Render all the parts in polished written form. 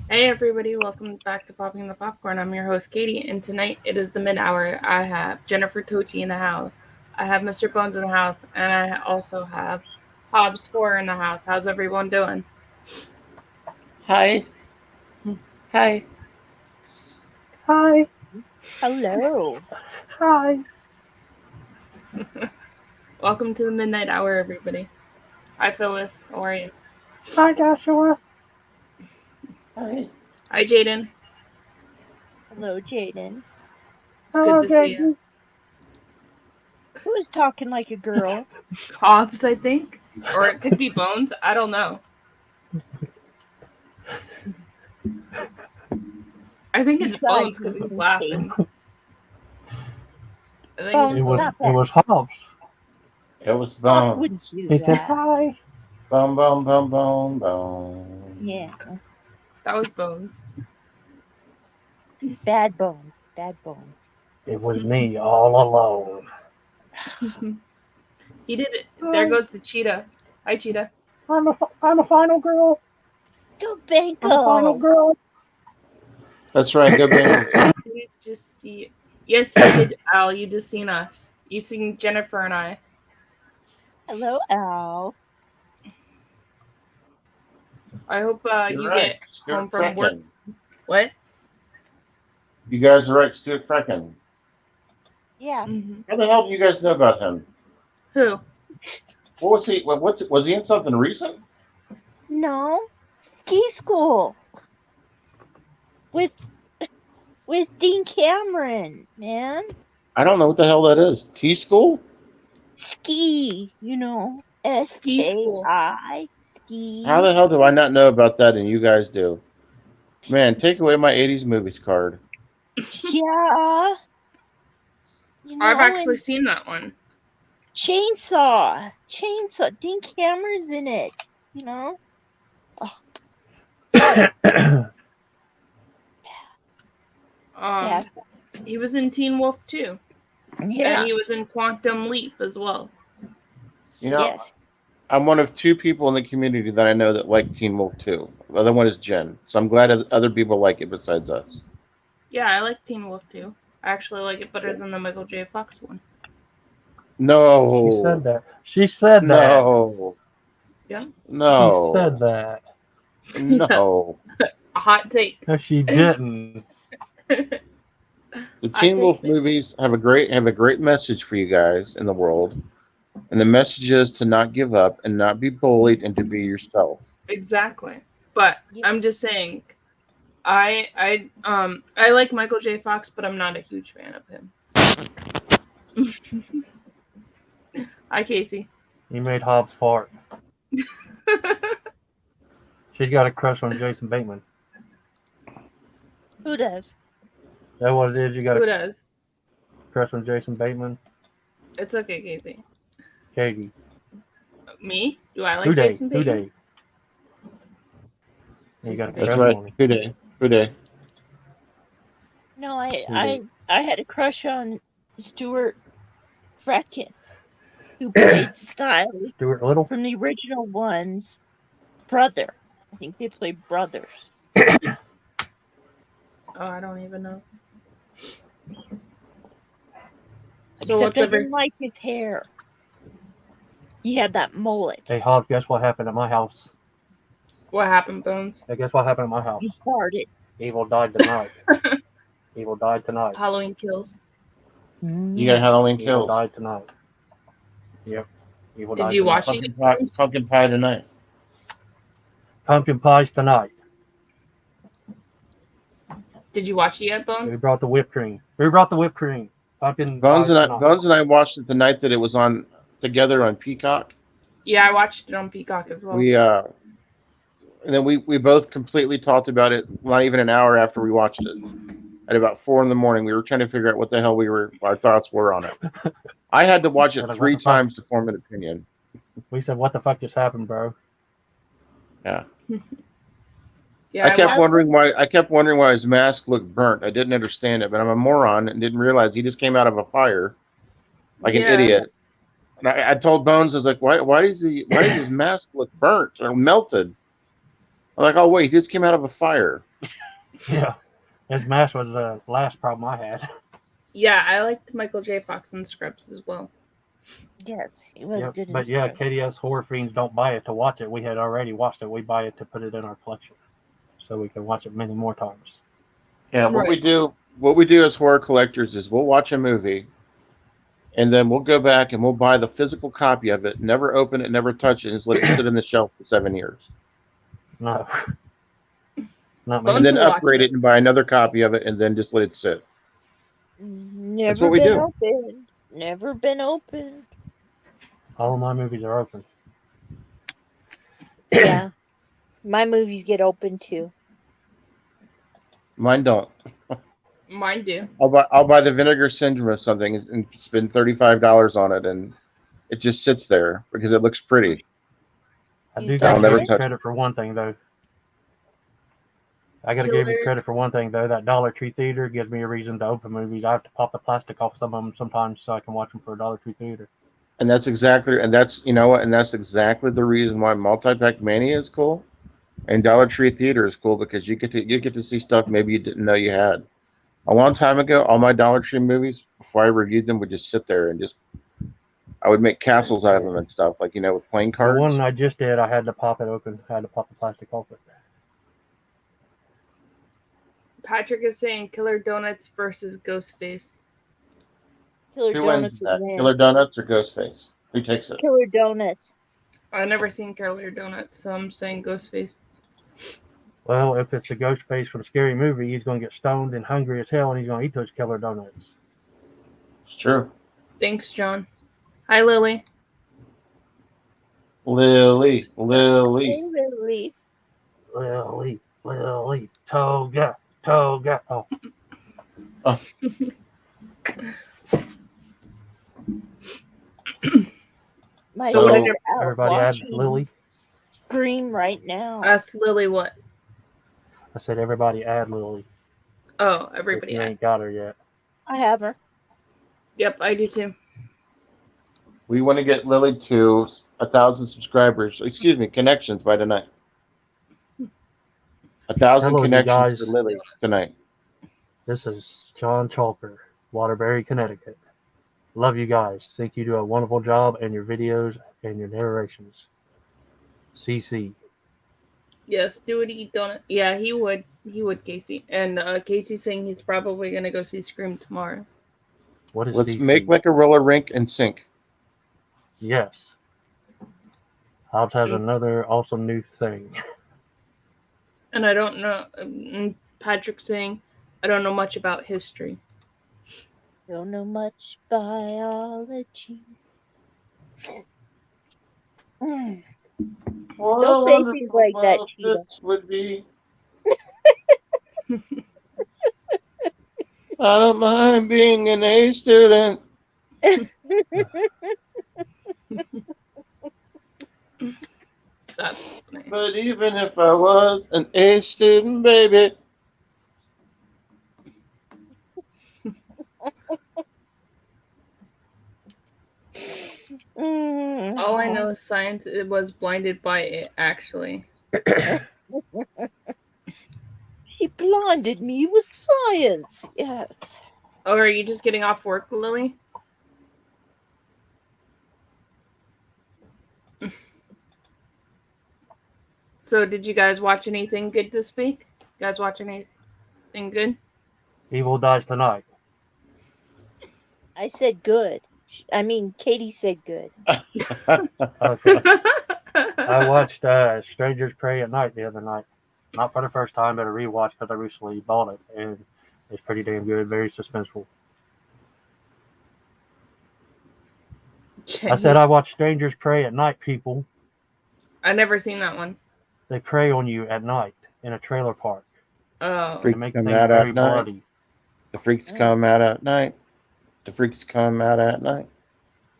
Hey everybody, welcome back to Popping the Popcorn. I'm your host Katie, and tonight it is the mid-hour. I have Jennifer Tochi in the house. I have Mr. Bones in the house, and I also have Hobbs 4 in the house. How's everyone doing? Hi. Hi. Hi. Hello. Hi. Welcome to the midnight hour, everybody. Hi Phyllis, how are you? Hi, Joshua. Hi. Hi Jaden, Hello, Jaden. it's good to see you. Jaden. Who is talking like a girl? Hobbs, I think, or it could be Bones. I don't know. I think it's Besides Bones because he's me, Kate. laughing. I think it's Bones, It was Bones. stop it that. was Hobbs. It was Hobbs Bone. wouldn't do He said that. hi. Bone, bone, bone, bone, bone. Yeah. That was Bones. Bad bones. Bad bones. It was me all alone. He did it. There Hi. goes the cheetah. Hi cheetah. I'm a final girl. Go I'm a final Banko! girl. That's right. Go Bengals. Did you just see? Yes, you did, Al. You just seen us. You seen Jennifer and I. Hello, Al. I hope You're you right. get home Stuart from work. Frecken. What? You guys are right. Stuart Frecken. Yeah. Mm-hmm. How the hell do you guys know about him? Who? What was he? Was he in something recent? No. Ski school. With with Dean Cameron, man. I don't know what the hell that is. T school? Ski, Ski school. SKI. How the Skis. hell do I not know about that and you guys do? Man, take away my 80s movies card. Yeah. I've actually And seen that one. Chainsaw. Dean Cameron's in it. Oh, Um, bad. he was in Teen Wolf too, and Yeah. he was in Quantum Leap as well. You know, Yes. I'm one of two people in the community that I know that like Teen Wolf 2. The other one is Jen. So I'm glad other people like it besides us. Yeah, I like Teen Wolf too. I actually like it better than the Michael J. Fox one. No. She said that. She said that. No. Yeah. She No. said that. Yeah. No. A hot take. No, she didn't. The Hot Teen take Wolf there. movies have a great message for you guys in the world. And the message is to not give up and not be bullied and to be yourself. Exactly. But Yeah. I'm just saying, I like Michael J. Fox, but I'm not a huge fan of him. Hi, Casey. You made Hobbs fart. She's got a crush on Jason Bateman. Who does? Is that what it is? You got Who a does? crush on Jason Bateman? It's okay, Casey. Katie. Me? Do I Who like day? Jason Who Bateman? day? You got a Jason That's crush Bateman. right. on him. Who day? Who day? No, Who day? I had a crush on Stuart Frecken, who played Styles Stuart Little? from the original one's brother. I think they played brothers. Oh, I don't even know. So Except what's I ever? didn't like his hair. He had that mullet. Hey, Hobbs, guess what happened at my house? What happened, Bones? Hey, guess what happened at my house? He farted. Evil died tonight. Evil died tonight. Halloween kills. You got Halloween Evil kills. died tonight. Yep. Evil Did died you tonight. watch it? Pumpkin pie tonight. Pumpkin pies tonight. Did you watch it yet, We Bones? brought the whipped cream. We brought the whipped cream. Pumpkin Bones pies and I tonight. Bones and I watched it the night that it was on together on Peacock. Yeah, I watched it on Peacock as well. We and then we both completely talked about it not even an hour after we watched it. At about 4 in the morning, we were trying to figure out what the hell our thoughts were on it. I had to watch it What the 3 fuck? times to form an opinion. We said, "What the fuck just happened, bro?" Yeah. Yeah, I kept watched- wondering why his mask looked burnt. I didn't understand it, but I'm a moron and didn't realize he just came out of a fire like an Yeah. idiot. And I told Bones, I was like, why does his mask look burnt or melted? I'm like, oh wait, he just came out of a fire. Yeah. His mask was the last problem I had. Yeah, I liked Michael J. Fox in Scrubs as well. Yes, he was Yep. good. But yeah, KDS Horror Fiends don't buy it to watch it. We had already watched it. We buy it to put it in our collection, so we can watch it many more times. Yeah, what we Right. do as horror collectors is we'll watch a movie, and then we'll go back and we'll buy the physical copy of it, never open it, never touch it, and just let it sit in the shelf for 7 years, No, not Bones and me. then will watch upgrade it and buy another copy of it, and then just let it sit. Never what we been do. opened. Never been opened. All of my movies are open. Yeah. My movies get open too. Mine don't. Mine do. I'll buy the Vinegar Syndrome or something and spend $35 on it, and it just sits there because it looks pretty. I You do I'll gotta never give you touch credit for one thing though. I gotta Killer. give you credit for one thing though. That Dollar Tree Theater gives me a reason to open movies. I have to pop the plastic off some of them sometimes so I can watch them for a Dollar Tree Theater. And that's exactly, and that's, you know what, and that's exactly the reason why Multi-Pack Mania is cool, and Dollar Tree Theater is cool, because you get to see stuff maybe you didn't know you had. A long time ago, all my Dollar Tree movies, before I reviewed them, would just sit there and I would make castles out of them and stuff, like, with playing The cards. one I just did, I had to pop it open. I had to pop the plastic off it. Patrick is saying Killer Donuts versus Ghostface. Killer Who Donuts wins that? is there. Killer Donuts or Ghostface? Who takes it? Killer Donuts. I've never seen Killer Donuts, so I'm saying Ghostface. Well, if it's the ghost face from Scary Movie, he's gonna get stoned and hungry as hell, and he's gonna eat those killer donuts. It's true. Thanks, John. Hi, Lily. Lily. Hey, Lily. Lily, toga. Oh, My So, sister out everybody add watching Lily. Scream right now. Ask Lily what? I said everybody add Lily. Oh, If everybody. you ain't got her yet. I have her. Yep, I do too. We want to get Lily to 1,000 subscribers. Excuse me, connections by tonight. 1,000 Hello, you connections guys. for Lily tonight. This is John Chalker, Waterbury, Connecticut. Love you guys. Think you do a wonderful job in your videos and your narrations. CC. Yes, do it, eat donut. Yeah, he would. He would, Casey. And Casey's saying he's probably gonna go see Scream tomorrow. What is Let's CC? make like a roller rink and sink. Yes. Hobbs has another awesome new thing. And I don't know. Patrick saying, I don't know much about history. Don't know much biology. Mm. Don't say things like that, Cheetah. Would be. I don't mind being an A student. That's funny. But even if I was an A student, baby. All I know is science it was blinded by it, actually. He blinded me with science. Yes. Oh, are you just getting off work, Lily? So, did you guys watch anything good this week? You guys watch anything good? Evil dies tonight. I said good. I mean, Katie said good. Okay. I watched Strangers Pray at Night the other night. Not for the first time, but a rewatch because I recently bought it, and it's pretty damn good. Very suspenseful. I said I watched Strangers Pray at Night, people. I never seen that one. They prey on you at night in a trailer park. Oh, Freak They make come things out very at night. bloody. The freaks come out at night. The freaks come out at night.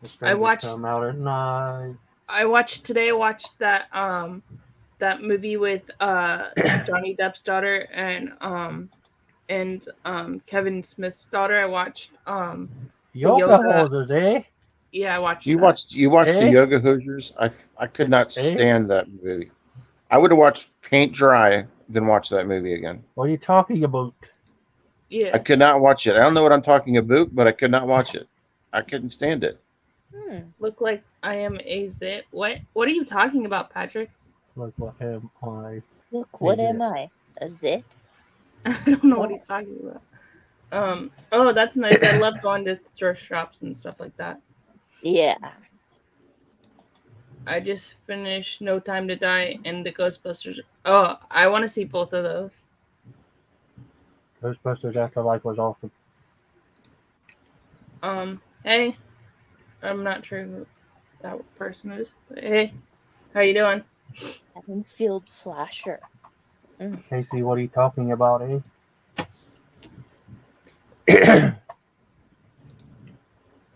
The strangers watched- come out at night. I watched that that movie with Johnny Depp's daughter and Kevin Smith's daughter. I watched Yoga yoga- hoses, eh? yeah, I watched You that. watched the Eh? Yoga Hoosiers. I could not Eh? stand that movie. I would have watched paint dry than watch that movie again. What are you talking about? Yeah. I could not watch it. I don't know what I'm talking about, but I could not watch it. I couldn't stand it. Look like I am a zit. What are you talking about, Patrick? Look, what am I? Look, what Is am it? I? A zit? I don't know what he's talking about. Oh, that's nice. I love going to thrift shops and stuff like that. Yeah. I just finished No Time to Die and the Ghostbusters. Oh, I want to see both of those. Ghostbusters Afterlife was awesome. Hey, I'm not sure who that person is, but hey, how you doing? Haddonfield slasher. Casey, what are you talking about, eh?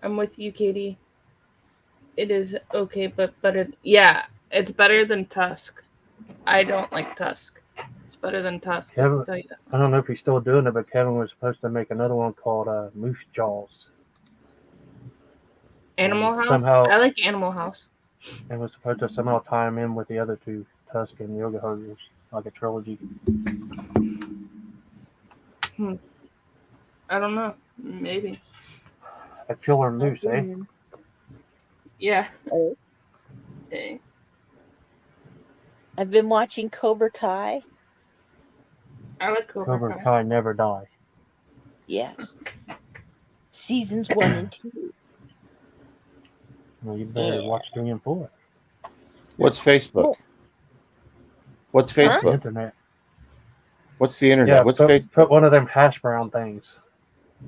I'm with you, Katie. It is okay, but better. Yeah, it's better than Tusk. I don't like Tusk. It's better than Tusk. I Kevin- can tell you that. I don't know if he's still doing it, but Kevin was supposed to make another one called Moose Jaws. Animal House. somehow- I like Animal House. And was supposed to somehow tie him in with the other two, Tusk and Yoga Hosers, like a trilogy. I don't know. Maybe. A killer moose, eh? Yeah. Oh. Hey. I've been watching Cobra Kai. I like Cobra Cobra Kai. Kai never die. Yes. Seasons 1 and 2. Well, you better Yeah. watch 3 and 4. What's Facebook? What's The Facebook? internet. What's the internet? Yeah, What's put, Facebook? put one of them hash brown things.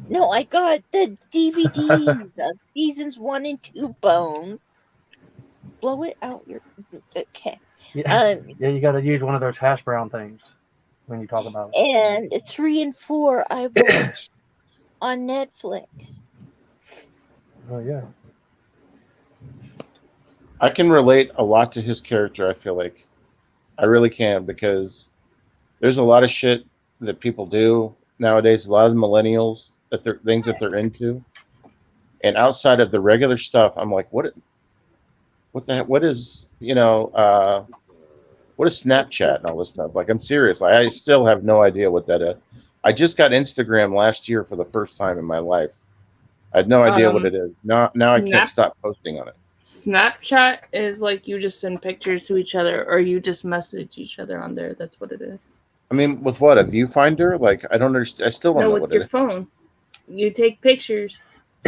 No, I got the DVDs of seasons 1 and 2 Bone. Blow it out your. Okay. Yeah, yeah, you got to use one of those hash brown things when you talk about it. And 3 and 4 I watched on Netflix. Oh yeah. I can relate a lot to his character, I feel like. I really can, because there's a lot of shit that people do nowadays, a lot of the millennials, that they're things that they're into. And outside of the regular stuff, I'm like, what the heck, what is Snapchat and all this stuff? Like, I'm serious. I still have no idea what that is. I just got Instagram last year for the first time in my life. I had no idea what it is. Now I can't Snap- stop posting on it. Snapchat is like you just send pictures to each other or you just message each other on there. That's what it is. I mean, with what, a viewfinder? Like, I don't understand. I still don't No, know with what it your is. phone. You take pictures.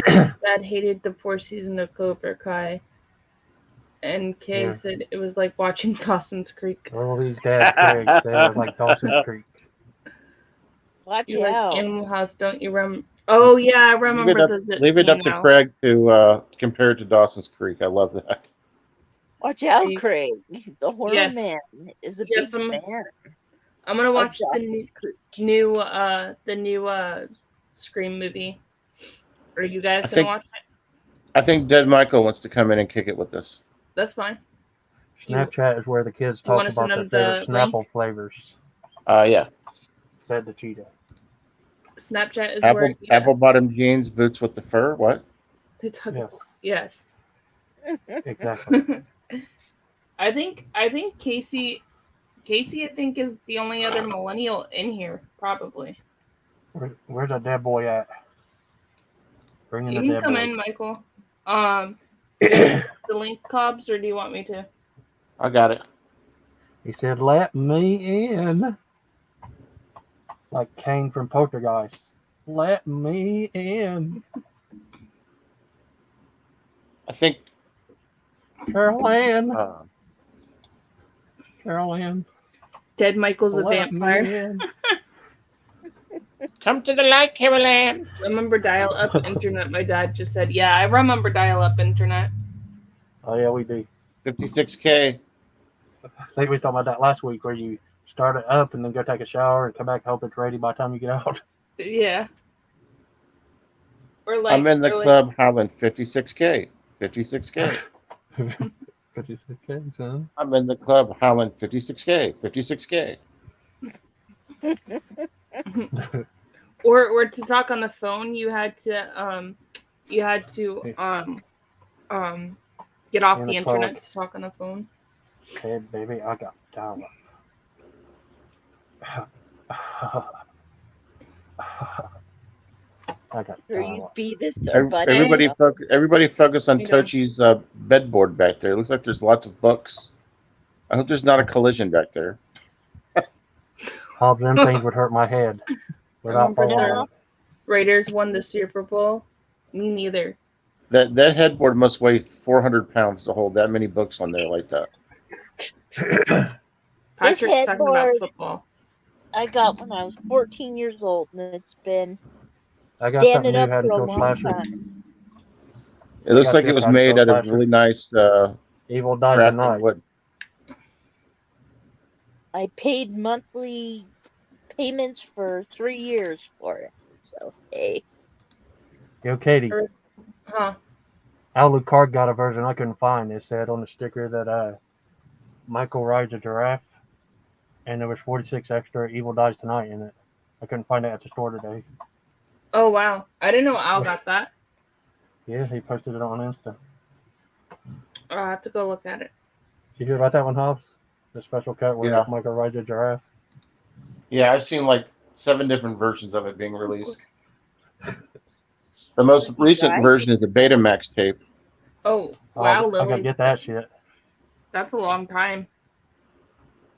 Dad hated the 4th season of Cobra Kai. And Kay Yeah. said it was like watching Dawson's Creek. All these dad Craig said it was like Dawson's Creek. Watch You like out. Animal House, don't you? Oh, yeah, I remember the zit Leave it scene up to now. Craig to compare it to Dawson's Creek. I love that. Watch out, Hey. Craig. The horror Yes. man is a Yes, big I'm- fan. I'm gonna watch of the Dawson's Creek. new Scream movie. Are you guys I gonna think- watch it? I think Dead Michael wants to come in and kick it with us. That's fine. Snapchat is where the kids you wanna talk about send their them favorite the Snapple link? flavors. Yeah. Said the cheetah. Snapchat is Apple where apple bottom jeans, boots with the fur. What? they talk Yes, yes. exactly. I think Casey I think is the only other millennial in here, probably. Where's that dead boy at? Bring in You the can dead come boy. in, Michael. The link, Cobbs, or do you want me to? I got it. He said, "Let me in." Like Kane from Poltergeist. Let me in. I think. Carol Ann. Uh, Carol Ann. Dead Michael's a Let me vampire. in. come to the light, Caroline. Remember dial-up internet? My dad just said, "Yeah, I remember dial-up internet." Oh yeah, we do. 56K. I think we were talking about that last week, where you start it up and then go take a shower and come back, hope it's ready by the time you get out. Yeah. Or like I'm in the or like- club howling 56K. 56K. 56 kids, huh? I'm in the club howling 56K. 56K. or to talk on the phone, you had to get off In the the internet club. to talk on the phone. Head, baby, I got down. I got Are down. you Beavis or Butthead? Everybody focus on How you doing? Tochi's bedboard back there. It looks like there's lots of books. I hope there's not a collision back there. Hobbs, them things would hurt my head without For falling sure. on it. Raiders won the Super Bowl. Me neither. That headboard must weigh 400 pounds to hold that many books on there like that. Patrick's talking about headboard- football. I got when I was 14 years old, and it's been I got something standing new up had for a to long slasher. time. It looks got like it this was out of made out of Slasher. really nice Evil dies craft and tonight. wood. I paid monthly payments for 3 years for it. So, hey. Yo, Katie, Huh. Alucard got a version I couldn't find. It said on the sticker that Michael rides a giraffe, and there was 46 extra Evil Dies Tonight in it. I couldn't find it at the store today. Oh wow. I didn't know Al got that. Yeah, he posted it on Insta. I'll have to go look at it. Did you hear about that one, Hobbs? The special cut where Yeah. Michael rides a giraffe. Yeah, I've seen like 7 different versions of it being released. The most recent Right. version is the Betamax tape. Oh Oh, wow, I gotta Lily. get that shit. That's a long time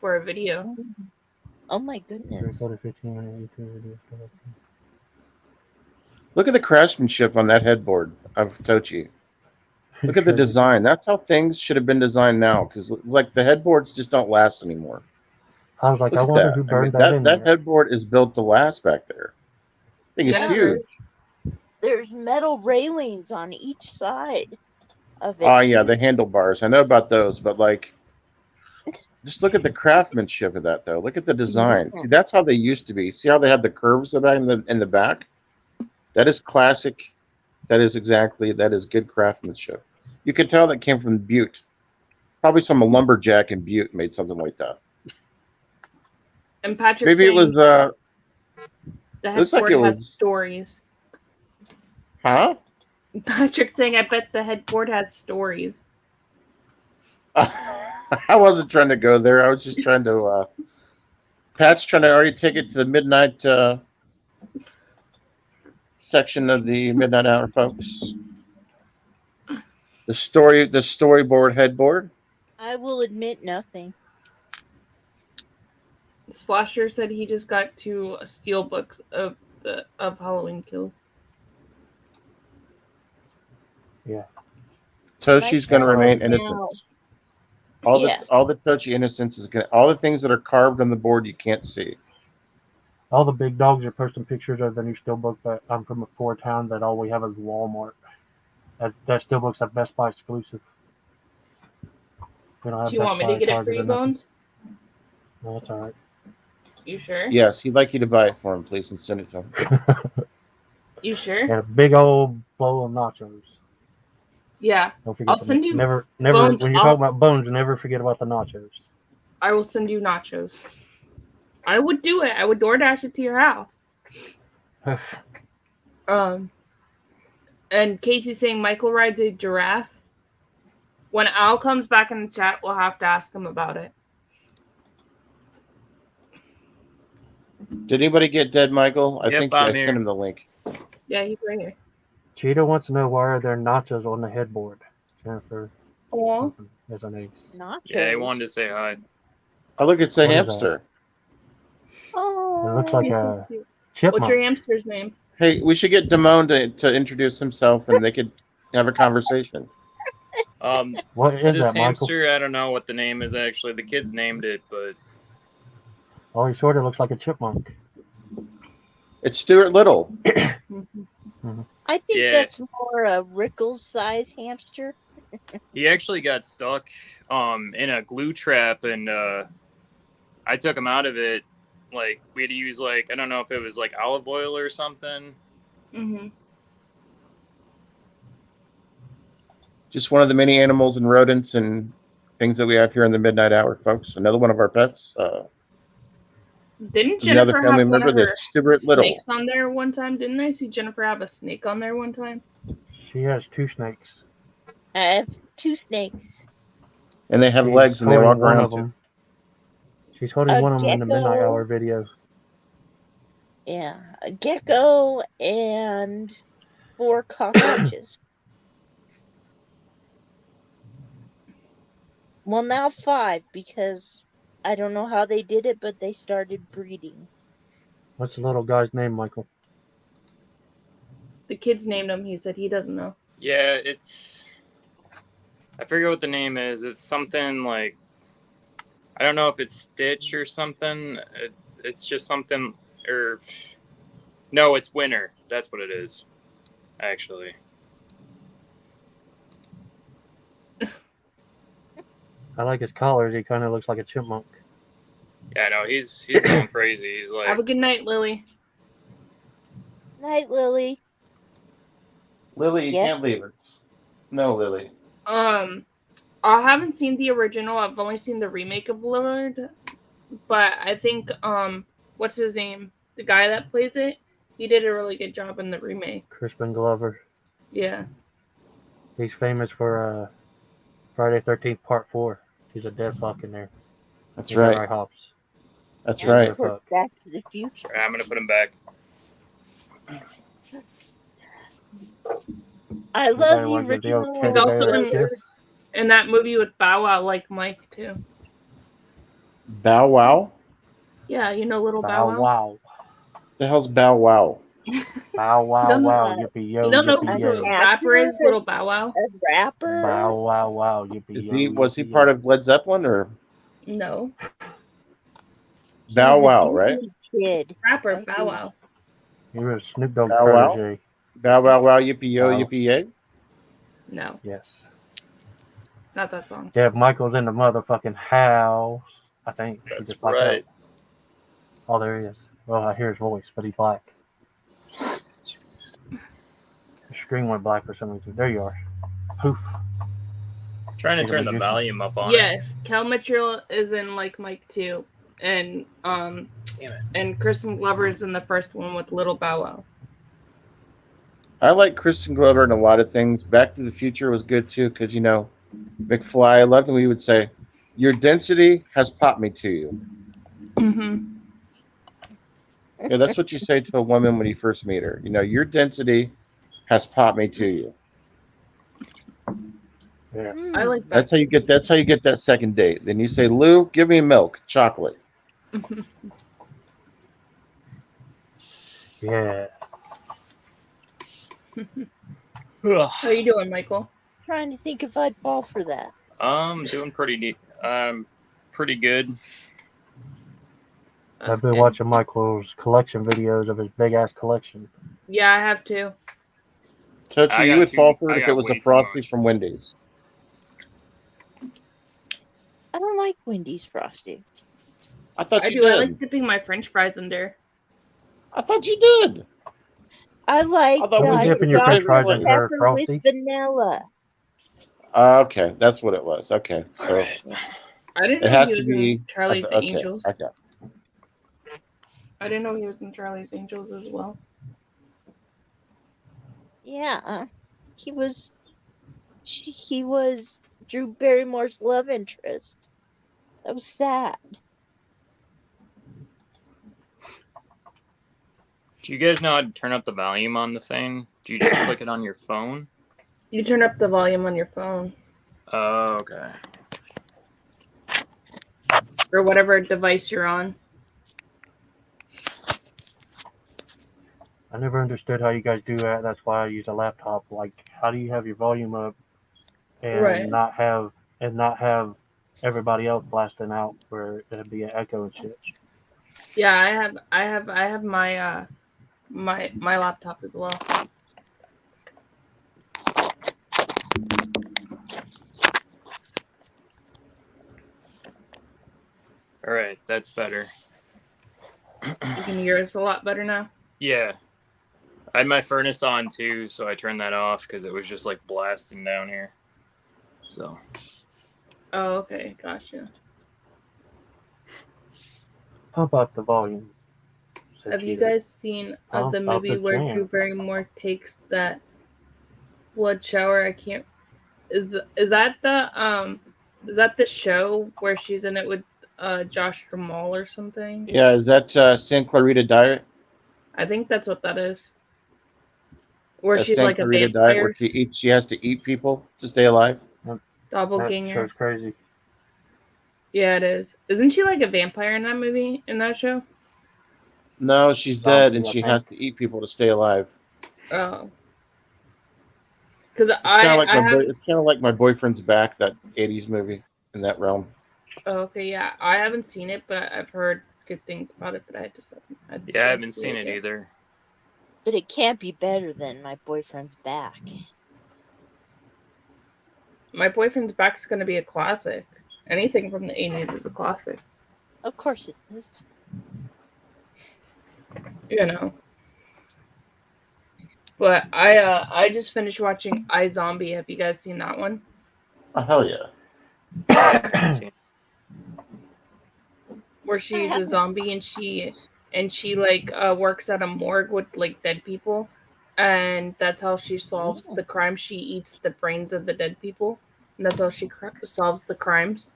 for a video. Oh my goodness. 15 minute YouTube video. Look at the craftsmanship on that headboard of Tochi. Look at the design. That's how things should have been designed now. Because like the headboards just don't last anymore. I was like, Look I at wonder that. who I mean, burned that in that there. headboard is built to last back there. Thing is Yeah. huge. There's metal railings on each side of it. Oh yeah, the handlebars. I know about those, but like, just look at the craftsmanship of that though. Look at the design. See, that's how they used to be. See how they have the curves of that in the back? That is classic. That is good craftsmanship. You can tell that came from Butte. Probably some lumberjack in Butte made something like that. And Patrick Maybe it saying was the looks like headboard it has was- stories. huh? Patrick saying I bet the headboard has stories. I wasn't trying to go there. I was just trying to Pat's trying to already take it to the midnight section of the midnight hour, folks. The storyboard headboard. I will admit nothing. Slasher said he just got 2 steel books of Halloween Kills. Toshi's going to My remain son innocent. now- All Yes. the Toshi innocence is going to, all the things that are carved on the board you can't see. All the big dogs are posting pictures of the new steelbook, but I'm from a poor town that all we have is Walmart. That steelbook's a Best Buy exclusive. We don't have Do you Best want me Buy, to get it for Target, you, or nothing. Bones? No, that's all right. You sure? Yes, he'd like you to buy it for him, please, and send it to him. You sure? And a big old bowl of nachos. Yeah. Don't forget. I'll the- send you never. Bones, When you're talking about bones, never forget about the nachos. I will send you nachos. I would do it. I would DoorDash it to your house. And Casey's saying Michael rides a giraffe. When Al comes back in the chat, we'll have to ask him about it. Did anybody get Dead Michael? I Yep, think I'm I here. sent him the link. Yeah, he's right here. Cheetah wants to know why are there nachos on the headboard. Jennifer Aw. is an ace. Nachos. Yeah, he wanted to say hi. Oh, look, it's a What is hamster. Oh, It looks like He's so a cute. What's chipmunk. your hamster's name? Hey, we should get Damone to introduce himself, and they could have a conversation. What is This that, Michael? hamster, I don't know what the name is actually. The kids named it, but Oh, he sort of looks like a chipmunk. It's Stuart Little. I think Yeah. that's more a Rickles size hamster. he actually got stuck in a glue trap, and I took him out of it. Like, we had to use, like, I don't know if it was like olive oil or something. Mm-hmm. Just one of the many animals and rodents and things that we have here in the midnight hour, folks. Another one of our pets. Didn't Another Jennifer family have one member of her that's Stuart Little. snakes on there one time? Didn't I see Jennifer have a snake on there one time? She has 2 snakes. I have 2 snakes. and they have She's legs and they holding walk one around of too. them. She's holding A one of them in the Midnight gecko. Hour video. Yeah, a gecko and 4 cockroaches. Well, now 5 because I don't know how they did it, but they started breeding. What's the little guy's name, Michael? The kids named him. He said he doesn't know. Yeah, it's. I forget what the name is. It's something like. I don't know if it's Stitch or something. It's just something. Or. No, it's Winter. That's what it is. Actually. I like his collars. He kind of looks like a chipmunk. Yeah, no, he's going crazy. He's like. Have a good night, Lily. Night, Lily. Lily, you Yeah. can't leave it. No, Lily. I haven't seen the original. I've only seen the remake of Lillard, but I think what's his name? The guy that plays it, he did a really good job in the remake. Crispin Glover. Yeah. He's famous for Friday 13th Part 4. He's a dead fuck in there. That's He's right. Ray Hobbs. That's And right. of course, Back to the Future. I'm gonna put him back. I love the Everybody wants the old original. He's teddy also bear in- kiss. In that movie with Bow Wow, like Mike too. Bow Wow? Yeah, you know little Bow Bow Wow. wow. The hell's Bow Wow? Bow wow Don't know wow. that. Yippee yo. You don't know Yippee who yay. the rapper is, little Bow Wow? A rapper. Bow wow wow. Yippee yo. Was he yippee part yay. of Led Zeppelin or No, Bow He's the Wow, right? Disney Kid. rapper I Bow see. Wow. He was Snoop Dogg's Bow Wow? protege. Bow Wow Wow Yippee Yo Bow. Yippee Yay? No, Yes. not that song. Dev Michael's in the motherfucking house. I think. He That's just blacked right. out. Oh, there he is. Well, I hear his voice, but he's black. The screen went black for some reason. There you are. Poof. Trying to You're turn the magician. volume up on it. Yes, Kel Mitchell is in like Mike too, and Damn it. and Kristen Glover is in the first one with little Bow Wow. I like Kristen Glover in a lot of things. Back to the Future was good too, because you know, McFly. I loved when he would say, "Your density has popped me to you." Mm-hmm. Yeah, that's what you say to a woman when you first meet her. You know, your density has popped me to you. Yeah. I like that. That's how you get. That's how you get that second date. Then you say, "Lou, give me milk, chocolate." Yes. How you doing, Michael? Trying to think if I'd fall for that. Doing pretty neat. Pretty good. That's I've been good. watching Michael's collection videos of his big ass collection. Yeah, I have to. Touchy, I you got would too- fall for I it if got it was way a too Frosty much. from Wendy's. I don't like Wendy's frosting. I thought I you do. I did. like dipping my French fries in there. I thought you did. I like I thought we Are you did dipping your french fries Dr. in her Pepper Frosty? with vanilla. Okay, that's what it was. Okay, so I didn't it know has he to was be in Charlie's okay. Angels. Okay. I didn't know he was in Charlie's Angels as well. Yeah, he was Drew Barrymore's love interest. That was sad. Do you guys know how to turn up the volume on the thing? Do you just click it on your phone? You turn up the volume on your phone Oh, okay. or whatever device you're on. I never understood how you guys do that. That's why I use a laptop. Like, how do you have your volume up and Right. not have everybody else blasting out where it'd be an echo and shit? Yeah, I have my my laptop as well. All right, that's better. You can hear us a lot better now. Yeah. I had my furnace on too, so I turned that off because it was just like blasting down here. So Oh, okay, gotcha. Pump up the volume. said Have you Cheetah. guys seen Pump the up movie the where jam. Drew Barrymore takes that blood shower? I can't. Is that the Is that the show where she's in it with Josh Jamal or something? Yeah, is that San Clarita Diet? I think that's what that is. Where That she's San like a Clarita Diet where vampire she has to eat people to stay alive. That doppelganger. show's crazy. Yeah, it is. Isn't she like a vampire in that movie? In that show? No, she's Zombie, dead and I she think. has to eat people to stay alive. Oh. Because It's kind of like I haven't. it's kind of like My Boyfriend's Back, that '80s movie in that realm. Oh, okay, yeah, I haven't seen it, but I've heard good things about it. But I just haven't. Yeah, I haven't seen it either. But it can't be better than My Boyfriend's Back. My Boyfriend's Back is going to be a classic. Anything from the '80s is a classic. Of course it is. You know. But I just finished watching iZombie. Have you guys seen that one? Oh hell yeah! I haven't seen it. Where she's a haven't. zombie and she like works at a morgue with like dead people, and that's how she solves the crime. She eats the brains of the dead people, and that's how she solves the crimes.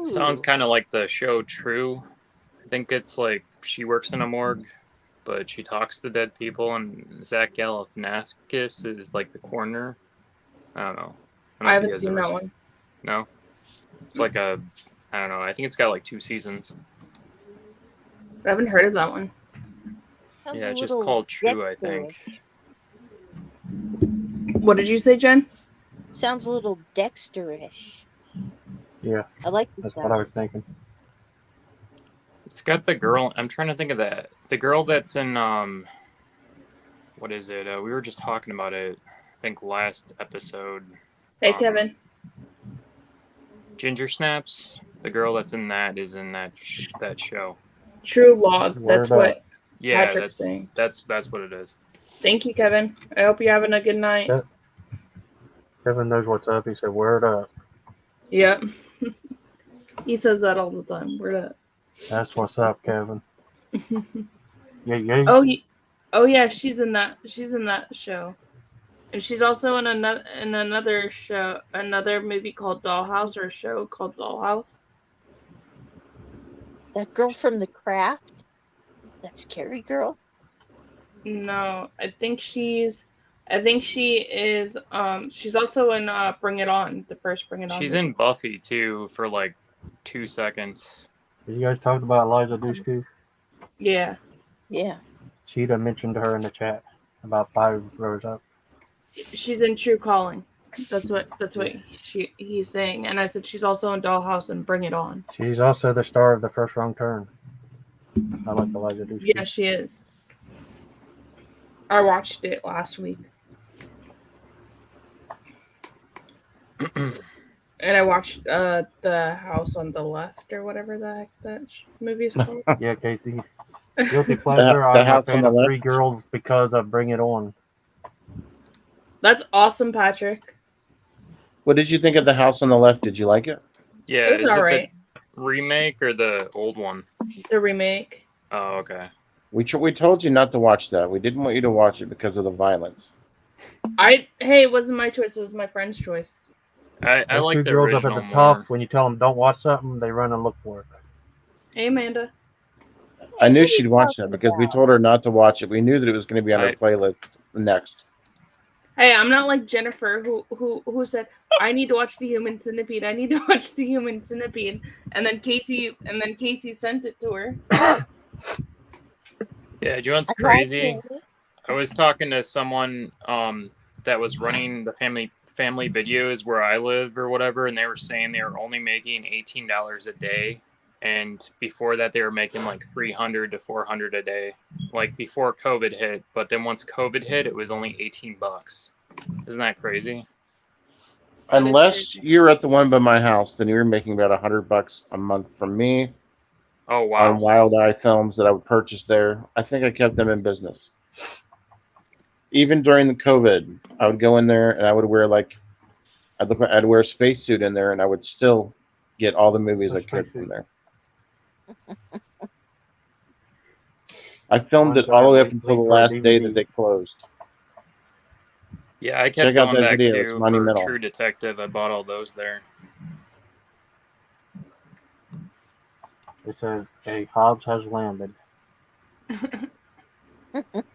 Sounds Ooh. kind of like the show True. I think it's like she works in a morgue, but she talks to dead people, and Zach Galifianakis is like the coroner. I don't know. I haven't seen that one. No, it's like I don't know. I think it's got like 2 seasons. I haven't heard of that one. Sounds Yeah, a it's just little called True, I Dexter-ish. think. What did you say, Jen? Sounds a little Dexter-ish. Yeah, I like the that's what I was thinking. It's got the girl. I'm trying to think of that. The girl that's in what is it? We were just talking about it. I think last episode. Hey, Kevin. Ginger Snaps. The girl that's in that is in that show. True Log. Word That's up. what Yeah, Patrick's saying. that's what it is. Thank you, Kevin. I hope you're having a good night. Yeah. Kevin knows what's up. He said, "Word up." Yep. He says that all the time. Word up. That's what's up, Kevin. Yeah. Oh yeah, she's in that show. And she's also in another show, another movie called Dollhouse, or a show called Dollhouse. That girl from The Craft? That scary girl? No, I think she is she's also in Bring It On, the first Bring It On. She's movie. in Buffy too for like 2 seconds. Did you guys talk about Eliza Dushku? Yeah. Yeah. Cheetah mentioned her in the chat about 5 rows up. She's in True Calling. That's what he's saying. And I said she's also in Dollhouse and Bring It On. She's also the star of The First Wrong Turn. I like Eliza Dushku. Yeah, she is. I watched it last week. And I watched The House on the Left, or whatever the heck that movie is called. Yeah, Casey. Guilty pleasure. I'm a House on fan the of Left? 3 girls because of Bring It On. That's awesome, Patrick. What did you think of The House on the Left? Did you like it? Yeah, It was is it alright. the remake or the old one? The remake. Oh, okay. We told you not to watch that. We didn't want you to watch it because of the violence. It wasn't my choice. It was my friend's choice. I Those like 2 the girls up original at the top, more. when you tell them don't watch something, they run and look for it. Hey, Amanda. I knew What are she'd you watch that talking because we about? told her not to watch it. We knew that it was going to be on her I- playlist next. Hey, I'm not like Jennifer who said I need to watch the Human Centipede. I need to watch the Human Centipede, and then Casey sent it to her. Yeah, do you know what's I crazy? like it. I was talking to someone that was running the family videos where I live or whatever, and they were saying they were only making $18 a day, and before that they were making like $300 to $400 a day, like before COVID hit. But then once COVID hit, it was only $18. Isn't that crazy? That is Unless crazy. you're at the one by my house, then you're making about $100 a month from me Oh wow! on Wild Eye films that I would purchase there. I think I kept them in business. Even during the COVID, I would go in there and I would wear I'd wear a spacesuit in there, and I would still get all the movies A I could spacesuit. from there. I filmed it all the way up until the last day that they closed. Yeah, I Check kept out going that back video. It's too for monumental. True Detective. I bought all those there. It says, "Hey, Hobbs has landed."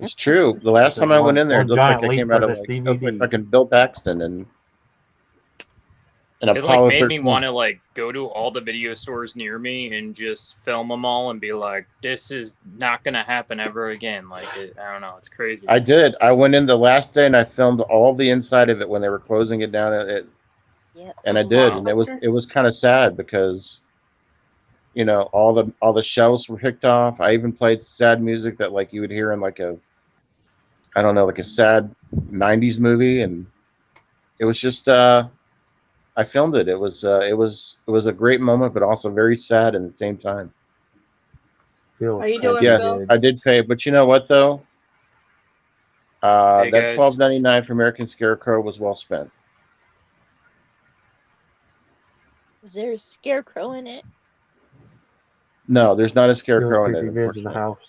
It's true. The last It's a time I went in there, it one looked like giant I leap came for out of this like, it looked like DVD. fucking Bill Paxton and an It like Apollo made me 13. want to like go to all the video stores near me and just film them all and be like, this is not gonna happen ever again. Like I don't know, it's crazy. I did. I went in the last day and I filmed all the inside of it when they were closing it down. Yep. And I did, and Blockbuster? it was kind of sad because all the shelves were picked off. I even played sad music that like you would hear in like a, I don't know, like a sad '90s movie, and it was just I filmed it. It was a great moment, but also very sad at the same time. Feels How you creepy doing, Yeah, Bill? vids. I did pay, but you know what though? Hey, That guys. $12.99 for American Scarecrow was well spent. Was there a scarecrow in it? No, there's not a Feels scarecrow in it, creepy vids in the unfortunately. house.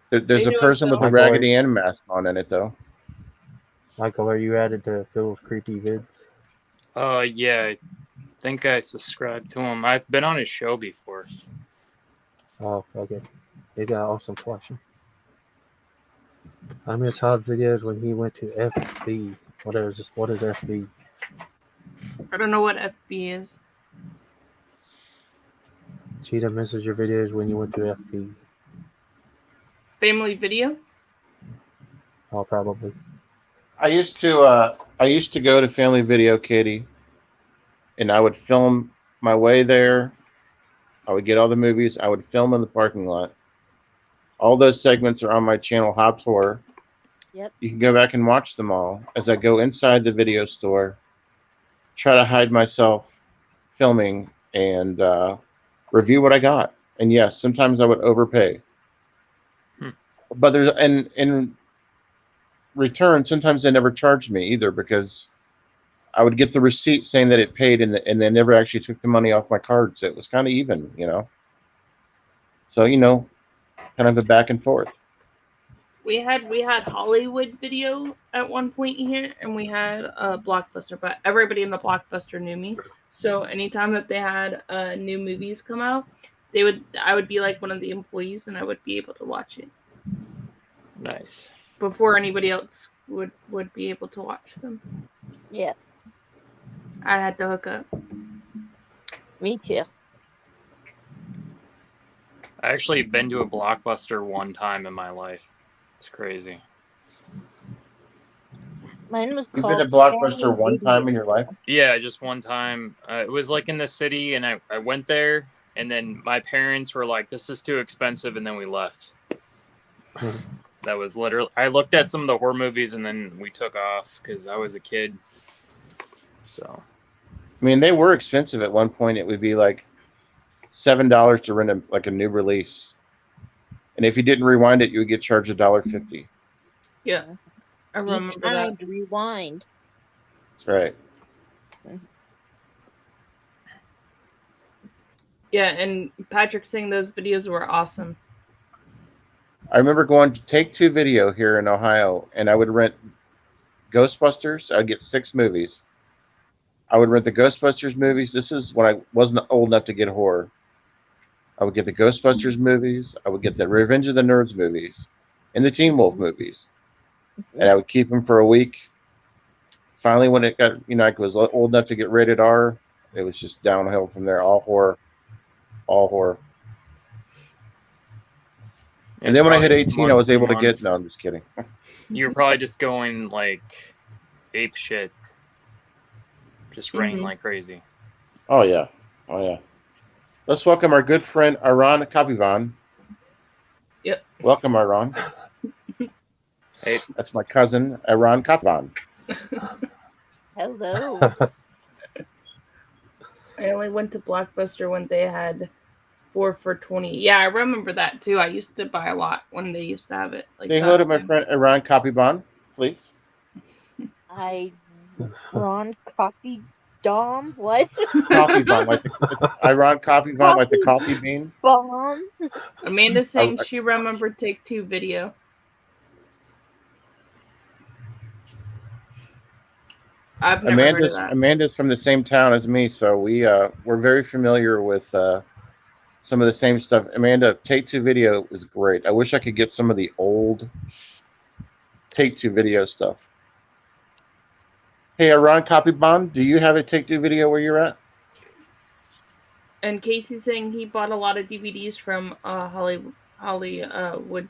There's How a you person doing, with a Bill? Raggedy Ann mask on in it though. Michael, are you added to Phil's creepy vids? Yeah, I think I subscribed to him. I've been on his show before. Oh, okay. They got an awesome collection. I miss Hobbs videos when he went to FB. What is FB? I don't know what FB is. Cheetah misses your videos when you went to FB. Family Video? Oh, probably. I used to go to Family Video, Katie, and I would film my way there. I would get all the movies. I would film in the parking lot. All those segments are on my channel, Hobbs Horror. Yep. You can go back and watch them all as I go inside the video store, try to hide myself filming, and review what I got. And yes, sometimes I would overpay. But there's in return, sometimes they never charged me either because I would get the receipt saying that it paid, and they never actually took the money off my card, so it was kind of even, So kind of a back and forth. We had Hollywood Video at one point here, and we had Blockbuster, but everybody in the Blockbuster knew me. So anytime that they had new movies come out, I would be like one of the employees, and I would be able to watch it Nice. before anybody else would be able to watch them. Yeah, I had to hook up. me too. I actually been to a Blockbuster one time in my life. It's crazy. Mine was You've called been to Blockbuster Family one Video. time in your life? Yeah, just one time. It was like in the city, and I went there, and then my parents were like, "This is too expensive," and then we left. That was literally. I looked at some of the horror movies, and then we took off because I was a kid. So. I mean, they were expensive at one point. It would be like $7 to rent a new release, and if you didn't rewind it, you would get charged $1.50. Yeah, I Each remember that. time to rewind. That's right. Yeah, and Patrick saying those videos were awesome. I remember going to Take Two Video here in Ohio, and I would rent Ghostbusters. I'd get 6 movies. I would rent the Ghostbusters movies. This is when I wasn't old enough to get horror. I would get the Ghostbusters movies. I would get the Revenge of the Nerds movies and the Teen Wolf movies. And I would keep them for a week. Finally, when it got, I was old enough to get rated R, it was just downhill from there. All horror. All horror. And then when I hit 18, I was able to get, no, I'm just kidding. You were probably just going like ape shit. Just rain like crazy. Oh, yeah. Oh, yeah. Let's welcome our good friend, Aran Kapivan. Yep. Welcome, Aran. Hey. That's my cousin, Aran Kapivan. Hello. I only went to Blockbuster when they had 4 for $20. Yeah, I remember that too. I used to buy a lot when they used to have it. Like Say hello to my friend, Aran Kapivan, please. Ron Coffee Dom? What? Coffee bomb, like Iran coffee bomb, like the coffee bean. Bomb? Amanda's saying she remembered Take Two Video. I've never heard of that. Amanda's from the same town as me, so we're very familiar with some of the same stuff. Amanda, Take Two Video is great. I wish I could get some of the old Take Two Video stuff. Hey, Ron Copybond, do you have a Take Two Video where you're at? And Casey's saying he bought a lot of DVDs from Hollywood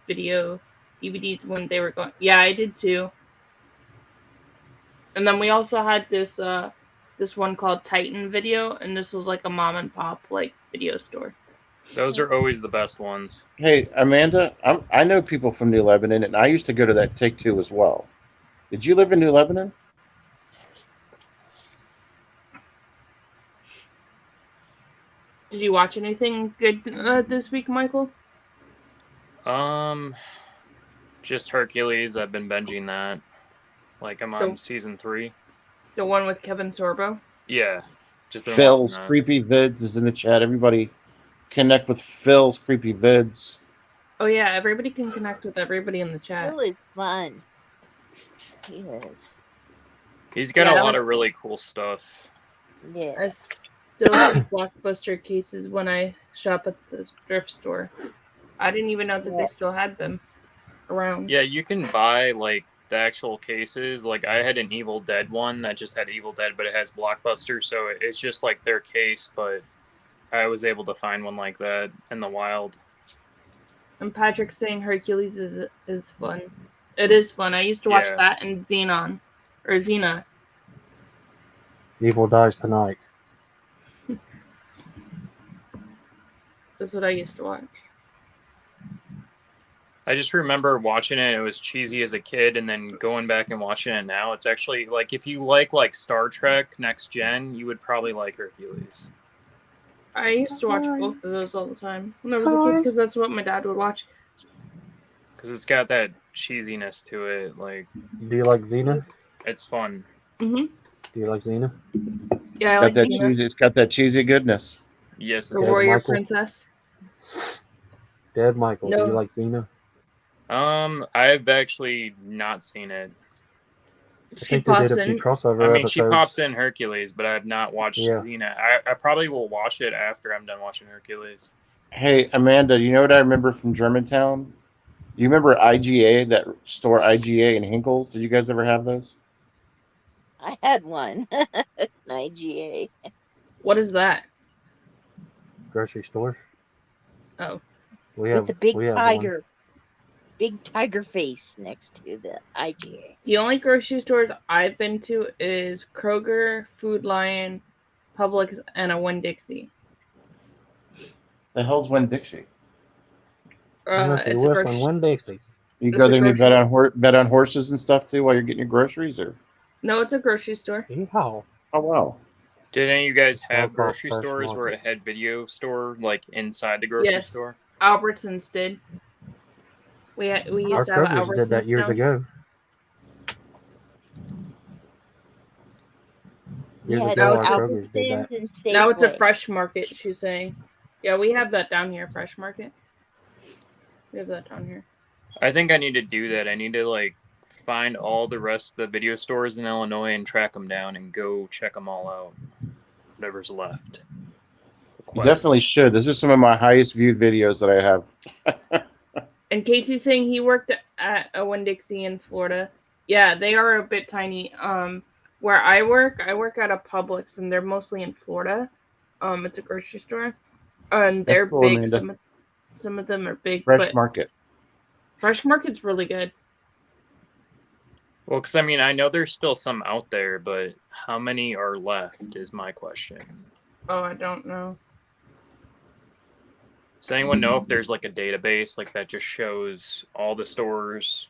Video DVDs when they were going. Yeah, I did too. And then we also had this one called Titan Video, and this was like a mom and pop like video store. Those are always the best ones. Hey, Amanda, I know people from New Lebanon, and I used to go to that Take Two as well. Did you live in New Lebanon? Did you watch anything good this week, Michael? Just Hercules. I've been binging that. Like I'm on season 3. The one with Kevin Sorbo? Yeah. Just been Phil's watching that. Creepy Vids is in the chat. Everybody connect with Phil's Creepy Vids. Oh yeah, everybody can connect with everybody in the chat. Phil is fun. He is. He's got a lot of really cool stuff. Yeah. I still see Blockbuster cases when I shop at the thrift store. I didn't even know that they still had them around. Yeah, you can buy like the actual cases. Like I had an Evil Dead one that just had Evil Dead, but it has Blockbuster, so it's just like their case, but I was able to find one like that in the wild. And Patrick's saying Hercules is fun. It is fun. I used to watch Yeah. that and Xenon. Or Xena. Evil Dies Tonight. That's what I used to watch. I just remember watching it. It was cheesy as a kid, and then going back and watching it now. It's actually like if you like Star Trek Next Gen, you would probably like Hercules. I used to watch both of those all the time when I was a kid because that's what my dad would watch. Because it's got that cheesiness to it. Like Do you like Xena? it's fun. Mm-hmm. Do you like Xena? Yeah, I like Xena. It's got that cheesy goodness. Yes, The it Dead Warrior Michael. Princess. Dead Michael. No. Do you like Xena? I've actually not seen it. I She think they pops did a few in. crossover I mean, she episodes. pops in Hercules, but I have not watched Yeah. Xena. I probably will watch it after I'm done watching Hercules. Hey, Amanda, you know what I remember from Germantown? You remember IGA, that store IGA in Hinkles? Did you guys ever have those? I had one. An IGA. What is that? Grocery store. Oh. We have With a big we have tiger. Big tiger face next to the IGA. The only grocery stores I've been to is Kroger, Food Lion, Publix, and a Winn-Dixie. The hell's Winn-Dixie? One. It's a grocery One Dixie. You It's go a there and you grocery- bet on horses and stuff too while you're getting your groceries, or? No, it's a grocery store. Yeehaw. Oh wow! Did any of you guys have Well, grocery fresh stores where market. it had video store like inside the grocery Yes. store? Albertsons did. We Our used to have Kroger's did that Albertsons years down. ago. We Years had ago, our Kroger's did that. Albertsons and Safeway. Now it's a Fresh Market, she's saying. Yeah, we have that down here, Fresh Market. We have that down here. I think I need to do that. I need to like find all the rest of the video stores in Illinois and track them down and go check them all out. Whatever's left. The You quest. definitely should. This is some of my highest viewed videos that I have. And Casey's saying he worked at a Winn-Dixie in Florida. Yeah, they are a bit tiny. Where I work at a Publix, and they're mostly in Florida. It's a grocery store, and they're cool, big. Amanda. Some of them are big, Fresh but Market. Fresh Market's really good. Well, because I mean, I know there's still some out there, but how many are left is my question. Oh, I don't know. Does anyone know if there's like a database like that just shows all the stores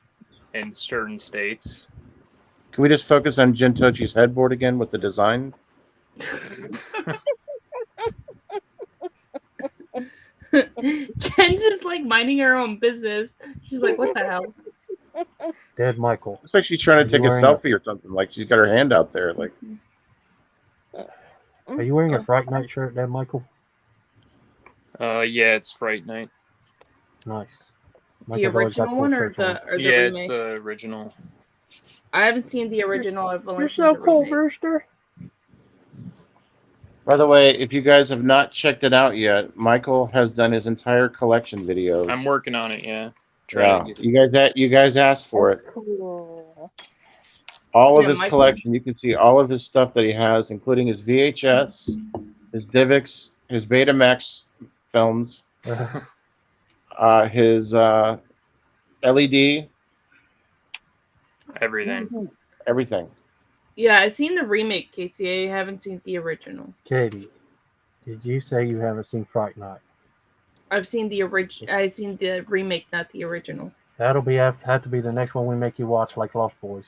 in certain states? Can we just focus on Jin Tochi's headboard again with the design? Jen's just like minding her own business. She's like, what the hell? Dead Michael. It's like she's trying to take a Wearing a- selfie or something. Like she's got her hand out there. Like Are you wearing a Fright Night shirt, Dead Michael? Yeah, it's Fright Night. Nice. The Michael's always got original cool one or shirts on. the Yeah, it's remake? the original. I haven't seen the original. I've only You're seen so the cool, remake. Brewster. By the way, if you guys have not checked it out yet, Michael has done his entire collection videos. I'm working on it. Yeah. Trying Yeah, to get you guys asked for it. Cool. All of Yeah, his Michael- collection. You can see all of his stuff that he has, including his VHS, his DivX, his Betamax films, his LED, everything. everything. Yeah, I've seen the remake, Casey. I haven't seen the original. Katie, did you say you haven't seen Fright Night? I've seen the I've seen the remake, not the original. That'll be have to be the next one we make you watch, like Lost Boys.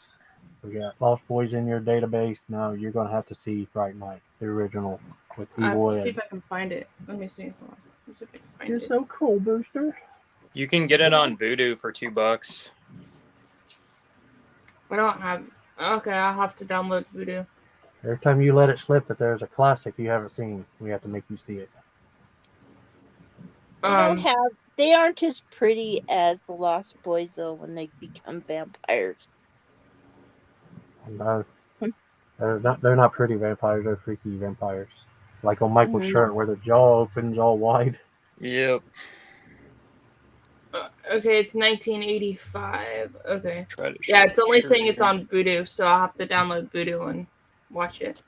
We got Lost Boys in your database. Now you're gonna have to see Fright Night, the original with I have Evil to see Ed. if I can find it. Let me see. Hold on. Let's see if I can find You're it. so cool, Booster. You can get it on Vudu for $2. I don't have. Okay, I'll have to download Voodoo. Every time you let it slip that there's a classic you haven't seen, we have to make you see it. They aren't as pretty as the Lost Boys though when they become vampires. And, they're not pretty vampires. They're freaky vampires. Like on Michael's Mhm. shirt, where the jaw opens all wide. Yep. Okay, it's 1985. Okay. Try to Yeah, show it's only pictures. saying it's on Voodoo, so I'll have to download Voodoo and watch it.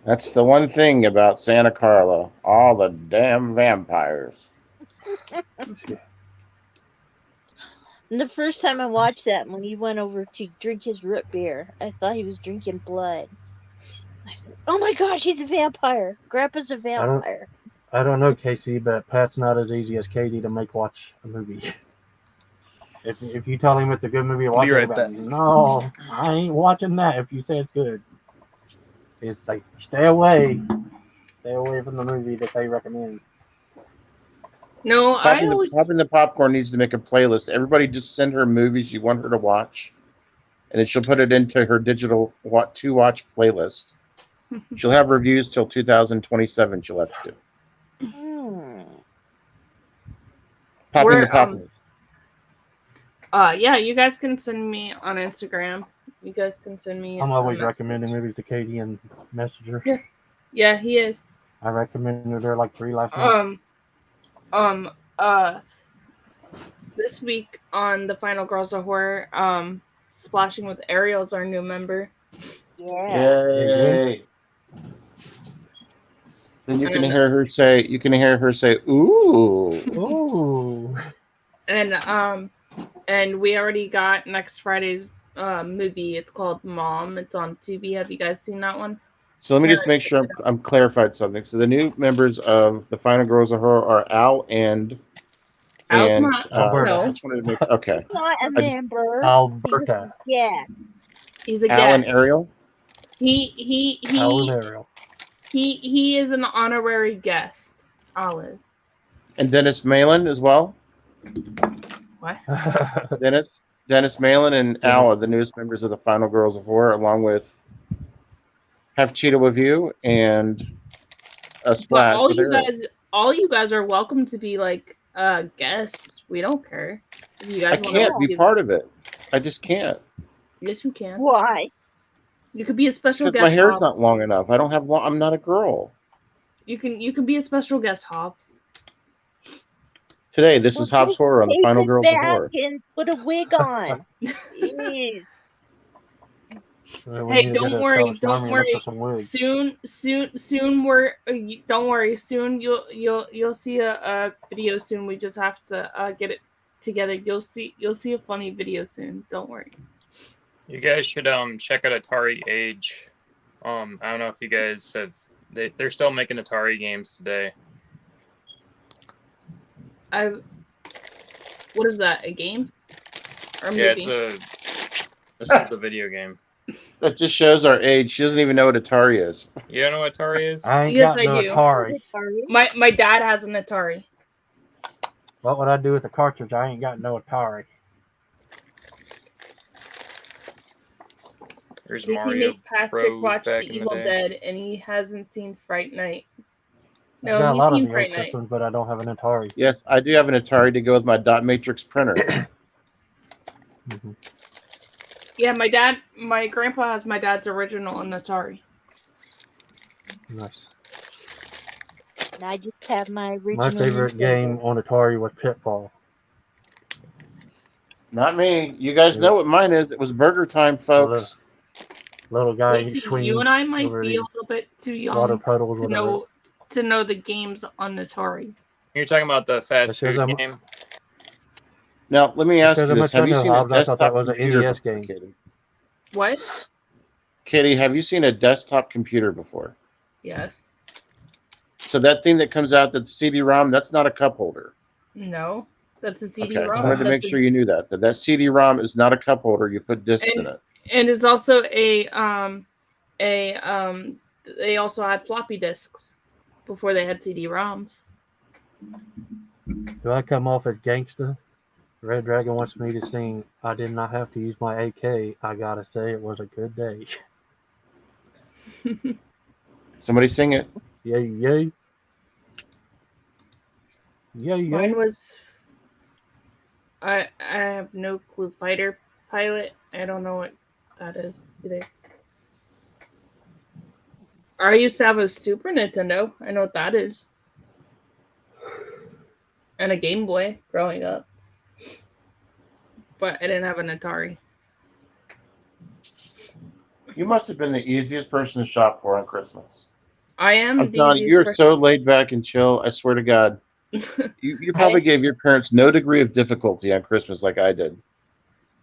That's the one thing about Santa Carla. All the damn vampires. And the first time I watched that, when he went over to drink his root beer, I thought he was drinking blood. I said, "Oh my gosh, he's a vampire! Grandpa's a vampire." I don't know, Casey, but Pat's not as easy as Katie to make watch a movie. If you tell him it's a good movie to I'll watch, be right everybody, back. no, I ain't watching that if you say it's good. It's like, stay away from the movie that they recommend. No, I always. Popping the Popcorn needs to make a playlist. Everybody just send her movies you want her to watch, and then she'll put it into her digital to-watch playlist. She'll have reviews till 2027. She'll have to do. Popping We're, the Popcorn. Yeah, you guys can send me on Instagram. You guys can send me. I'm a always message. recommending movies to Katie and Messenger. Yeah. Yeah, he is. I recommended her like 3 last night. This week on the Final Girls of Horror, Splashing with Ariel's our new member. Yeah. Yay! Then you can hear her say, "Ooh." Ooh. And we already got next Friday's movie. It's called Mom. It's on Tubi. Have you guys seen that one? So let me just make sure I'm clarified something. So the new members of the Final Girls of Horror are Al and Al's not. Alberta. No, just wanted to make, okay. Not a member. Alberta. Yeah. he's a Al and guest. Ariel. Al and Ariel. He is an honorary guest. Al is. And Dennis Malin as well. What? Dennis Malin and Al are the newest members of the Final Girls of Horror, along with Have Cheetah with You and a Splash. But with Ariel. all you guys are welcome to be like guests. We don't care. If you guys I wanna can't be give- part of it. I just can't. Yes, you can. Why? You could be a special Because guest. my hair's Hobbs. not long enough. I don't have long. I'm not a girl. You can be a special guest, Hobbs. Today, this is Hobbs Horror on the Take Final it Girls of back Horror. and put a wig on. Jeez. Hey, don't worry, don't worry. Soon we're don't worry. Soon you'll see a video soon. We just have to get it together. You'll see a funny video soon. Don't worry. You guys should check out Atari Age. I don't know if you guys have. They're still making Atari games today. What is that? A game? Or a Yeah, movie? this is the video game. That just shows our age. She doesn't even know what Atari is. You don't know what Atari is? I ain't Yes, got I no do. Atari. My dad has an Atari. What would I do with the cartridge? I ain't got no Atari. There's Casey Mario made Patrick Bros watch The back in the Evil day. Dead, and he hasn't seen Fright Night. I've got a No, lot he's of seen the Fright old Night. systems, but I don't have an Atari. Yes, I do have an Atari to go with my dot matrix printer. Mhm. Yeah, my grandpa has my dad's original on Atari. Nice. And I just have my original. My favorite Nintendo. game on Atari was Pitfall. Not me. You guys know what mine is. It was Burger Time, folks. Little guy Lacey, swinging you and I might over be a these little bit too water young puddles, to whatever. know the games on Atari. You're talking about the fast Because food I'm- game. Now, let me ask you Because I'm this: Have you Nintendo seen a Hobbs, I thought that desktop was an computer NES before, game. Katie? What? Katie, have you seen a desktop computer before? Yes. So that thing that comes out, that's CD-ROM, that's not a cup holder. No. That's a Okay, CD-ROM. I wanted to make sure you knew that that CD-ROM is not a cup holder. You put discs in it. And it's also they also had floppy disks before they had CD-ROMs. Do I come off as gangsta? Red Dragon wants me to sing I did not have to use my AK. I gotta say it was a good day. Somebody sing it. Yay, yay. Yay, yay. Mine was I have no clue. Fighter pilot. I don't know what that is either. I used to have a Super Nintendo. I know what that is. And a Game Boy growing up. But I didn't have an Atari. You must have been the easiest person to shop for on Christmas. I am I'm the telling you, easiest you're so laid back and chill. I swear to God. You probably gave your parents no degree of difficulty on Christmas like I did.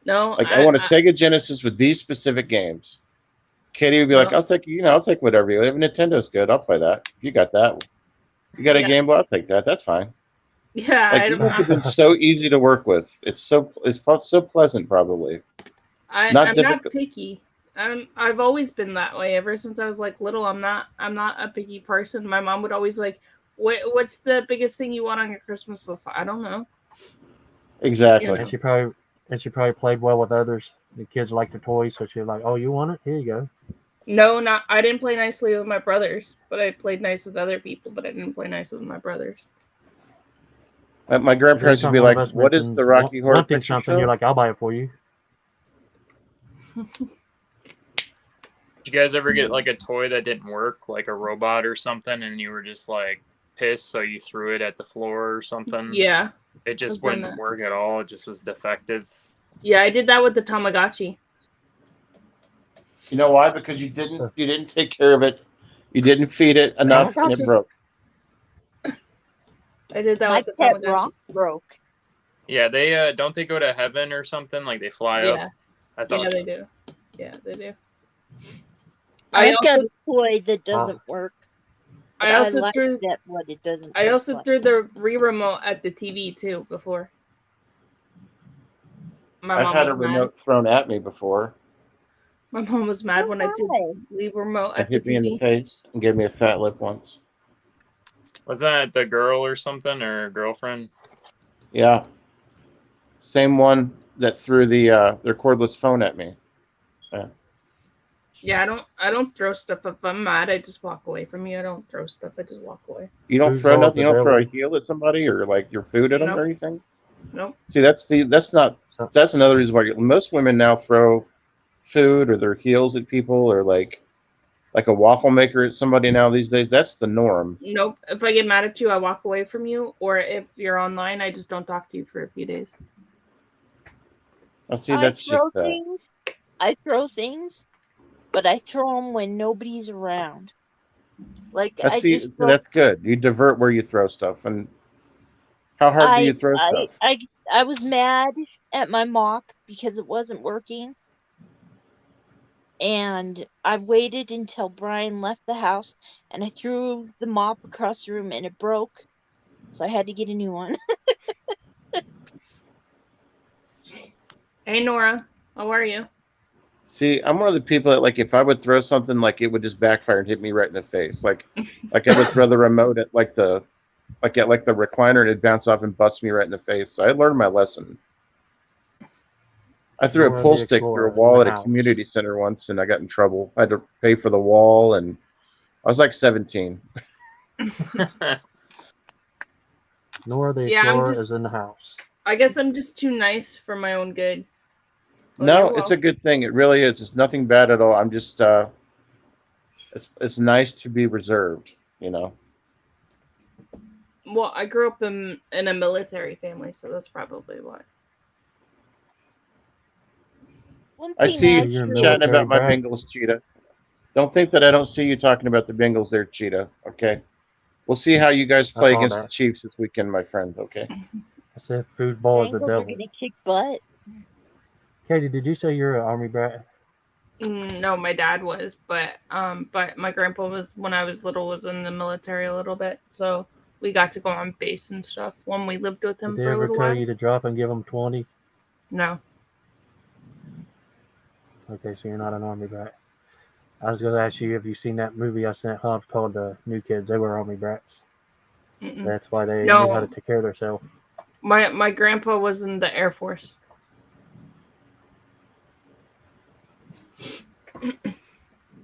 No, Like, I want a Sega Genesis with these specific games. Katie would be like, I'll take whatever you have. Nintendo's good. I'll play that. If you got that. You got a Game Boy, I'll take that. That's fine. Yeah, Like, you must have been so easy to work with. It's so pleasant, probably. I'm not picky. I've always been that way ever since I was like little. I'm not a picky person. My mom would always like, what's the biggest thing you want on your Christmas list? I don't know. Exactly. You know. And she probably played well with others. The kids like the toys, so she's like, "Oh, you want it? Here you go." No, I didn't play nicely with my brothers, but I played nice with other people. But I didn't play nice with my brothers. My grandparents would be like, "What is the Rocky Horror Picture something?" Show?" You're like, "I'll buy it for you." Did you guys ever get like a toy that didn't work, like a robot or something, and you were just like pissed, so you threw it at the floor or something? Yeah. It just wouldn't work at all. It just was defective. Yeah, I did that with the Tamagotchi. You know why? Because you didn't take care of it. You didn't feed it enough, and it broke. I did that My with the pet Tamagotchi. broke. Yeah, they don't they go to heaven or something? Like they fly up? I thought yeah, so. they do. Yeah, they do. I've got a toy that doesn't work. I also like threw that what it doesn't. I also threw the remote at the TV too before. I've had a remote thrown at me before. My mom was mad when I threw the remote at the TV. It hit me in the face and gave me a fat lip once. Was that the girl or something, or girlfriend? Yeah. Same one that threw their cordless phone at me. Yeah, I don't throw stuff. If I'm mad, I just walk away from you. I don't throw stuff. I just walk away. You don't throw nothing. You don't throw a heel at somebody or like your food at them or anything. Nope. See, that's another reason why most women now throw food or their heels at people or like a waffle maker at somebody now these days. That's the norm. Nope. If I get mad at you, I walk away from you. Or if you're online, I just don't talk to you for a few days. See, that's I throw things, but I throw them when nobody's around. Like that's good. You divert where you throw stuff. And how hard do you throw stuff? I was mad at my mop because it wasn't working. And I waited until Brian left the house, and I threw the mop across the room, and it broke. So I had to get a new one. Hey, Nora. How are you? See, I'm one of the people that, like, if I would throw something, like, it would just backfire and hit me right in the face. Like I would throw the remote at, the recliner, and it'd bounce off and bust me right in the face. So I learned my lesson. I threw a pull stick through a wall at a community center once, and I got in trouble. I had to pay for the wall, and I was like 17. Nora the Explorer is in the house. I guess I'm just too nice for my own good. No, you're it's a good thing. It really is. It's nothing bad at all. I'm just it's nice to be reserved, you know. Well, I grew up in a military family, so that's probably why. One I thing see you You're a actually, chatting about my military Bengals, Cheetah. Don't think that I don't see you talking about the Bengals there, Cheetah. Okay. We'll see how you guys I play saw against the that. Chiefs this weekend, my friend. Okay. I said foosball is the Bengals are devil. gonna kick butt. Katie, did you say you're an army brat? No, my dad was, but my grandpa was when I was little was in the military a little bit, so we got to go on base and stuff when we lived with Did him they for a ever little tell while. you to drop and give them 20? No, Okay, so you're not an army brat. I was going to ask you if you seen that movie I sent Hobbs called The New Kids. They were army brats. mm-mm. That's why they knew how to No. take care of themselves. My grandpa was in the Air Force.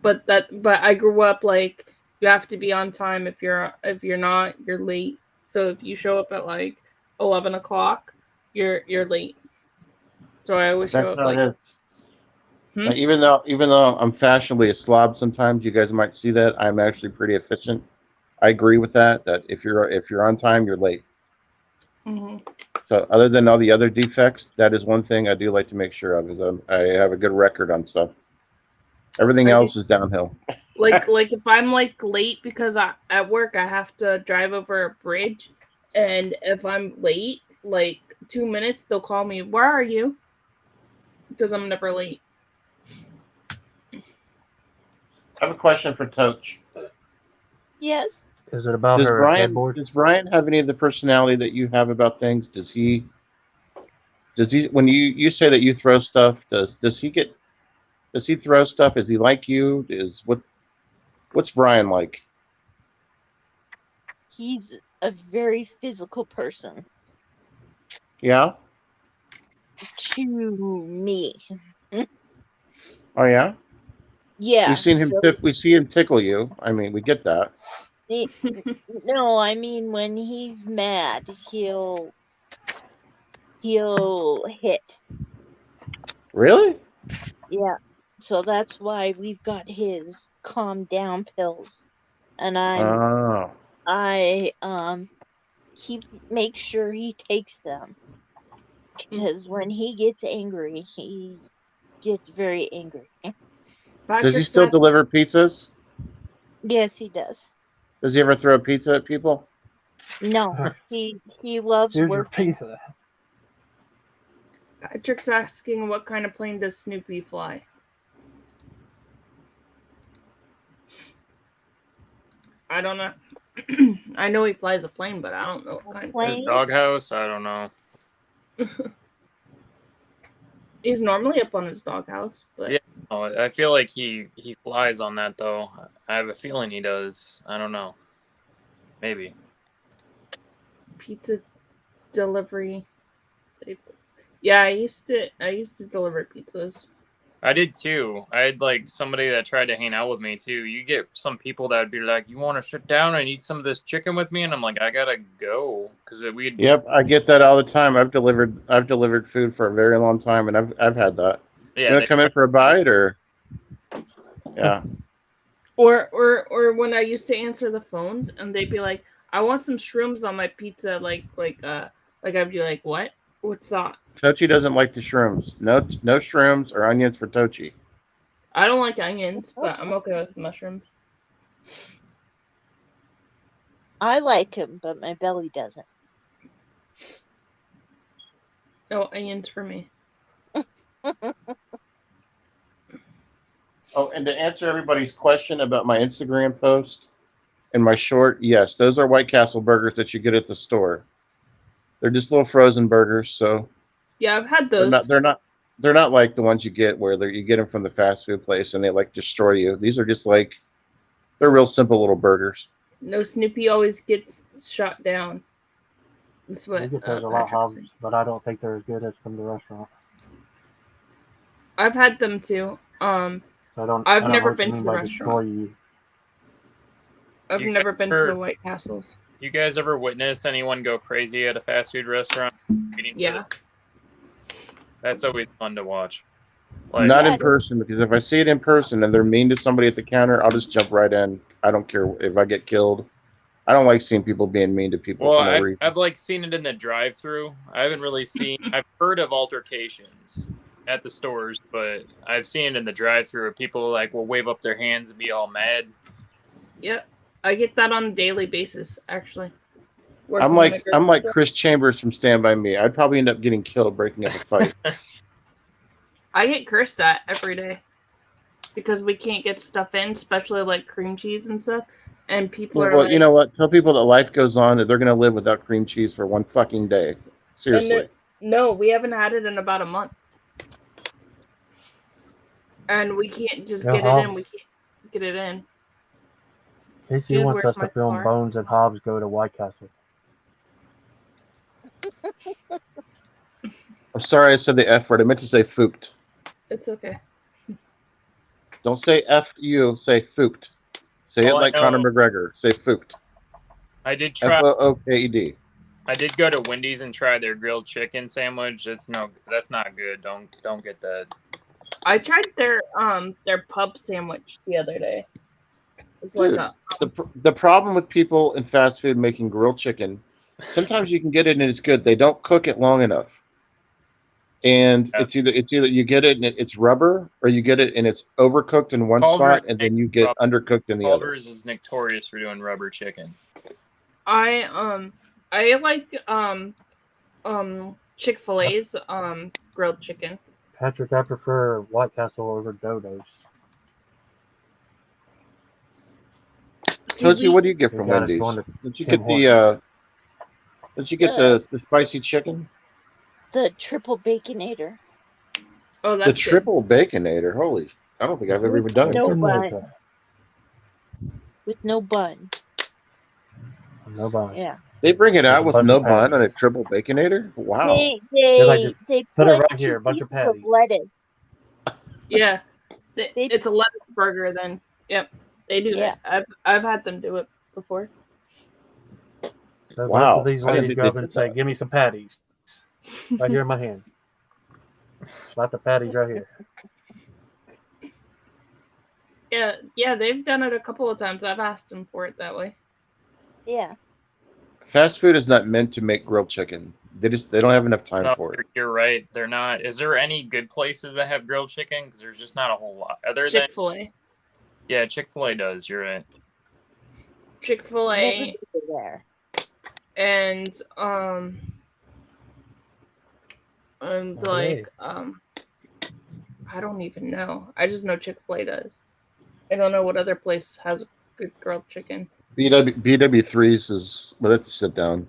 But I grew up like you have to be on time. If you're not, you're late. So if you show up at like 11 o'clock, you're late. So I always show That's up how like it is. Hmm? Now, even though I'm fashionably a slob sometimes, you guys might see that I'm actually pretty efficient. I agree with that. That if you're on time, you're late. hmm So other than all the other defects, that is one thing I do like to make sure of is I have a good record on stuff. Everything I do. else is downhill. like if I'm like late because at work I have to drive over a bridge, and if I'm late like 2 minutes, they'll call me. Where are you? Because I'm never late. I have a question for Toach. Yes. Is it about Does her headboard? Brian have any of the personality that you have about things? Does he when you say that you throw stuff, does he throw stuff? Is he like you? What's Brian like? He's a very physical person Yeah? to me. Oh yeah? Yeah. We've seen him So we see him tickle you. I mean, we get that. no, I mean when he's mad, he'll hit. Really? Yeah. So that's why we've got his calm down pills. And Oh. I make sure he takes them. Because when he gets angry, he gets very angry. Does he Patrick's still asking, deliver pizzas? Yes, he does. Does he ever throw a pizza at people? No, he loves Here's your working. pizza. Patrick's asking what kind of plane does Snoopy fly? I don't know. I know he flies a plane, but I don't know what kind. Plane? His doghouse, I don't know. He's normally up on his doghouse, but Yeah. Oh, I feel like he flies on that though. I have a feeling he does. I don't know. Maybe. pizza delivery. Yeah, I used to deliver pizzas. I did too. I had like somebody that tried to hang out with me too. You get some people that would be like, "You want to sit down and eat some of this chicken with me?" And I'm like, "I gotta go," because we'd. Yep, I get that all the time. I've delivered food for a very long time, and I've had that. Yeah. You want to come in for a bite, or yeah? Or when I used to answer the phones and they'd be like, "I want some shrooms on my pizza," like I'd be like, "What? What's that?" Tochi doesn't like the shrooms. No shrooms or onions for Tochi. I don't like onions, but I'm okay with mushrooms. I like him, but my belly doesn't. No onions for me. Oh, and to answer everybody's question about my Instagram post and my short, yes, those are White Castle burgers that you get at the store. They're just little frozen burgers, so Yeah, I've had they're those. they're not like the ones you get where you get them from the fast food place and they like destroy you. These are just like they're real simple little burgers. No, Snoopy always gets shot down. That's what We get those a lot, Hobbs, but I don't think they're as good as from the restaurant. I've had them too. So I've I don't never know what you been mean to the by restaurant. destroy you. I've You never been to ever- the White Castles. You guys ever witness anyone go crazy at a fast food restaurant? Yeah. That's always fun to watch. Like, Not Yeah. in person, because if I see it in person and they're mean to somebody at the counter, I'll just jump right in. I don't care if I get killed. I don't like seeing people being mean to people well, for no reason. I've like seen it in the drive-through. I haven't really seen. I've heard of altercations at the stores, but I've seen it in the drive-through where people like will wave up their hands and be all mad. Yep. I get that on a daily basis, actually. I'm Working in a like grocery store. Chris Chambers from Stand By Me. I'd probably end up getting killed breaking up a fight. I get cursed at every day because we can't get stuff in, especially like cream cheese and stuff. And people are Well, like, you know what? Tell people that life goes on, that they're going to live without cream cheese for one fucking day. Seriously. no, we haven't had it in about a month. And we can't just Yeah, get it in. Hobbs. We can't get it in. Casey Dude, wants where's us to my film car? Bones and Hobbs go to White Castle. I'm sorry I said the F word. I meant to say fooked. It's okay. Don't say F-U, say fooked. Say it Oh, I like Conor know. McGregor. Say fooked. I did try. F-O-O-K-E-D. I did go to Wendy's and try their grilled chicken sandwich. That's not good. Don't get that. I tried their pub sandwich the other day. It was like Dude. The problem with people in fast food making grilled chicken, sometimes you can get it and it's good. They don't cook it long enough. And Yeah. it's either you get it and it's rubber, or you get it and it's overcooked in one Culver's spot and then you get undercooked in the other. Culver's is notorious for doing rubber chicken. I like Chick-fil-A's grilled chicken. Patrick, I prefer White Castle over Dodo's. Toji, what do you get from You got us Wendy's? going to Did you Tim get the did you get the spicy chicken? The triple baconator. Oh, that's The good. triple baconator. Holy, I don't think I've ever even done it. No before. bun. With no bun. No bun. Yeah. They bring it out There's a with bunch no of bun on a patties. triple baconator. Wow. They like just they put it put right here, two a bunch of pieces patties. lettuce. Yeah, They- it's a lettuce burger. Then, yep, they do Yeah. that. I've had them do it before. So Wow. both of these I didn't ladies think go they up and did say, that. "Give me some patties." Right here in my hand. Slap the patties right here. Yeah, they've done it a couple of times. I've asked them for it that way. Yeah. Fast food is not meant to make grilled chicken. They don't have enough time No, for it. you're right. They're not. Is there any good places that have grilled chicken? Because there's just not a whole lot. Other than Chick-fil-A, Chick-fil-A does. You're right. Chick-fil-A, Never been there. and Okay. like I don't even know. I just know Chick-fil-A does. I don't know what other place has good grilled chicken. BW3's is, well, let's sit down.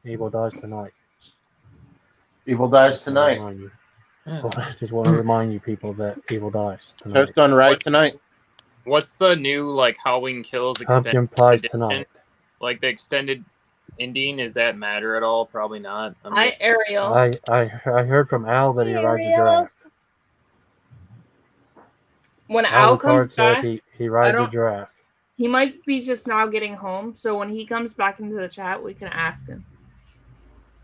Evil dies tonight. Evil dies Just wanna tonight. remind you. Just want to remind you people that Evil dies tonight. Toast done right tonight. What's the new like Halloween Kills Pumpkin extended pies edition? tonight. Like the extended ending? Does that matter at all? Probably not. Hi, Ariel. I heard from Al that he rides a Ariel. giraffe. When Al comes Alucard says back, he rides a don't- giraffe. he might be just now getting home. So when he comes back into the chat, we can ask him.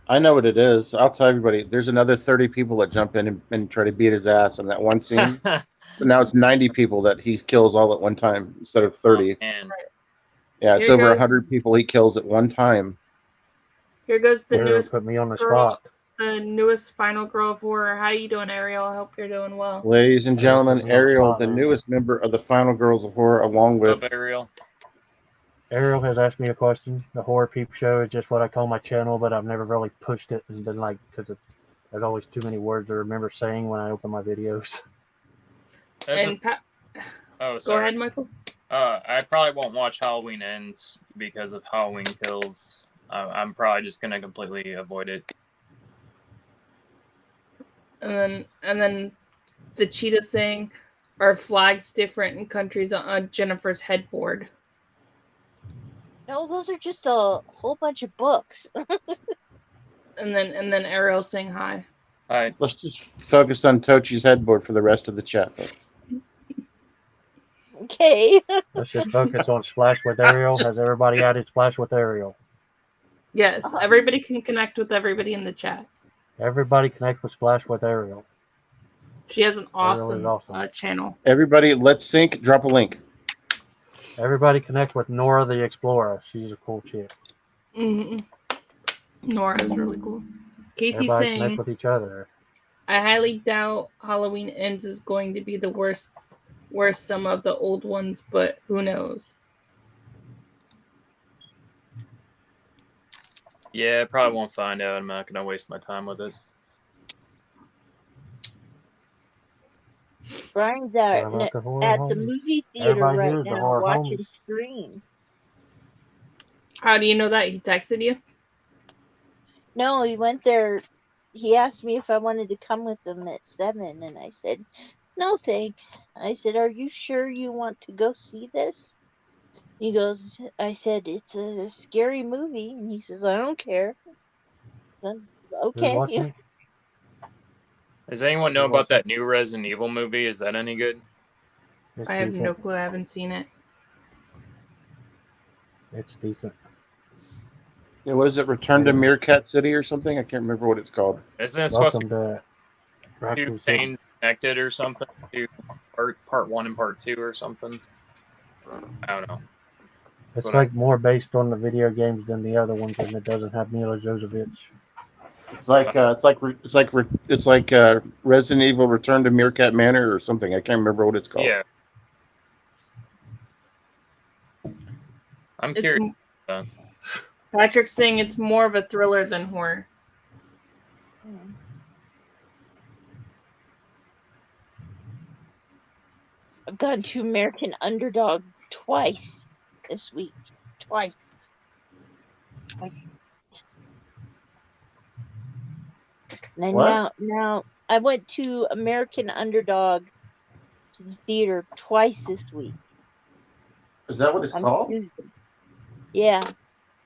I know what it is. I'll tell everybody. There's another 30 people that jump in and try to beat his ass in that one scene. But now it's 90 people that he kills all at one time instead of 30. And Yeah, it's Here over goes- 100 people he kills at one time. Here goes the Ariel newest put me on the girl. spot. the newest final girl of horror. How you doing, Ariel? I hope you're doing well. Ladies and gentlemen, Put me on the Ariel, spot, the man. newest member of the Final Girls of Horror, along with up Ariel. Ariel has asked me a question. The Horror Peep Show is just what I call my channel, but I've never really pushed it and been like, because there's always too many words to remember saying when I open my videos. That's And Pat, oh, go sorry. ahead, Michael. I probably won't watch Halloween Ends because of Halloween Kills. I'm probably just gonna completely avoid it. And then the cheetah saying, "Are flags different in countries on Jennifer's headboard?" No, those are just a whole bunch of books. And then Ariel saying hi. All right. Let's just focus on Tochi's headboard for the rest of the chat, folks. Okay. Let's just focus on Splash with Ariel. Has everybody added Splash with Ariel? Yes, everybody can connect with everybody in the chat. Everybody connect with Splash with Ariel. She has an Ariel is awesome, awesome. channel. Everybody, let's sync. Drop a link. Everybody connect with Nora the Explorer. She's a cool chick. hmm Nora is really cool. Casey's Everybody connect saying, with each other. I highly doubt Halloween Ends is going to be the worst some of the old ones, but who knows? Yeah, I probably won't find out. I'm not gonna waste my time with it. Brian's What at about the horror at the homies? movie theater Everybody right here's the now horror watching homies. Scream. How do you know that? He texted you? No, he went there. He asked me if I wanted to come with him at 7, and I said, no thanks. I said, are you sure you want to go see this? He goes, I said, it's a scary movie. And he says, I don't care. So, Who's okay. watching? Does anyone know Who's about watching? that new Resident Evil movie? Is that any good? It's I have decent. no clue. I haven't seen it. It's decent. Yeah, what is it? Return to Meerkat City or something? I can't remember what it's called. Isn't it supposed Welcome to to be Raccoon two City. chains connected or something? To part 1 and part 2 or something? I don't know. It's What like more based on the video games than the other ones, and it doesn't have Mila Jovovich. It's like Resident Evil Return to Meerkat Manor or something. I can't remember what it's called. Yeah. I'm It's curious. Patrick's saying it's more of a thriller than horror. I've gone to American Underdog twice this week. Twice. And What? now I went to American Underdog to the theater twice this week. Is that what it's on called? Tuesday. Yeah.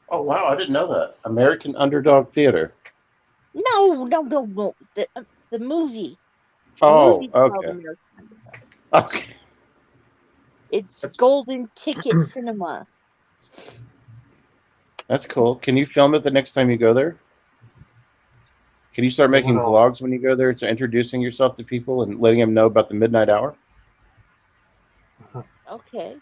Oh wow, I didn't know that. American Underdog Theater. No. The movie. The Oh, movie's called okay. American Underdog. Okay. It's Golden Ticket Cinema. That's cool. Can you film it the next time you go there? Can you start making Well- vlogs when you go there, so introducing yourself to people and letting them know about the midnight hour? Okay.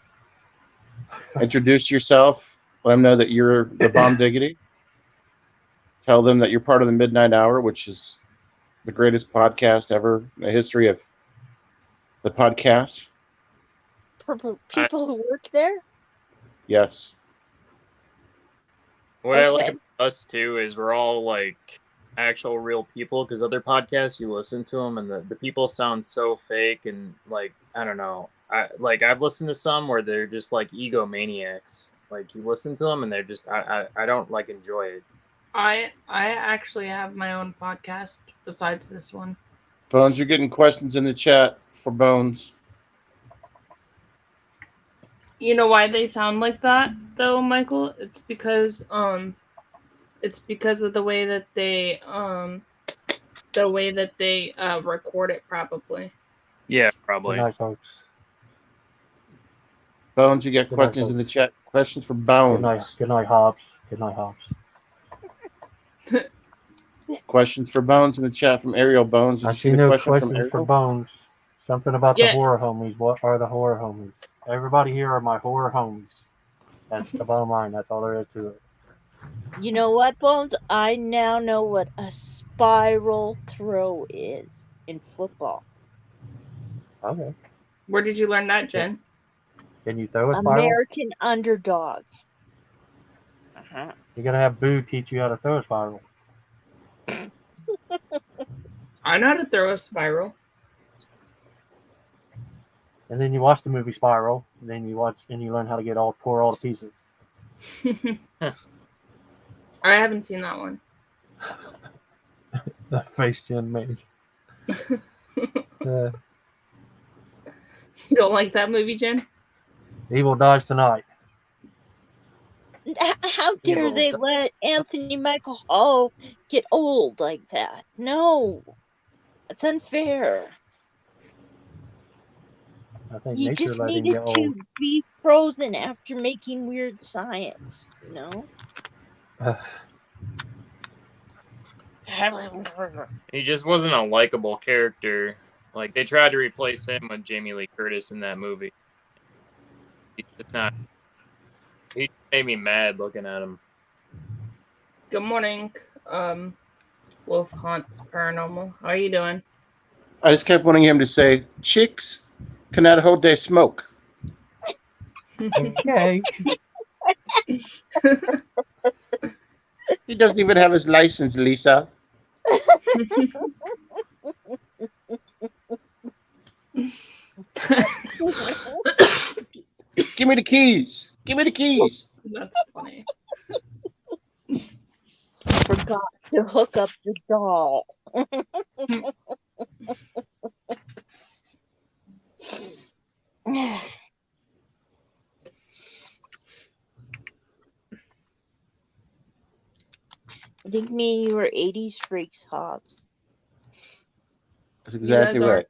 Introduce yourself. Let them know that you're the Bomb Diggity. Tell them that you're part of the Midnight Hour, which is the greatest podcast ever in the history of the podcast. People who work there? Yes. What I like Okay. about us too is we're all like actual real people, because other podcasts you listen to them and the people sound so fake and like I don't know. I've listened to some where they're just like egomaniacs. Like you listen to them and they're just I don't like enjoy it. I actually have my own podcast besides this one. Bones, you're getting questions in the chat for Bones. You know why they sound like that though, Michael? It's because of the way that they record it probably. Yeah, Good probably. night, folks. Bones, you got Good night, questions in the folks. chat. Questions for Good Bones. night. Good night, Hobbs. Good night, Hobbs. Questions for Bones in the chat from Ariel. Bones, did I you see see the no question from questions for Ariel? Bones. Something about the Yeah. horror homies. What are the horror homies? Everybody here are my horror homies. That's the bottom line. That's all there is to it. You know what, Bones? I now know what a spiral throw is in football. Okay. Where did you learn that, Jen? Can you throw a spiral? American Underdog. You're gonna have Boo teach you how to throw a spiral. I know how to throw a spiral. And then you watch the movie Spiral. And then you learn how to get all tore all to pieces. I haven't seen that one. The face Jen made. You don't like that movie, Jen? Evil dies tonight. How dare Evil they let Anthony Michael Hall get old like that? No. That's unfair. I think He nature just let him needed get to old. be frozen after making weird science, you know? He just wasn't a likable character. Like they tried to replace him with Jamie Lee Curtis in that movie. It's not. He made me mad looking at him. Good morning, Wolf Haunts Paranormal. How are you doing? I just kept wanting him to say, "Chicks cannot hold their smoke." Okay. He doesn't even have his license, Lisa. Give me the keys. Give me the keys. That's funny. Forgot to hook up the doll. I think me and you were 80s freaks, Hobbs. That's exactly guys are- right.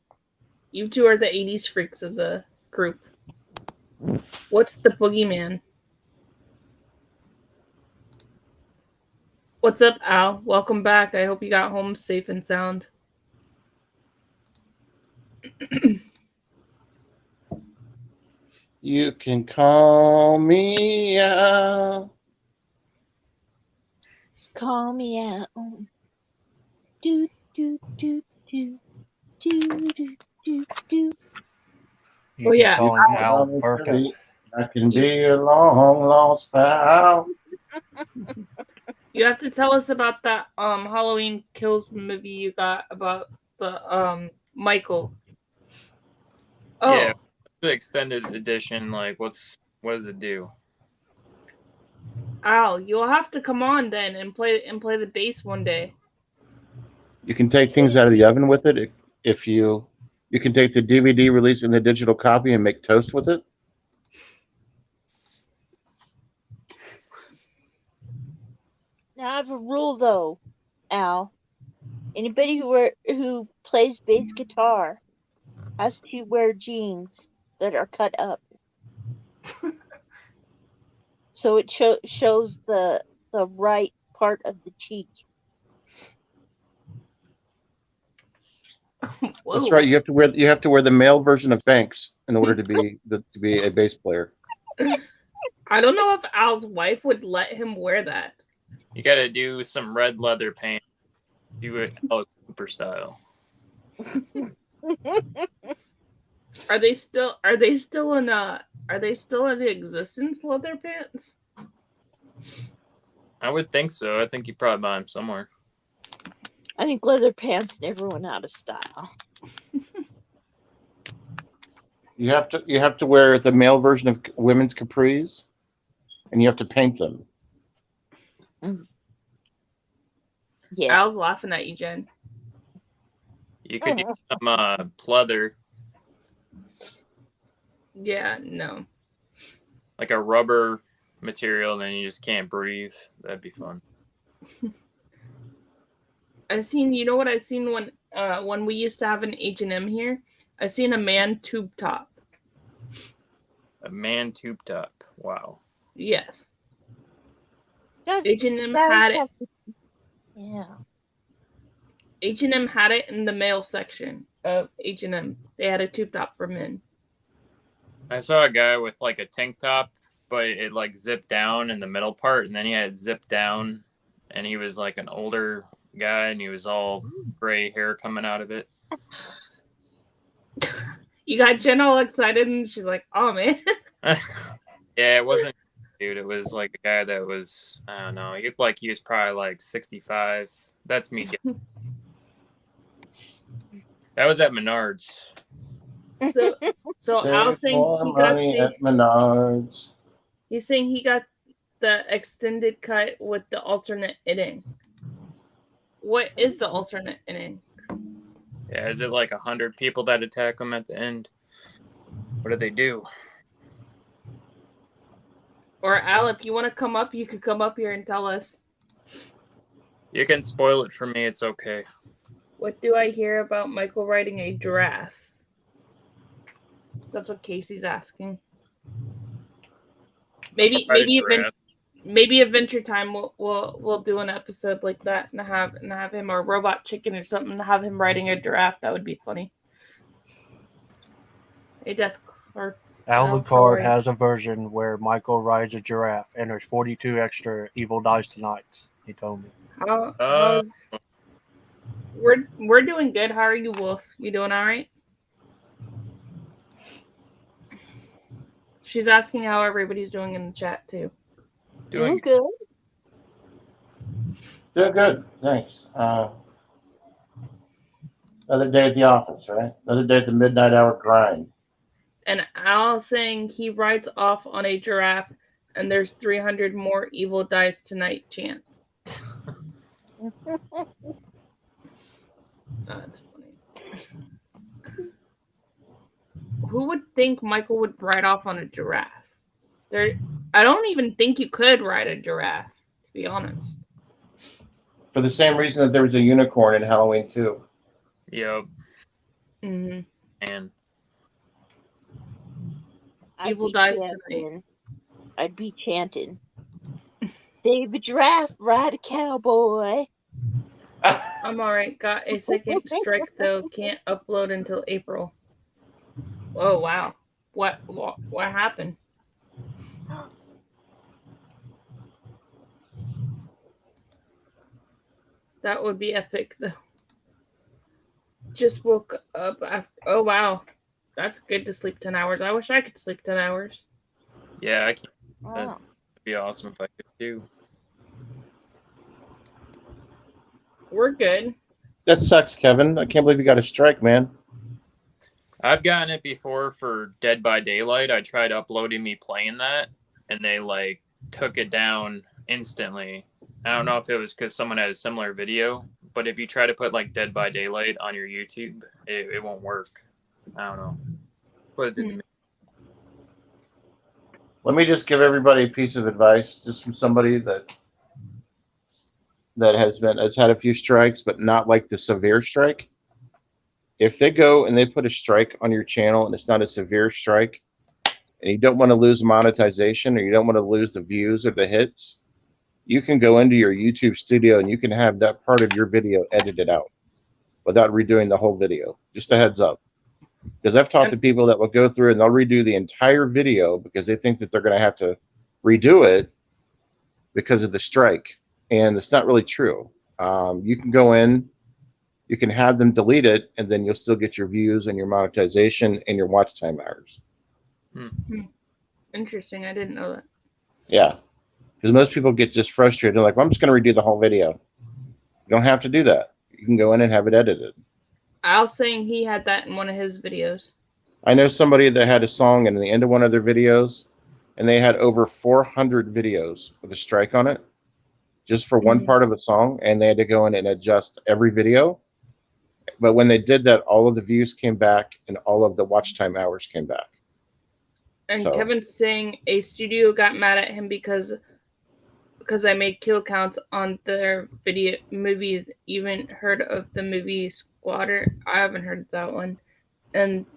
You two are the 80s freaks of the group. What's the boogeyman? What's up, Al? Welcome back. I hope you got home safe and sound. You can call me out. Just call me out. Do, do, do, do, do, do, do, do. You Oh, can yeah. call him Al Burka. I can be a long lost pal. You have to tell us about that Halloween Kills movie you got about the Michael. Oh, Yeah. The extended edition, like what does it do? Al, you'll have to come on then and play the bass one day. You can take things out of the oven with it. If you can take the DVD release and the digital copy and make toast with it. Now I have a rule though, Al. Anybody who plays bass guitar has to wear jeans that are cut up, so it shows the right part of the cheek. Whoa. That's right. You have to wear the male version of Banks in order to be a bass player. I don't know if Al's wife would let him wear that. You got to do some red leather paint. Do it Alice Cooper style. Are they still in existence, leather pants? I would think so. I think you probably buy them somewhere. I think leather pants never went out of style. You have to wear the male version of women's capris, and you have to paint them. Yeah. Al's laughing at you, Jen. You could use some pleather, Yeah, no. like a rubber material, and then you just can't breathe. That'd be fun. You know what I seen when we used to have an H&M here? I seen a man tube top. A man tube top. Wow. Yes. That- H&M that had is it. Yeah. H&M had it in the male section of H&M. They had a tube top for men. I saw a guy with like a tank top, but it like zipped down in the middle part, and then he had it zipped down, and he was like an older guy, and he was all gray hair coming out of it. You got Jen all excited, and she's like, "Oh man." Yeah, it wasn't a dude. It was like a guy that was, I don't know. He looked like he was probably like 65. That's me. That was at Menards. So Al's saying More he got money at Menards. he's saying he got the extended cut with the alternate ending. What is the alternate ending? Yeah, is it like 100 people that attack him at the end? What do they do? Or Al, if you want to come up, you could come up here and tell us. You can spoil it for me. It's okay. What do I hear about Michael riding a giraffe? That's what Casey's asking. Maybe Adventure Time we'll do an episode like that and have him, or Robot Chicken or something, to have him riding a giraffe. That would be funny. A death card. Alucard has a version where Michael rides a giraffe, and there's 42 extra Evil Dies Tonights. He told me. How's we're doing good. How are you, Wolf? You doing all right? She's asking how everybody's doing in the chat too. Doing good. Doing good, thanks. Another day at the office, right? Another day at the midnight hour grind. And Al saying he rides off on a giraffe, and there's 300 more Evil Dies Tonight chants. That's funny. Who would think Michael would ride off on a giraffe? I don't even think you could ride a giraffe, to be honest. For the same reason that there was a unicorn in Halloween 2. Yep. Mm-hmm. And Evil Dies Tonight. I'd be chanting. Save a giraffe, ride a cowboy. I'm alright. Got a second strike though. Can't upload until April. Oh wow. What happened? That would be epic though. Just woke up after. Oh wow. That's good to sleep 10 hours. I wish I could sleep 10 hours. yeah, I can't. Oh. That'd be awesome if I could too. We're good. That sucks, Kevin. I can't believe you got a strike, man. I've gotten it before for Dead by Daylight. I tried uploading me playing that, and they like took it down instantly. I don't know if it was because someone had a similar video, but if you try to put like Dead by Daylight on your YouTube, it won't work. I don't know. That's what it did to me. Let me just give everybody a piece of advice, just from somebody that has had a few strikes, but not like the severe strike. If they go and they put a strike on your channel and it's not a severe strike, and you don't want to lose monetization or you don't want to lose the views or the hits, you can go into your YouTube studio and you can have that part of your video edited out without redoing the whole video. Just a heads up. Because I've talked to people that will go through and they'll redo the entire video because they think that they're going to have to redo it because of the strike. And it's not really true. You can go in, you can have them delete it, and then you'll still get your views and your monetization and your watch time hours. Interesting. I didn't know that. Yeah. Because most people get just frustrated. They're like, well, I'm just going to redo the whole video. You don't have to do that. You can go in and have it edited. Al's saying he had that in one of his videos. I know somebody that had a song in the end of one of their videos, and they had over 400 videos with a strike on it just for one part of a song, and they had to go in and adjust every video. But when they did that, all of the views came back and all of the watch time hours came back. And So- Kevin's saying a studio got mad at him because I made kill counts on their video movies. Even heard of the movie Squatter? I haven't heard that one. And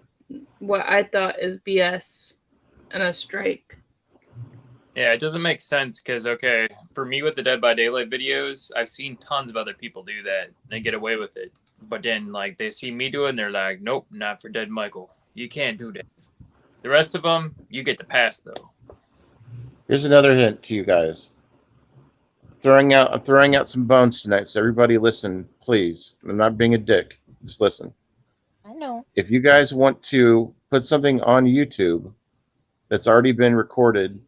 what I thought is BS and a strike. Yeah, it doesn't make sense because, okay, for me with the Dead by Daylight videos, I've seen tons of other people do that. They get away with it. But then, like, they see me do it and they're like, nope, not for Dead Michael. You can't do that. The rest of them, you get the pass, though. Here's another hint to you guys. I'm throwing out some bones tonight, so everybody listen, please. I'm not being a dick. Just listen. I know. If you guys want to put something on YouTube that's already been recorded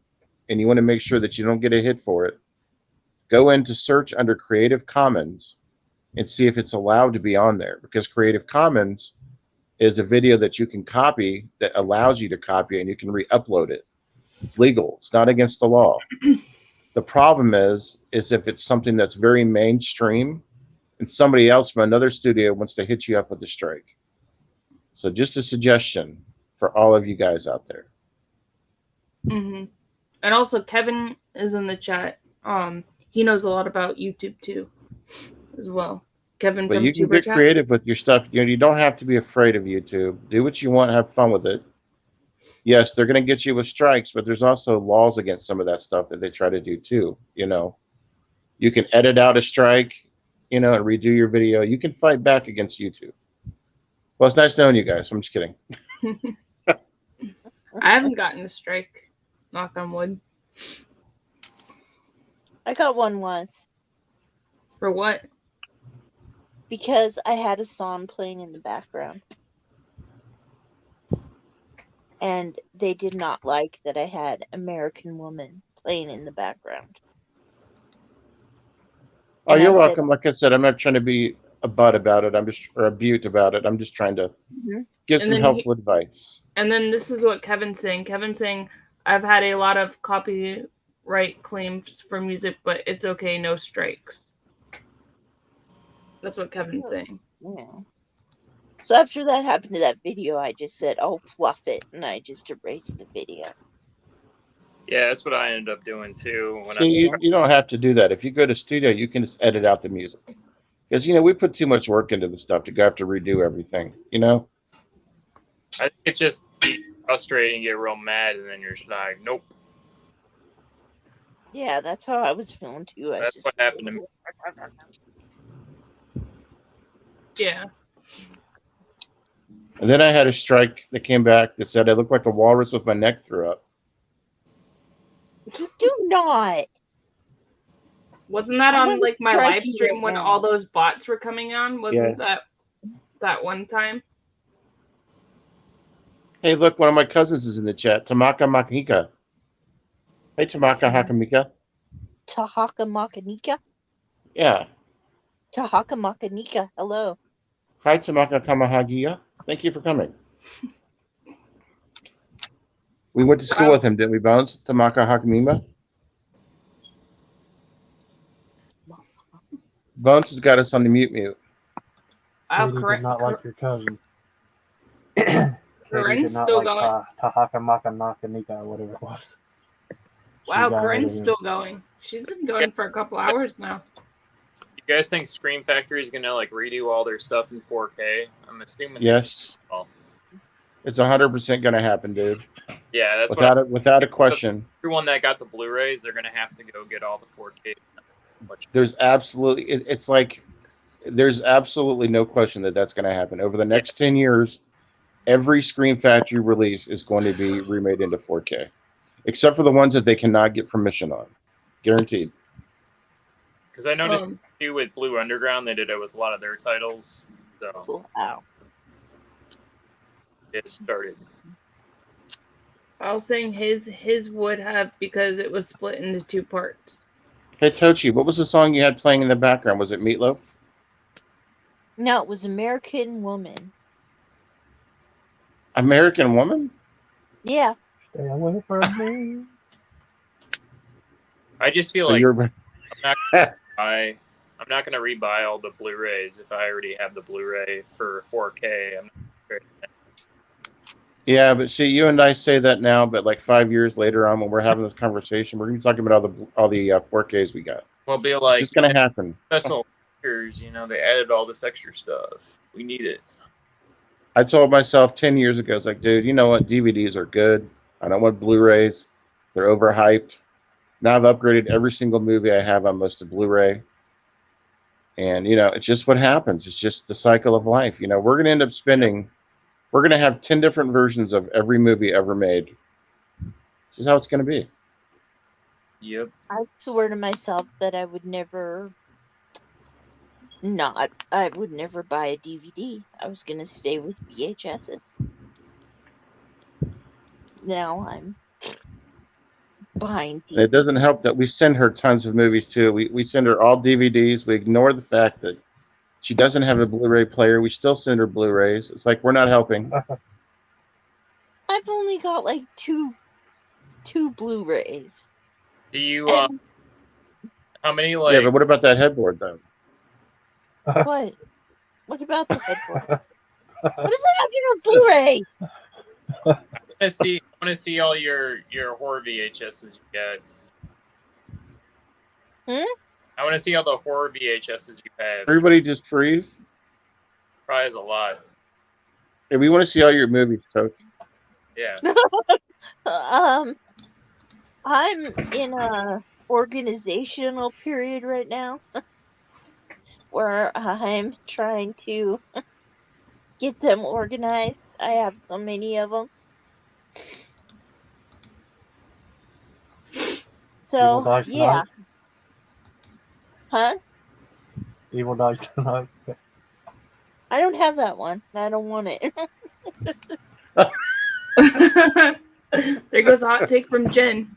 and you want to make sure that you don't get a hit for it, go into search under Creative Commons and see if it's allowed to be on there, because Creative Commons is a video that you can copy that allows you to copy and you can re-upload it. It's legal. It's not against the law. The problem is if it's something that's very mainstream and somebody else from another studio wants to hit you up with a strike. So just a suggestion for all of you guys out there. Mm-hmm. And also, Kevin is in the chat. He knows a lot about YouTube too, as well. Kevin But from you can Super get Chat. creative with your stuff. You don't have to be afraid of YouTube. Do what you want. Have fun with it. Yes, they're going to get you with strikes, but there's also laws against some of that stuff that they try to do too. You can edit out a strike, and redo your video. You can fight back against YouTube. Well, it's nice knowing you guys. I'm just kidding. I haven't gotten a strike. Knock on wood. I got one once For what? because I had a song playing in the background. And they did not like that I had American Woman playing in the background. Oh, And you're I said, welcome. Like I said, I'm not trying to be a butt about it. Or a butte about it. I'm just trying to Mhm. give And some then helpful advice. And then this is what Kevin's saying. Kevin's saying, I've had a lot of copyright claims for music, but it's okay, no strikes. That's what Kevin's saying. yeah. So after that happened to that video, I just said, oh, fluff it. And I just erased the video. Yeah, that's what I ended up doing too. When See, you don't have to do that. If you go to studio, you can just edit out the music. Because, we put too much work into the stuff to go have to redo everything, I think it's just frustrating, you get real mad, and then you're just like, nope. Yeah, that's how I was feeling too. That's what happened to me. Yeah. And then I had a strike that came back that said I looked like a walrus with my neck through up. You do not. Wasn't that I'm on gonna like my strike live you stream right when now. all those bots were coming on? Wasn't Yes. that one time? Hey, look, one of my cousins is in the chat. Tamaka Makika. Hey, Tamaka Hakamika. Tahaka Makanika? Yeah. Tahaka Makanika. Hello. Hi, Tamaka Kamahagia. Thank you for coming. We went to school with him, didn't we, Bones? Tamaka Hakamima. Bones has got us on the mute. Oh, Katie did not like your cousin. Katie Corinne's did not still like going. Tahaka Maka Nakanika, whatever it was. Wow, got rid Corinne's of him. still going. She's been going for a couple hours now. You guys think Scream Factory is gonna like redo all their stuff in 4K? I'm assuming. Yes. Oh. It's 100% going to happen, dude. Yeah, that's Without a question. everyone that got the Blu-rays, they're gonna have to go get all the 4K. There's absolutely, it's like, there's absolutely no question that that's going to happen. Over the next 10 years, every Scream Factory release is going to be remade into 4K, except for the ones that they cannot get permission on. Guaranteed. Because I noticed too with Blue Underground, they did it with a lot of their titles. So Wow. it started. I was saying his would have because it was split into two parts. Hey, Tochi, what was the song you had playing in the background? Was it Meatloaf? No, it was American Woman. American Woman? Yeah. Stay away from me. I just feel So like you're I'm not gonna rebuy all the Blu-rays if I already have the Blu-ray for 4K. Yeah, but see, you and I say that now, but like 5 years later on, when we're having this conversation, we're going to be talking about all the 4Ks we got. We'll be It's like just going to happen. special features, they added all this extra stuff. We need it. I told myself 10 years ago, it's like, dude, you know what? DVDs are good. I don't want Blu-rays. They're overhyped. Now I've upgraded every single movie I have on most of Blu-ray. And, it's just what happens. It's just the cycle of life. We're going to end up we're going to have 10 different versions of every movie ever made. This is how it's going to be. Yep. I swore to myself that I would never buy a DVD. I was going to stay with VHSs. Now I'm behind. And it doesn't help that we send her tons of movies too. We send her all DVDs. We ignore the fact that she doesn't have a Blu-ray player. We still send her Blu-rays. It's like we're not helping. I've only got like two Blu-rays. Do you? And How many Yeah, but what about that headboard though? what? What about the headboard? What does that have to do with Blu-ray? I want to see all your horror VHSs you got. I want to see all the horror VHSs you have. Everybody just freeze. Probably is a lot. Hey, we want to see all your movies, Coach. Yeah. I'm in a organizational period right now where I'm trying to get them organized. I have so many of them. So Dies yeah, Tonight. huh? Evil Dies Tonight. I don't have that one. I don't want it. There goes a hot take from Jen.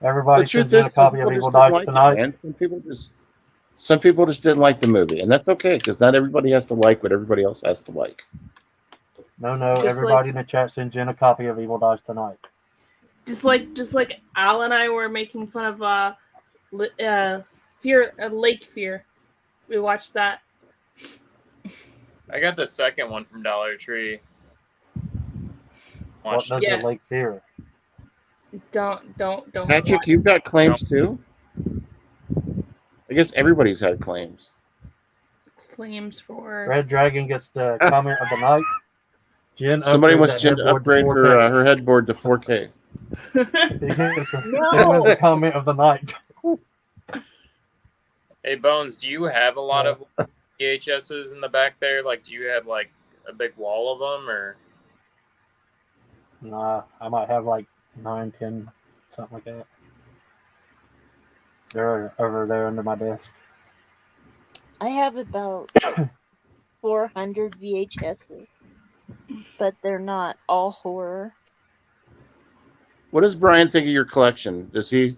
Everybody The truth sends in is, a copy of Evil Dies Tonight. man. Some people just didn't like the movie, and that's okay because not everybody has to like what everybody else has to like. No, Just everybody like- in the chat sends in a copy of Evil Dies Tonight. Just like Al and I were making fun of Lake Fear. We watched that. I got the second one from Dollar Tree. What Watched does Yeah. the Lake Fear? Don't Patrick, watch. you've got claims too. I guess everybody's had claims. Claims for Red Dragon gets the comment of the night. Jen Somebody upgrades wants that Jen to headboard upgrade 4K. her headboard to 4K. He gets the- No. he wins the comment of the night. Hey Bones, do you have a lot of VHSs in the back there? Like, do you have like a big wall of them, or? Nah, I might have like 9, 10, something like that. They're over there under my desk. I have about 400 VHSs, but they're not all horror. What does Brian think of your collection? Does he?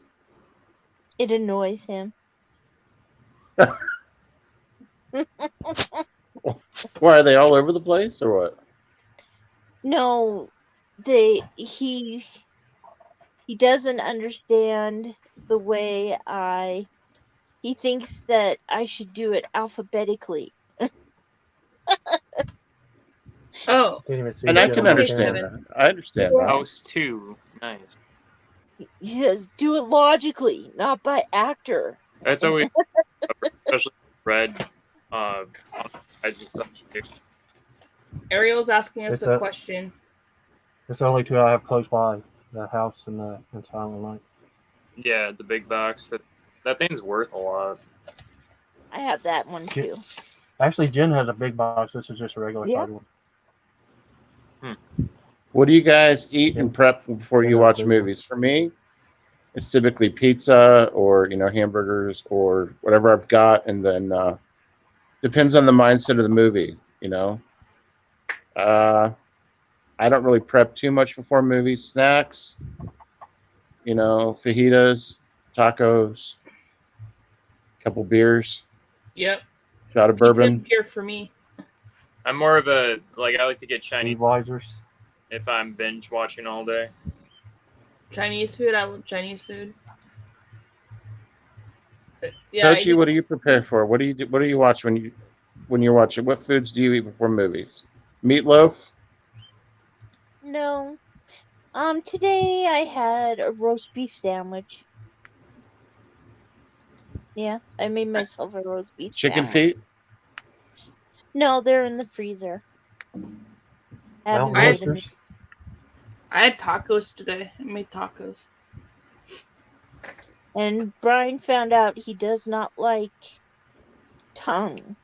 It annoys him. Why are they all over the place or what? No, he doesn't understand the way he thinks that I should do it alphabetically. Oh, Can't even see And I shit can on the understand camera. that. I understand that. House 2. Nice. He says, do it logically, not by actor. That's always, especially red, sides and stuff. Ariel's asking us It's a a- question. It's the only two I have close by, the house and Silent Night. Yeah, the big box. That thing's worth a lot. I have that one too. Actually, Jen has a big box. This is just a regular Yeah. size one. What do you guys eat and prep before you watch movies? For me, it's typically pizza or hamburgers or whatever I've got, and then depends on the mindset of the movie. I don't really prep too much before movies. Snacks, fajitas, tacos, couple beers, Yep. shot of bourbon. Pizza beer for me. I'm more of a, I like to get Chinese Budweisers. if I'm binge watching all day. Chinese food. I love Chinese food. But, yeah, Tochi, what do you prepare for? What do you do? What do you watch when you're watching? What foods do you eat before movies? Meatloaf. No. Today I had a roast beef sandwich. Yeah, I made myself a roast beef Chicken sandwich. feet. No, they're in the freezer. I haven't Mountain made them. oysters. I had tacos today. I made tacos. And Brian found out he does not like tongue.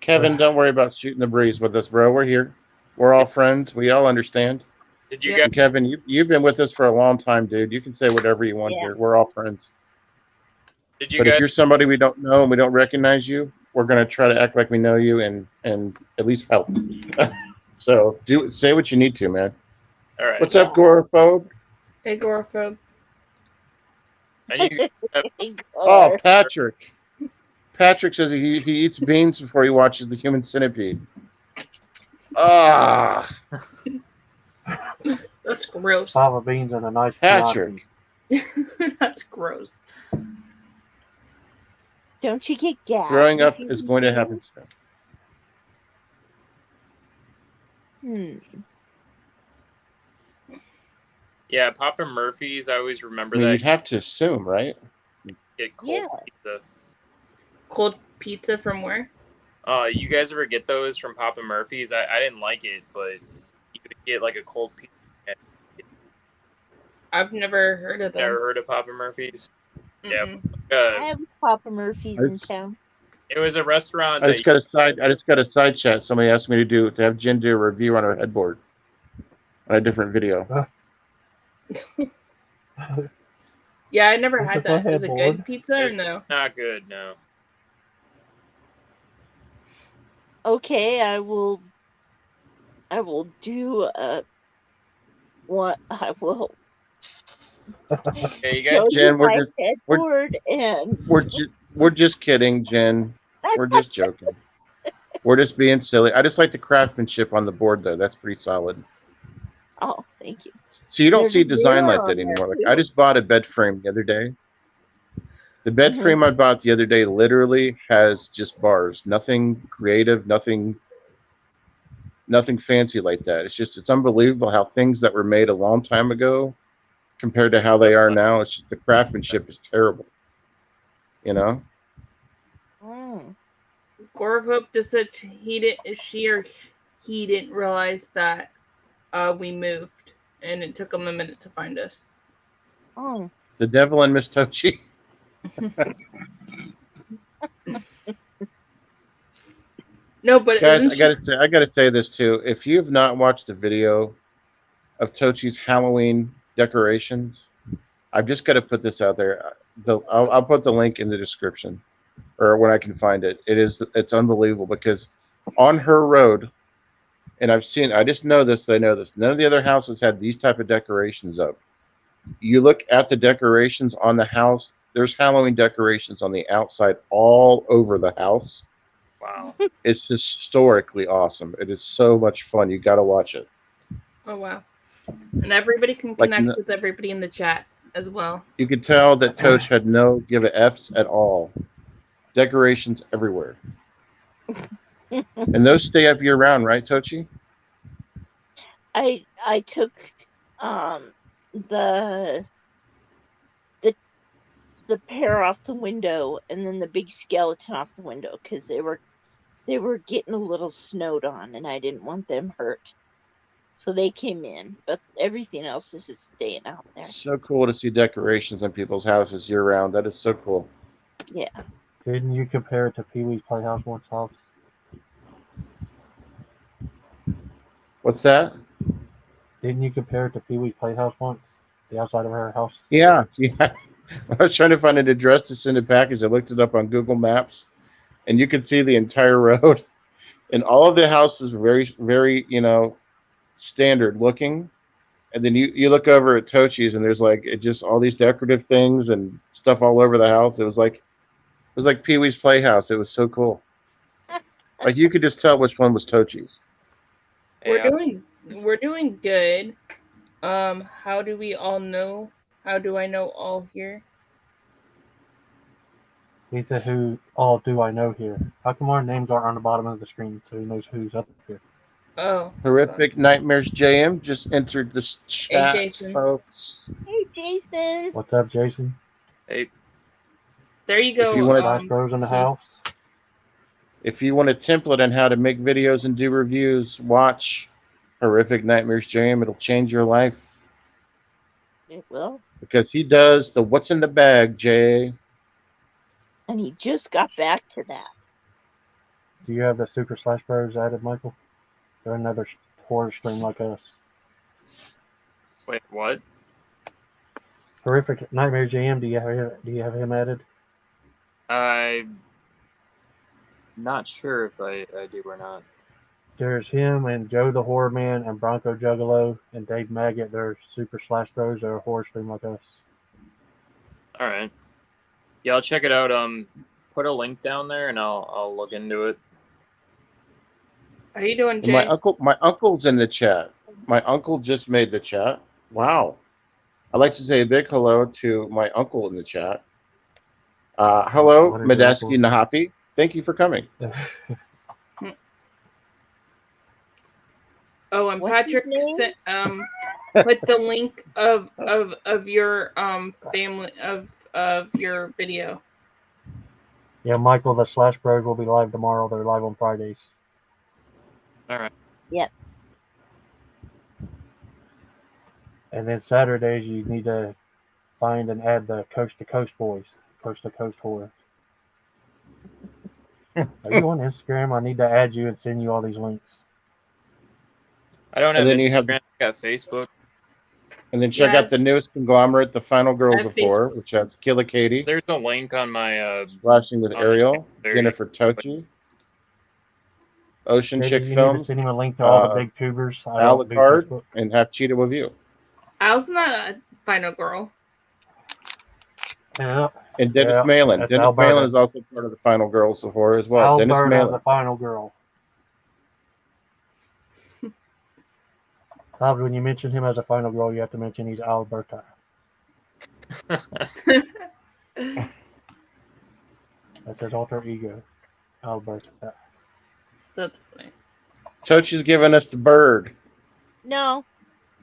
Kevin, don't worry about shooting the breeze with us, bro. We're here. We're all friends. We all understand. Did you Yeah. guys? And Kevin, you've been with us for a long time, dude. You can say whatever you want Yeah. here. We're all friends. Did you But if guys? you're somebody we don't know and we don't recognize you, we're gonna try to act like we know you and at least help. So say what you need to, man. All right. What's up, Gorophobe? Agoraphobe. I need Oh, Patrick. Patrick says he eats beans before he watches the Human Centipede. Ah, That's gross. Fava beans and a nice Patrick. Chianti. That's gross. Don't you get gas? Throwing if up you is eat going to beans? happen Hmm. soon. Yeah, Papa Murphy's. I always remember I mean, that. you'd have to assume, right? Get cold Yeah. pizza. Cold pizza from where? You guys ever get those from Papa Murphy's? I didn't like it, but you could get like a cold pizza. I've never heard of them. Never heard of Papa Murphy's? Yeah. Mm-mm. I have Papa Murphy's in It's- town. It was a restaurant I that just got a side chat. Somebody asked me to have Jen do a review on her headboard. on a different video. Yeah, I never Look had at my that. Is it headboard. good pizza or It's no? not good, no. Okay, I will do what I will Okay, you show guys. you Jen, my headboard and we're just kidding, Jen. We're just joking. We're just being silly. I just like the craftsmanship on the board, though. That's pretty solid. oh, thank you. So you don't There's see a design mirror like that on there anymore. Like I too. just bought a bed frame the other day. The bed Mhm. frame I bought the other day literally has just bars. Nothing creative, nothing fancy like that. It's unbelievable how things that were made a long time ago compared to how they are now. It's just the craftsmanship is terrible. You know? Mm. Gorhope just said she or he didn't realize that we moved, and it took him a minute to find us. Oh. The devil and Miss Tochi. No, but Guys, isn't she? I gotta say this too. If you have not watched the video of Tochi's Halloween decorations, I've just got to put this out there. I'll put the link in the description or when I can find it. It's unbelievable because on her road, and I just know this. I know this. None of the other houses had these type of decorations up. You look at the decorations on the house. There's Halloween decorations on the outside all over the house. Wow. It's historically awesome. It is so much fun. You got to watch it. Oh wow! And everybody can Like, connect with everybody in the chat as well. You could tell that Toach had no give a f's at all. Decorations everywhere. And those stay up year round, right, Tochi? I took the the pair off the window and then the big skeleton off the window because they were getting a little snowed on and I didn't want them hurt. So they came in, but everything else is just staying out there. So cool to see decorations on people's houses year round. That is so cool. Yeah. Didn't you compare it to Pee Wee's Playhouse once, house? What's that? Didn't you compare it to Pee Wee's Playhouse once? The outside of her house? Yeah. I was trying to find an address to send a package. I looked it up on Google Maps, and you could see the entire road. And all of the houses were very, very, standard looking. And then you look over at Tochi's, and there's like just all these decorative things and stuff all over the house. It was like Pee Wee's Playhouse. It was so cool. Like you could just tell which one was Tochi's. We're doing good. How do we all know? How do I know all here? He said, "Who all do I know here? How come our names aren't on the bottom of the screen so he knows who's up here?" Oh, Horrific Nightmares JM just entered this chat, Jason. folks. Hey, Jason. What's up, Jason? Hey, there you go. If you wanna- Slash Bros in the house. If you want a template on how to make videos and do reviews, watch Horrific Nightmares JM. It'll change your life It will. because he does the what's in the bag, Jay. And he just got back to that. Do you have the Super Slash Bros added, Michael? They're another horror stream like us. wait, what? Horrific Nightmares JM. Do you have him added? I'm not sure if I do or not. There's him and Joe the Horror Man and Bronco Juggalo and Dave Maggot. They're Super Slash Bros. They're a horror stream like us. All right. Yeah, I'll check it out. Put a link down there and I'll look into it. How you doing, And Jay? my uncle's in the chat. My uncle just made the chat. Wow. I'd like to say a big hello to my uncle in the chat. Hello, What is your Medeski uncle? Nahapi. Thank you for coming. Oh, and What's his Patrick name? sent put the link of your family of your video. Yeah, Michael, the Slash Bros will be live tomorrow. They're live on Fridays. All right. Yep. And then Saturdays, you need to find and add the Coast to Coast Boys, Coast to Coast Horror. Are you on Instagram? I need to add you and send you all these links. I don't have And then you have, Instagram. I got Facebook. and then check Yeah. out the newest conglomerate, the Final Girls have of Four, which has Killa Katie, There's a link on my Flashing with on the Ariel, there. Jennifer Tochi, Ocean Katie, Chick you need to Films, send him a link to all the big tubers. I don't do Alucard, Facebook. and Have Cheetah with You. Al's not a final girl. Yeah, And Dennis Yeah, Malin. that's Dennis Alberta. Malin is also part of the Final Girls of Four as well. Dennis Alberta, Malin. the final girl. Hobbs, when you mention him as a final girl, you have to mention he's Alberta. That's his alter ego, Alberta. That's funny. Tochi's giving us the bird. No,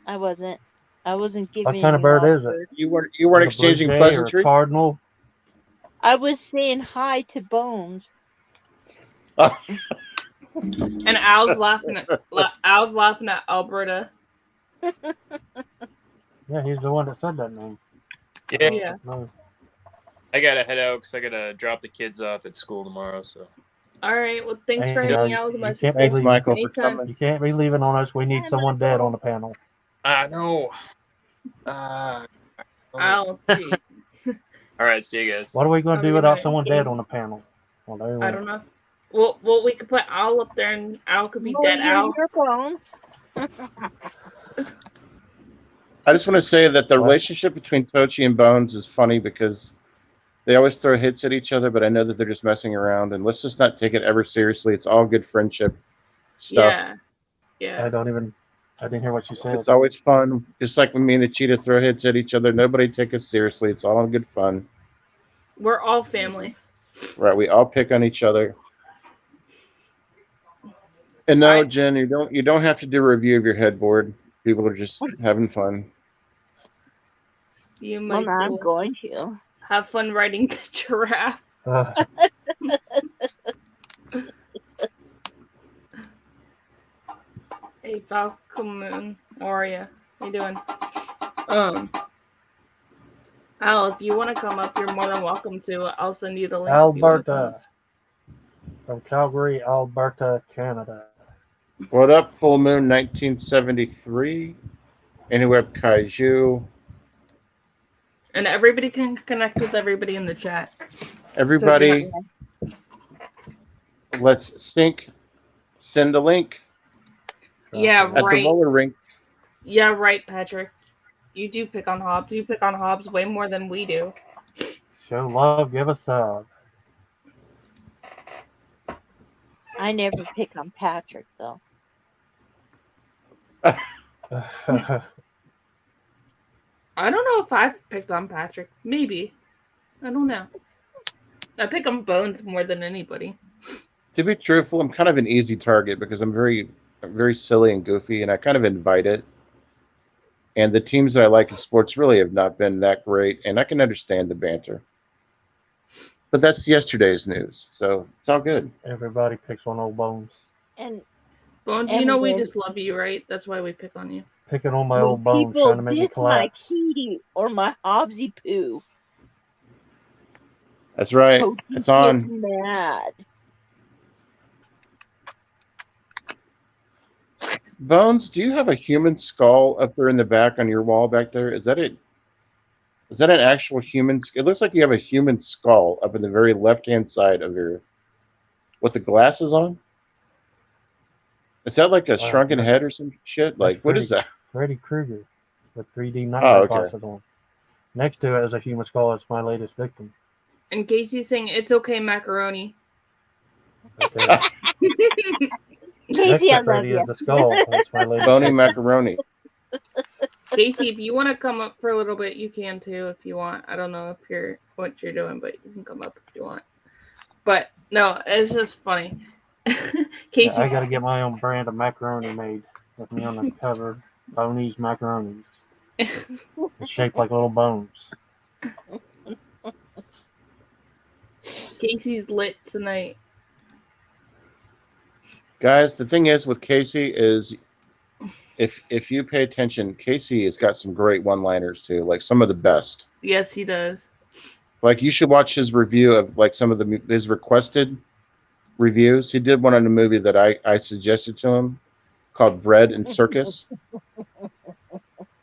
I wasn't. I wasn't giving. What kind of you bird all is it? bird. You weren't Is it a blue exchanging jay or a pleasantries? cardinal? I was saying hi to Bones. And Al's laughing at Alberta. Yeah, he's the one that said that name. Yeah, Yeah. No. I gotta head out because I gotta drop the kids off at school tomorrow. So All right. Well, thanks for Hey, hanging out with you us. can't Thanks, believe- Michael, for Anytime. coming. You can't be leaving on us. We need Hi, someone Michael. dead on the panel. no. All Al, gee, right, see you guys. What are we going Have to a do good without night. someone dead on the panel? Well, there we I go. don't know. Well, we could put Al up there, and Al could be Oh, dead you're Al. your Bones. I just want to say that the What? relationship between Tochi and Bones is funny because they always throw hits at each other, but I know that they're just messing around. And let's just not take it ever seriously. It's all good friendship stuff. Yeah. Yeah. I didn't hear what you said. It's always fun. Just like when me and the cheetah throw hits at each other, nobody take us seriously. It's all good fun. We're all family. Right? We all pick on each other. And no, I- Jen, you don't have to do a review of your headboard. People are just having fun. See you, Well, Michael. now I'm going to. Have fun riding the giraffe. Hey, Falcon Moon. How are you? How you doing? Al, if you want to come up, you're more than welcome to. I'll send you the link. if you wanna come. Alberta. From Calgary, Alberta, Canada. What up, Full Moon 1973? Anywhere Kaiju. And everybody can connect with everybody in the chat. Everybody, let's sync. Send a link Yeah, at the right. roller rink. Yeah, right, Patrick. You do pick on Hobbs. You pick on Hobbs way more than we do. Show love, give a sub. I never pick on Patrick though. I don't know if I've picked on Patrick. Maybe. I don't know. I pick on Bones more than anybody. To be truthful, I'm kind of an easy target because I'm very silly and goofy, and I kind of invite it. And the teams that I like in sports really have not been that great, and I can understand the banter. But that's yesterday's news, so it's all good. Everybody picks on old Bones. And Bones, you know we Everybody- just love you, right? That's why we pick on you. Picking on my when old Bones, people trying to make me diss my collapse. kitty or my Hobbsy poo, That's right. Toby It's on. gets mad. Bones, do you have a human skull up there in the back on your wall back there? Is that it? Is that an actual human? It looks like you have a human skull up in the very left-hand side of your, with the glasses on. Is that like a Wow, shrunken that's- head or some shit? Like, what is that? Freddy Krueger with 3D night Oh, okay. glasses on. Next to it is a human skull. It's my latest victim. And Casey's saying, it's okay, macaroni. Okay. Next Casey, I to love Freddy you. is the skull. It's my latest Bony victim. macaroni. Casey, if you want to come up for a little bit, you can too if you want. I don't know if you're what you're doing, but you can come up if you want. But no, it's just funny. Yeah, Casey, I got to get my own brand of macaroni made with me on the cover. Boney's macaronis. It's shaped like little bones. Casey's lit tonight. Guys, the thing is with Casey is, if you pay attention, Casey has got some great one-liners too, like some of the best. Yes, he does. Like you should watch his review of like some of his requested reviews. He did one on a movie that I suggested to him called Bread and Circus.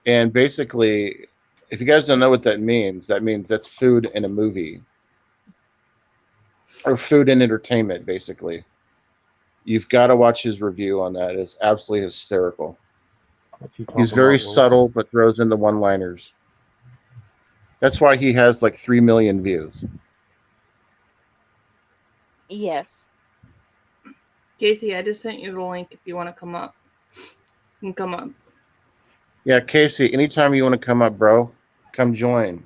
And basically, if you guys don't know what that means that's food in a movie. Or food and entertainment, basically. You've got to watch his review on that. It's absolutely hysterical. What you He's talking very about, Lewis? subtle, but throws in the one-liners. That's why he has like 3 million views. Yes. Casey, I just sent you the link if you want to come up. You can come up. Yeah, Casey, anytime you want to come up, bro, come join.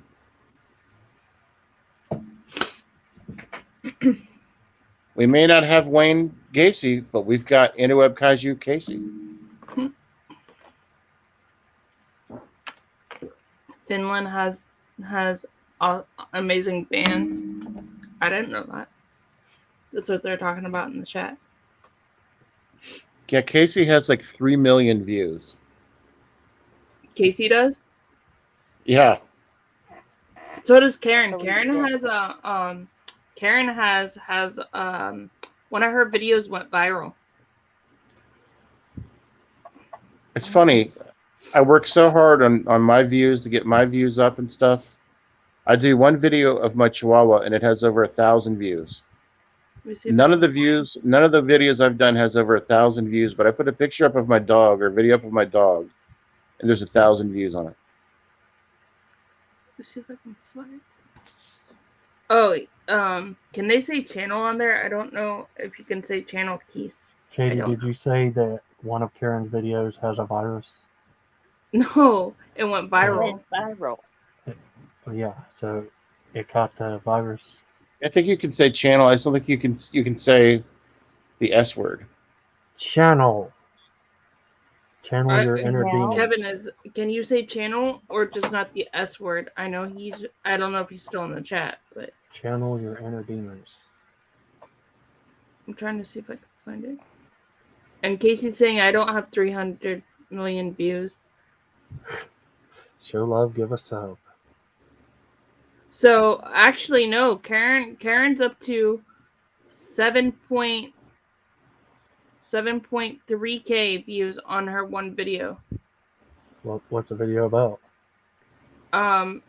We may not have Wayne Gacy, but we've got Interweb Kaiju Casey. Finland has amazing bands. I didn't know that. That's what they're talking about in the chat. Yeah, Casey has like 3 million views. Casey does. Yeah. So does Karen. Oh, Karen yeah. has Karen has one of her videos went viral. It's funny. I work so hard on my views to get my views up and stuff. I do one video of my Chihuahua and it has over 1,000 views. Let me see if None of the videos I've done has over 1,000 views, but I put a picture up of my dog or a video up of my dog, and there's 1,000 views on it. Let's see if I can find. Oh, can they say channel on there? I don't know if you can say channel, Keith. Katie, I don't did you say that one of Karen's videos has a virus? No, it went viral. Went viral. Oh, yeah, so it caught the virus. I think you can say channel. I still think you can say the S word. Channel your inner now- demons. Kevin, can you say channel or just not the S word? I don't know if he's still in the chat, but Channel your inner demons. I'm trying to see if I can find it. And Casey's saying I don't have 300 million views. Show love, give a sub. So actually, no. Karen's up to 7.3K views on her one video. What's the video about?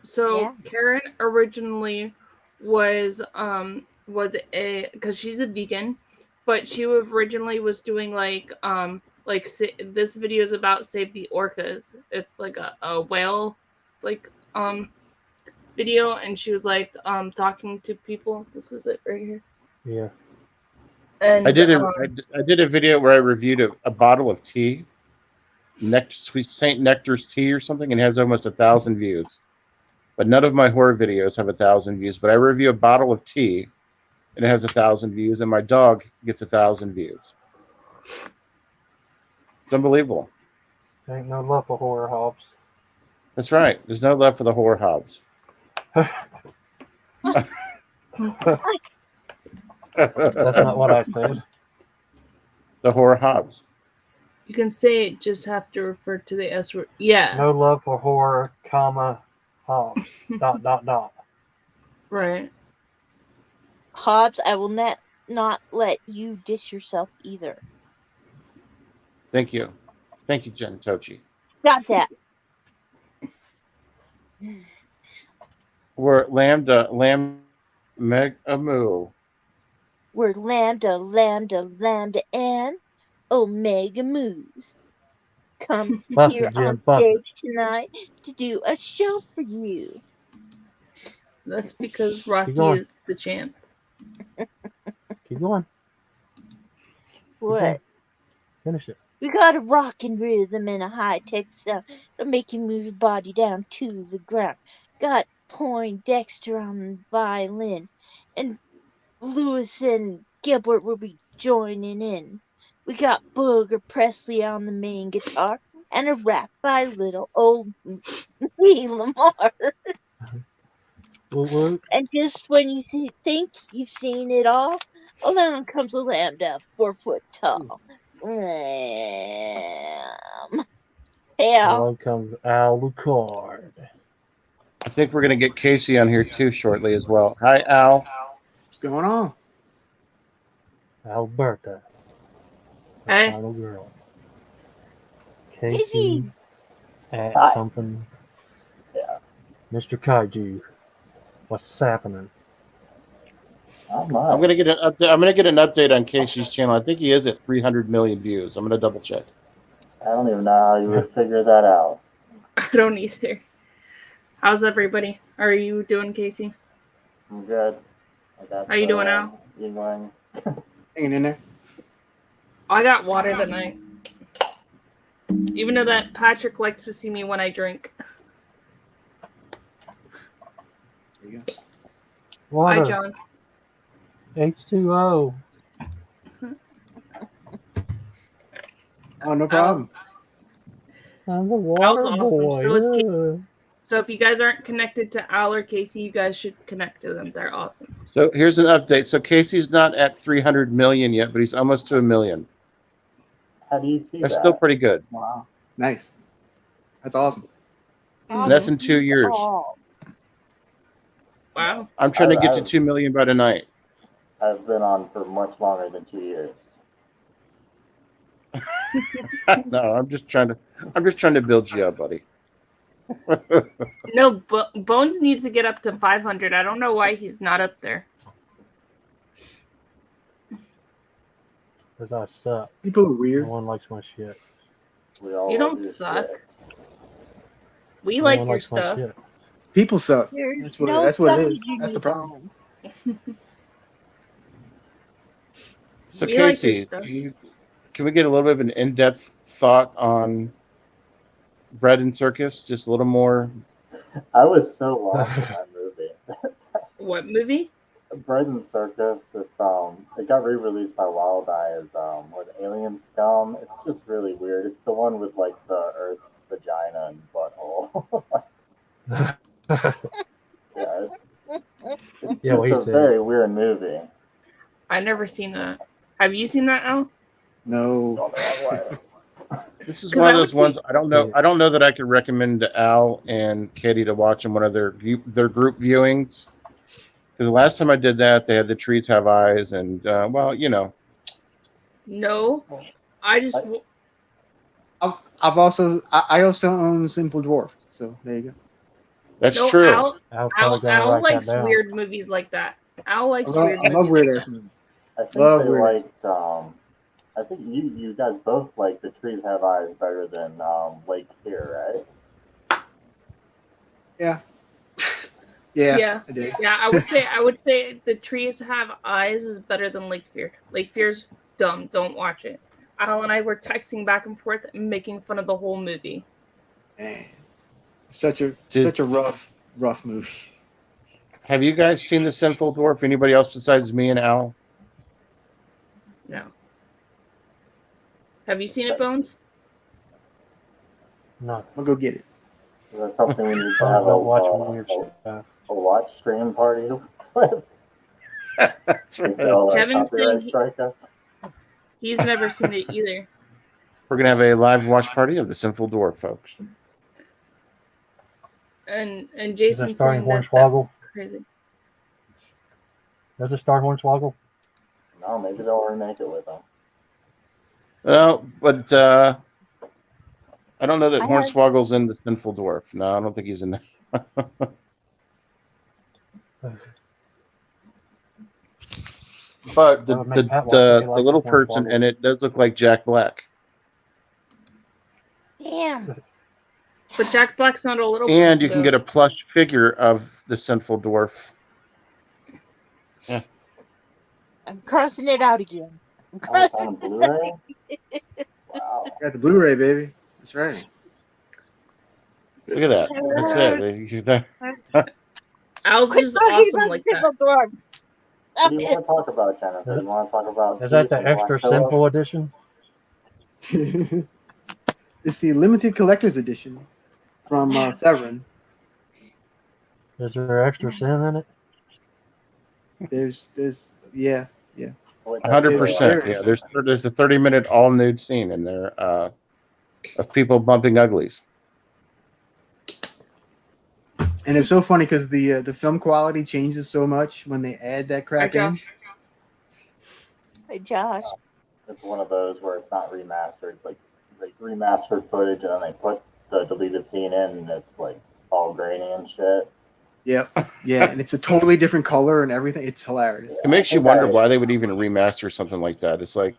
So Yeah. Karen originally was because she's a vegan, but she originally was doing this video is about Save the Orcas. It's like a whale video, and she was talking to people. This is it right here. Yeah. And I did a video where I reviewed a bottle of tea, Sweet Saint Nectar's tea or something, and it has almost 1,000 views. But none of my horror videos have 1,000 views. But I review a bottle of tea, and it has 1,000 views, and my dog gets 1,000 views. It's unbelievable. Ain't no love for horror, Hobbs. That's right. There's no love for the horror Hobbs. That's not what I said. The horror Hobbs. you can say it, just have to refer to the S word. Yeah, No love for horror, comma, Hobbs. ... right. Hobbs, I will not let you diss yourself either. Thank you. Thank you, Jen Tochi. Got that. We're Lambda Meg Amu. We're Lambda, and Omega Moves. Come Bust here it, Jim, on bust it. stage tonight to do a show for you. That's because Rocky going. is the champ. Keep going. What? Finish it. We got a rockin' rhythm and a high-tech sound to make you move your body down to the ground. Got Poindexter on the violin, and Lewis and Gilbert will be joining in. We got Booger Presley on the main guitar, and a rap by little old me Lamar. Woot. And just when you think you've seen it all, along comes a lambda 4 foot tall. Hey, Al. Along comes Al Lucard. I think we're going to get Casey on here too shortly as well. Hi, Al. What's going on? Alberta. The Hey. final girl. Casey at Hi. something. Yeah. Mr. Kaiju, what's happening? Not much. I'm gonna get an update. I'm gonna get an update on Casey's channel. I think he is at 300 million views. I'm gonna double check. I don't even know how you would figure that out. I don't either. How's everybody? How are you doing, Casey? I'm good. I got How you doing, Al? Yingling. Hanging in there. I got water tonight. Even though that Patrick likes to see me when I drink. There you go. Hi, Water. John. H2O. Oh, no problem. I'm the water awesome. boy. So is Kate. Yeah. So if you guys aren't connected to Al or Casey, you guys should connect to them. They're awesome. So here's an update. So Casey's not at 300 million yet, but he's almost to 1 million. How do you see That's that? still pretty good. Wow. Nice. That's awesome. And that's in 2 years. Oh, Wow. I'm trying to get to 2 million by tonight. I've been on for much longer than 2 years. No, I'm just trying to build you up, buddy. No, Bones needs to get up to 500. I don't know why he's not up there. Because I suck. People are No weird. one likes my shit. We all You love don't your suck. shit. We No like one your likes my stuff. shit. People suck. there's That's what- no that's what it sucking is. you That's the need problem. home. So We like your Casey, stuff. can we get a little bit of an in-depth thought on Bread and Circus? Just a little more. I was so lost in that movie. What movie? Bread and Circus. It got re-released by Wild Eye as with Alien Scum. It's just really weird. It's the one with like the Earth's vagina and butthole. Yeah, it's Yeah, what he just a said. very weird movie. I never seen that. Have you seen that, Al? No. Don't know why. This is 'Cause one I of would those ones I don't know. Yeah. I don't know that I could recommend to Al and Katie to watch in one of their group viewings. Because the last time I did that, they had The Trees Have Eyes, and well, you know, No. I just. I also own Sinful Dwarf. So there you go. that's No, true. Al, Al's probably Al, gonna Al write likes that down. weird movies like that. Al likes I weird love movies. weird like ass that. movies. I think Love they weird. liked. I think you guys both like The Trees Have Eyes better than Lake Fear, right? Yeah. Yeah. I did. Yeah, I would say The Trees Have Eyes is better than Lake Fear. Lake Fear's dumb. Don't watch it. Al and I were texting back and forth and making fun of the whole movie. Man. Such a Did- rough movie. Have you guys seen The Sinful Dwarf? Anybody else besides me and Al? No. Have you seen it, Bones? No, I'll go get it. Is that something we need to I have don't watch weird stuff. a watch stream party with? That's right. They'll, Kevin's copyright saying he- strike us. He's never seen it either. We're gonna have a live watch party of The Sinful Dwarf, folks. And Is Jason that starring saying that Hornswoggle? crazy. Does it star Hornswoggle? No, maybe they'll remake it with them. No, but I don't know that I heard- Hornswoggle's in The Sinful Dwarf. No, I don't think he's in there. But That would make Pat watch it, the he likes little Hornswoggle. person in it does look like Jack Black. Damn. But Jack Black's not a little And person, you can though. get a plush figure of the Sinful Dwarf. I'm crossing it out again. I'm Oh, it's crossing on Blu-ray? Wow. Got the Blu-ray, baby. That's right. Look at that. That's it. Al's Quit is talking awesome about like that. Sinful Dwarf. What do you want to talk about, Jennifer? You want to talk about Is that Teeth the and extra Black Pillow? simple edition? It's the limited collector's edition from Severin. Is there extra sin in it? There's yeah. Wait, that's 100%. it. Yeah, there's a 30-minute all nude scene in there of people bumping uglies. And it's so funny because the film quality changes so much when they add that Hi, crap in. Josh. Hey, Josh. It's one of those where it's not remastered. It's like like remastered footage, and then they put the deleted scene in, and it's like all grainy and shit. Yep. Yeah, and it's a totally different color and everything. It's hilarious. It makes I you think wonder I- why they would even remaster something like that. It's like,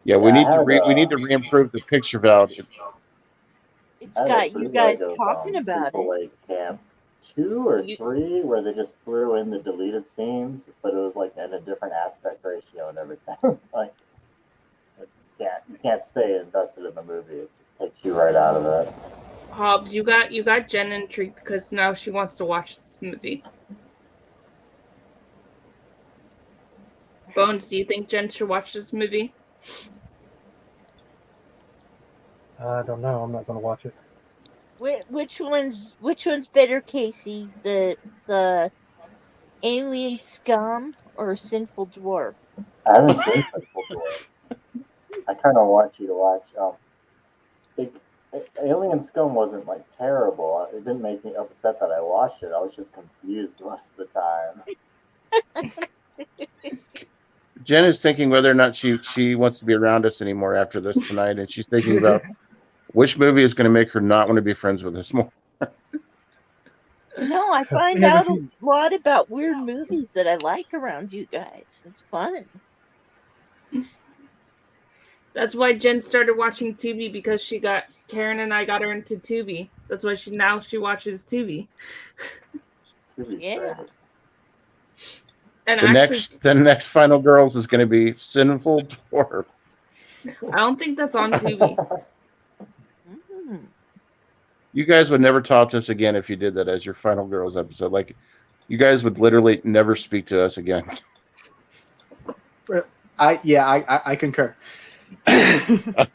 yeah, we Yeah, I need to had, we need to re-improve the picture value. It's I had a got you bootleg guys of, talking about it. Sleepaway Camp 2 or You- 3, where they just threw in the deleted scenes, but it was like in a different aspect ratio and everything. Like, you can't stay invested in the movie. It just takes you right out of it. Hobbs, you got Jen intrigued because now she wants to watch this movie. Bones, do you think Jen should watch this movie? I don't know. I'm not going to watch it. Which one's better, Casey? The alien scum or sinful dwarf? I haven't seen Central Dwarf. I kind of want you to watch. Alien Scum wasn't like terrible. It didn't make me upset that I watched it. I was just confused most of the time. Jen is thinking whether or not she wants to be around us anymore after this tonight, and she's thinking about which movie is going to make her not want to be friends with us more. No, I find never out a seen- lot about weird movies that I like around you guys. It's fun. That's why Jen started watching Tubi because Karen and I got her into Tubi. That's why she watches Tubi. Tubi's Yeah. great. And The actually, the next Final Girls is going to be Sinful Dwarf. I don't think that's on Tubi. Mm. You guys would never talk to us again if you did that as your Final Girls episode. Like, you guys would literally never speak to us again. I concur.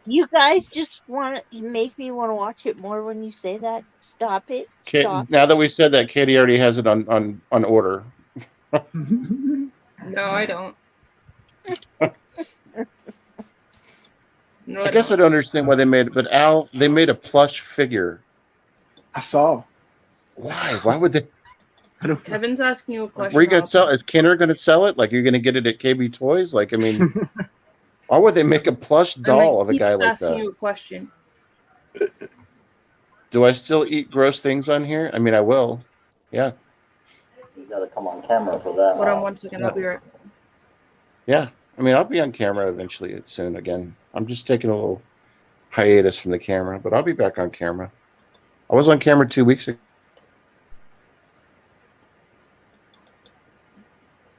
You guys just want to make me want to watch it more when you say that. Stop it. Stop. Now that we said that, Katie already has it on order. No, I don't. No, I guess I don't understand why they made it, but Al, they made a plush figure. I saw. Why? Why would they? I don't. Kevin's asking you a question. Were you going to Hobbs. sell? Is Kenner going to sell it? Like, you're going to get it at KB Toys? Like, I mean, why would they make a plush doll of a Keeps guy like asking that? you a question. Do I still eat gross things on here? I mean, I will. Yeah. You gotta come on camera for that. Hold on Hobbs. 1 second. I'll be right. Yeah. I mean, I'll be on camera eventually soon again. I'm just taking a little hiatus from the camera, but I'll be back on camera. I was on camera 2 weeks ago.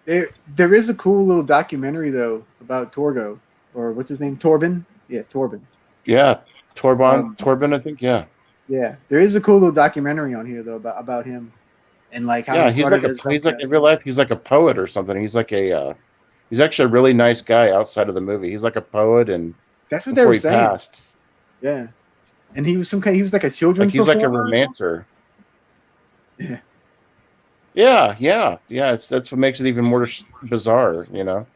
There is a cool little documentary though about Torgo, or what's his name, Torben? Yeah, Torben. Yeah. Torben, I think. Yeah. Yeah, there is a cool little documentary on here though about him, and like how Yeah. he He's started like as he's like in real life, he's like a poet or something. He's like he's actually a really nice guy outside of the movie. He's like a poet, and that's what they before were he saying. passed, Yeah, and he was he was like a children's like he's like a performer. romancer. Yeah. Yeah. That's what makes it even more bizarre, you know.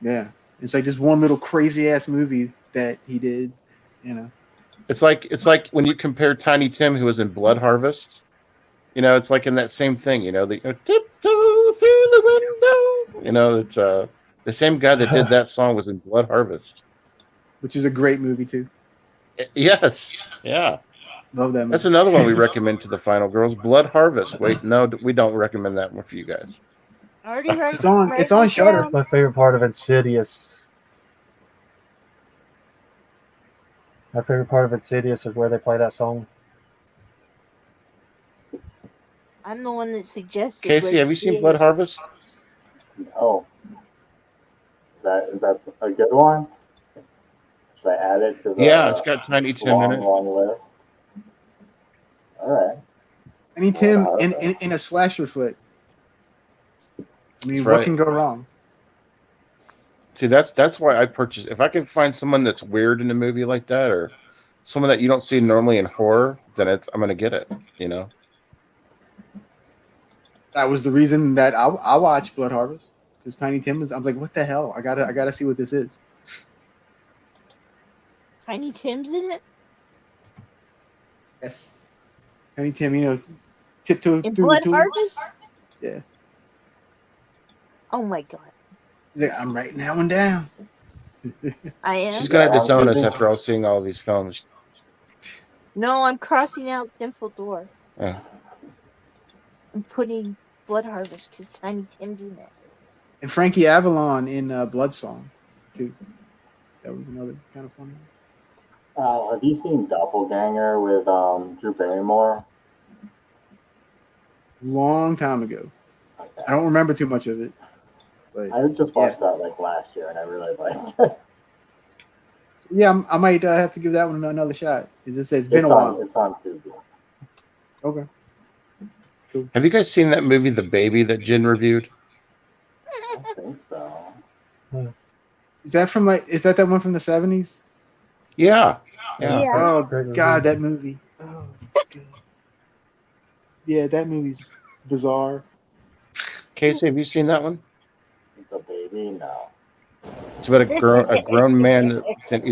Yeah, it's like this one little crazy ass movie that he did, you know. It's like when you compare Tiny Tim, who was in Blood Harvest. You know, it's like in that same thing. You know, the tiptoe through the window. You know, it's the same guy that did that song was in Blood Harvest. Which is a great movie too. Yes, yeah. Love that movie. That's another one we recommend to the Final Girls. Blood Harvest. Wait, no, we don't recommend that one for you guys. Already right. It's on- right it's on it Shudder. down. My favorite part of Insidious. My favorite part of Insidious is where they play that song. I'm the one that suggested. Casey, where have you to seen see Blood it. Harvest? Oh, is that a good one? Should I add it to the Yeah, it's got Tiny Tim in long, it. long list? All right. I mean, Tim in a slasher flick. I mean, That's what right. can go wrong? See, that's why I purchase. If I can find someone that's weird in a movie like that, or someone that you don't see normally in horror, then I'm gonna get it. You know. That was the reason that I watched Blood Harvest because Tiny Tim was. I'm like, what the hell? I gotta see what this is. Tiny Tim's in it. Yes. Tiny Tim, you know, tiptoe In through Blood the tulip. Harvest. Yeah. Oh my god. He's like, I'm writing that one down. I am. She's gonna Yeah, disown us I'm after all seeing all these films. No, I'm crossing out Sinful Door. Yeah. I'm putting Blood Harvest because Tiny Tim's in it. And Frankie Avalon in Blood Song, too. That was another kind of funny one. Have you seen Doppelganger with Drew Barrymore? Long time ago. Okay. I don't remember too much of it. But I just watched that like last year, and I really liked it. yeah, I might have to give that one another shot. It's been a while. It's on Tubi. Okay. Have you guys seen that movie, The Baby, that Jen reviewed? I think so. Is that that one from the 70s? Yeah. Yeah. Yeah. Oh Great movie. God, that movie. Oh God. Yeah, that movie's bizarre. Casey, have you seen that one? The Baby, no. It's about a grown man that's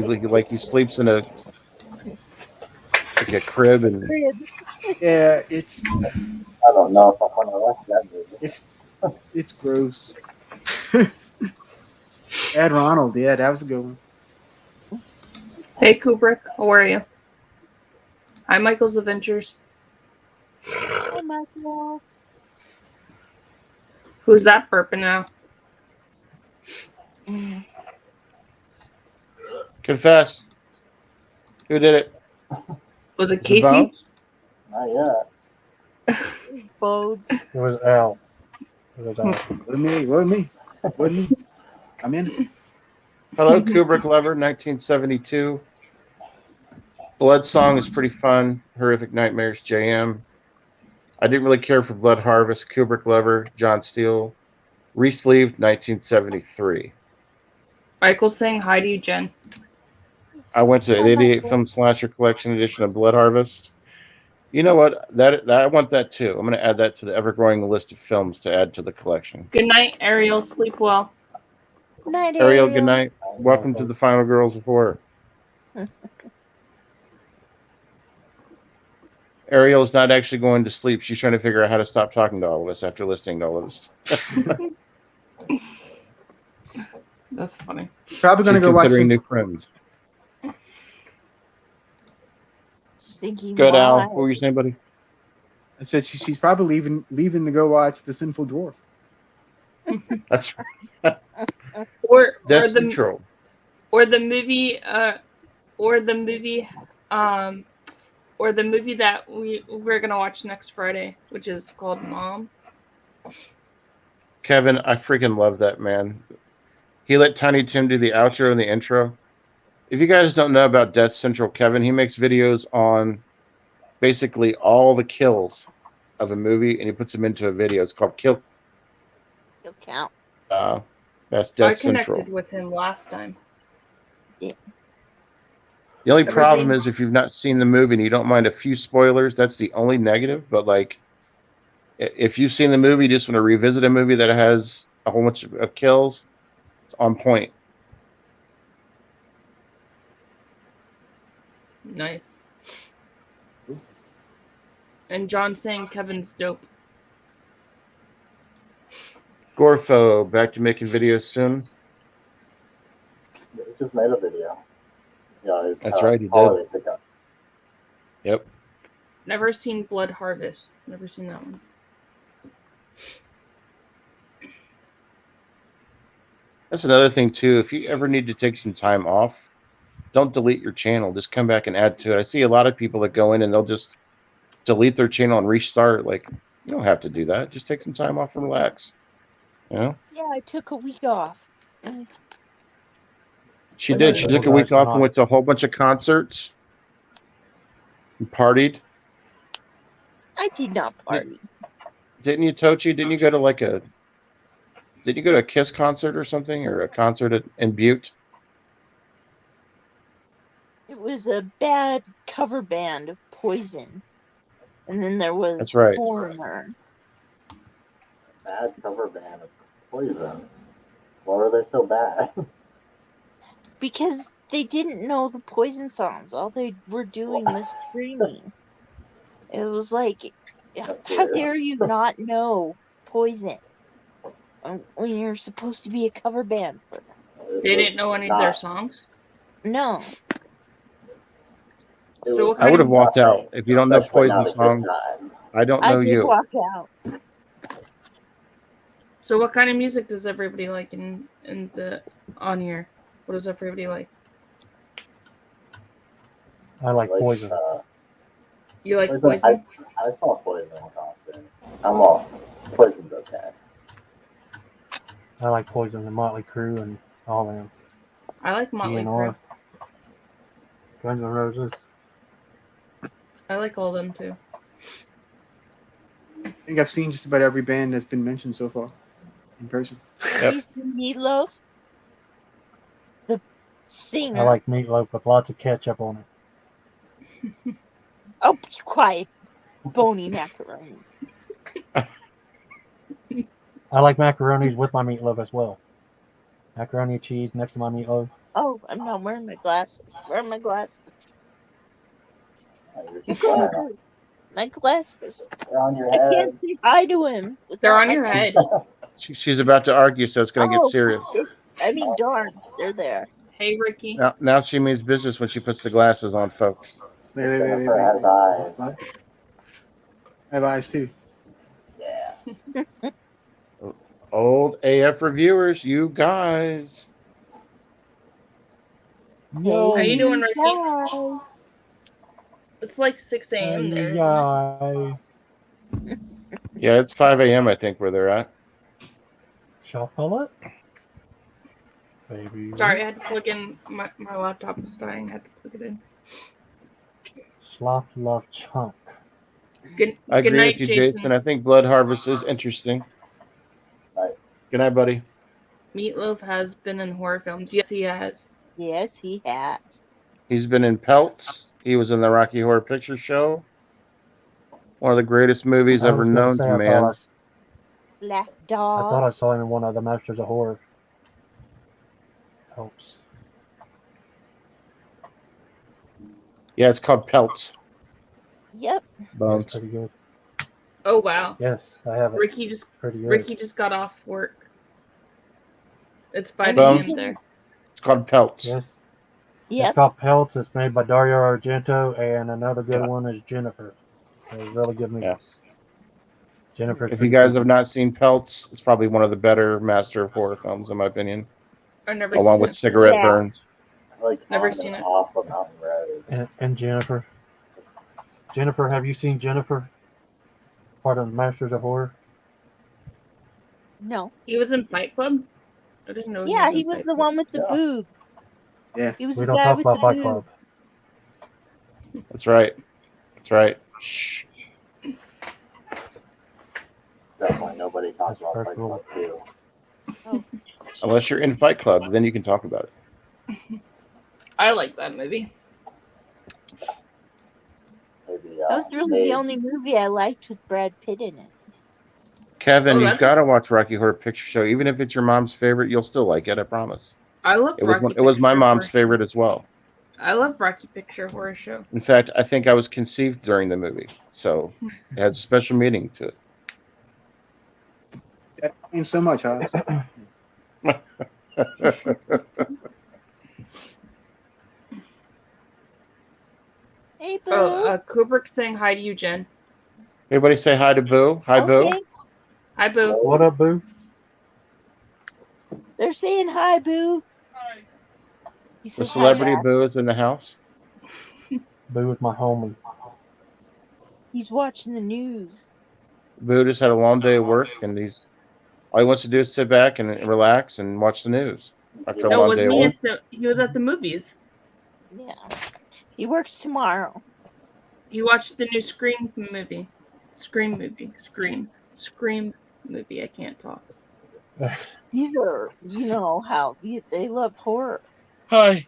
he sleeps in a crib and Yeah, it's I don't know if I want to watch that movie. it's gross. Ed Ronald, yeah, that was a good one. Hey Kubrick, how are you? Hi Michael's Adventures. Hi, Michael. Who's that burping now? confess. Who did it? Was it Was it Casey? Bones? Not yet. Both. It was Al. It was Al. Wasn't me. I'm innocent. Hello, Kubrick Lover, 1972. Blood Song is pretty fun. Horrific Nightmares, JM. I didn't really care for Blood Harvest. Kubrick Lover, John Steele. Resleeved, 1973. Michael's saying hi to you, Jen. I went to Hi, 88 Michael. Film Slasher Collection Edition of Blood Harvest. You know what? That I want that too. I'm going to add that to the ever-growing list of films to add to the collection. Good night, Ariel. Sleep well. Good night, Ariel, good night. Welcome to Welcome. the Final Girls of Horror. Ariel's not actually going to sleep. She's trying to figure out how to stop talking to all of us after listening to all of this. That's funny. Probably gonna She's go watch considering some. new friends. Just thinking Good, Al. why. What were you saying, buddy? I said she's probably leaving to go watch The Sinful Dwarf. That's Or Death the Central. or the movie or the movie that we're gonna watch next Friday, which is called Mom. Kevin, I freaking love that man. He let Tiny Tim do the outro and the intro. If you guys don't know about Death Central, Kevin, he makes videos on basically all the kills of a movie and he puts them into a video. It's called Kill. You'll count. That's I Death connected Central. with him last time. The only Everything- problem is if you've not seen the movie and you don't mind a few spoilers, that's the only negative. But like, if you've seen the movie, you just want to revisit a movie that has a whole bunch of kills, it's on point. Nice. And John saying Kevin's dope. Gorfo, back to making videos soon. He just made a video. Yeah, he's That's right, he did. holiday pickups. Yep. Never seen Blood Harvest. Never seen that one. That's another thing too. If you ever need to take some time off, don't delete your channel. Just come back and add to it. I see a lot of people that go in and they'll just delete their channel and restart. Like, you don't have to do that. Just take some time off and relax. You know? Yeah, I took a week off. She did. She took a week off and went to a whole bunch of concerts and partied. I did not party. Didn't you, Tochi? Didn't you go to a Kiss concert or something, or a concert in Butte? It was a bad cover band of Poison. And then there was That's right. Foreigner. Bad cover band of Poison. Why were they so bad? Because they didn't know the Poison songs. All they were doing was screaming. It was like, That's how weird. dare you not know Poison when you're supposed to be a cover band for them? They was didn't know any of their not- songs. No. It So was what kind I would have of- walked out if you don't know especially Poison not a good songs. time. I don't I know did you. walk out. So what kind of music does everybody like in the on here? What does everybody like? I like Poison. You like Poison, Poison? I saw Poison in concert. I'm all Poison's okay. I like Poison and Motley Crue and all them. I like Motley GNR. Crue. Guns N' Roses. I like all them too. I think I've seen just about every band that's been mentioned so far in person. Yep. You see Meatloaf? The singer. I like meatloaf with lots of ketchup on it. Oh, be quiet. Bony macaroni. I like macaronis with my meatloaf as well. Macaroni and cheese next to my meatloaf. Oh, I'm not wearing my glasses. Where are my glasses? Oh, you're You just go wearing to my glasses. They're on your I head. can't say hi to him. They're without on my your head. She's about to argue, so it's going to Oh. get serious. I mean, darn, they're there. Hey Ricky. Now she means business when she puts the glasses on, folks. Wait. Jennifer has eyes. I have eyes too. Yeah. Old AF reviewers, you guys. Yo, How you doing, Ricky? Bye. It's like 6 a.m. there. Isn't it? guys. Yeah, it's 5 a.m. I think where they're at. Chocolate? Baby. Sorry, I had to plug in. My laptop was dying. I had to plug it in. Sloth love chunk. Good I agree night, with you, Jason. Jason. I think Blood Harvest is interesting. Right. Good night, buddy. Meatloaf has been in horror films. Yes, he has. Yes, he has. He's been in Pelts. He was in the Rocky Horror Picture Show. One of the greatest movies I ever was gonna known say, to man. Black I thought Dog. I saw him in one of the Masters of Horror. Helps. Yeah, it's called Pelts. Yep. That's Bones. pretty good. Oh wow. Yes, I have it. Ricky just Pretty good. Ricky just got off work. It's 5 Bones. a.m. there. It's called Pelts. Yes. It's Yep. called Pelts. It's made by Dario Argento, and another good Yeah. one is Jennifer. They're really good movies. Yeah. Jennifer's If you pretty guys good. have not seen Pelts, it's probably one of the better master of horror films, in my opinion, I've never along seen with it. Cigarette Yeah. Burns. Like Never on seen and it. off of Mountain Road. And Jennifer. Jennifer, have you seen Jennifer? Part of the Masters of Horror? No. He was in Fight Club. I didn't know. Yeah, in he was Fight the Club. one with the Yeah. boob. Yeah. He was We the don't guy talk with about the Fight boob. Club. That's right. That's right. Shh. Definitely nobody talks That's about very Fight cool. Club 2. Unless you're in Fight Club, then you can talk about it. I like that movie. Maybe, That was really maybe. the only movie I liked with Brad Pitt in it. Kevin, Oh, you've that's- got to watch Rocky Horror Picture Show. Even if it's your mom's favorite, you'll still like it. I promise. I love It was Rocky it was my Picture mom's Horror favorite as well. Show. I love Rocky Picture Horror Show. In fact, I think I was conceived during the movie, so it had a special meaning to it. That means so much, huh? Hey, boo. Oh, Kubrick saying hi to you, Jen. Everybody say hi to Boo. Hi, Boo. Okay. Hi, Boo. What up, Boo? They're saying hi, boo. He The said hi celebrity back. Boo is in the house. Boo with my homie. He's watching the news. Boo just had a long day of work, and all he wants to do is sit back and relax and watch the news after a No, long day wasn't of he work. he was at the movies. Yeah. He works tomorrow. You watched the new Scream movie. Scream movie. I can't talk. These are, you know, how they love horror. Hi,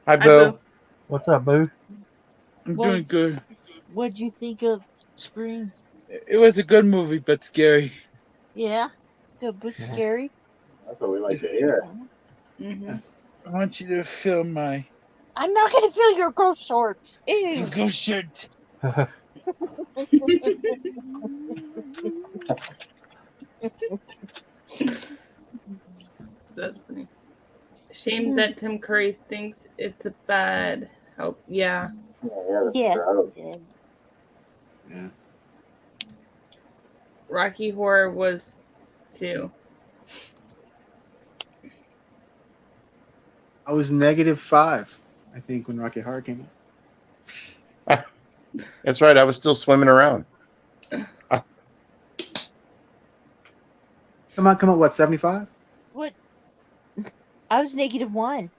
Hi, Hi, Boo. Boo. What's up, Boo? I'm Well- doing good. What'd you think of Scream? It was a good movie, but scary. Yeah? Good, but Yeah. scary? That's what we like to hear. Mm-hmm. I want you to film my I'm not gonna feel your ghost shorts. Ew. ghost shirt. That's funny. Shame that Tim Curry thinks it's a bad help. Yeah. Yeah, he had a Yes, stroke. he did. Yeah. Rocky Horror was too. I was -5, I think, when Rocky Horror came out. That's right. I was still swimming around. Come on, what, 75? What? I was -1.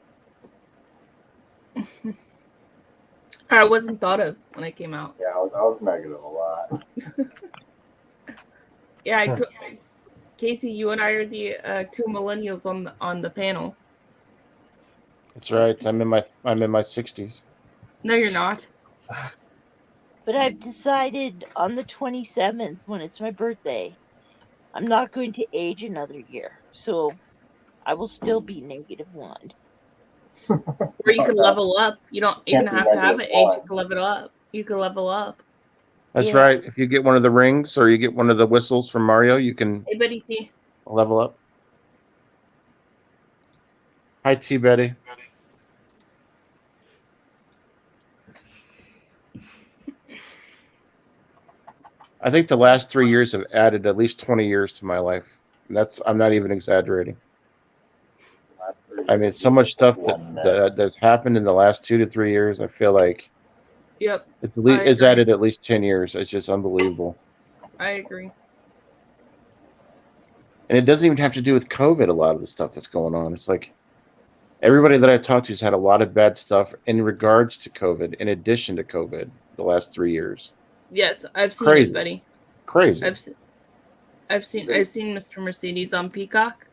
I wasn't thought of when I came out. Yeah, I was negative a lot. Yeah, Casey, you and I are the two millennials on the panel. That's right. I'm in my 60s. No, you're not. But I've decided on the 27th, when it's my birthday, I'm not going to age another year. So I will still be -1. Or you can level up. You don't even Can't be have to have an negative age. one. You can level up. You can level up. That's Yeah. right. If you get one of the rings or you get one of the whistles from Mario, you can Hey, Betty T. level up. Hi, T. Betty. I think the last 3 years have added at least 20 years to my life. And I'm not even exaggerating. Last 3 I mean, years, so much just stuff one that's happened in the last 2 to 3 years. I feel like Yep, it's agree. added at least 10 years. It's just unbelievable. I agree. And it doesn't even have to do with COVID. A lot of the stuff that's going on. It's like everybody that I've talked to has had a lot of bad stuff in regards to COVID. In addition to COVID, the last 3 years. Yes, I've seen Crazy. it, Betty. Crazy. I've seen Mr. Mercedes on Peacock.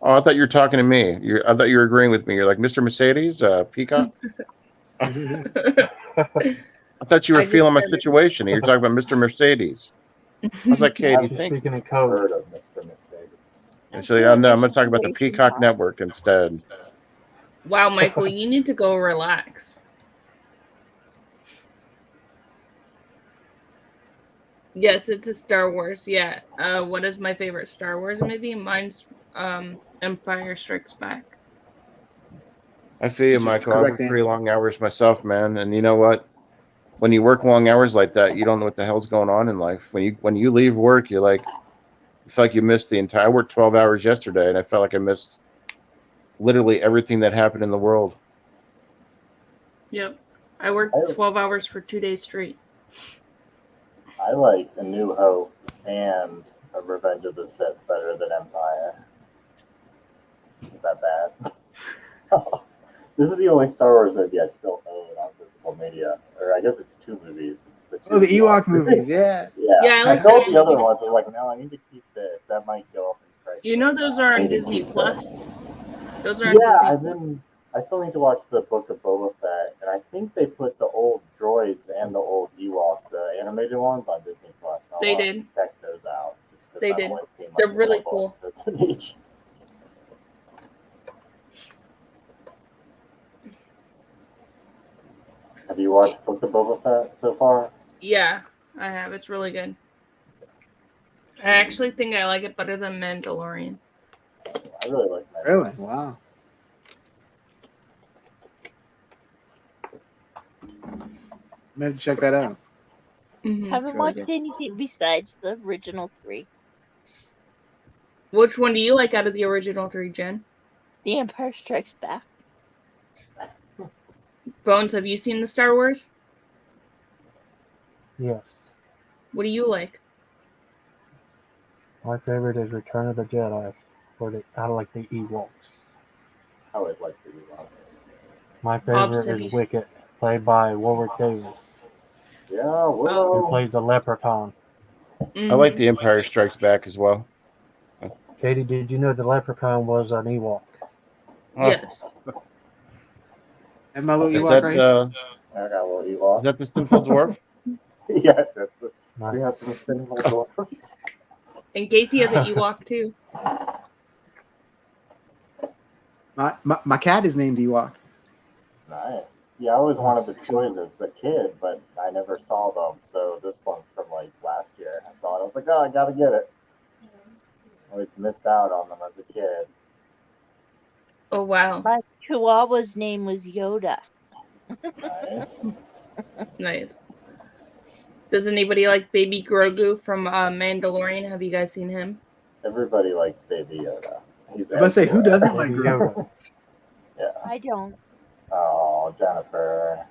Oh, I thought you were talking to me. I thought you were agreeing with me. You're like, Mr. Mercedes, Peacock? I thought you were I just feeling my said it. situation. You're talking about Mr. Mercedes. I was like, Katie, She's think. speaking in code. Heard of Mr. Mercedes. And she's like, oh, no, I'm going to talk about the Peacock Network instead. Wow, Michael, you need to go relax. Yes, it's a Star Wars. Yeah. What is my favorite Star Wars movie? Mine's Empire Strikes Back. I feel you, Which is the Michael. I work correct pretty long hours myself, man. And you know what? When you work long hours like that, you don't know what the hell's going on in life. When you leave work, you feel like you missed the entire. I worked 12 hours yesterday, and I felt like I missed literally everything that happened in the world. Yep. I worked 12 hours for 2 days straight. I like A New Hope and A Revenge of the Sith better than Empire. Is that bad? This is the only Star Wars movie I still own on physical media. Or I guess it's 2 movies. It's the 2 Oh, the Ewok movies, yeah. Yeah, Yeah, I I like sold that. the other ones. I was like, no, I need to keep this. That might go up in price. You know those are on Disney Plus. Those are on Yeah, Disney. I still need to watch the Book of Boba Fett, and I think they put the old droids and the old Ewok, the animated ones, on Disney Plus. They did. Check those out. Just 'cause They I did. like seeing, like, They're the really little cool. episodes of each. Have you watched Book of Boba Fett so far? Yeah, I have. It's really good. I actually think I like it better than Mandalorian. I really like that. Really? Wow. I'm gonna have to check that out. Mhm, Haven't it's really watched good. anything besides the original 3. Which one do you like out of the original 3, Jen? The Empire Strikes Back. Bones, have you seen the Star Wars? Yes. What do you like? My favorite is Return of the Jedi. I like the Ewoks. I always like the Ewoks. My Bob favorite said is he- Wicket, played by Warwick Davis, Yeah, who Willow. plays the Leprechaun. I like The Empire Strikes Back as well. Katie, did you know the Leprechaun was an Ewok? Yes. And my little Is Ewok that right here. I got a little Ewok. is that the Simple Dwarf? Yeah, that's the. Nice. We have some simple dwarfs. And Casey has an Ewok too. My cat is named Ewok. Nice. Yeah, I always wanted the toys as a kid, but I never saw them. So this one's from like last year. I saw it. I was like, oh, I gotta get it. Always missed out on them as a kid. Oh wow, My Chihuahua's name was Yoda. Nice. nice. Does anybody like Baby Grogu from Mandalorian? Have you guys seen him? Everybody likes Baby Yoda. He's I was about to say, who everywhere. doesn't like Baby Grogu? Yoda. Yeah. I don't. Oh, Jennifer.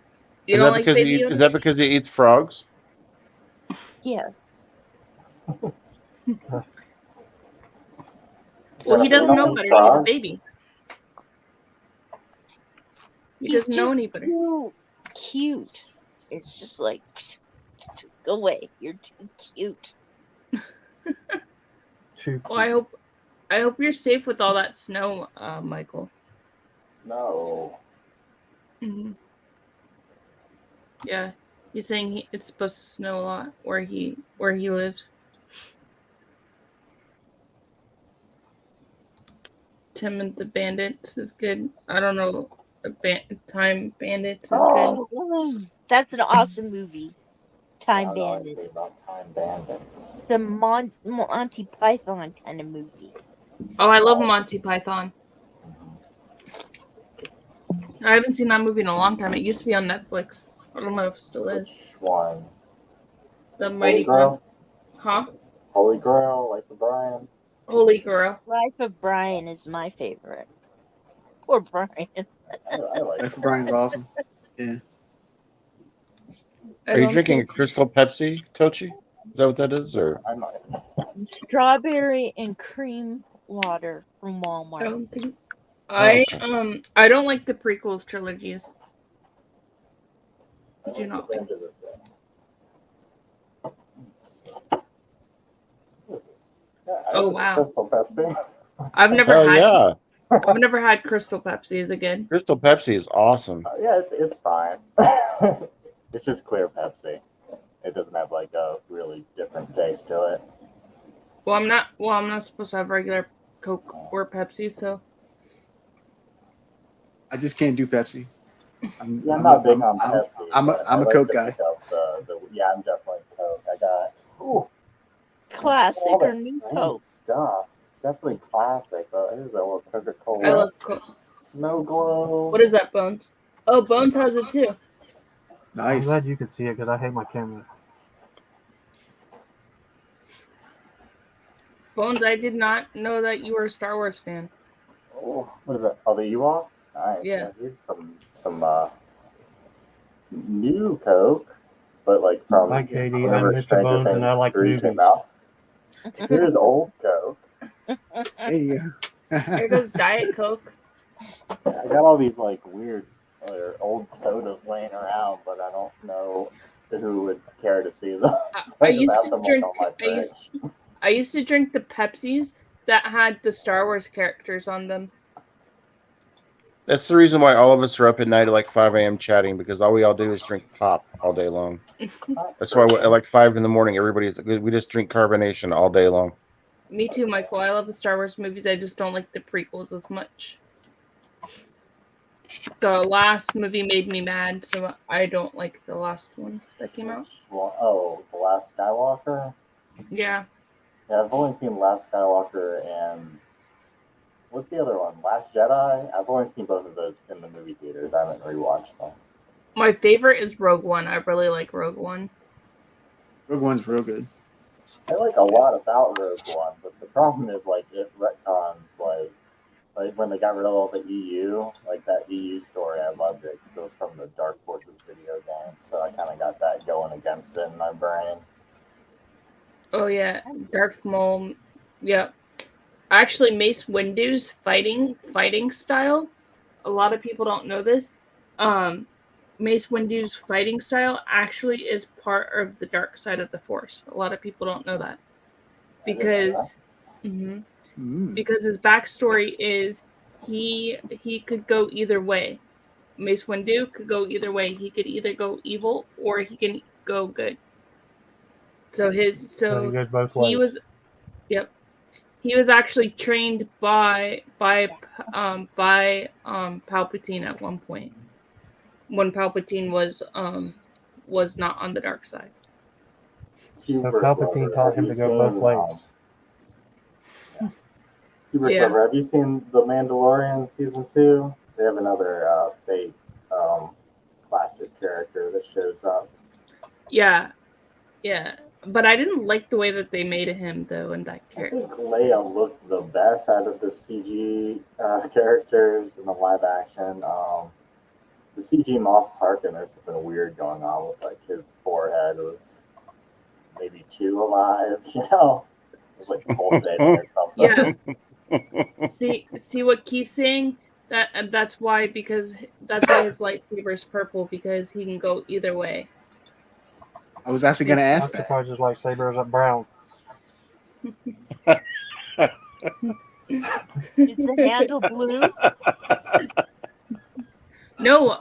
You Is don't that like because Baby he Yoda? is that because he eats frogs? Yeah. Well, he Jennifer, doesn't you know don't better. eat He's a frogs? baby. He He's doesn't know just any better. too cute. It's just like, go away. You're too cute. Too Well, I hope you're safe with all that snow, Michael. No. hmm Yeah, he's saying it's supposed to snow a lot where he lives. Tim and the Bandits is good. I don't know. Time Bandits is good. That's an awesome movie. I Time don't know Bandit. anything about Time Bandits. The Monty Python kind of movie. Oh, I love Nice. Monty Python. I haven't seen that movie in a long time. It used to be on Netflix. I don't know if it still is. Which one? The Holy Mighty Grail? Huh? Holy Grail, like the Brian? Holy Girl. Life of Brian is my favorite. Poor Brian. I like Life of Brian's awesome. Yeah. I Are you don't drinking a think- Crystal Pepsi, Tochi? Is that what that is? Or I might. Strawberry and cream water from I Walmart. don't think. okay. I don't like the prequels trilogies. I Do not like. into this thing. What is this? Yeah, I Oh, like wow. Crystal Pepsi. I've never Oh had. yeah, I've never had Crystal Pepsi. Is it good? Crystal Pepsi is awesome. Yeah, it's fine. It's just clear Pepsi. It doesn't have like a really different taste to it. Well, I'm not. Well, I'm not supposed to have regular Coke or Pepsi. So I just can't do Pepsi. I'm not big on I'm- Pepsi. I'm a- but I'm I a like Coke to guy. pick up yeah, I'm definitely Coke. I got Classic all or this new random Coke. stuff. Definitely classic, but here's a little I Coca-Cola love Coke. Snow Globe. What is that, Bones? Oh, Bones has it too. I'm Nice. glad you can see it because I hate my camera. Bones, I did not know that you were a Star Wars fan. Oh, what is that? Oh, the Ewoks? Nice. Yeah. Here's some new Coke, but like from Hi, Katie. I'm whenever Mr. Stranger Bones, and I Things like 3 movies. came out. Here's old Coke. There you There go. goes Diet Coke. I got all these like weird or old sodas laying around, but I don't know who would care to see them. So I just used have to them, like, drink. on my I used to drink the Pepsis that had the Star Wars characters on them. That's the reason why all of us are up at night at like 5 a.m. chatting, because all we all do is drink pop all day long. That's why at like 5 in the morning, we just drink carbonation all day long. Me too, Michael. I love the Star Wars movies. I just don't like the prequels as much. The last movie made me mad, so I don't like the last one that came out. Which one? Oh, The Last Skywalker? Yeah. Yeah, I've only seen Last Skywalker and what's the other one? Last Jedi? I've only seen both of those in the movie theaters. I haven't rewatched them. My favorite is Rogue One. I really like Rogue One. Rogue One's real good. I like a lot about Rogue One, but the problem is like it retcons like when they got rid of all the EU, like that EU story, I loved it because it was from the Dark Forces video game. So I kind of got that going against it in my brain. Oh yeah, Darth Maul. Yeah. Actually, Mace Windu's fighting style. A lot of people don't know this. Mace Windu's fighting style actually is part of the dark side of the Force. A lot of people don't know that because because his backstory is he could go either way. Mace Windu could go either way. He could either go evil or he can go good. So So he goes both ways. he was, yep, he was actually trained by Palpatine at one point when Palpatine was not on the dark side. So Palpatine taught him to go both ways. Hubert Yeah. Clever, have you seen The Mandalorian season 2? They have another fake classic character that shows up. Yeah. But I didn't like the way that they made him though in that I character. think Leia looked the best out of the CG characters in the live action. The CG Moff Tarkin, there's something weird going on with like his forehead. It was maybe too alive, you know? It was like pulsating or something. Yeah. See what Key's saying? That's why his lightsaber is purple, because he can go either way. I was actually going to I'm ask that. surprised his lightsaber is brown. Is the handle blue? No,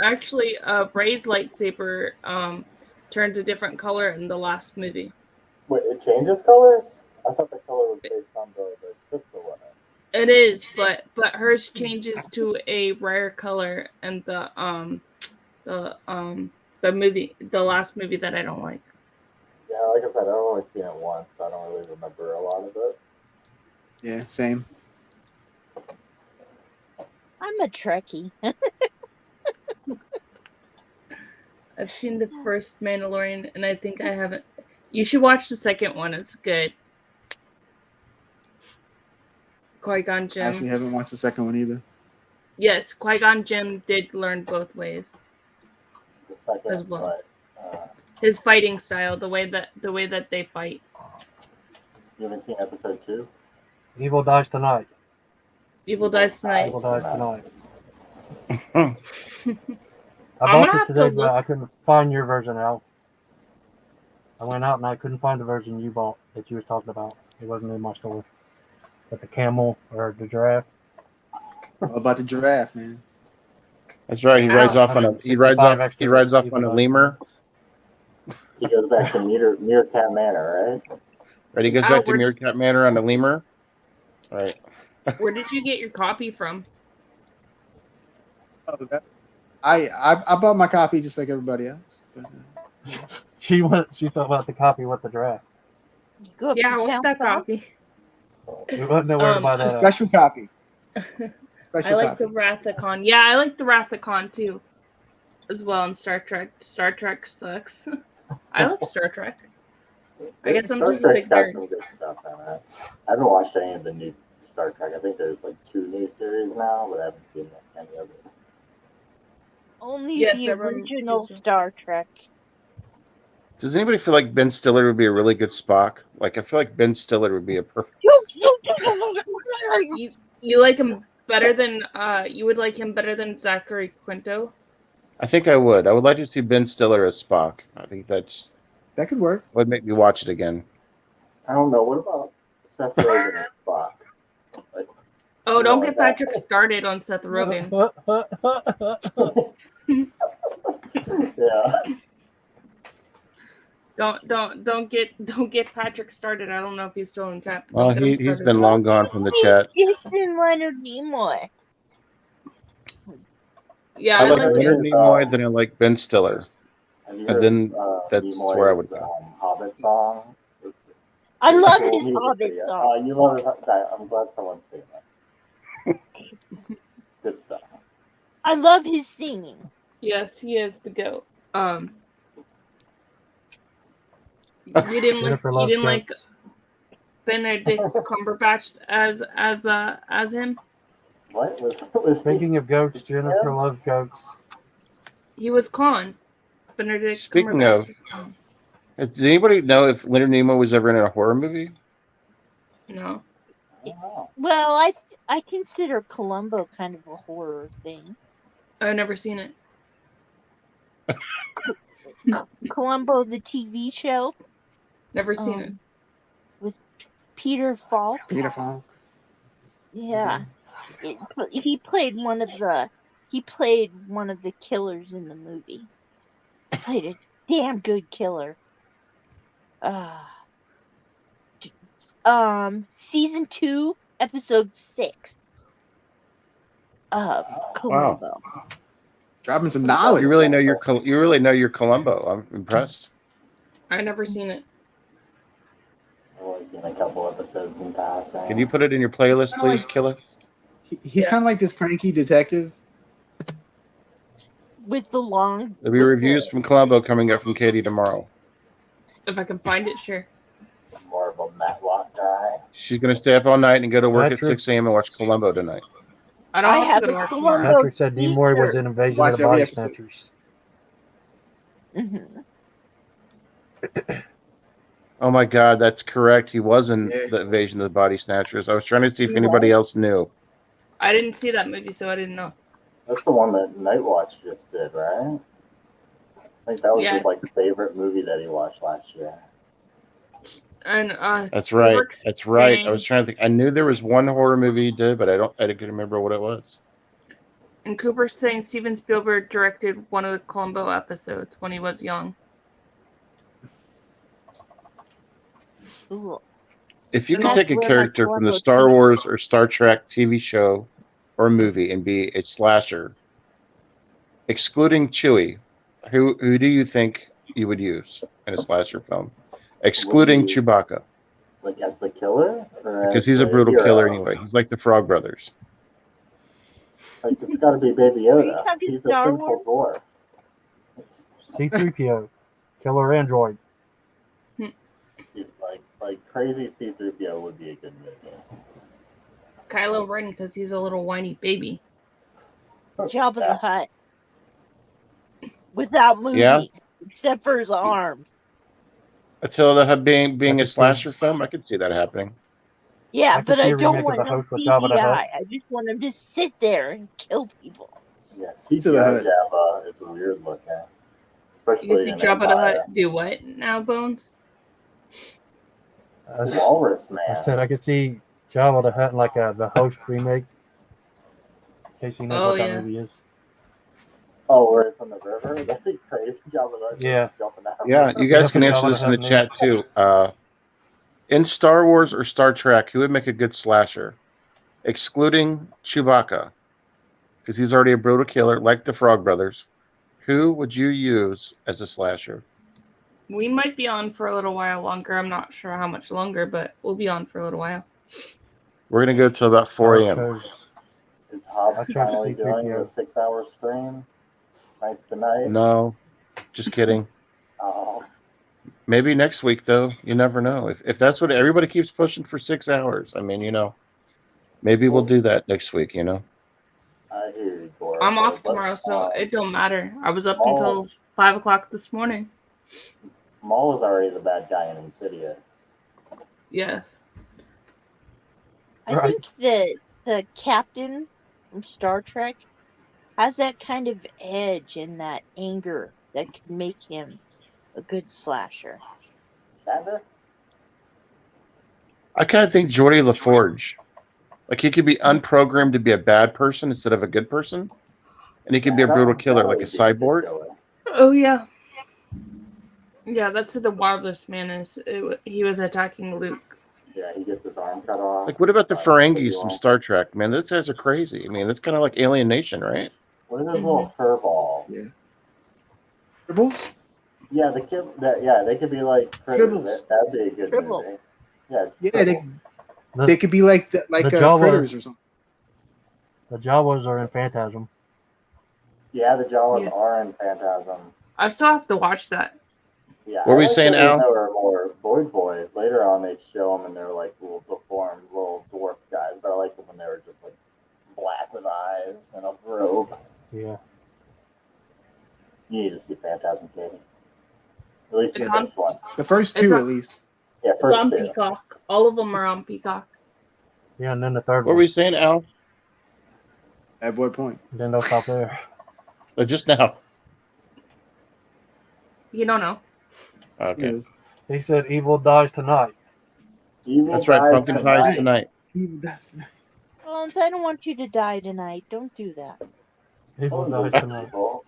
actually, Rey's lightsaber turns a different color in the last movie. Wait, it changes colors? I thought the color was based on the crystal in it. It is, but hers changes to a rare color, and the last movie that I don't like. Yeah, like I said, I've only seen it once, so I don't really remember a lot of it. Yeah, same. I'm a Trekkie. I've seen the first Mandalorian, and I think I haven't. You should watch the second one. It's good. Qui-Gon I Jinn. actually haven't watched the second one either. Yes, Qui-Gon Jinn did learn both ways. The second, As well. but His fighting style, the way that they fight. you haven't seen episode 2? Evil dies tonight. Evil Dies Tonight. Evil dies tonight. I'm I gonna bought this have to today, but look- I couldn't find your version, Al. I went out and I couldn't find the version you bought that you was talking about. It wasn't in my store. But the camel or the giraffe. All about the giraffe, man. That's right. He rides Ow. off on a 65 lemur. He goes back to Meerkat Manor, right? Right, he goes Ow, back to where- Meerkat Manor on a lemur. Right. Where did you get your copy from? Oh, that, I bought my copy just like everybody else. But, She thought about the copy with the giraffe. You go up Yeah, I to want town that hall. copy. We wouldn't know where to buy a that at. special copy. I Special like copy. the Rathacon. Yeah, I like the Rathacon too, as well in Star Trek. Star Trek sucks. I like Star Trek. I guess I'm Star just a Trek's big got nerd. some good stuff in it. I haven't watched any of the new Star Trek. I think there's like 2 new series now, but I haven't seen any of it. Only Yes, the everyone- original Star Trek. Does anybody feel like Ben Stiller would be a really good Spock? Like, I feel like Ben Stiller would be a perfect. You like him better than you would like him better than Zachary Quinto? I think I would. I would like to see Ben Stiller as Spock. I think that's That could work. would make me watch it again. I don't know. What about Seth Rogen as Spock? Like, Oh, don't No, get Patrick started on Seth Rogen. yeah. Don't get Patrick started. I don't know if he's still in chat. Well, Don't get him he's started. been long gone from the chat. Jason Leonard Nimoy. Yeah, I I like like it. Leonard Nimoy, then I like Ben Stiller. Have you And heard then that's Nimoy's, where I would go. Hobbit song? It's I love cool his music Hobbit video. song. You love his. I'm glad someone's seen that. It's good stuff. I love his singing. Yes, he is the goat. You didn't like Benedict Cumberbatch as him. What was he? Speaking of goats, Jennifer loves goats. He was Khan. Benedict. Speaking Cumberbatch of- was Khan. Does anybody know if Leonard Nimoy was ever in a horror movie? No. Oh, Well, I consider Columbo kind of a horror thing. I've never seen it. Columbo, the TV show, Never seen it. with Peter Falk. Peter Falk. Yeah, he played one of the killers in the movie. He played a damn good killer. Season 2, episode 6. Columbo. Dropping some knowledge. You really know your Columbo. I'm impressed. I never seen it. only seen a couple episodes in passing. Can you put it in your playlist, please, Killer? He's kind of like this cranky detective. with the long. There'll be with reviews the- from Columbo coming up from Katie tomorrow. If I can find it, sure. More of a Matlock guy. She's going to stay up all night and go to work Patrick. at 6 a.m. and watch Columbo tonight. I don't I have, have to go to a work Columbo- tomorrow. Patrick said Dean Moore was in Invasion Watch of the every Body episode. Snatchers. Mhm. Oh my God, that's correct. He was in Yeah. the Invasion of the Body Snatchers. I was trying to see if He anybody else knew. I didn't see that movie, so I didn't know. That's the one that Nightwatch just did, right? I think that was Yeah. his like favorite movie that he watched last year. And That's right. Forks That's right. I saying- was trying to think. I knew there was one horror movie he did, but I couldn't remember what it was. And Cooper's saying Steven Spielberg directed one of the Columbo episodes when he was young. Ooh. If you And could that's take a where my character from the Columbo Star comes Wars or Star Trek TV show or movie and be a slasher, excluding Chewie, who do you think you would use in a slasher film? Excluding Wouldn't you- Chewbacca, Like as the killer? Or because as he's a the brutal hero? killer anyway. He's like the Frog Brothers. Like it's got to be Baby Are you Yoda. talking He's a Star sinful dwarf. It's C-3PO, Killer Android. like crazy C-3PO would be a good movie. Kylo Ren, because he's a little whiny baby. Jabba the Hutt. Without moving, Yeah. except for his arms. Attila the Hutt being I a could see- slasher film, I could see that happening. Yeah, I could but see I a don't remake of want The no Host with Jabba the CGI. Hutt. I just want him to sit there and kill people. Yeah, the CGI Hutt. Jabba is weird looking, especially You see in Jabba the Empire. Hutt do what now, Bones? Walrus Man. I said I could see Jabba the Hutt in like the Host remake. In case you know Oh, what that yeah. movie is. Oh, where it's on the river? That'd be crazy. Jabba the Hutt Yeah. jumping out. Yeah, you guys Yeah, can but answer Jabba this the in the Hutt chat too. In Star Wars or Star Trek, who would make a good slasher? Excluding Chewbacca, because he's already a brutal killer, like the Frog Brothers. Who would you use as a slasher? We might be on for a little while longer. I'm not sure how much longer, but we'll be on for a little while. We're gonna go till about 4 I a.m. chose- Is Hobbs I tried to finally see doing 3PO. the 6-hour stream? Tonight's the night. No, just kidding. Oh, Maybe next week though. You never know. If that's what everybody keeps pushing for 6 hours. I mean, maybe we'll do that next week. I hear you, Gord. I'm off But, tomorrow, so it don't matter. I was up Oh. until 5 o'clock this morning. Maul is already the bad guy in Insidious. Yes. I Right. think that the captain from Star Trek has that kind of edge and that anger that could make him a good slasher. Shatner? I kind of think Geordie LaForge, like he could be unprogrammed to be a bad person instead of a good person, and he could be a brutal killer like a cyborg. Oh, yeah. Yeah, that's who the Wireless Man is. He was attacking Luke. Yeah, he gets his arm cut off. Like, what about the Like, Ferengis from Obi-Wan. Star Trek? Man, those guys are crazy. I mean, that's kind of like Alien Nation, right? What are those little fur balls? Yeah. Tribbles? Yeah, the kid. They could be like Tribbles. That'd be a good Tribble. movie. Yeah, Yeah, Tribbles. they could be like the Jawas. critters or something. The Jawas are in Phantasm. Yeah, the Jawas Yeah. are in Phantasm. I still have to watch that. Yeah. What were I you like saying, the Al? They were more Void Boys. Later on, they'd show them and they were like little deformed little dwarf guys. But I like them when they were just like black with eyes and a robe. Yeah. You need to see Phantasm, Katie. At least the It's on- first one. The first It's two, a- at least. Yeah, It's on first two. Peacock. All of them are on Peacock. Yeah, and then the third What one. were you saying, Al? At what point? Then they'll stop there. Just now. You don't know. Okay, Yes. He said evil dies tonight. Evil that's right. dies Pumpkin pie tonight. Even that's Bones, I don't want you to die tonight. Don't do that. Evil Oh, dies those tonight. people.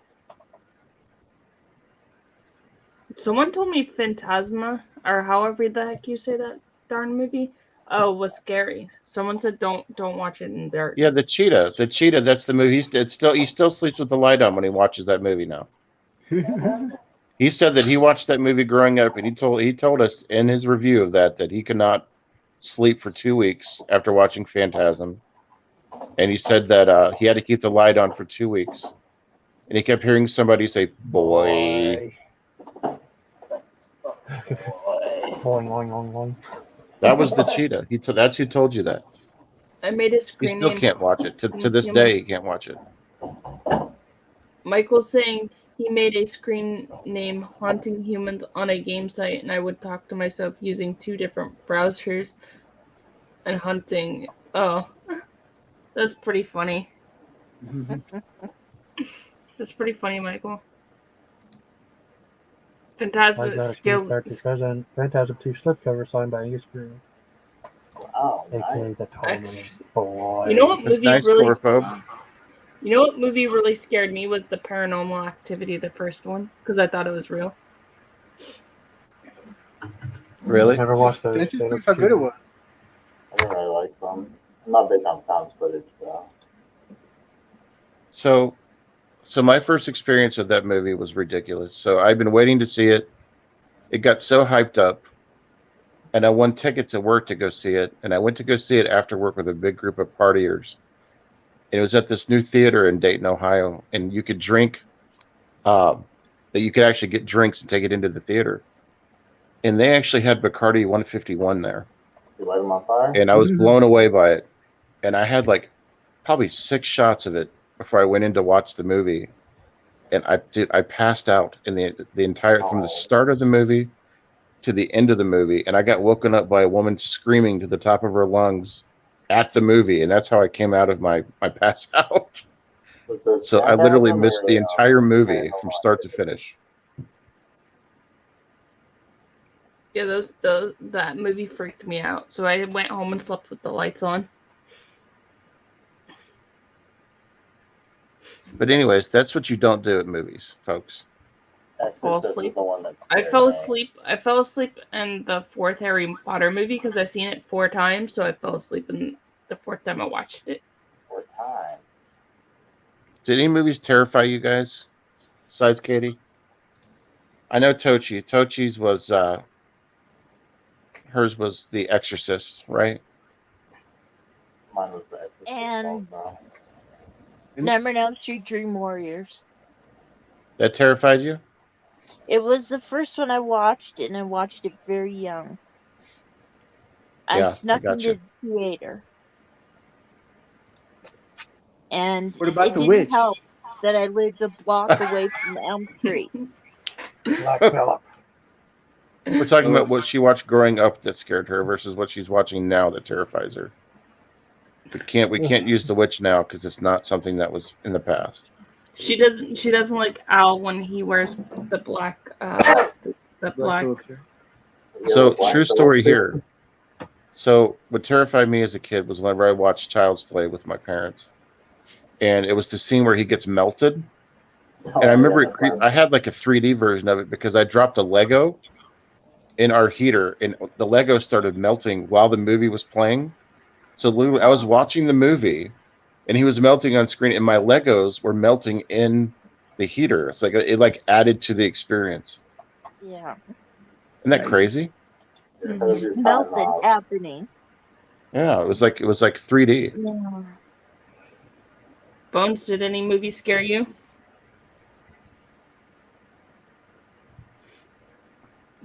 Someone told me Phantasma, or however the heck you say that darn movie, was scary. Someone said don't watch it in dark. Yeah, the cheetah. The cheetah. That's the movie. He still sleeps with the light on when he watches that movie now. He said that he watched that movie growing up, and he told us in his review of that he could not sleep for 2 weeks after watching Phantasm, and he said that he had to keep the light on for 2 weeks, and he kept hearing somebody say "boy." Boing, boing, boing, boing. That was the cheetah. That's who told you that. I made a He screen still name. can't watch it. To this day, he can't watch it. Michael's saying he made a screen name Haunting Humans on a game site, and I would talk to myself using 2 different browsers and hunting. Oh, that's pretty funny. That's pretty funny, Michael. Fantastic skill. Phantasm 2 slipcover signed by Angus Green, Oh, aka nice. the Tiny Boy. You know what That's movie nice, really? Corpho. You know what movie really scared me was the Paranormal Activity, the first one, because I thought it was real. Really? Never watched it. That's just how good it was. I didn't really like them. I'm not big on found footage though. So my first experience with that movie was ridiculous. So I've been waiting to see it. It got so hyped up, and I won tickets at work to go see it. And I went to go see it after work with a big group of partiers. And it was at this new theater in Dayton, Ohio, and you could drink. That you could actually get drinks and take it into the theater. And they actually had Bacardi 151 there, You light them on fire? and I was blown away by it. And I had like probably 6 shots of it before I went in to watch the movie, and I passed out in the entire from the start of the movie to the end of the movie, and I got woken up by a woman screaming to the top of her lungs at the movie, and that's how I came out of my pass out. Was this So I literally Phantasm missed or, the entire movie Paranormal from start to finish. Yeah, that movie freaked me out. So I went home and slept with the lights on. But anyways, that's what you don't do at movies, folks. Fall Exorcist asleep. is the one that's I fell asleep in the 4th Harry Potter movie because I've seen it 4 times. So I fell asleep in the 4th time I watched it. 4 times. Did any movies terrify you guys, besides Katie? I know Tochi. Tochi's was hers was The Exorcist, right? Mine was the Exorcist And- also. Nightmare on Elm Street Dream Warriors. That terrified you? It was the first one I watched, and I watched it very young. I Yeah, I snuck gotcha. into the theater. And What about it The didn't Witch? help that I lived a block away from Elm Street. Black Phillip. We're talking about what she watched growing up that scared her versus what she's watching now that terrifies her. We can't use The Witch now because it's not something that was in the past. She doesn't like Al when he wears the black the black. Phillips here. So Black true Phillip story suit. here. So what terrified me as a kid was whenever I watched Child's Play with my parents, and it was the scene where he gets melted. Oh, And I remember yeah, I had like a 3D version of it because I dropped a Lego in our heater, and the Lego started melting while the movie was playing. So literally, I was watching the movie, and he was melting on screen, and my Legos were melting in the heater. It's like it like added to the experience. Yeah. Isn't that Nice. crazy? Because your time Melted lapse. happening. Yeah, it was like 3D. Yeah. Bones, did any movie scare you?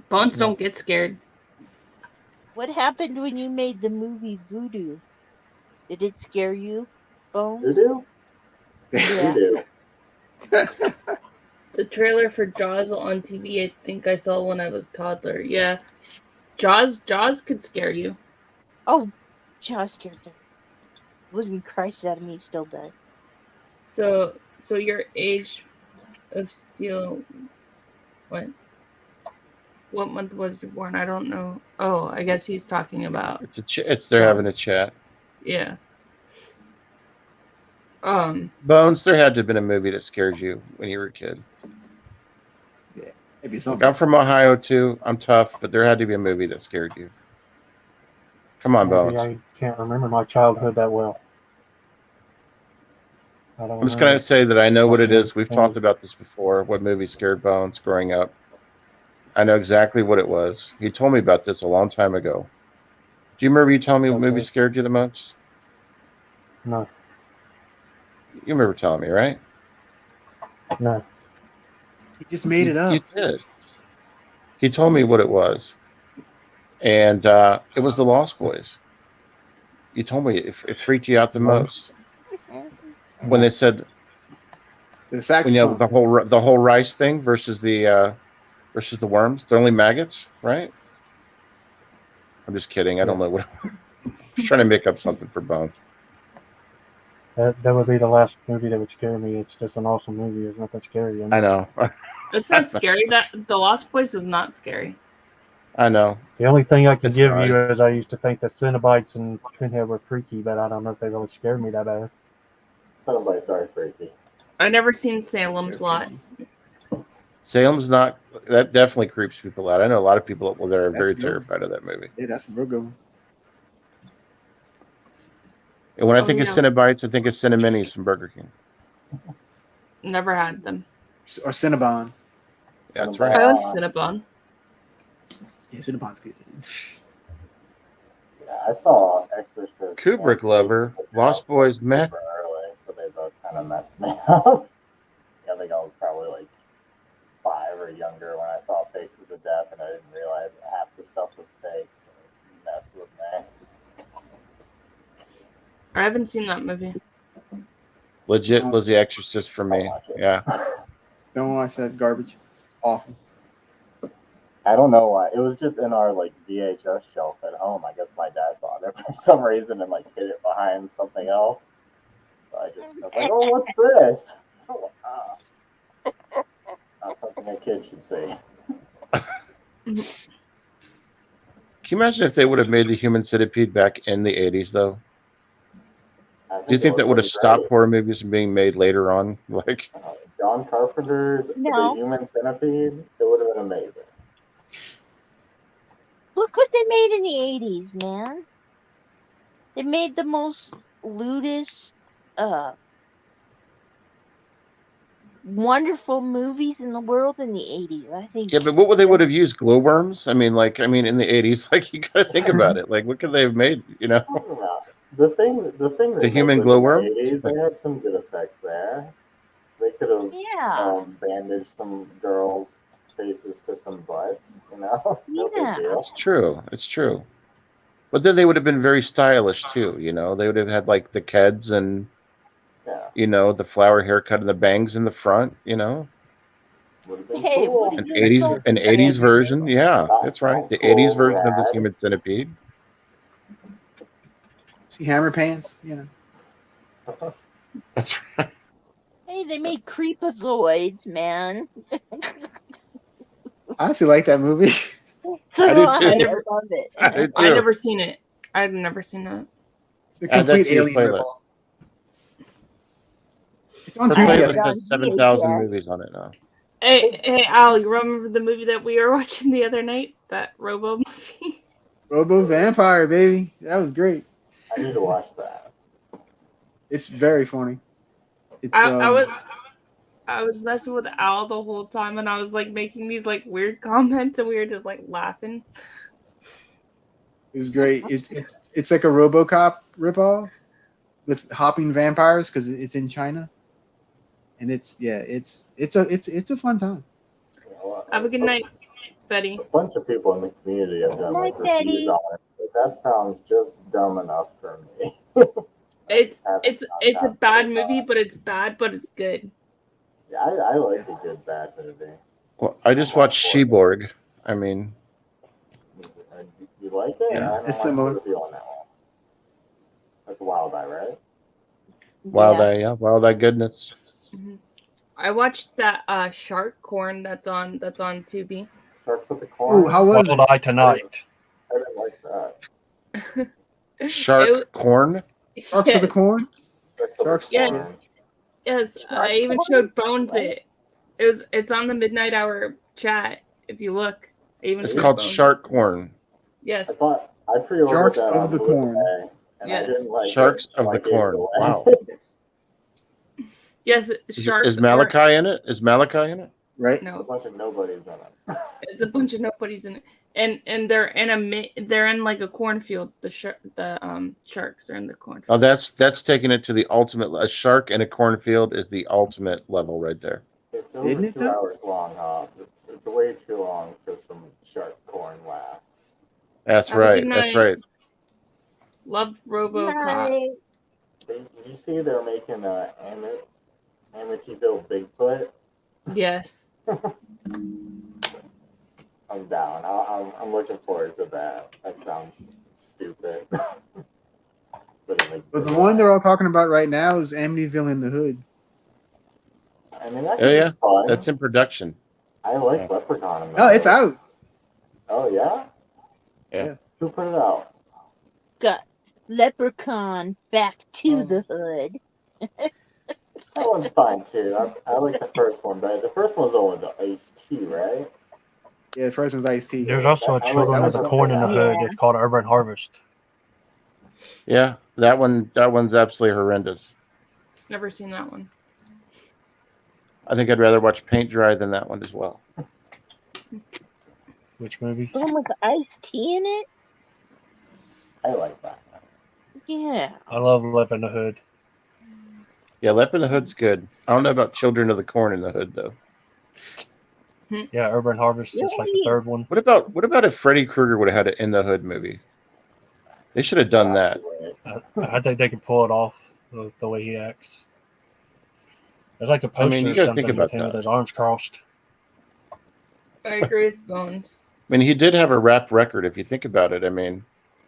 Bones No. don't get scared. What happened when you made the movie Voodoo? Did it scare you, Bones? Voodoo? Yeah. Voodoo. The trailer for Jaws on TV, I think I saw when I was a toddler. Yeah. Jaws could scare you. Oh, Jaws scared the living Christ out of me. Still does. So your Age of Steel, what month was you born? I don't know. Oh, I guess he's talking about, They're having a chat. yeah. Bones, there had to have been a movie that scared you when you were a kid. Maybe Look, something. I'm from Ohio too. I'm tough, but there had to be a movie that scared you. Come on, Maybe Bones. I can't remember my childhood that well. I'm just gonna say that I know what it is. We've talked about this before. What movie scared Bones growing up? I know exactly what it was. He told me about this a long time ago. Do you remember you telling me what movie Okay. scared you the most? No, You remember telling me, right? no. He just made it up. You did. He told me what it was, and it was the Lost Boys. You told me it freaked you out the most when they said The saxophone. the whole rice thing versus the worms. They're only maggots, right? I'm just kidding. I don't know what. I'm just trying to make up something for Bones. That would be the last movie that would scare me. It's just an awesome movie. There's nothing scary in it. I know. It's so scary that The Lost Boys is not scary. I know. The only thing I can It's give not. you is I used to think that Cenobites and Pinhead were freaky, but I don't know if they really scared me that bad. Cenobites are freaky. I never seen Salem's Lot. Salem's not. That definitely creeps people out. I know a lot of people that are very That's real. terrified of that movie. Yeah, that's a real good one. And when I Oh, think yeah. of Cinnabites, I think of Cineminis from Burger King. Never had them. Or Cinnabon. That's Cinnabon. right. I like Cinnabon. Yeah, Cinnabon's good. Yeah, I saw Exorcist. Kubrick and lover, Faces of Lost Death Boys, super meh. early, so they both kind of messed me up. I think I was probably like 5 or younger when I saw Faces of Death, and I didn't realize half the stuff was fake, so it messed with me. I haven't seen that movie. Legit was The Exorcist for I'll me. watch it. Yeah. Don't watch that garbage. Awful. I don't know why. It was just in our like VHS shelf at home. I guess my dad bought it for some reason and like hid it behind something else. So I was like, oh, what's this? Not something a kid should see. Can you imagine if they would have made the Human Centipede back in the 80s, though? Do you think that would have stopped horror movies from being made later on? Like, John Carpenter's No. The Human Centipede? It would have been amazing. Look what they made in the 80s, man. They made the most lewdest, wonderful movies in the world in the 80s. I think. yeah, but what would they would have used? Glowworms? I mean, in the 80s, like, you got to think about it. Like, what could they have made, you know? I don't know. The thing The they human made was in glowworm? the 80s, they had some good effects there. They could have Yeah. bandaged some girls' faces to some butts, you know? It's no Yeah. big deal. It's true. It's true. But then they would have been very stylish, too, you know? They would have had, like, the keds and, Yeah. you know, the flower haircut and the bangs in the front, you know? Would have been Hey, cool. what An do you call 80s it? version. Yeah, that's right. The 80s version of the Rad. Human Centipede. See Hammer Pants? You know. That's right. Hey, they made creepazoids, man. I actually like that movie. So I do I too. love it. I did I too. never seen it. I've never seen that. It's a Add that complete to your alien playlist. ripoff. It's on Her I Tubi. have playlist it I on has 7,000 VHS. movies on it now. Hey, Al, you remember the movie that we were watching the other night? That Robo movie? Robo Vampire, baby. That was great. I need to watch that. It's very funny. It's I was messing with Al the whole time, and I was like making these like weird comments, and we were just like laughing. it was great. It's like a RoboCop ripoff with hopping vampires because it's in China, and it's a fun time. You know what? Have a good night, Betty. A bunch of people in the community have done like Night, Betty. reviews on it, but that sounds just dumb enough for me. It's a bad movie, but it's bad, but it's good. Yeah, I like a good bad movie. Well, I just watched Sheborg. I mean, You like it? Yeah, I don't it's know my similar. review on that one. That's Wild Eye, right? Wild Eye goodness. I watched that Shark Corn that's on Tubi. Starts with the corn. Ooh, how was Wild it? Eye Tonight. I didn't like that. Shark corn. Sharks of the Yes. Corn. Starts with Sharks. the Yes. corn. Yes, I even showed Bones it. It's on the Midnight Hour chat. If you look, I even It's showed called Bones. Shark corn. Yes. I pre-ordered Sharks that of on the Corn. Blu-ray, and Yes. I didn't like Sharks it, of so I the gave it Corn. away. Wow. Yes, Is sharks. Malachi in it? Is Malachi in it? right? A No, bunch of nobodies in it. it's a bunch of nobodies in it, and they're in like a cornfield. The sharks are in the cornfield. Oh, that's taking it to the ultimate. A shark in a cornfield is the ultimate level right there. It's over Isn't it, 2 though? hours long, Hop. It's way too long for some shark corn laughs. That's Have a right. good That's night. right. Love RoboCop. Right. Did you see they're making a Amityville Bigfoot? Yes. I'm down. I'm looking forward to that. That sounds stupid. But But the one they're all talking about right now is Amityville in the Hood. I mean, that Oh, could yeah. be fun. That's in production. I like Leprechaun. In No, it's out. Oh yeah. Yeah. Who put it out? Got Leprechaun Back to Oh. the Hood. That one's fine too. I like the first one, but the first one's the one with the Ice-T, right? Yeah, the first one's Ice-T. There's also a I like Children that of the one. Corn in the Hood. Yeah. It's called Urban Harvest. Yeah, that one's absolutely horrendous. Never seen that one. I think I'd rather watch paint dry than that one as well. Which movie? The one with the iced tea in it? I like that. Yeah. I love Lep in the Hood. Yeah, Lep in the Hood's good. I don't know about Children of the Corn in the Hood though. Yeah, Urban Harvest is like the third one. What about if Freddy Krueger would have had an In the Hood movie? They should have done that. I think they could pull it off the way he acts. There's like a I poster mean, you or gotta something think with about him that. with his arms crossed. I agree with Bones. I mean, he did have a rap record if you think about it. I mean,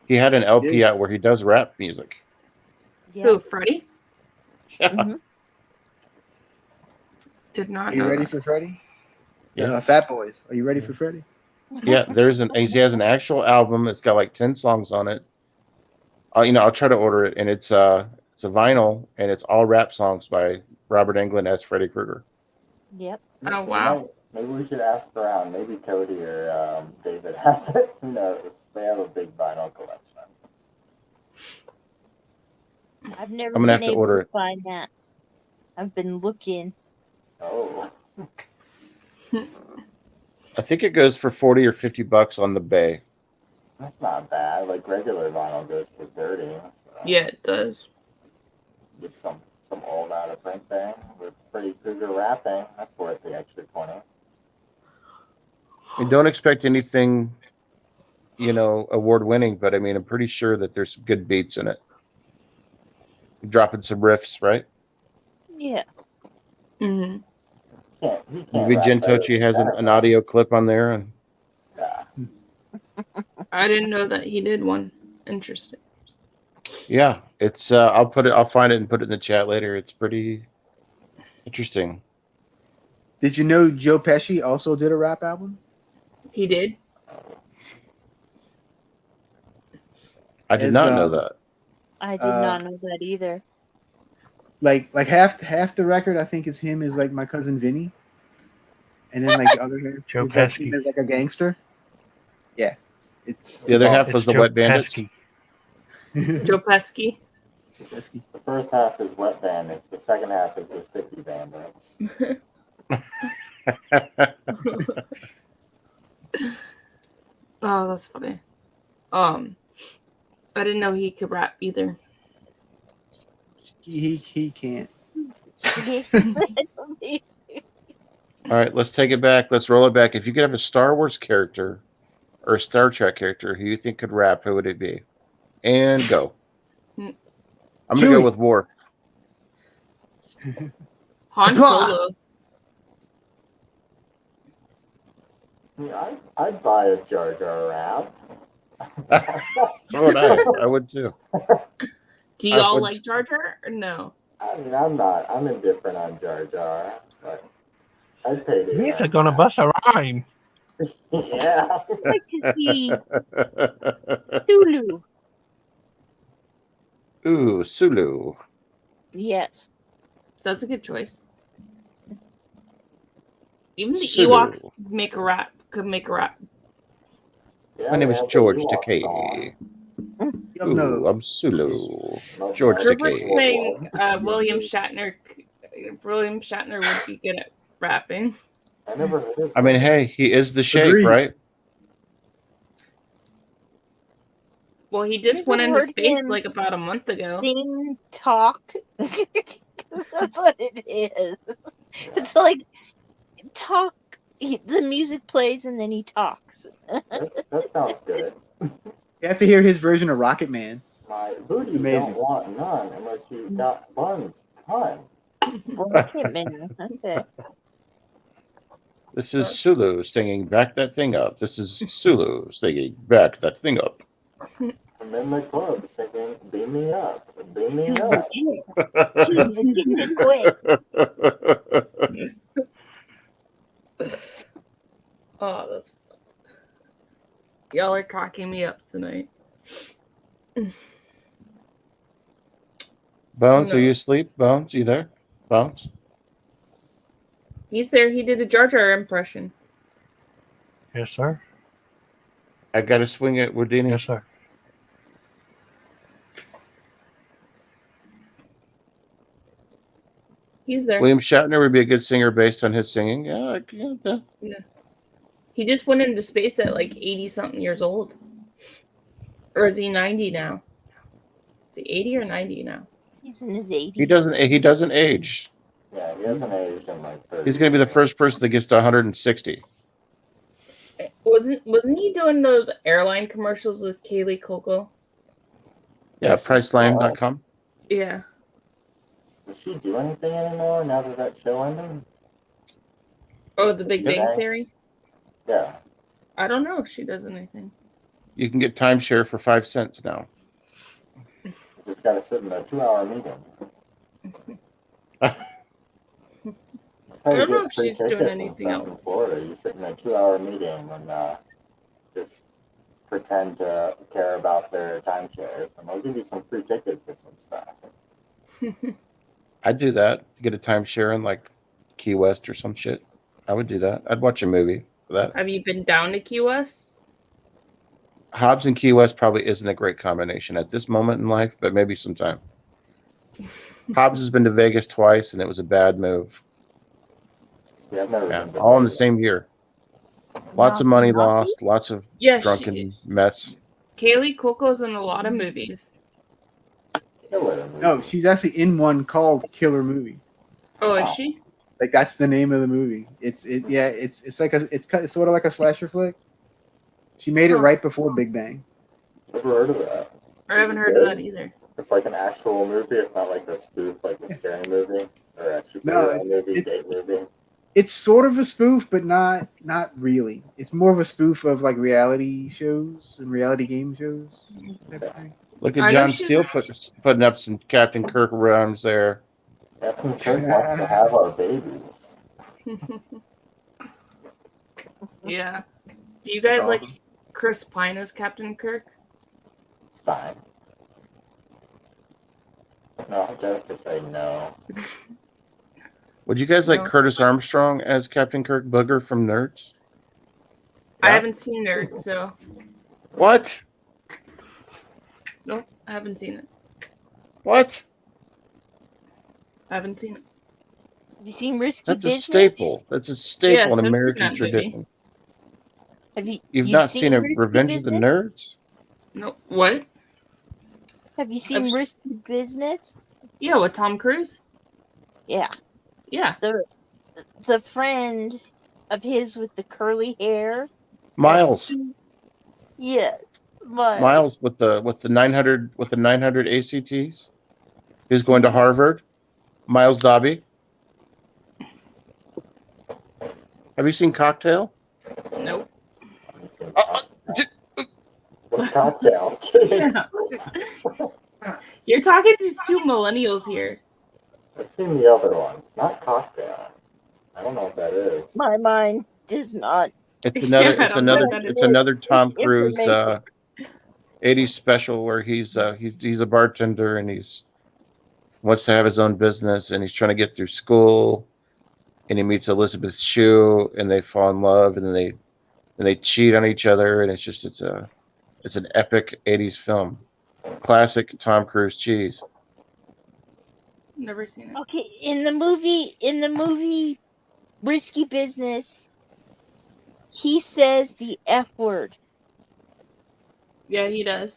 he had an LP Yeah. out where he does rap music. Yeah. Who, Freddy? Mhm. Did not Are you know ready that. for Freddy? Yeah. Fat Boys. Are you ready for Freddy? Yeah, he has an actual album. It's got like 10 songs on it. I'll try to order it, and it's a vinyl, and it's all rap songs by Robert Englund as Freddy Krueger. Yep. Oh, wow. Maybe we should ask around. Maybe Cody or David has it. Who knows? They have a big vinyl collection. I've never I'm gonna been have to able order to it. find that. I've been looking. Oh, I think it goes for 40 or 50 bucks on the Bay. that's not bad. Like regular vinyl goes for 30. So Yeah, it does. Get some old out of print thing with Freddy Krueger rapping. That's worth the extra 20. I mean, don't expect anything, award winning, but I mean, I'm pretty sure that there's some good beats in it. Dropping some riffs, right? Yeah. Hmm. He can't Maybe rap Jen better Tochi than has that. an audio clip on there, and Yeah. I didn't know that he did one. Interesting. yeah, it's. I'll find it and put it in the chat later. It's pretty interesting. Did you know Joe Pesci also did a rap album? He did? I did It's, not know that. I did not know that either. Like half the record I think is him is like My Cousin Vinny, and then like the other half Joe is like Pesci. him as like a gangster. Yeah, it's The other all- half was It's the Joe Wet Bandits. Pesci. Joe Pesci? Pesci. The first half is Wet Bandits. The second half is the Sticky Bandits. Oh, that's funny. I didn't know he could rap either. He can't. All right, let's take it back. Let's roll it back. If you could have a Star Wars character or a Star Trek character who you think could rap, who would it be? And go. I'm gonna go Chewie. with War. Han Pah! Solo. Yeah, I'd buy a Jar Jar rap. So would I. I would too. Do you I all would- like Jar Jar or no? I mean, I'm indifferent on Jar Jar, but I'd pay to hear He's that. gonna bust a rhyme. Yeah. like to see Tulu. Ooh, Sulu. Yes. That's a good choice. Even the Sulu. Ewoks could make a rap. Yeah, My name they is have the George Ewok Takei. song. Yo, Ooh, no. I'm Sulu. Love George that. Gerber's Takei. saying William Shatner would be good at rapping. I never heard his I mean, name. hey, he is the shape, Agreed. right? Well, he just Never went into heard space him like about a month ago. Sing, talk. That's what it is. It's like talk. The music plays and then he talks. That sounds good. You have to hear his version of Rocket Man. My booty amazing. don't want none unless you got buns. Hun. Rocket Man. Okay. This is Sulu singing Back That Thing Up. This is Sulu singing Back That Thing Up. I'm in the club singing, beam me up, beam me up. Jesus, quit. Oh, that's fun. Y'all are cracking me up tonight. Bones, No. are you asleep? Bones, you there? Bones? He's there. He did a Jar Jar impression. Yes, sir. I got to swing it, Woodini. Yes, sir. He's there. William Shatner would be a good singer based on his singing. Yeah, He just went into space at like 80 something years old. Or is he 90 now? Is he 80 or 90 now? He's in his 80s. he doesn't age. Yeah, he hasn't aged in like 30 He's going to be the first person that gets to 160. Wasn't he doing those airline commercials with Kaylee Cuoco? Yeah, Yes. Priceline.com. Yeah. Does she do anything anymore now that show ended? Oh, The Big Bang Yeah. Theory? Yeah. I don't know if she does anything. You can get timeshare for 5 cents now. Just gotta sit in a 2-hour meeting. That's how I you don't know get if free she's doing tickets and anything stuff in else. Florida. You sit in a 2-hour meeting and just pretend to care about their timeshares, and they'll give you some free tickets to some stuff. I'd do that. Get a timeshare in like Key West or some shit. I would do that. I'd watch a movie for that. Have you been down to Key West? Hobbs and Key West probably isn't a great combination at this moment in life, but maybe sometime. Hobbs has been to Vegas twice, and it was a bad move. See, I've never Yeah, been to all in the Vegas. same year. Lots of money lost, lots of Yeah, drunken mess. Kaylee Cuoco's in a lot of movies. Killer movie. No, she's actually in one called Killer Movie. Oh, is she? Like that's the name of the movie. It's like it's sort of like a slasher flick. She made it Huh. right before Big Bang. Never heard of that. I haven't heard of that either. It's like an actual movie. It's not like a spoof, like a scary movie or a superhero movie, date movie. It's sort of a spoof, but not really. It's more of a spoof of like reality shows and reality game shows. Type of thing. Look I at know John she's- Steele putting up some Captain Kirk rhymes there. Captain Kirk wants to have our babies. Yeah. Do you guys That's like awesome. Chris Pine as Captain Kirk? It's fine. No, I have to say no. Would you guys like No. Curtis Armstrong as Captain Kirk Booger from Nerds? I Yeah. haven't seen Nerds, so What? nope, I haven't seen it. What? I haven't seen it. Have you seen Risky That's a Business? staple. That's a staple Yes, in I've seen American that movie. tradition. Have you? You've not seen Risky Revenge of the Business? Nerds? No, what? Have you seen I've- Risky Business? Yeah, with Tom Cruise? Yeah, Yeah. the friend of his with the curly hair. Miles. Yeah, but Miles with the 900 ACTs. Who's going to Harvard? Miles Dobby. Have you seen Cocktail? Nope. What's cocktail? Jeez. You're talking to two millennials here. I've seen the other ones, not cocktail. I don't know what that is. my mind does not. It's another. Yeah, I It's don't know another. what that It's is. another Tom Cruise Information. 80s special where he's a bartender and he's wants to have his own business and he's trying to get through school and he meets Elizabeth Shue and they fall in love and then they cheat on each other and it's an epic 80s film. Classic Tom Cruise cheese. Never seen it. Okay, in the movie Risky Business. He says the F word. Yeah, he does.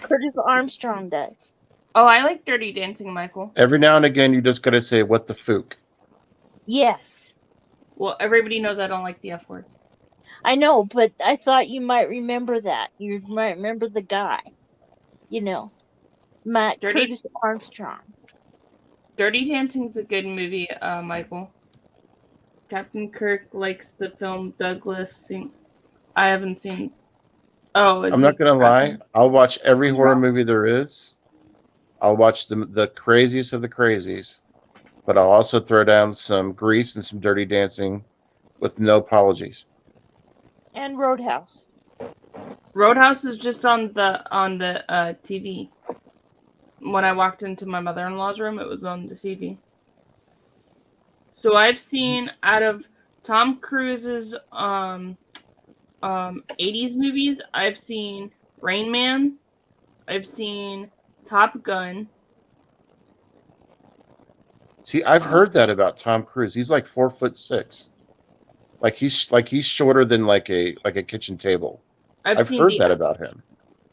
Curtis Armstrong does. Oh, I like Dirty Dancing, Michael. Every now and again, you just gotta say, "What the fook?" Yes. Well, everybody knows I don't like the F word. I know, but I thought you might remember that. You might remember the guy. You know, Matt Dirty- Curtis Armstrong. Dirty Dancing's a good movie, Michael. Captain Kirk likes the film Douglas Sing. I haven't seen. Oh, I'm not gonna lie. I'll watch every Yeah. horror movie there is. I'll watch the craziest of the crazies, but I'll also throw down some Grease and some Dirty Dancing with no apologies. And Roadhouse. Roadhouse is just on the TV. When I walked into my mother-in-law's room, it was on the TV. So I've seen out of Tom Cruise's 80s movies, I've seen Rain Man, I've seen Top Gun. See, I've heard that about Tom Cruise. He's like 4'6". Like he's shorter than like a kitchen table. I've seen heard the that about him.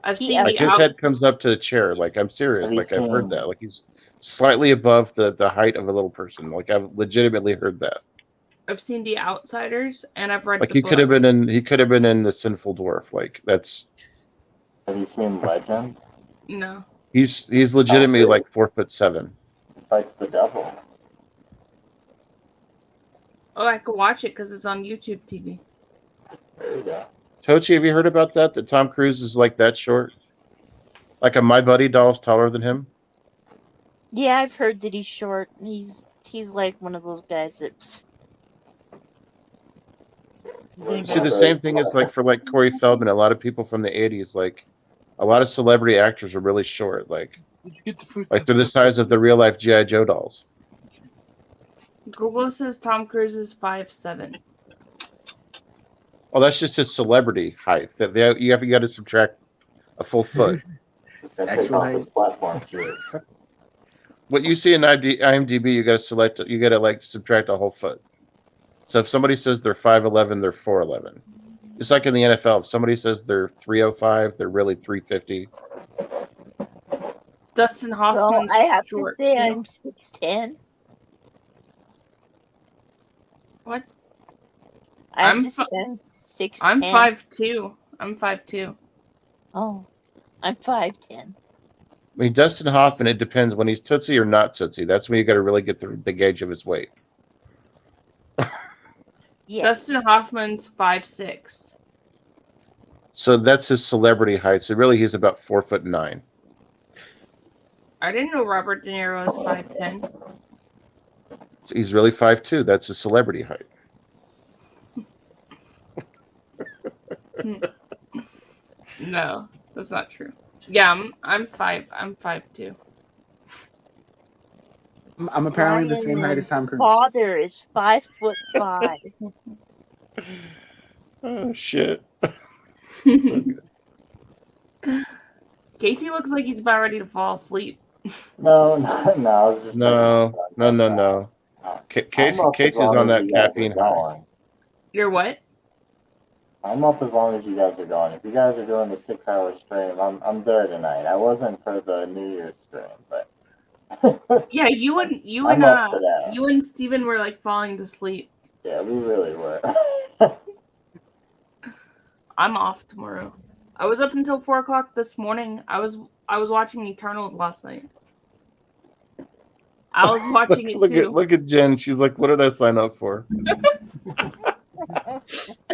I've He seen Like the his out, head comes up to the chair. Like I'm serious. Have you Like I've heard seen- that. Like he's slightly above the height of a little person. Like I've legitimately heard that. I've seen The Outsiders, and I've read Like the he book. could have been in The Sinful Dwarf. Like that's Have you seen Legend? No. he's legitimately like 4'7". He fights the devil. Oh, I could watch it because it's on YouTube TV. There you go. Tochi, have you heard about that? That Tom Cruise is like that short? Like a My Buddy doll's taller than him? Yeah, I've heard that he's short. He's like one of those guys that. See, the same thing is like for like Corey Feldman. A lot of people from the 80s, like a lot of celebrity actors are really short. Like Did you get the fruit? they're the size of the real life G.I. Joe dolls. Google says Tom Cruise is 5'7". Oh, that's just his celebrity height. You got to subtract a full foot. He's gonna take Actual off height. his platform shoes. What you see in IMDb, you got to select. You got to like subtract a whole foot. So if somebody says they're 5'11", they're 4'11". Just like in the NFL, if somebody says they're 305, they're really 350. Dustin Well, Hoffman's I have short. to say too. I'm 6'10". What? I have I'm to fi- say I'm 6'10". I'm 5'2". I'm 5'2". Oh, I'm 5'10". I mean, Dustin Hoffman, it depends when he's Tootsie or not Tootsie. That's when you got to really get the gauge of his weight. Yeah. Dustin Hoffman's 5'6". So that's his celebrity height. So really, he's about 4'9". I didn't know Robert De Niro was 5'10". So he's really 5'2". That's his celebrity height. No, that's not true. Yeah, I'm 5'2". I'm apparently the same height as Tom Cruise. Father is 5'5". Oh shit! Casey looks like he's about ready to fall asleep. No, I was just No. I'm Casey's up as long on as that you guys are caffeine high. going. You're what? I'm up as long as you guys are going. If you guys are doing the 6-hour stream, I'm there tonight. I wasn't for the New Year's stream, but Yeah, you I'm up to that. and Steven were like falling to sleep. Yeah, we really were. I'm off tomorrow. I was up until 4 o'clock this morning. I was watching Eternals last night. I was watching it too. Look at Jen. She's like, "What did I sign up for?"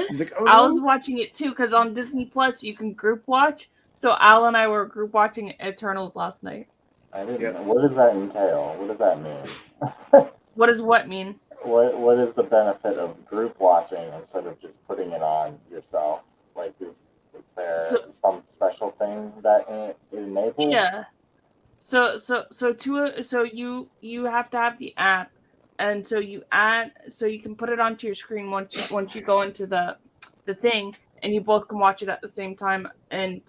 He's like, oh, I was watching it too because on Disney Plus you can group watch. So Al and I were group watching Eternals last night. I didn't Yeah. know. What does that entail? What does that mean? What does what mean? What is the benefit of group watching instead of just putting it on yourself? Like, is there some special thing that it enables? Yeah. So you have to have the app, and so you can put it onto your screen once you go into the thing, and you both can watch it at the same time and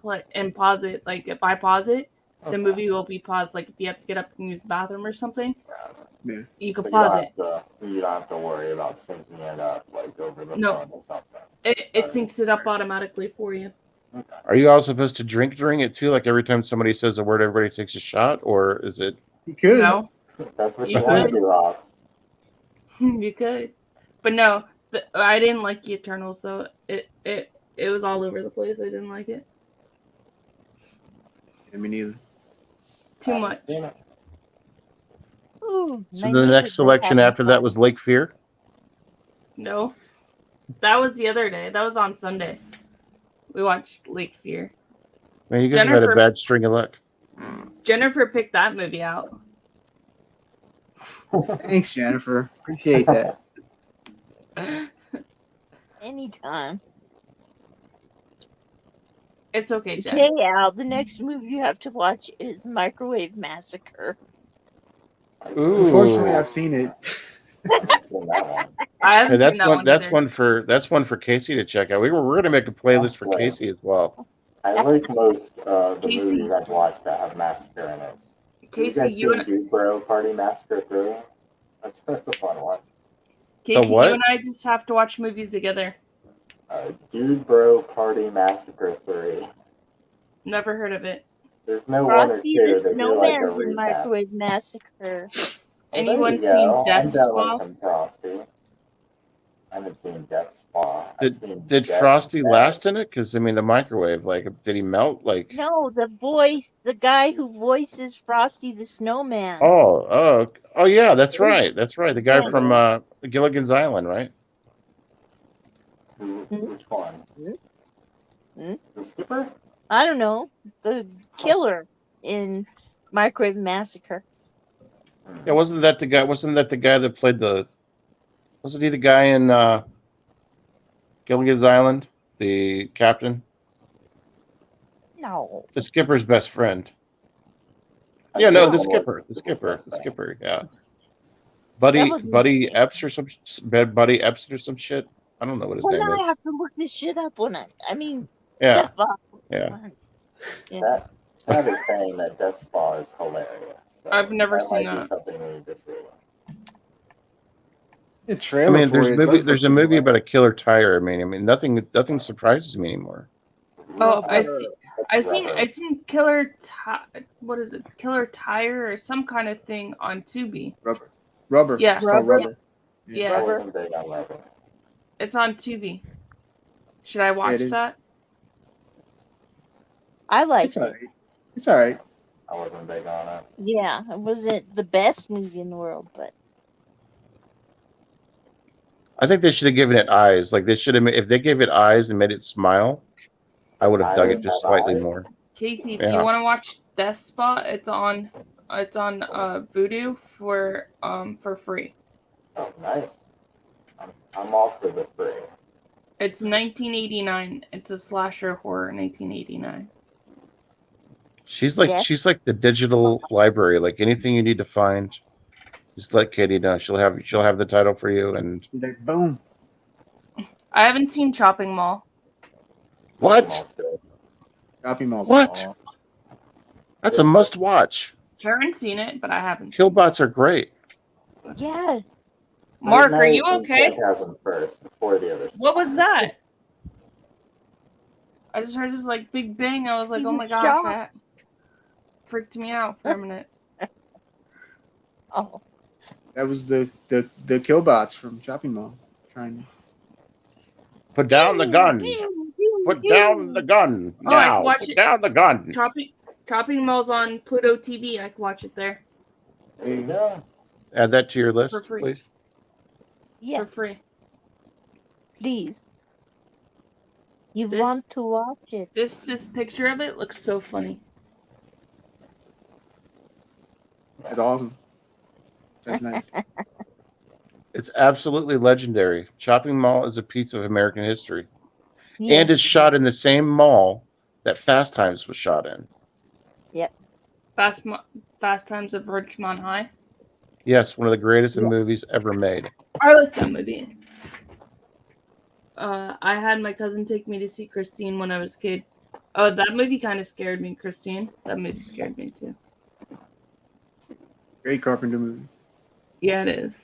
pause it. Like if I pause it, the movie will be paused. Like if you have to get up and use the bathroom or something, Yeah. You can So pause it. you don't have to worry about syncing it up like over the No. phone or something. It syncs it up automatically for you. Okay. Are you all supposed to drink during it too? Like every time somebody says a word, everybody takes a shot, or is it? You could. No, That's what You you want could. to do, Hops. you could, but no. I didn't like the Eternals though. It was all over the place. I didn't like it I mean, neither. too I haven't much. seen it. Ooh, So my the neighbor next was selection having after that fun. was Lake Fear. No, that was the other day. That was on Sunday. We watched Lake Fear. Man, you guys have had a Jennifer- bad string of luck. Jennifer picked that movie out. Thanks, Jennifer. Appreciate that. Anytime. It's okay, Jen. Okay, Al, the next movie you have to watch is Microwave Massacre. Ooh. Unfortunately, I've seen it. I haven't seen that one. I Hey, haven't that's seen that one. one That's either. one for Casey to check out. We're gonna make a playlist for That's right. Casey as well. I like most of the Casey. movies I've watched that have massacre in it. Casey, you guys you seen and Dude Bro Party Massacre 3? That's a fun one. Casey, what? you and I just have to watch movies together. Dude Bro Party Massacre 3. Never heard of it. There's no one or Frosty two. the They do like a Snowman's in recap. Microwave Massacre. Oh, Anyone there you seen go. Death I'm done Spa? with some Frosty. I haven't seen Death Spa. I've seen Did Death Frosty Spa. last in it? Because I mean, the microwave. Like, did he melt? Like, No, the guy who voices Frosty the Snowman. oh, yeah, that's right. That's right. The guy Yeah. from Gilligan's Island, right? Which one? Hmm? The skipper? I don't know. The killer in Microwave Massacre. Yeah, wasn't that the guy? Wasn't that the guy that played the? Wasn't he the guy in Gilligan's Island, the captain, No. the skipper's best friend? I Yeah, no, thought the it was skipper, the Skipper's skipper, best the friend. skipper. Yeah, That was Buddy Epps or some Buddy Epps or some shit. I don't know what his Well, name now I is. have to look this shit up when I mean, Yeah, step up. yeah. Yeah. Chad is saying that Death Spa is hilarious. So I've never seen might be that. something we need to see. The I trailer mean, for it does there's a look movie good. about a killer tire. I mean, nothing surprises me anymore. Oh, I Rubber. see. That's I rubber. seen Killer what is it? Killer Tire or some kind of thing on Tubi. Rubber. Yeah. It's called Rubber. Rubber. Yeah. I wasn't big on rubber. It's on Tubi. Should I watch it is. that? I liked It's it. alright. It's alright. I wasn't big on it. Yeah, it wasn't the best movie in the world, but I think they should have given it eyes. Like they should have. If they gave it eyes and made it smile, I would have dug it Eyes just have slightly eyes. more. Casey, if Yeah. you want to watch Death Spot, it's on Vudu for free. Oh, nice. I'm all for the free. It's 1989. It's a slasher horror 1989. She's like Yeah. the digital library. Like anything you need to find, just let Katie know. She'll have the title for you. And Like, boom. I haven't seen Chopping Mall. what? Mall's good. Shopping mall. What? That's a must watch. Karen's seen it, but I haven't. Seen Killbots are great. yeah. Mark, are you Night in okay? Phantasm first, before the others. What was that? I just heard this like big bang. I was like, He oh was my gosh, shocked. that freaked me out for a minute. Oh. That was the killbots from Shopping Mall trying. Put down the gun. Put down the gun Oh, I now. watch Put it. down the gun. Chopping Mall's on Pluto TV. I can watch it there There you go. Add that to your list, For free. please. Yeah, for free. please. You This- want to watch it? This picture of it looks so funny. That's awesome. That's nice. It's absolutely legendary. Shopping Mall is a piece of American history, Yeah. and it's shot in the same mall that Fast Times was shot in. Fast Times at Ridgemont High. Yes, one of the greatest movies ever made. I like that movie. I had my cousin take me to see Christine when I was a kid. Oh, that movie kind of scared me, Christine. That movie scared me too. Great Carpenter movie. Yeah, it is.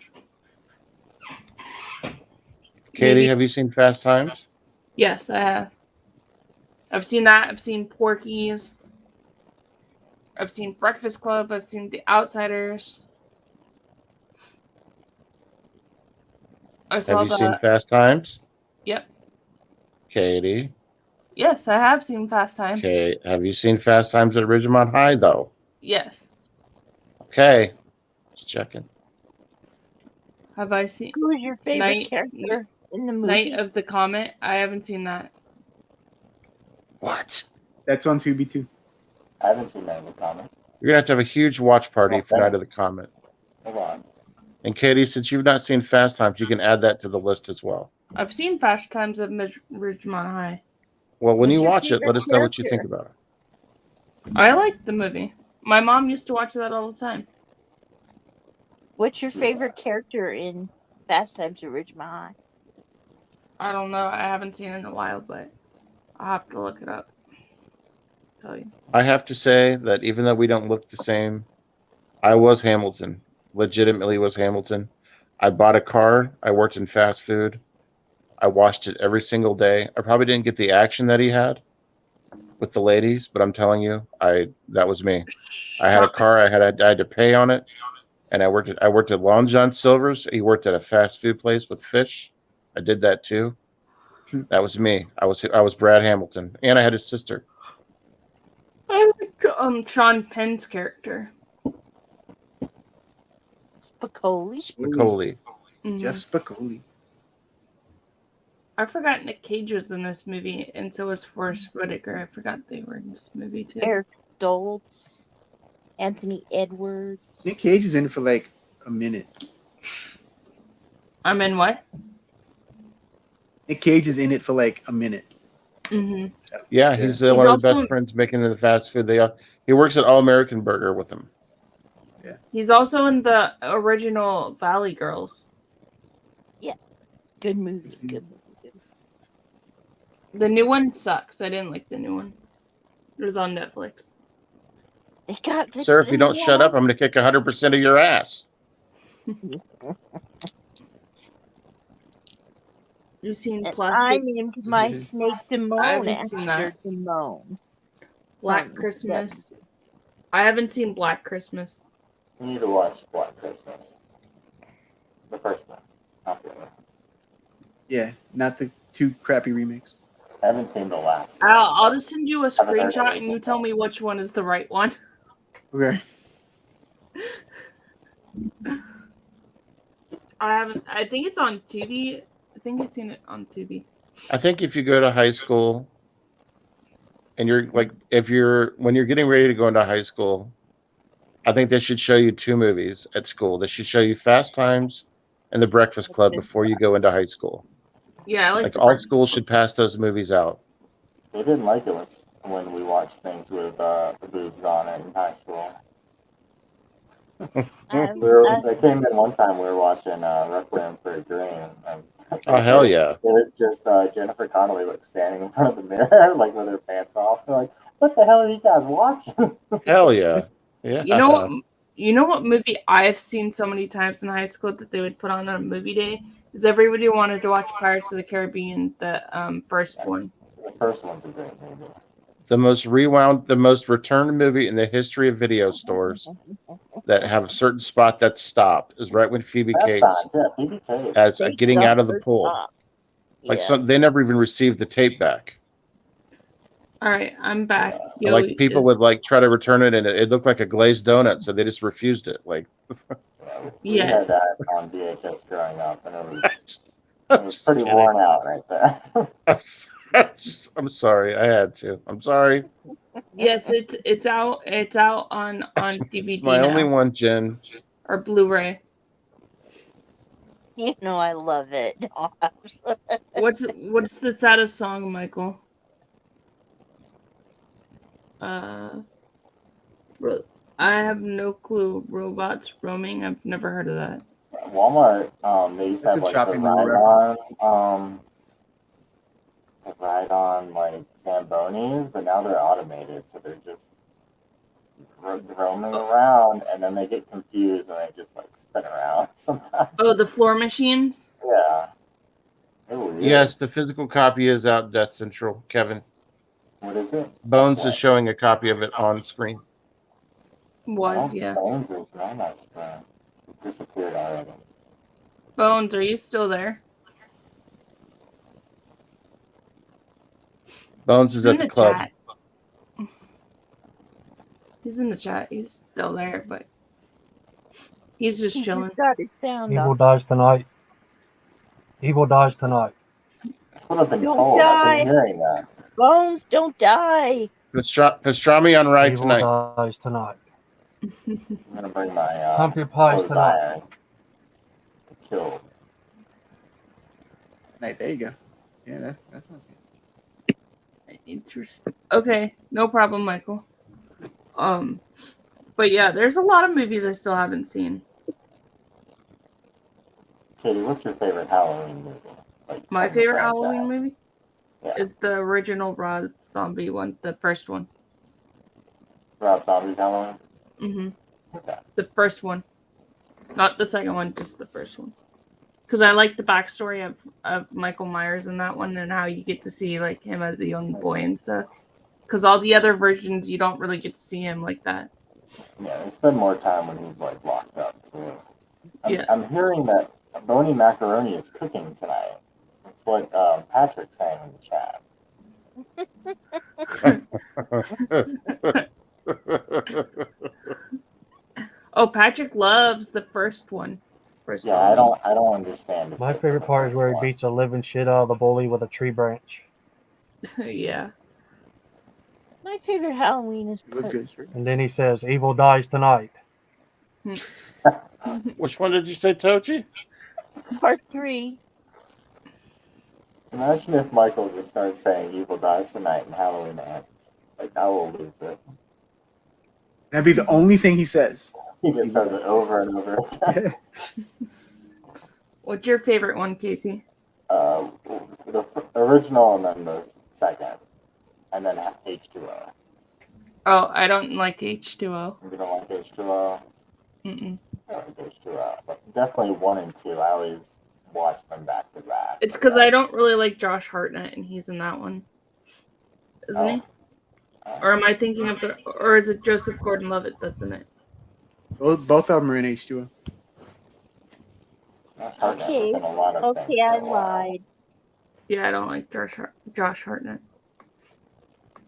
Katie, Maybe- have you seen Fast Times? Yes, I have. I've seen that. I've seen Porky's. I've seen Breakfast Club. I've seen The Outsiders. I saw Have you seen the. Fast Times? Yep. Katie. Yes, I have seen Fast Times. Okay. Have you seen Fast Times at Ridgemont High though? Yes. Okay. Just checking. Have I seen Who was your favorite Night- character in the movie? Night of the Comet? I haven't seen that. What? That's on Tubi too. I haven't seen that in the comic. You're gonna have to have a huge watch party for Okay. Night of the Comet. Hold on. And Katie, since you've not seen Fast Times, you can add that to the list as well. I've seen Fast Times at Ridgemont High. Well, when What's you your watch it, let favorite us know what you character? think about it. I liked the movie. My mom used to watch that all the time. What's your favorite character in Fast Times at Ridgemont High? I don't know. I haven't seen it in a while, but I'll have to look it up. Tell you. I have to say that even though we don't look the same, I was Hamilton. Legitimately was Hamilton. I bought a car. I worked in fast food. I watched it every single day. I probably didn't get the action that he had with the ladies, but I'm telling you, that was me. I had a car. I had to pay on it, and I worked at Long John Silver's. He worked at a fast food place with fish. I did that too. That was me. I was Brad Hamilton, and I had his sister. I like Sean Penn's character. Spicoli. Macaulay. Mhm. Jeff Spicoli. I forgot Nick Cage was in this movie, and so was Forrest Whitaker. I forgot they were in this movie too. Eric Stoltz. Anthony Edwards. Nick Cage is in it for like a minute. I'm in what? Nick Cage is in it for like a minute. Mm-hmm. Yeah, he's He's one of the also- best friends making the fast food. He works at All American Burger with him. He's also in the original Valley Girls. Good movie. Good movie. The new one sucks. I didn't like the new one. It was on Netflix. They got Sir, if you don't shut up, I'm going to kick 100% of your ass. You've seen And I Plastic named my snake Timon haven't seen after that. Timon. Black from Christmas. I haven't seen Black Christmas. You need to watch Black Christmas. The first one, not the other ones. Yeah, not the two crappy remakes. I haven't seen the last. I'll just send you a Haven't heard screenshot and anything you tell me else. which one is the right one. Okay. I think it's on Tubi. I think I've seen it on Tubi. I think if you go to high school and when you're getting ready to go into high school, I think they should show you two movies at school. They should show you Fast Times and The Breakfast Club before you go into high school. Yeah, I like Like the all Breakfast schools Club. should pass those movies out. They didn't like it when we watched things with the boobs on it in high school. They came in one time. We were watching Requiem for a Dream. And Oh, hell yeah. It was just Jennifer Connelly like standing in front of the mirror, like with her pants off. They're like, "What the hell are you guys watching?" Hell yeah. Yeah. You know what movie I've seen so many times in high school that they would put on a movie day is everybody wanted to watch Pirates of the Caribbean, the first one. The first one's a great movie. The most returned movie in the history of video stores that have a certain spot that's stopped is right when Phoebe Fast Cates Times, yeah, Phoebe Cates. as getting out of the pool. Like Yeah. they never even received the tape back. All right, I'm back. And, like people would like try to return it, and it looked like a glazed donut, so they just refused it. Like, We Yes. had that on VHS growing up, and it was pretty worn out right there. I'm sorry, I had to. I'm sorry. Yes, it's out on DVD It's my now, only one, Jen. or Blu-ray. You know I love it. What's the saddest song, Michael? I have no clue. Robots roaming. I've never heard of that. Walmart, they used to That's have a like chopping the ride on like Zambonis, but now they're automated, so they're just roaming around, and then they get confused and they just like spin around sometimes. Oh, the floor machines. Yeah. They're weird. Yes, the physical copy is out, Death Central, Kevin. What is it? Bones is showing a copy of it on screen. Was, yeah. Bones is not my screen. It disappeared already. Bones, are you still there? Bones is He's at the club. chat. He's in the chat. He's still there, but he's just He chilling. just got his sound Evil off. dies tonight. Evil dies tonight. That's what I've been Don't told. I've die. been hearing that. Bones, don't die. Pastrami on ride Evil tonight. dies tonight. I'm gonna bring my Pumpkin pies clothes tonight. iron to kill. Hey, there you go. Yeah, that sounds good. Interesting. Okay, no problem, Michael. But yeah, there's a lot of movies I still haven't seen. Katie, what's your favorite Halloween movie? Like, My from the favorite franchise? Halloween movie Yeah. is the original Rob Zombie one, the first one. Rob Zombie's Halloween? Okay. The first one, not the second one, just the first one. Because I like the backstory of Michael Myers in that one and how you get to see like him as a young boy and stuff. Because all the other versions, you don't really get to see him like that. Yeah, they spend more time when he's like locked up too. Yeah. I'm hearing that Boney Macaroni is cooking tonight. That's what Patrick's saying in the chat. Oh, Patrick loves the first one. First Yeah, I don't understand. this My like, favorite part is where he one. beats the living shit out of the bully with a tree branch. Yeah. My favorite Halloween is It was part good. 3. And then he says, Evil dies tonight. Which one did you say, Tochi? Part 3. Imagine if Michael just starts saying "Evil dies tonight" and Halloween ends. Like, I will lose it. That'd be the only thing he says. He just says it over and over again. What's your favorite one, Casey? The original and then the second, and then H2O. Oh, I don't like H2O. You don't like H2O? Mm-mm. I like H2O. But definitely 1 and 2. I always watch them back to back. It's because I don't really like Josh Hartnett, and he's in that one, isn't he? Or am I thinking of the? Or is it Joseph Gordon-Levitt that's in it? Both of them are in H2O. Okay, in a lot of okay, things I for a while. lied. Yeah, I don't like Josh Hartnett.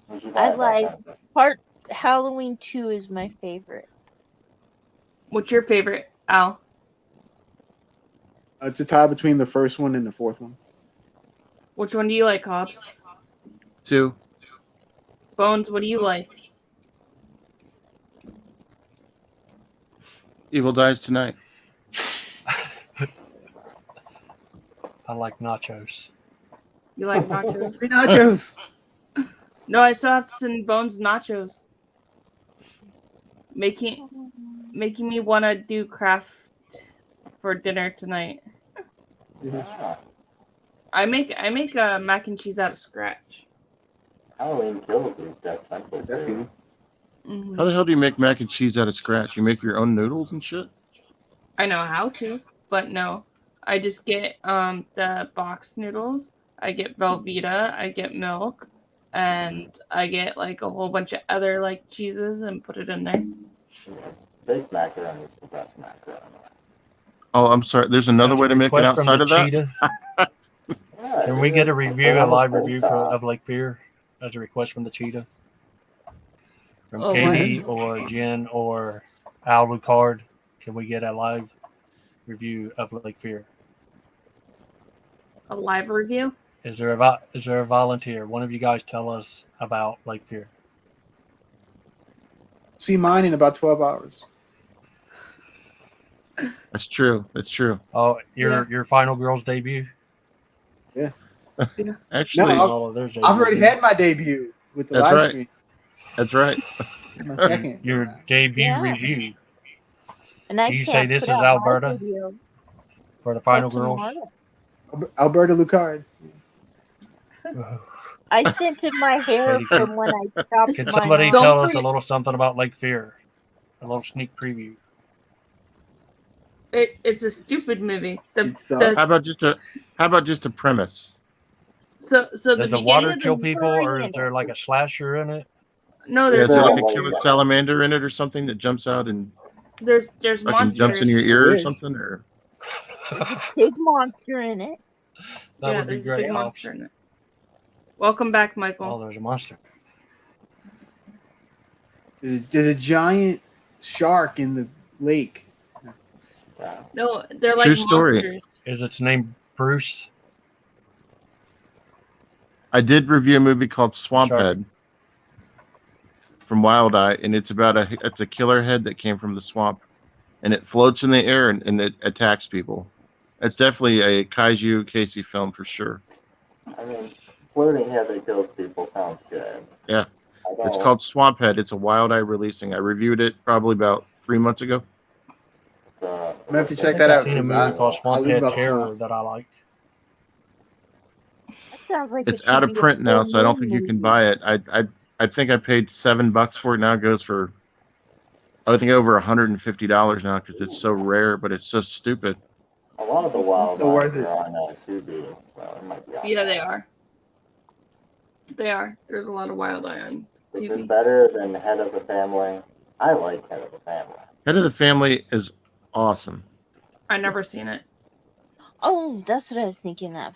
Would you I buy lied. that? Part Halloween 2 is my favorite. What's your favorite, Al? It's a tie between the first one and the fourth one. Which one do you like, Hobbs? 2. Bones, what do you like? Evil dies tonight. I like nachos. You like nachos? Free nachos. No, I still have to send Bones nachos. Making me want to do craft for dinner tonight. Ah, I make mac and cheese out of scratch. Halloween Kills is Death Central. That's too. good. Mhm. How the hell do you make mac and cheese out of scratch? You make your own noodles and shit? I know how to, but no. I just get the box noodles. I get Velveeta. I get milk, and I get like a whole bunch of other like cheeses and put it in there. Yeah. Baked macaroni is the best macaroni. Oh, I'm sorry. There's another As a way to make it request from outside the of that? Cheetah. Yeah, Can we get a review, a live review for of Lake Fear as a request from the Cheetah? From Oh, Katie or Jen or Al Lucard, can we get a live review of Lake Fear? A live review? Is there a volunteer? One of you guys tell us about Lake Fear. See mine in about 12 hours. That's true. That's true. Oh, your final girls debut? Actually, No, Oh, there's I've already had my debut with the That's live right. stream. that's right. My second. your debut Yeah. review And I Do you say can't this put is out my Alberta? video for the till final girls. tomorrow. Alberta Lucard. I scented my hair Katie, from when I chopped Can mine somebody off. Don't tell us a forget- little something about Lake Fear? A little sneak preview. It's a stupid movie. It sucks. How about just a premise? So the Does the beginning water of the kill people, or is Brilliant. there like a slasher in it? no, Is there's there like a monsters. killer salamander in it or something that jumps out and There's fucking jumps in your monsters. ear or Wish. something? Or Big monster in it. That Yeah, would be there's a great. big Hobbs. monster in it. Welcome back, Oh, Michael. there's a monster. There's a giant shark in the lake. No, they're like True story. monsters. Is its name Bruce? I did review a movie called Swamp Shark. Head from Wild Eye, and it's about it's a killer head that came from the swamp, and it floats in the air and it attacks people. It's definitely a Kaiju Casey film for sure. I mean, floating head that kills people sounds good. Yeah. I don't, It's called Swamp Head. It's a Wild Eye releasing. I reviewed it probably about 3 months ago. I'm gonna have to I check think that I've out. seen a 'Cause movie called I Swamp live Head up Terror swamp. that I like. That sounds like It's it should out of be a print now, so I don't full-moon think you can movie. buy it. I think I paid $7 for it. Now it goes for I think over $150 now because it's so rare, but it's so stupid. a lot of the wild So eyes worth it. are on Tubi, so it might be on Yeah, there. they are. They are. There's a lot of wild eye on Is TV. it better than Head of the Family? I like Head of the Family. Head of the Family is awesome. I never seen it. Oh, that's what I was thinking of.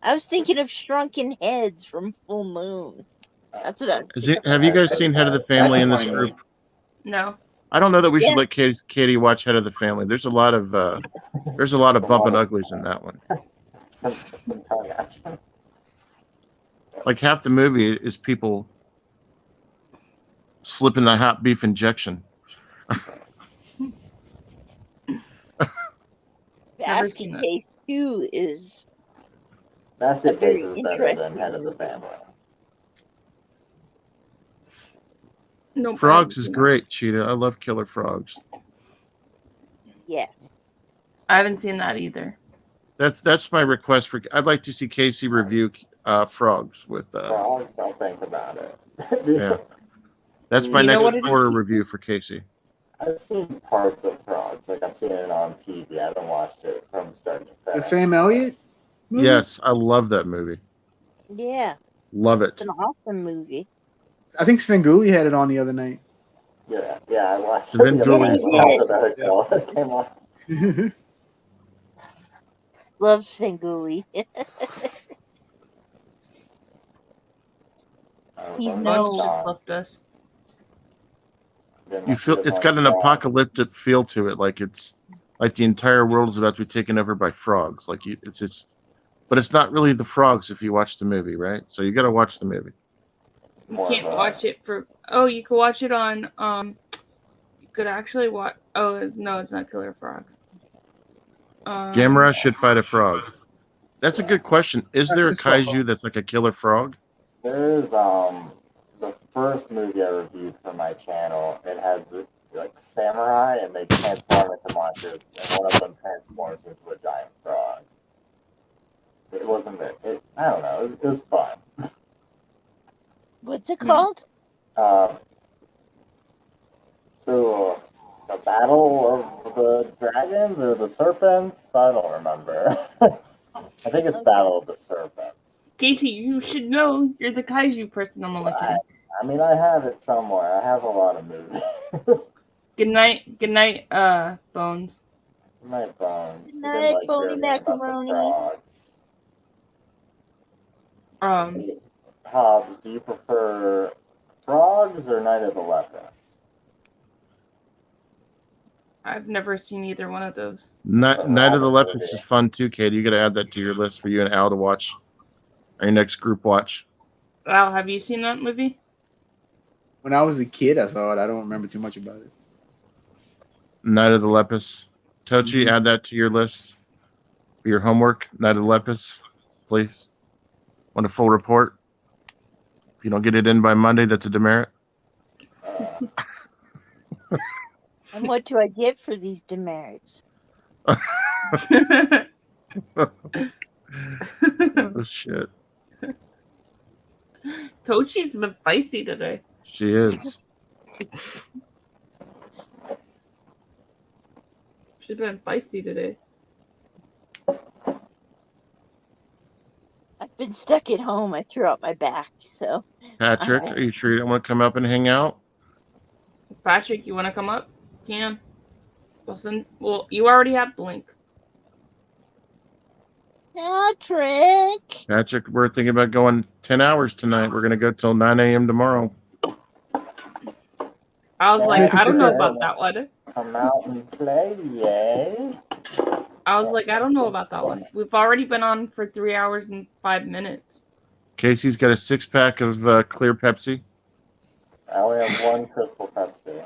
I was thinking of Shrunken Heads from Full Moon. That's what I was Have you guys seen Head of the Family in this funny group? movie. No. I don't know that we Yeah. should let Katie watch Head of the Family. There's a lot of bumping uglies in that one. Some tongue action. Like half the movie is people slipping the hot beef injection. Never Basket seen that. Case 2 is Basket very Case is better than interesting Head of the movie. Family. No. Frogs is great, Cheetah. I love Killer Frogs. yes. I haven't seen that either. That's my request for. I'd like to see Casey review Frogs with. I'll think about it. Yeah. That's my You know next what it is, horror Casey? review for Casey. I've seen parts of Frogs. Like I've seen it on TV. I haven't watched it from start to The finish. Sam Elliott movie? Yes, I love that movie. Yeah. Love it. It's an awesome movie. I think Svengoolie had it on the other night. Yeah, I watched it Vin the other night Diesel. when I was at the hotel. It came on. Love Svengoolie. He's When no- it's Bugs just gone, left us. then You feel just it's on got an Frog. apocalyptic feel to it, like it's like the entire world is about to be taken over by frogs. Like it's just, but it's not really the frogs if you watch the movie, right? So you got to watch the movie. You More can't of a- watch it for. Oh, you can watch it on. You could actually watch. Oh no, it's not Killer Frog. Gamera should fight a frog. That's a good question. Is there a That's just kaiju that's like a killer frog? There's the first movie I reviewed for my channel. It has the like samurai, and they transform into monsters, and one of them transforms into a giant frog. It wasn't it. I don't know. It was fun. What's it called? So the battle of the dragons or the serpents? I don't remember. I think it's Battle of the Serpents. Casey, you should know. You're the kaiju person on the looking. I mean, I have it somewhere. I have a lot of movies. Good night, Bones. My bones. Good night, You didn't Bony hear me about the Macaroni. frogs. Hobbs, do you prefer frogs or Night of the Lepus? I've never seen either one of those. Night of the Lepus is fun too, Katie. You got to add that to your list for you and Al to watch. Our next group watch. Al, have you seen that movie? When I was a kid, I saw it. I don't remember too much about it. Night of the Lepus. Tochi, add that to your list for your homework. Night of the Lepus, please. Want a full report? If you don't get it in by Monday, that's a demerit. And what do I get for these demerits? Oh shit. Tochi's been feisty today. She is. She's been feisty today. I've been stuck at home. I threw out my back, so Patrick, I- are you sure you don't want to come up and hang out? Patrick, you want to come up? Can. Well, you already have the link. Patrick. Patrick, we're thinking about going 10 hours tonight. We're going to go till 9 a.m. tomorrow. I was like, I don't know about that one. Come out and play, yay! I was like, I don't know about that one. We've already been on for 3 hours and 5 minutes. Casey's got a 6-pack of clear Pepsi. I only have one Crystal Pepsi,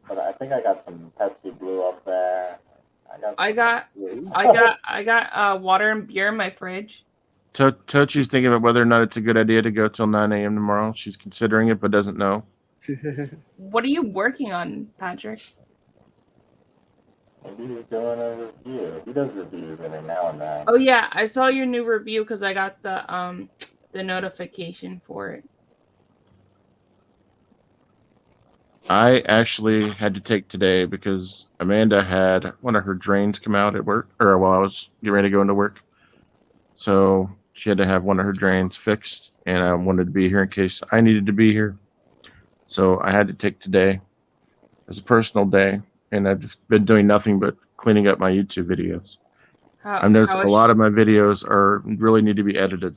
but I think I got some Pepsi Blue up there. I got water and beer in my fridge. Tochi's thinking about whether or not it's a good idea to go till 9 a.m. tomorrow. She's considering it, but doesn't know. What are you working on, Patrick? Maybe he's doing a review. He does reviews every now and then. Oh yeah, I saw your new review because I got the notification for it. I actually had to take today because Amanda had one of her drains come out at work, or while I was getting ready to go into work. So she had to have one of her drains fixed, and I wanted to be here in case I needed to be here. So I had to take today as a personal day, and I've just been doing nothing but cleaning up my YouTube videos. I've noticed a lot of my videos really need to be edited.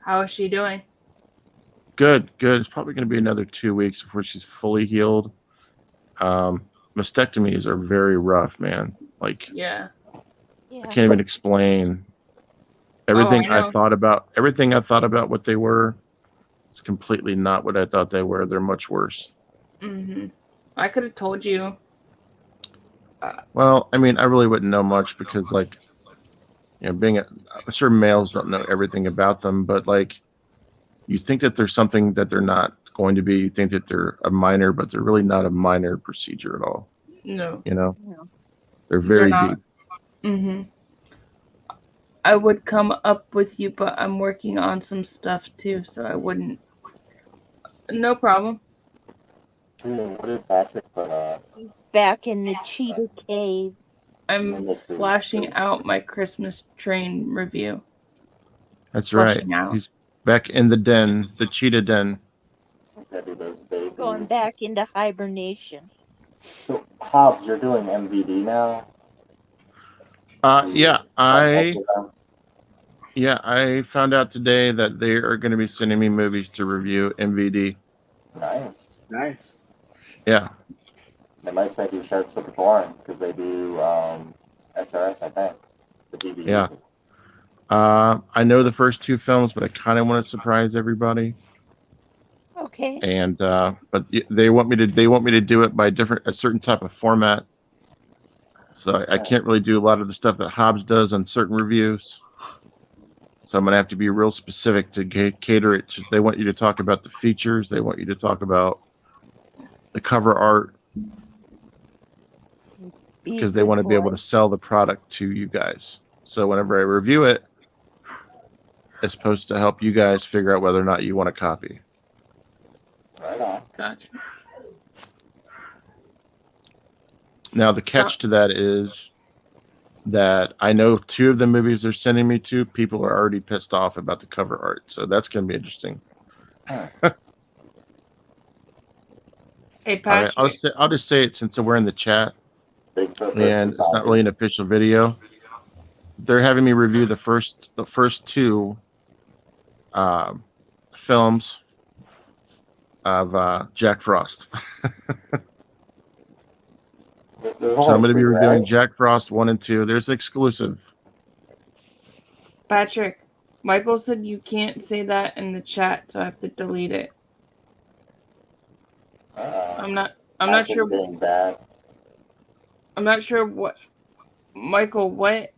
How is she doing? Good. It's probably going to be another 2 weeks before she's fully healed. Mastectomies are very rough, man. Like, Yeah. I can't even explain everything I know. Everything I thought about what they were is completely not what I thought they were. They're much worse. I could have told you. Well, I mean, I really wouldn't know much because, like, you know, I'm sure males don't know everything about them, but like, you think that there's something that they're not going to be. You think that they're a minor, but they're really not a minor procedure at all. No. You know, No. they're very not. deep. I would come up with you, but I'm working on some stuff too, so I wouldn't. No problem. What did Patrick put up? Back in the cheetah cave. I'm flashing out my Christmas train review. That's right. Flushing out. He's back in the den, the cheetah den. Gotta do those babies. Going back into hibernation. So, Hobbs, you're doing MVD now? Yeah, I found out today that they are going to be sending me movies to review MVD. Nice. Nice. Yeah. They might send you Sharks of the Corn because they do SRS, I think. The DVD. Yeah. I know the first 2 films, but I kind of want to surprise everybody. Okay. And but they want me to do it by a certain type of format. So I can't really do a lot of the stuff that Hobbs does on certain reviews. So I'm gonna have to be real specific to cater it. They want you to talk about the features. They want you to talk about the cover art because they want to be able to sell the product to you guys. So whenever I review it, it's supposed to help you guys figure out whether or not you want a copy. Right on. Gotcha. Now the catch to that is that I know 2 of the movies they're sending me to, people are already pissed off about the cover art. So that's going to be interesting. Hey, Patrick. All right, I'll just say it since we're in the chat, Bigfoot and versus it's not really an zombies. official video. They're having me review the first 2 films of Jack Frost. There's So I'm going to be only 2, reviewing right? Jack Frost 1 and 2. There's an exclusive. Patrick, Michael said you can't say that in the chat, so I have to delete it. I'm not sure. Being bad. I'm not sure what. Michael, which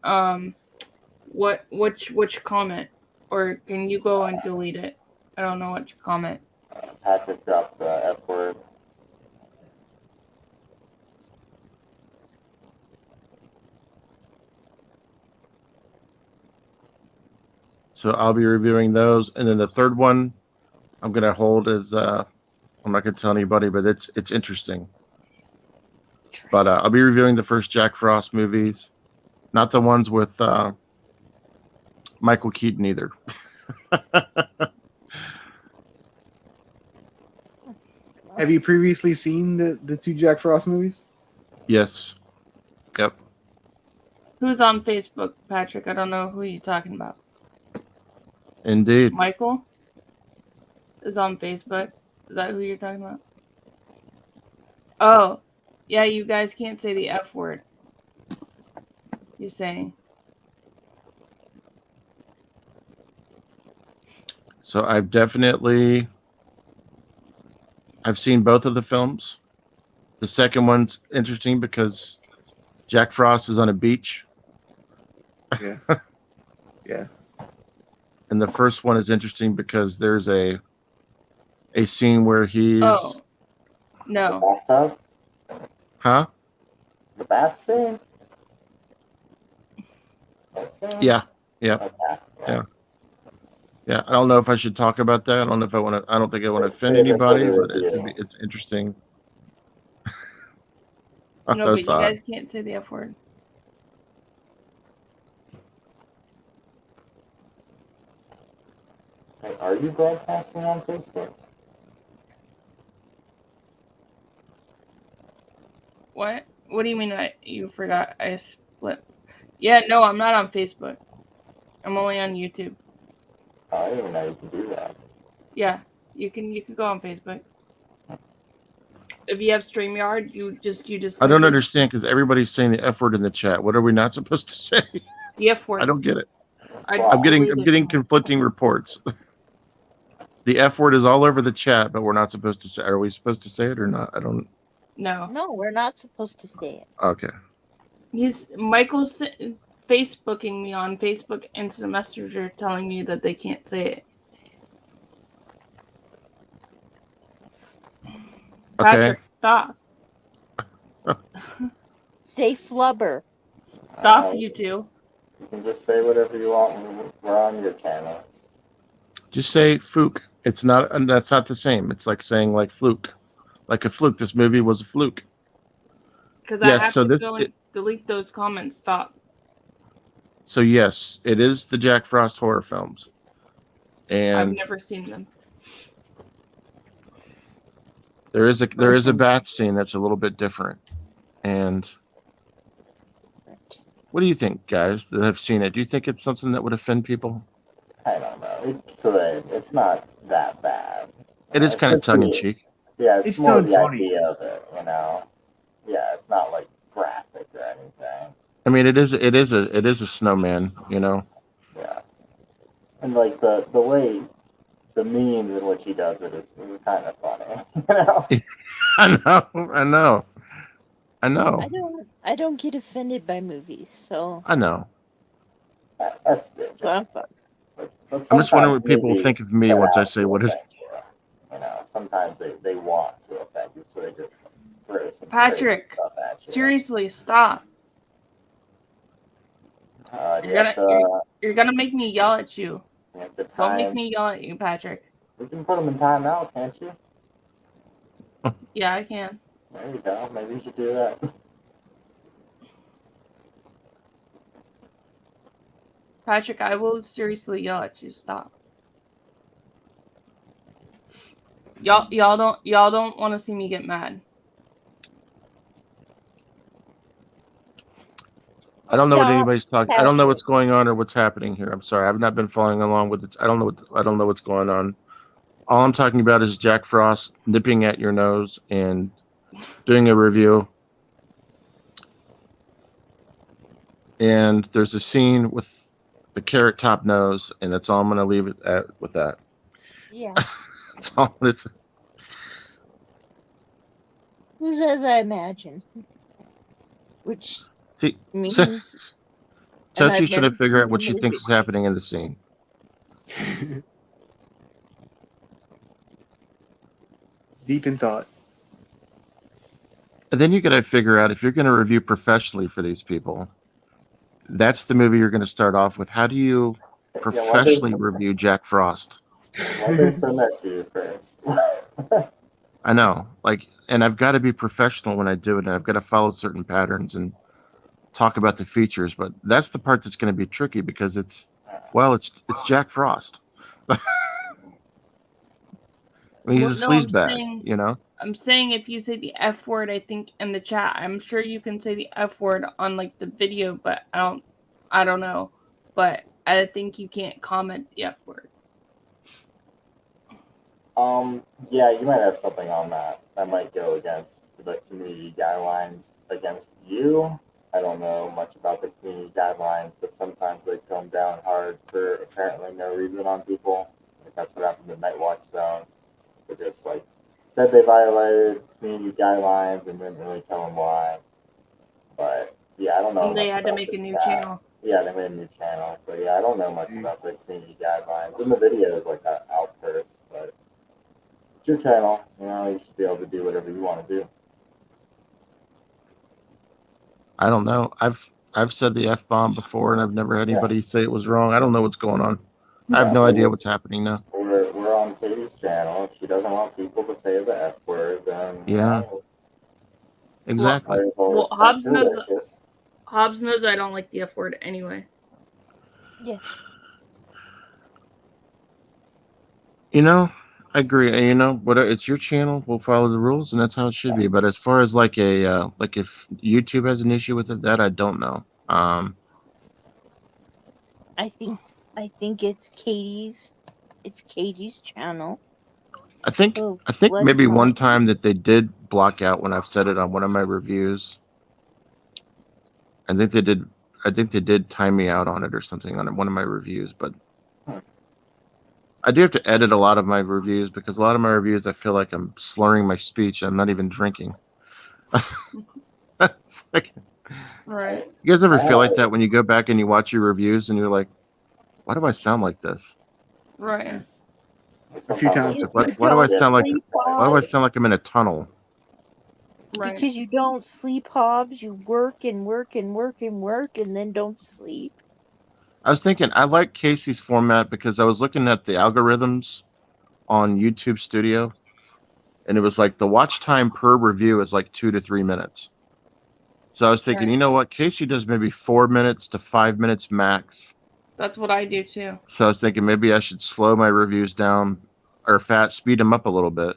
comment? Or can you go and delete it? I don't know which comment. Patrick dropped the F word. So I'll be reviewing those, and then the third one I'm gonna hold is I'm not gonna tell anybody, but it's interesting. But I'll be reviewing the first Jack Frost movies, not the ones with Michael Keaton either. Have you previously seen the two Jack Frost movies? Yes. Yep. Who's on Facebook, Patrick? I don't know who you're talking about. Indeed. Michael is on Facebook. Is that who you're talking about? Oh, yeah, you guys can't say the F word. You're saying. So I've seen both of the films. The second one's interesting because Jack Frost is on a beach. Yeah. Yeah. And the first one is interesting because there's a scene where he's Oh, The no. bathtub? huh? The bath scene? That scene? Yeah. Yeah. Okay. Yeah. Yeah. I don't know if I should talk about that. I don't know if I want to. I don't think I want to offend Save it for anybody, the but review. it's interesting. No, but That's you odd. guys can't say the F word. Wait, are you broadcasting on Facebook? What? What do you mean you forgot I split? Yeah, no, I'm not on Facebook. I'm only on YouTube. Oh, I didn't even know you could do that. Yeah, you can go on Facebook. If you have StreamYard, you just I don't simply- understand because everybody's saying the F word in the chat. What are we not supposed to say? the F word. I don't get it. I'd Well, I'm delete it. getting conflicting reports. The F word is all over the chat, but we're not supposed to say. Are we supposed to say it or not? I don't. No, No, we're not supposed to say it. Okay. Michael's Facebooking me on Facebook Instant Messenger, telling me that they can't say it. Okay. Patrick, stop! Say flubber. Stop, you two. You can just say whatever you want when we're on your channel. Just say fluke. It's not. And that's not the same. It's like saying like fluke, like a fluke. This movie was a fluke. Because Yes, I have so to this- go and delete those comments. Stop. So yes, it is the Jack Frost horror films, I've and never seen them. there is a bath scene that's a little bit different. And what do you think, guys, that have seen it? Do you think it's something that would offend people? I don't know. It could. It's not that bad. It is It's kind of just tongue in the- cheek. Yeah, It's it's more still the funny. idea of it, you know. Yeah, it's not like graphic or anything. I mean, it is a snowman, you know. Yeah, and like the way the memes in which he does it is kind of funny, you know. I know. I don't get offended by movies, so I know. That's good. I'm fine. But I'm just wondering sometimes what people movies think of me set once I out say to what it- offend you. You know, sometimes they want to offend you, so they just throw some Patrick, crazy stuff at you. Seriously, stop. Do You're you have to, You're gonna make me yell at you. you have the Don't make time? me yell at you, Patrick. We can put them in timeout, can't you? Yeah, I can. There you go. Maybe you should do that. Patrick, I will seriously yell at you. Stop. Y'all don't want to see me get mad. I don't know what Stop, anybody's talking. I don't know what's going on or what's happening here. I'm sorry. I've not been following along with it. I don't know what's going on. All I'm talking about is Jack Frost nipping at your nose and doing a review. And there's a scene with the carrot top nose, and that's all I'm going to leave it at with that. Yeah. That's all it's. Who says I imagine? Which See, means so- and Tochi I've should never have figured out seen what the she thinks is movie. happening in the scene. Deep in thought. And then you got to figure out if you're going to review professionally for these people, that's the movie you're going to start off with. How do you professionally review Jack Frost. Why they send that to you first? I know, like, and I've got to be professional when I do it, and I've got to follow certain patterns and talk about the features. But that's the part that's going to be tricky because it's Jack Frost. I mean, he's a Well, no, I'm sleazebag, saying- you know. I'm saying if you say the F word, I think in the chat, I'm sure you can say the F word on like the video, but I don't know. But I think you can't comment the F word. Yeah, you might have something on that. That might go against the community guidelines against you. I don't know much about the community guidelines, but sometimes they come down hard for apparently no reason on people. Like that's what happened to Night Watch Zone. They just like said they violated community guidelines and didn't really tell them why. But yeah, I don't know. And they much had to about make the a new chat. channel. Yeah, they made a new channel. But yeah, I don't know much about the community guidelines. In the videos, like that outburst, but it's your channel. You know, you should be able to do whatever you want to do. I don't know. I've said the F bomb before, and I've never had anybody say it was wrong. I don't know what's going on. I have no idea what's happening now. We're on Katie's channel. If she doesn't want people to say the F word, then Yeah. you know, Exactly. might as well Well, respect Hobbs her knows- wishes. Hobbs knows I don't like the F word anyway. You know, I agree. And, you know, but it's your channel. We'll follow the rules, and that's how it should be. But as far as like like if YouTube has an issue with it, that I don't know. I think it's Katie's channel. I think So maybe let's one not- time that they did block out when I've said it on one of my reviews. I think they did time me out on it or something on one of my reviews, but I do have to edit a lot of my reviews because a lot of my reviews I feel like I'm slurring my speech. I'm not even drinking. It's like, Right. you guys ever feel like that when you go back and you watch your reviews and you're like, why do I sound like this? Right. A few times. Why do I sound like I'm in a tunnel? Right. Because you don't sleep, Hobbs. You work and work and work and work and then don't sleep. I was thinking I like Casey's format because I was looking at the algorithms on YouTube Studio, and it was like the watch time per review is like 2 to 3 minutes. So I was thinking, Right. you know what? Casey does maybe 4 minutes to 5 minutes max. That's what I do too. So I was thinking maybe I should slow my reviews down or speed them up a little bit.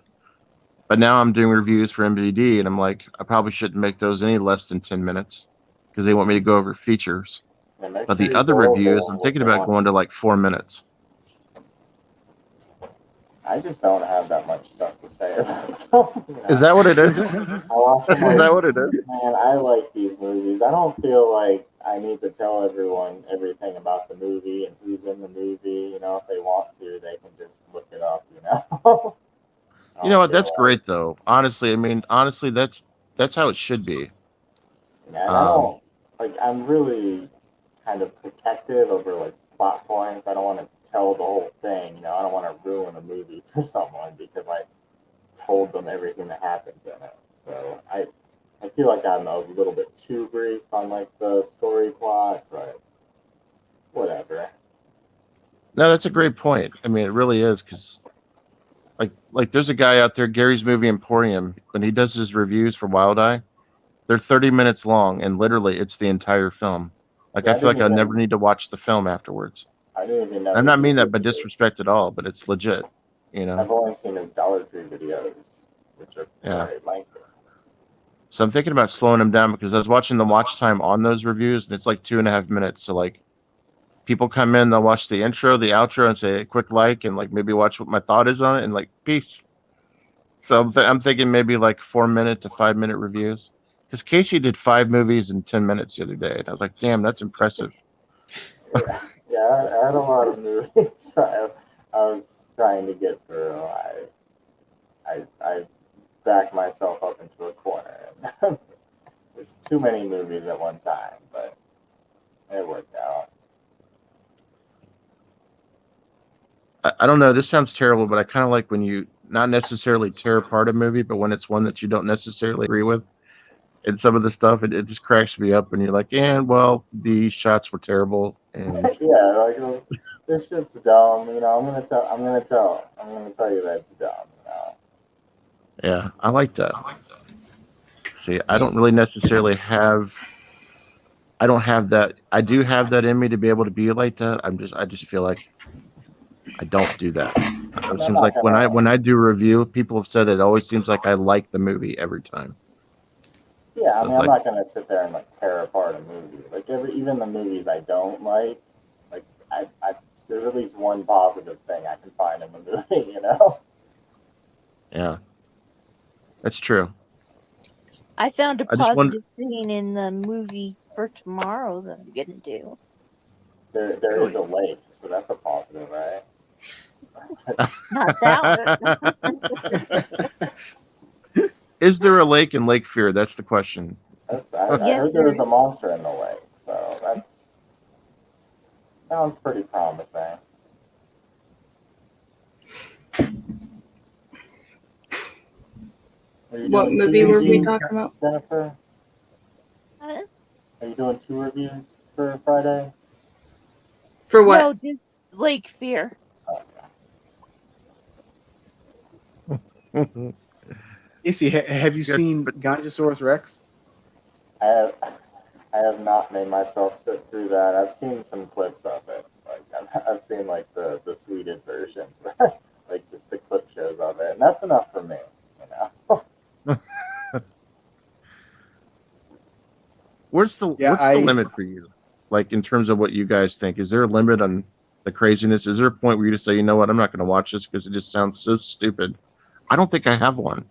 But now I'm doing reviews for MVD, and I'm like, I probably shouldn't make those any less than 10 minutes because they want me to go over features. Yeah, make But sure the you other go over reviews, I'm what thinking they about want. going to like 4 minutes. I just don't have that much stuff to say about them. You know? Is that what it is? I watch them Is like, that what it is? man, I like these movies. I don't feel like I need to tell everyone everything about the movie and who's in the movie. You know, if they want to, they can just look it up. You know. You know what? That's great though. Honestly, I mean, honestly, that's how it should be. Yeah, and I don't like. I'm really kind of protective over like plot points. I don't want to tell the whole thing. You know, I don't want to ruin a movie for someone because I told them everything that happens in it. So I feel like I'm a little bit too brief on like the story plot, but whatever. No, that's a great point. I mean, it really is because, like, there's a guy out there, Gary's Movie Emporium, when he does his reviews for Wild Eye, they're 30 minutes long, and literally, it's the entire film. Like, See, I feel like I didn't never even- need to watch the film afterwards. I didn't even know. I'm not he meaning that did by videos. disrespect at all, but it's legit. You know. I've only seen his Dollar Tree videos, which are Yeah. very lengthy. So I'm thinking about slowing them down because I was watching the watch time on those reviews, and it's like 2.5 minutes. So like, people come in, they'll watch the intro, the outro, and say a quick like, and like maybe watch what my thought is on it, and like peace. So I'm thinking maybe like 4-minute to 5-minute reviews. Because Casey did 5 movies in 10 minutes the other day, and I was like, damn, that's impressive. Yeah, I had a lot of movies I was trying to get through. I backed myself up into a corner. Too many movies at one time, but it worked out. I don't know. This sounds terrible, but I kind of like when you not necessarily tear apart a movie, but when it's one that you don't necessarily agree with. And some of the stuff, it just cracks me up, and you're like, "And well, the shots were terrible." And Yeah, like This shit's dumb. You know, I'm gonna tell you that it's dumb. You know? Yeah, I like that. See, I don't really necessarily have. I don't have that. I do have that in me to be able to be like that. I just feel like I don't do that. It seems like when I do a review, people have said that it always seems like I like the movie every time. Yeah, I So mean, it's I'm like- not gonna sit there and like tear apart a movie. Like even the movies I don't like I there's at least one positive thing I can find in the movie. You know? Yeah, that's true. I found a I just wonder- positive thing in the movie for tomorrow that I'm gonna do. There is a lake, so that's a positive, right? Not that one. Is there a lake in Lake Fear? That's the question. I Yes, heard there was there a monster in the lake, so that's sounds pretty promising. Are you What doing movie two were we reviews, talking about? Jennifer? Huh? Are you doing 2 reviews for Friday? For what? No, just Lake Fear. Issy, have you Yes, seen but- Gonjosaurus Rex? I have not made myself sit through that. I've seen some clips of it. Like I've seen like the Swedish version, like just the clip shows of it, and that's enough for me. You know. What's the Yeah, what's the limit for you? Like in terms of what you guys think, is there a limit on the craziness? Is there a point where you just say, you know what, I'm not going to watch this because it just sounds so stupid? I don't think I have one.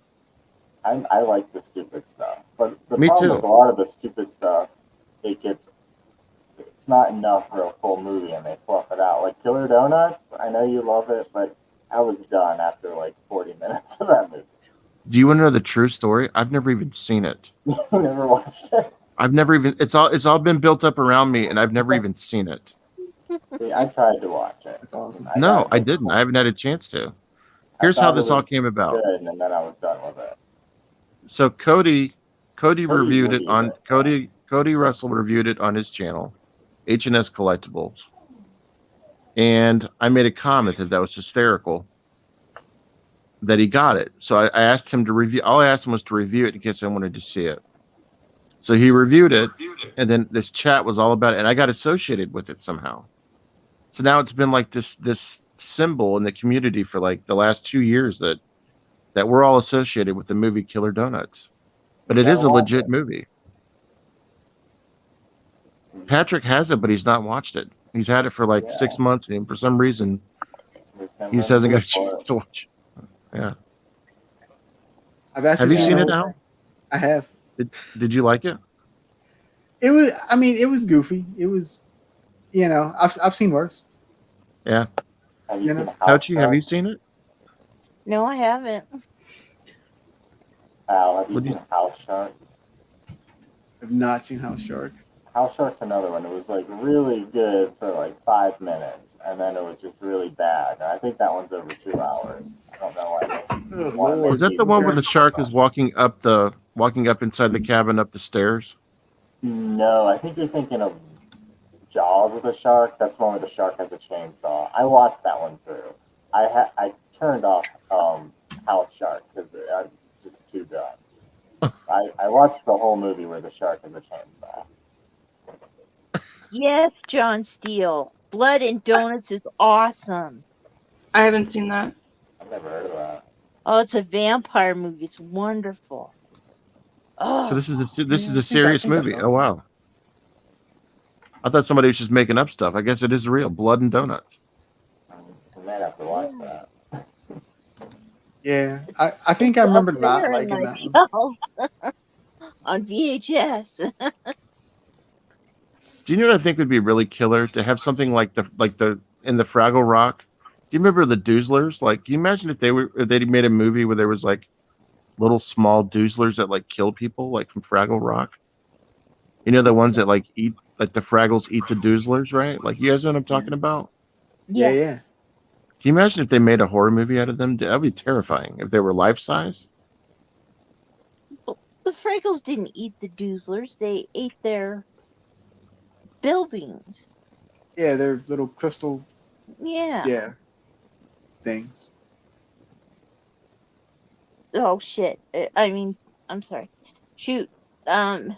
I like the stupid stuff, but the Me problem too. is a lot of the stupid stuff, it's not enough for a full movie, and they fluff it out. Like Killer Donuts, I know you love it, but I was done after like 40 minutes of that movie. Do you want to know the true story? I've never even seen it. You never watched it? I've never even. It's all been built up around me, and I've never even seen it. See, I tried to watch it. That's awesome. No, I didn't. I haven't had a chance to. Here's how this all came about. Good, and then I was done with it. So Cody reviewed it reviewed on it. Cody Russell reviewed it on his channel, H&S Collectibles, and I made a comment that was hysterical. That he got it, so I asked him to review. All I asked him was to review it in case I wanted to see it. So he reviewed it, and then this chat was all about it, and I got associated with it somehow. So now it's been like this symbol in the community for like the last 2 years that we're all associated with the movie Killer Donuts. But it is a legit movie. Patrick has it, but he's not watched it. He's had it for like 6 months, and for some reason, he just hasn't got a chance to watch it. Yeah. I've actually Have you seen the it, whole Al? thing. I have. Did you like it? It was. I mean, it was goofy. It was. You know, I've seen worse. Yeah. Have you You seen know, House Couchy, have Shark? you seen it? No, I haven't. Al, have you What do seen House Shark? I've not seen House Shark. House Shark's another one. It was like really good for like 5 minutes, and then it was just really bad. And I think that one's over 2 hours. I don't know why. Oh, Lord. Was that the one where the shark is walking up inside the cabin up the stairs? No, I think you're thinking of Jaws of the Shark. That's the one where the shark has a chainsaw. I watched that one through. I turned off House Shark because it was just too dumb. I watched the whole movie where the shark has a chainsaw. Yes, John Steele. Blood and Donuts is awesome. I haven't seen that. I've never heard of that. Oh, it's a vampire movie. It's wonderful. Oh, So this is a serious movie. Oh wow. I thought somebody was just making up stuff. I guess it is real. Blood and Donuts. We might have to watch that. Yeah, I think I remember up not there in liking my that one. shelf on VHS. Do you know what I think would be really killer to have something like the in the Fraggle Rock? Do you remember the Doozlers? Like, can you imagine if they made a movie where there was like little small Doozlers that like kill people, like from Fraggle Rock? You know, the ones that like eat, like the Fraggles eat the Doozlers, right? Like, you guys know what I'm talking about? Yeah, Yeah. yeah. Can you imagine if they made a horror movie out of them? That would be terrifying if they were life size. The Fraggles didn't eat the Doozlers. They ate their buildings. Yeah, they're little crystal Yeah. Things. Oh shit. I mean, I'm sorry. Shoot. Um,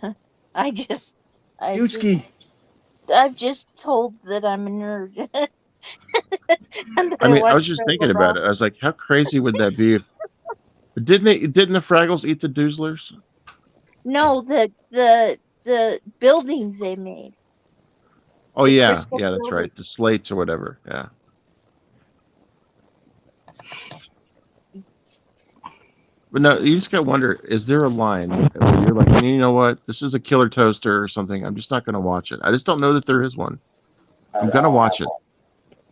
I just, I just, Yuchki. I've just told that I'm a nerd. And that I mean, I watch was just thinking Fraggle about Rock. it. I was like, how crazy would that be? Didn't the Fraggles eat the Doozlers? No, the buildings they made. Oh The yeah, crystal yeah, that's building. right. The slates or whatever. Yeah. But no, you just got to wonder: is there a line where you're like, you know what? This is a killer toaster or something. I'm just not going to watch it. I just don't know that there is one. I'm going to watch it.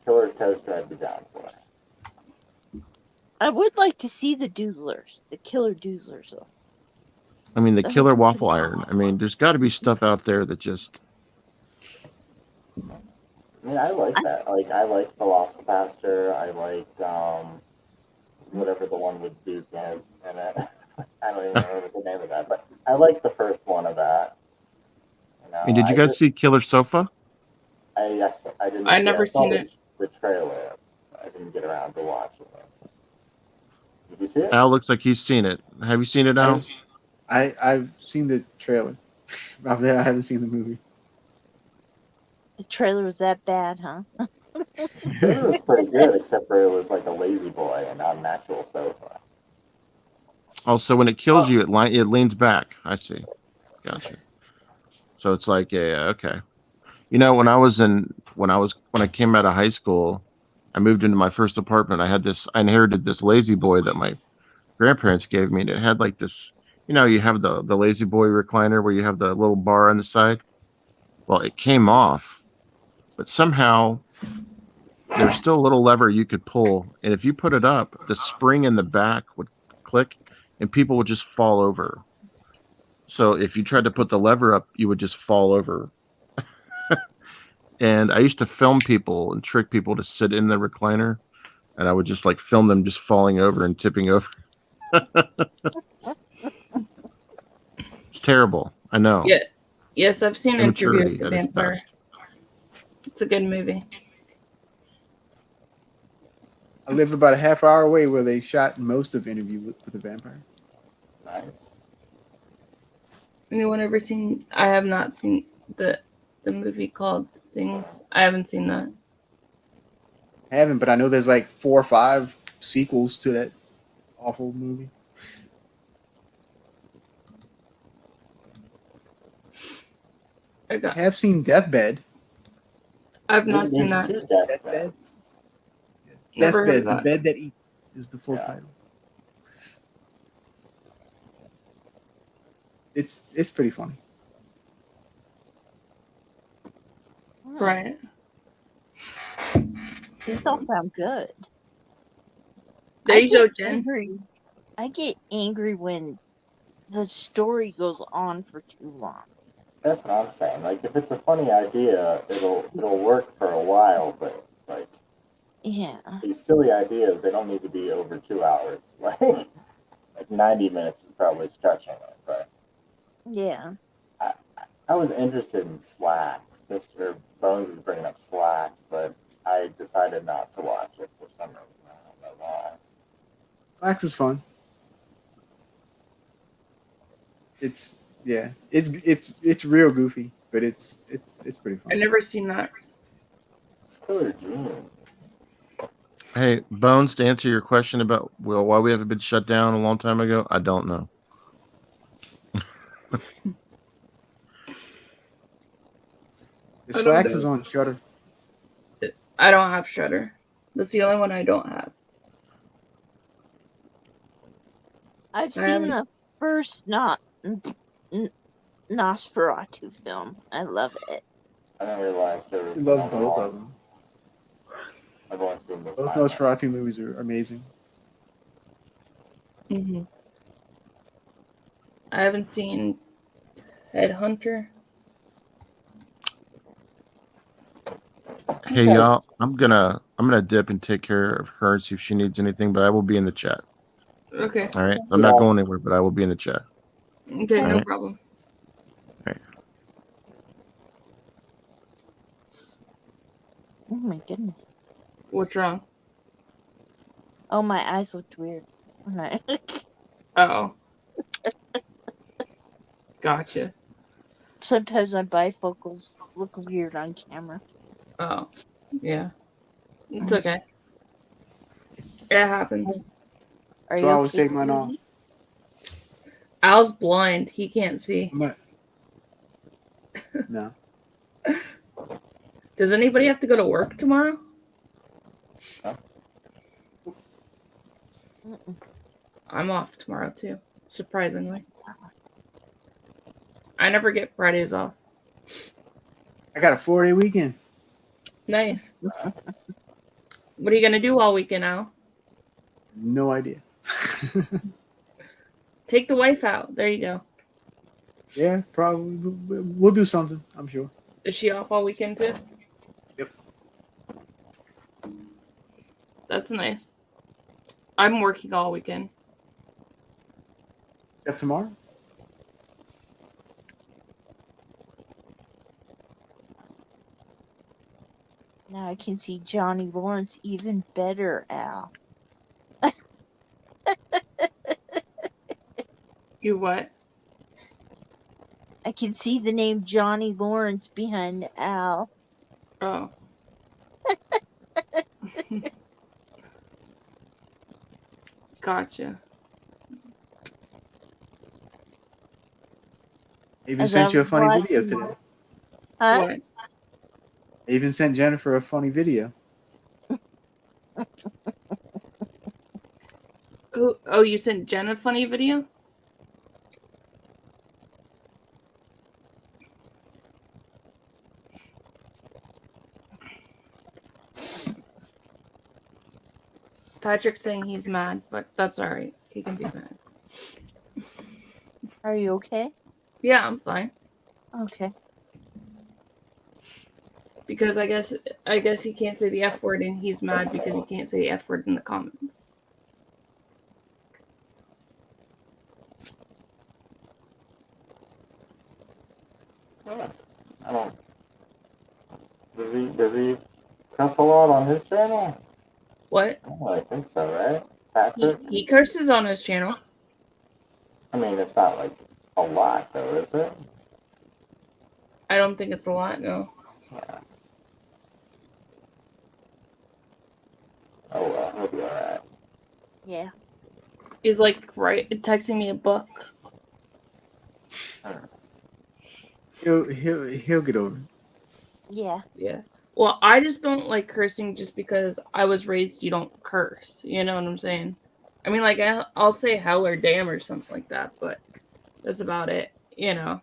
Killer Toaster, I'd be down for. I would like to see the Doozlers, the killer Doozlers, though. I mean, the That killer would be waffle pretty iron. I mean, there's got to be stuff out there that just. I mean, I like that. Like, I like Velocipaster. I like whatever the one with Duke is in it. I don't even remember the name of that, but I like the first one of that. You know, I mean, did you guys see Killer Sofa? Yes, I didn't. I see never I saw seen the, it. The trailer. I didn't get around to watching it. Did you see it? Al looks like he's seen it. Have you seen it, Al? I've seen the trailer. I haven't seen the movie. The trailer was that bad, huh? The trailer was pretty good, except for it was like a lazy boy and not an actual sofa. Also, when it kills you, it leans back. I see. Gotcha. So it's like, yeah, okay. You know, when I came out of high school, I moved into my first apartment. I inherited this lazy boy that my grandparents gave me, and it had like this. You know, you have the lazy boy recliner where you have the little bar on the side. Well, it came off, but somehow there's still a little lever you could pull, and if you put it up, the spring in the back would click, and people would just fall over. So if you tried to put the lever up, you would just fall over. And I used to film people and trick people to sit in the recliner, and I would just like film them just falling over and tipping over. It's terrible. I know. Yeah. Yes, I've seen Interview Immaturity with the at its Vampire. best. It's a good movie. I live about a half hour away where they shot most of Interview with the Vampire. Nice. Anyone ever seen? I have not seen the movie called Things. I haven't seen that. I haven't, but I know there's like 4 or 5 sequels to that awful movie. I have seen Deathbed. I've not seen that. Deathbeds. Never heard Deathbed, of the that. bed that eats is the full title. It's pretty funny. Right. This all sound good. There I you go, get Jen. angry. I get angry when the story goes on for too long. That's what I'm saying. Like, if it's a funny idea, it'll work for a while, but like Yeah. these silly ideas, they don't need to be over 2 hours. Like 90 minutes is probably stretching it, but Yeah. I was interested in Slacks. Mr. Bones is bringing up Slacks, but I decided not to watch it for some reason. I don't know why. Flax is fun. It's real goofy, but it's pretty fun. I've never seen that. It's Killer Jeans. Hey, Bones, to answer your question about why we haven't been shut down a long time ago, I don't know. The Slacks is on Shudder. I don't have Shudder. That's the only one I don't have. I've seen the first Nosferatu film. I love it. I didn't realize there was I love another both one. of them. I've only seen the Both silent. Nosferatu movies are amazing. Mm-hmm. I haven't seen Headhunter. Hey y'all, I'm gonna dip and take care of her and see if she needs anything, but I will be in the chat. Okay. All right, I'm not going anywhere, but I will be in the chat. Okay, All no right. problem. All right. Oh my goodness. What's wrong? Oh, my eyes looked weird. when I- Oh. Gotcha. Sometimes my bifocals look weird on camera. Oh. Yeah. It's okay. It happens. Are So you I would okay? take mine off. sweetie? Al's blind. He can't see. No. Does anybody have to go to work tomorrow? Mm-mm. I'm off tomorrow too, surprisingly. I never get Fridays off. I got a 4-day weekend. Nice. What are you gonna do all weekend, Al? No idea. Take the wife out. There you go. Yeah, probably. We'll do something, I'm sure. Is she off all weekend too? Yep. That's nice. I'm working all weekend. Except tomorrow. Now I can see Johnny Lawrence even better, Al. You what? I can see the name Johnny Lawrence behind Al. Oh. Gotcha. I even As sent you a I'm funny watching video my- today. Huh? What? I even sent Jennifer a funny video. Oh, you sent Jen a funny video? Patrick's saying he's mad, but that's alright. He can be mad. Are you okay? Yeah, I'm fine. Okay. Because I guess he can't say the F word and he's mad because he can't say the F word in the comments. I don't. Does he cuss a lot on his channel? What? Oh, I think so, right? Patrick? He curses on his channel. I mean, it's not like a lot, though, is it? I don't think it's a lot, no. Yeah. Oh well, he'll be alright. Yeah. He's like texting me a book. He'll get over it. Yeah. Yeah. Well, I just don't like cursing just because I was raised you don't curse. You know what I'm saying? I mean, like, I'll say hell or damn or something like that, but that's about it, you know?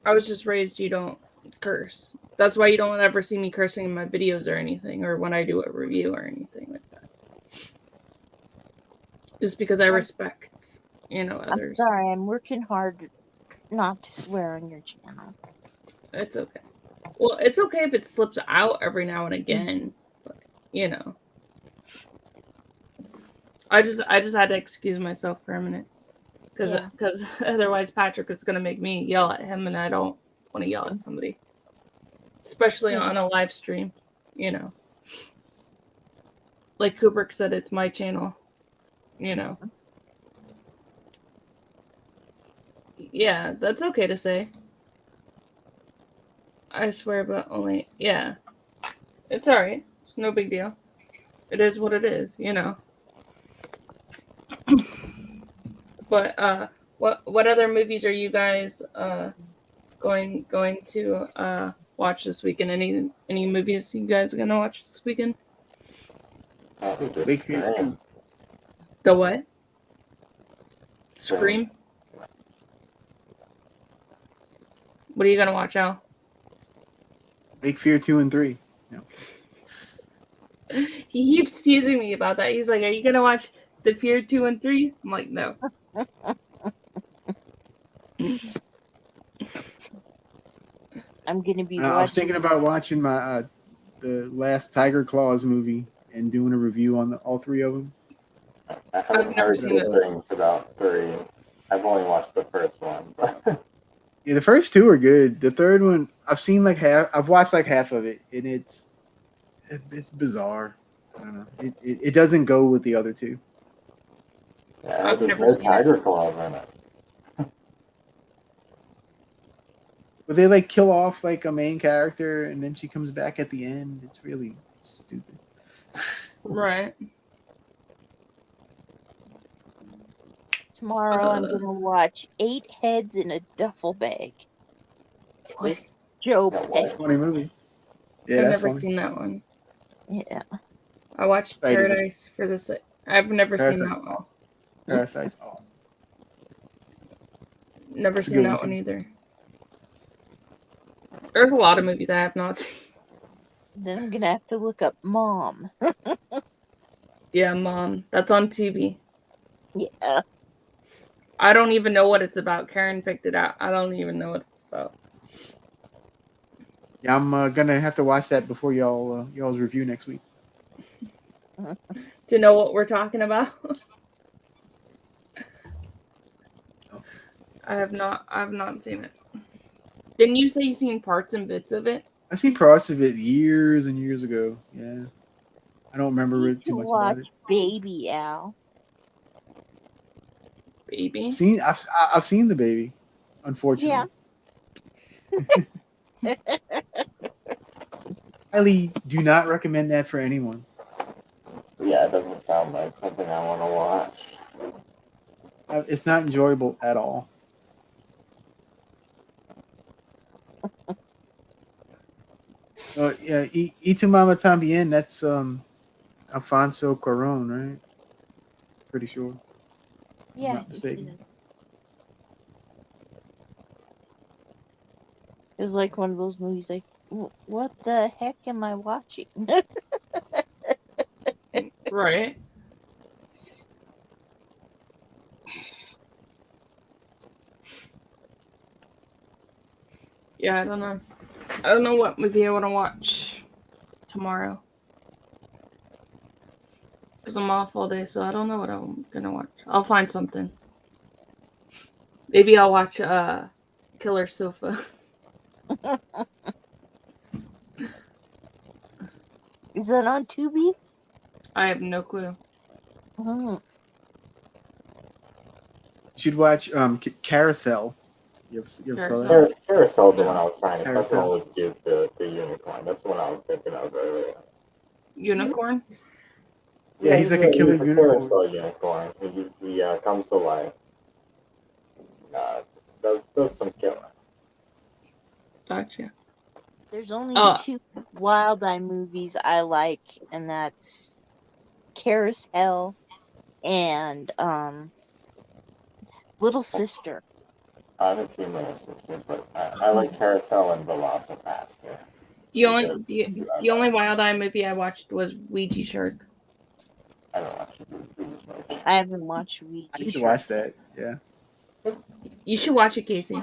I was just raised you don't curse. That's why you don't ever see me cursing in my videos or anything, or when I do a review or anything like that. Just because I respect, I'm others. sorry. I'm working hard not to swear on your channel. It's okay. Well, it's okay if it slips out every now and again, but, I just had to excuse myself for a minute, because otherwise Patrick is gonna make me yell at him, and I don't want to yell at somebody, especially on a live stream. Like Kubrick said, it's my channel. Yeah, that's okay to say. I swear, but only, yeah. It's alright. It's no big deal. It is what it is, But, what other movies are you guys, going to, watch this weekend? Any movies you guys are gonna watch this weekend? Probably just Big Fear Scream. The what? Scream? What are you gonna watch, Al? Big Fear 2 and 3. He keeps teasing me about that. He's like, "Are you gonna watch The Fear 2 and 3?" I'm like, "No." I'm gonna be I was watching. thinking about watching my the last Tiger Claws movie and doing a review on all three of them. I haven't I've never heard seen good it. things about 3. I've only watched the first one. But Yeah, the first two are good. The third one, I've seen like half. I've watched like half of it, and it's bizarre. I don't know. It doesn't go with the other two. Yeah, I've there's never no seen it. tiger claws in it. But they like kill off like a main character, and then she comes back at the end. It's really stupid. Right. Tomorrow I'm gonna watch 8 Heads in a Duffel Bag with Joe Yeah, what? Pesci. Funny movie. Yeah, I've that's never funny. seen that one. Yeah. I watched Right, is it- Paradise for this. I've never seen Parasite. that one. Parasite's awesome. Never It's a seen good that one, one too. either. There's a lot of movies I have not seen. Then I'm gonna have to look up Mom. Yeah, Mom. That's on TV. Yeah. I don't even know what it's about. Karen picked it out. I don't even know what it's about. Yeah, I'm gonna have to watch that before y'all's review next week. To know what we're talking about. I have not seen it. Didn't you say you seen parts and bits of it? I seen parts of it years and years ago. Yeah, I don't remember You really should too much watch about it. Baby Al. Baby? I've seen the baby, unfortunately. Yeah. Highly do not recommend that for anyone. Yeah, it doesn't sound like something I want to watch. It's not enjoyable at all. Yeah, Y Tu Mama Tambien, that's Alfonso Cuarón, right? Pretty sure. Yeah. not mistaken. It was like one of those movies like, what the heck am I watching? Right. Yeah, I don't know. I don't know what movie I want to watch tomorrow. Because I'm off all day, so I don't know what I'm going to watch. I'll find something. Maybe I'll watch Killer Sofa. Is that on Tubi? I have no clue. Hmm. You should watch Carousel. You ever saw that? Carousel's the one I was trying to. That's the Carousel. one with Duke, the unicorn. That's the one I was thinking of earlier. Unicorn? Yeah, he's like a killer he's a unicorn. Carousel unicorn. He comes to life. Does some killing. Gotcha. There's only Oh. 2 Wild Eye movies I like, and that's Carousel and Little Sister. I haven't seen Little Sister, but I like Carousel and Velocipaster. The only Wild Eye movie I watched was Ouija Shark. I don't watch it. I haven't watched Ouija. I need to Shark. watch that. Yeah. You should watch it, Casey.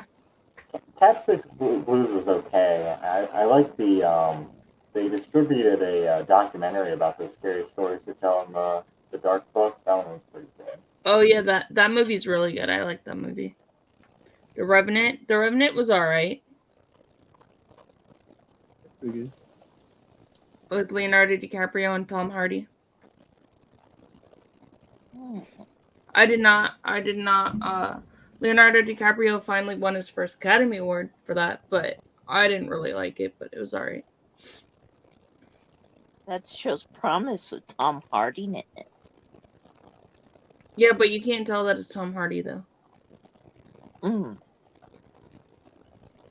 Cat 6 Blues was okay. I like the they distributed a documentary about the scary stories to tell in the dark books. That one was pretty good. Oh yeah, that movie's really good. I like that movie. The Revenant was alright. Pretty good. With Leonardo DiCaprio and Tom Hardy. Hmm. I did not Leonardo DiCaprio finally won his first Academy Award for that, but I didn't really like it, but it was alright. That shows promise with Tom Hardy in it. Yeah, but you can't tell that it's Tom Hardy though. Mm.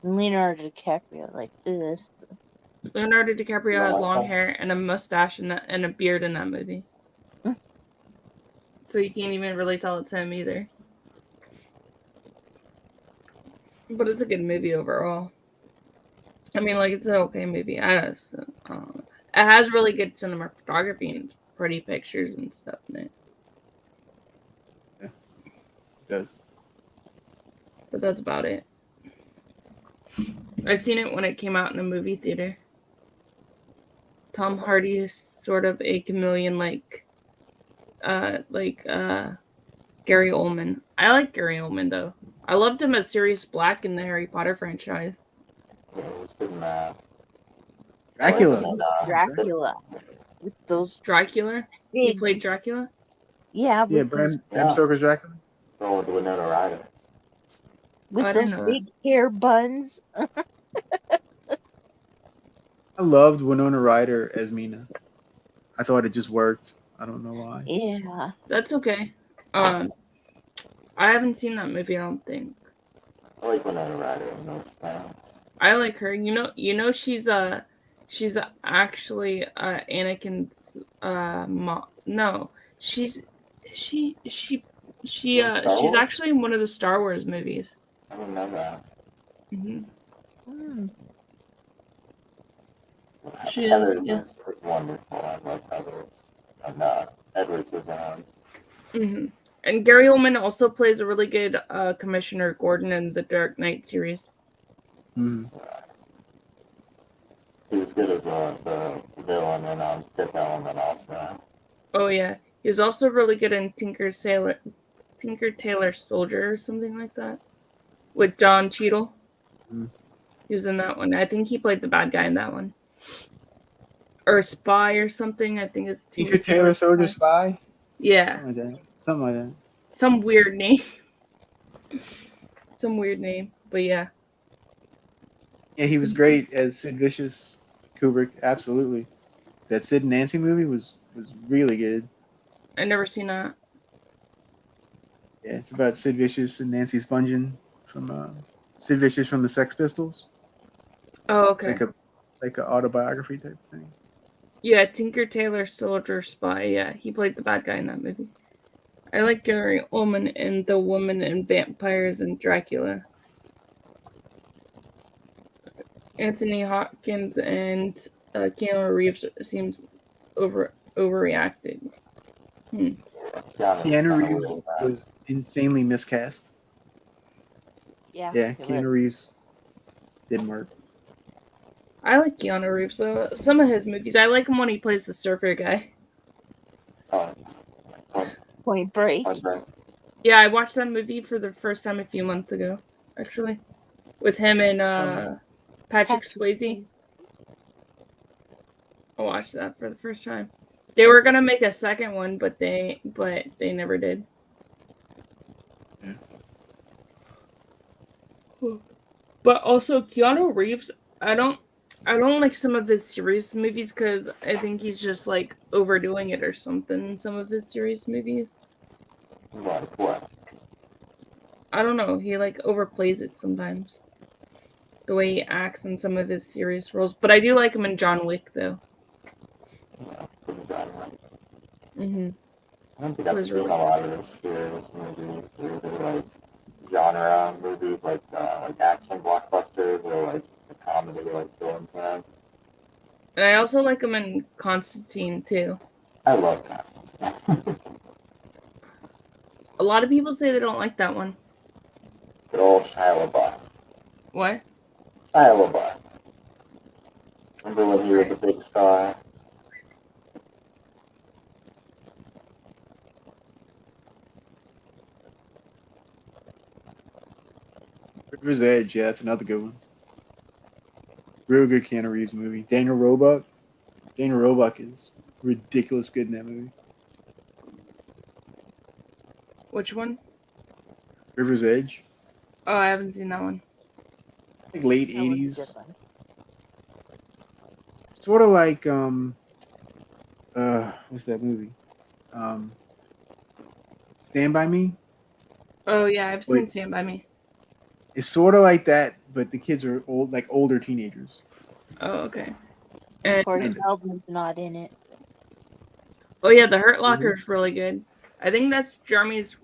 Leonardo DiCaprio, like this. Leonardo DiCaprio has No, long hair and a mustache and a beard in that movie. So you can't even really tell it's him either. But it's a good movie overall. I mean, like, it's an okay movie. It has really good cinematography and pretty pictures and stuff in it. It does. But that's about it. I seen it when it came out in a movie theater. Tom Hardy is sort of a chameleon like Gary Oldman. I like Gary Oldman though. I loved him as Sirius Black in the Harry Potter franchise. It was good in that. Dracula. And, Dracula. With those Dracula. He big, played Dracula. yeah, Yeah, with those, Bram Stoker's Dracula. Going with Winona Ryder. with I those didn't know that. big hair buns. I loved Winona Ryder as Mina. I thought it just worked. I don't know why. Yeah. That's okay. I haven't seen that movie. I don't think. I like Winona Ryder in those things. I like her. She's actually Anakin's mom. No, she's she's actually in one of the Star Wars movies. I didn't know that. Hmm. Hmm. She is, Heather's yeah. is wonderful. I like Heather's. And Edward Scissorhands. Hmm. And Gary Oldman also plays a really good Commissioner Gordon in the Dark Knight series. Mm. He was good as the villain in Fifth Element also. Oh yeah, he was also really good in Tinker Tailor Soldier or something like that, with John Cheadle. Mm. He was in that one. I think he played the bad guy in that one, or a spy or something. I think it's Tinker Tailor Soldier Spy. Yeah, Something like that. some weird name. Some weird name, but yeah. Yeah, he was great as Sid Vicious. Kubrick, absolutely. That Sid and Nancy movie was really good. I never seen that. Yeah, it's about Sid Vicious and Nancy Spungen from Sid Vicious from the Sex Pistols. Oh, okay. It's like a autobiography type thing. Yeah, Tinker Tailor Soldier Spy. Yeah, he played the bad guy in that movie. I like Gary Oldman in The Woman and Vampires and Dracula. Anthony Hopkins and Keanu Reeves seems overreacted. Keanu Reeves was insanely miscast. Yeah. Yeah, it was. Keanu Reeves didn't work. I like Keanu Reeves though. Some of his movies, I like him when he plays the surfer guy. Point Break. Yeah, I watched that movie for the first time a few months ago, actually, with him and Patrick Swayze. I watched that for the first time. They were gonna make a second one, but they never did. Yeah. But also Keanu Reeves, I don't like some of his serious movies because I think he's just like overdoing it or something in some of his serious movies. Like what? I don't know. He like overplays it sometimes. The way he acts in some of his serious roles. But I do like him in John Wick though. Yeah, pretty bad, right? Mm-hmm. I don't think I've seen a lot of his serious movies or like genre movies like action blockbusters or like a comedy like Bill and Ted. And I also like him in Constantine too. I love Constantine. A lot of people say they don't like that one. Good old Shia LaBeouf. What? Shia LaBeouf. Remember when he was a big star? River's Edge, yeah, that's another good one. Real good Keanu Reeves movie. Daniel Roebuck. Daniel Roebuck is ridiculous good in that movie. Which one? River's Edge. Oh, I haven't seen that one. Like late That was a 80s. good one. Sort of like what's that movie? Stand By Me. Oh yeah, I've seen Wait. Stand By Me. It's sort of like that, but the kids are old, like older teenagers. Oh, okay. And Corey Feldman's not in it. oh yeah, The Hurt Locker is really good. I think that's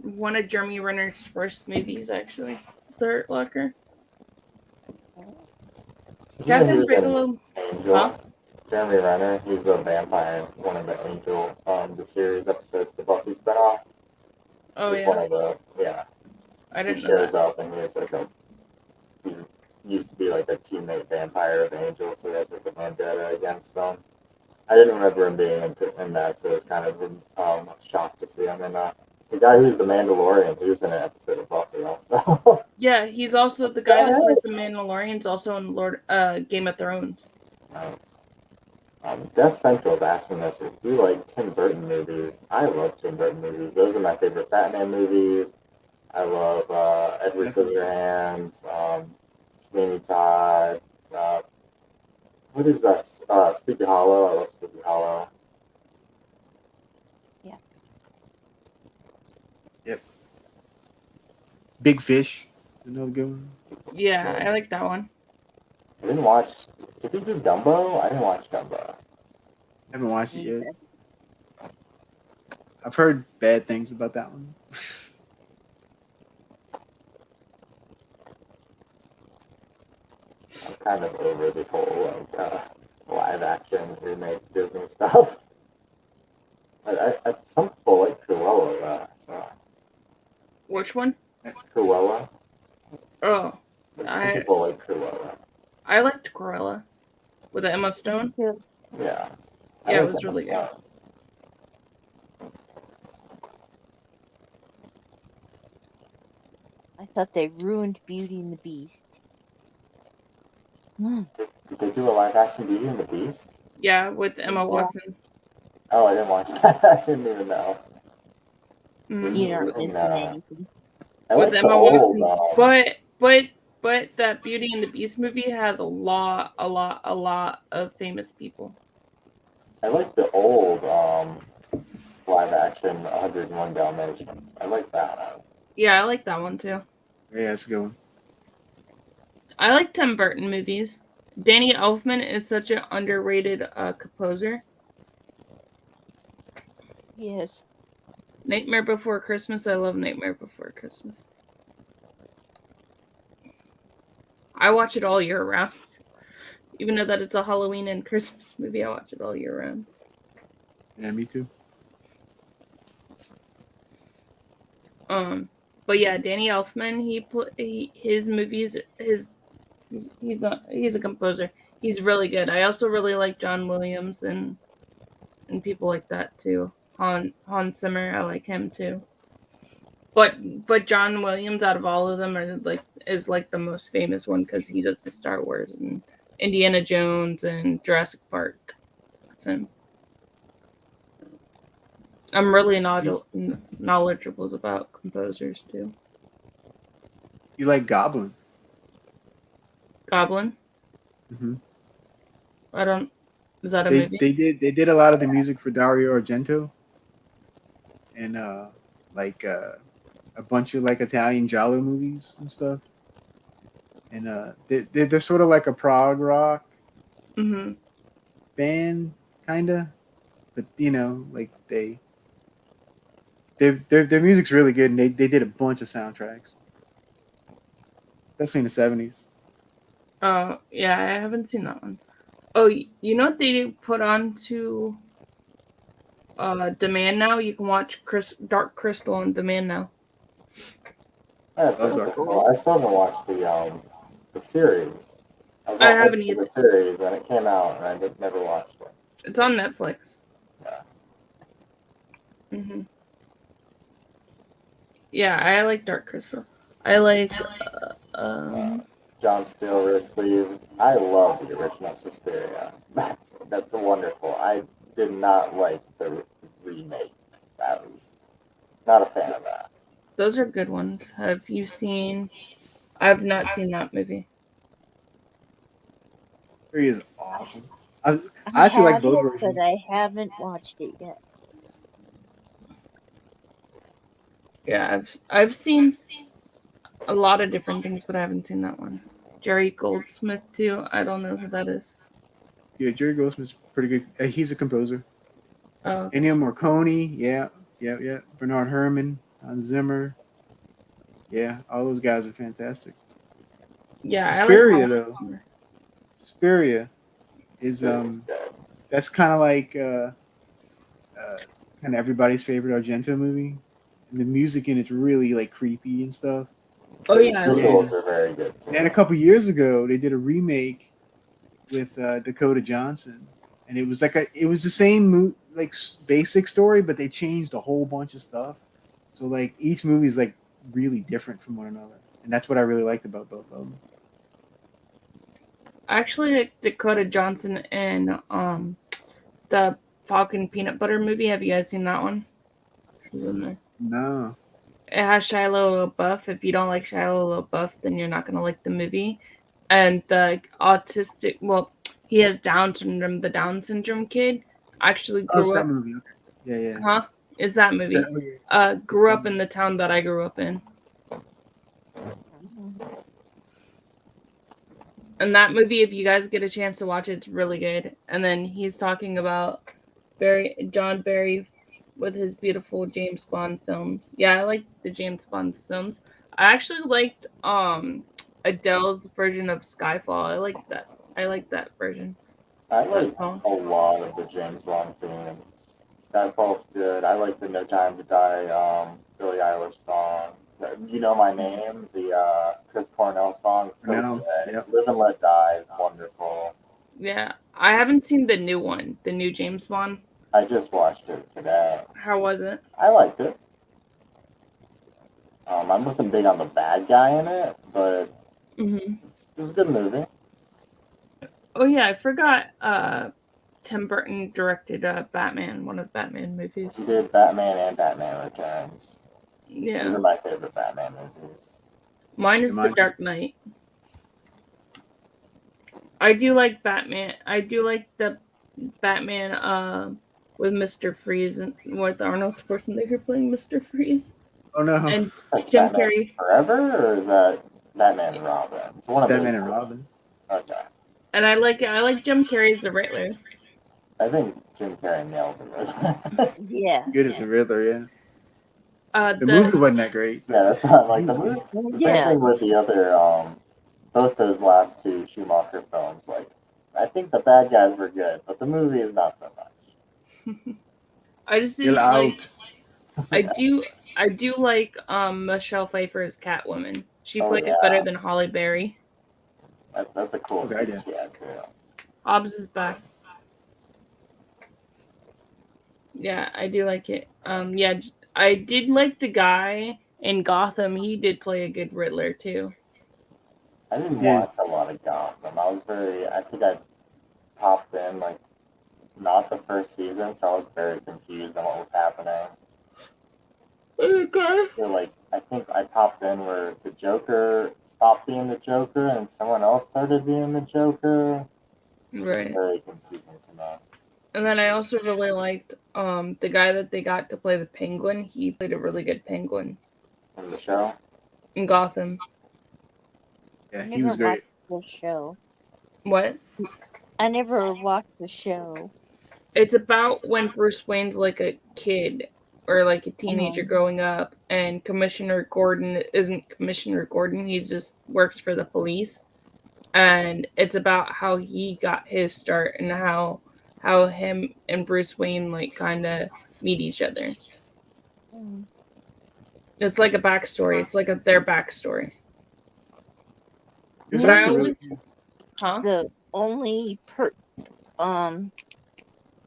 one of Jeremy Renner's first movies actually. The Hurt Locker. Captain He was in Bigelow. Angel. Huh? Jeremy Renner, he's a vampire, one of the Angel, the series episodes, the Buffy spinoff. Oh He's yeah, one of the, I he didn't know shows that. up and he has like he's used to be like a teammate vampire of Angel, so he has like a vendetta against them. I didn't remember him being in that, so it's kind of shocked to see him. And the guy who's the Mandalorian, he was in an episode of Buffy also. Yeah, he's also the guy that plays the Mandalorian's also in Game of Thrones. Nice. Death Central's asking us if we like Tim Burton movies. I love Tim Burton movies. Those are my favorite Batman movies. I love Edward Scissorhands, Sweeney Todd. What is that? Sleepy Hollow. I love Sleepy Hollow. Big Fish, another good one. Yeah, I like that one. I didn't watch. Did he do Dumbo? I didn't watch Dumbo. Haven't watched it yet. I've heard bad things about that one. I'm kind of over the whole live action remake Disney stuff. Some people like Cruella, so Which one? Cruella. Oh, Some I people like Cruella. I liked Cruella with Emma Stone. Yeah. Yeah, I it like was Emma really good. Stone. I thought they ruined Beauty and the Beast. Did they do a live action Beauty and the Beast? Yeah, with Emma Yeah. Watson. Oh, I didn't watch that. I didn't even know. Mhm. You know, Mm, it's no. amazing. I With like the Emma old. Watson. But that Beauty and the Beast movie has a lot of famous people. I like the old live action 101 Dalmatian. I like that. Yeah, I like that one too. Yeah, it's a good one. I like Tim Burton movies. Danny Elfman is such an underrated composer. Yes. Nightmare Before Christmas. I love Nightmare Before Christmas. I watch it all year round. Even though that it's a Halloween and Christmas movie, I watch it all year round. Yeah, me too. But yeah, Danny Elfman, his movies, he's a composer. He's really good. I also really like John Williams and people like that too. Hans Zimmer, I like him too. But John Williams, out of all of them, is the most famous one because he does the Star Wars and Indiana Jones and Jurassic Park. That's him. I'm really knowledgeable about composers too. You like Goblin? Goblin. Mm-hmm. I don't. Is that a They movie? they did a lot of the music for Dario Argento, and a bunch of like Italian giallo movies and stuff. And they're sort of like a prog rock Mm-hmm. band, kinda, but you know, like their music's really good, and they did a bunch of soundtracks, especially in the 70s. Oh yeah, I haven't seen that one. Oh, you know what they put on to demand now? You can watch Dark Crystal on demand now. I Dark still haven't watched the series. I on haven't hold for either. the series, and it came out, and I never watched it. It's on Netflix. Yeah. Mm-hmm. Yeah, I like Dark Crystal. I like John Steele, Sleeve. I love the original Suspiria. That's wonderful. I did not like the remake. I was not a fan of that. those are good ones. Have you seen? I've not seen that movie. He is awesome. I actually like have both it, versions. but I haven't watched it yet. Yeah, I've seen a lot of different things, but I haven't seen that one. Jerry Goldsmith too. I don't know who that is. Yeah, Jerry Goldsmith's pretty good. He's a composer. Oh, Ennio Morricone, yeah. Bernard Herrmann, Hans Zimmer. Yeah, all those guys are fantastic. yeah. Suspiria, I like though. Suspiria is that's kind of like kind of everybody's favorite Argento movie. And the music in it's really like creepy and stuff. Oh yeah, I The like visuals are very good. Too. And a couple years ago, they did a remake with Dakota Johnson, and it was the same basic story, but they changed a whole bunch of stuff. So like each movie is like really different from one another, and that's what I really liked about both of them. actually like Dakota Johnson and the Falcon peanut butter movie. Have you guys seen that one? She's in there. No. It has Shia LaBeouf. If you don't like Shia LaBeouf, then you're not gonna like the movie. And the autistic, well, he has Down syndrome. The Down syndrome kid actually Oh, it's grew that up. movie. Okay. Yeah, yeah. Huh? Is that movie? Grew up in the town that I grew up in. And that movie, if you guys get a chance to watch it, it's really good. And then he's talking about John Barry with his beautiful James Bond films. Yeah, I like the James Bond films. I actually liked Adele's version of Skyfall. I like that version. I like song. a lot of the James Bond themes. Skyfall's good. I like the No Time to Die Billie Eilish song. You Know My Name, the Chris Cornell song. So Cornell, good. yep. Live and Let Die, wonderful. Yeah, I haven't seen the new one, the new James Bond. I just watched it today. How was it? I liked it. I wasn't big on the bad guy in it, but hmm it was a good movie. Oh yeah, I forgot. Tim Burton directed Batman, one of the Batman movies. He did Batman and Batman Returns. Those Yeah, are my favorite Batman movies. mine is The Mine- Dark Knight. I do like Batman. I do like the Batman with Mr. Freeze and with Arnold Schwarzenegger playing Mr. Freeze Oh no. and That's Jim Batman Carrey. Forever, or is that Batman and Robin? It's one of Batman those and two. Robin. Okay. And I like Jim Carrey as the Riddler. I think Jim Carrey nailed it. Yeah. Good as a Riddler, yeah. The The movie wasn't that great. Yeah, that's not like the movie. The same Yeah. thing with the other, both those last two Schumacher films. Like, I think the bad guys were good, but the movie is not so much. I just Chill didn't like. out. I do like Michelle Pfeiffer as Catwoman. She Oh, played it yeah. better than Holly Berry. That's a cool Okay, scene yeah. she had too. Hobbs is back. Yeah, I do like it. Yeah, I did like the guy in Gotham. He did play a good Riddler too. I didn't Yeah. watch a lot of Gotham. I think I popped in like not the first season, so I was very confused on what was happening. Okay. I think I popped in where the Joker stopped being the Joker and someone else started being the Joker. It's Right. very confusing to me. And then I also really liked the guy that they got to play the Penguin. He played a really good Penguin In the show, in Gotham. Yeah, I he was never great. watched the show. What? I never watched the show. It's about when Bruce Wayne's like a kid or like a teenager Mhm. growing up, and Commissioner Gordon isn't Commissioner Gordon. He just works for the police, and it's about how he got his start and how him and Bruce Wayne like kind of meet each other. Mm. It's like a backstory. It's like their backstory. It was But I actually only- really Huh? The only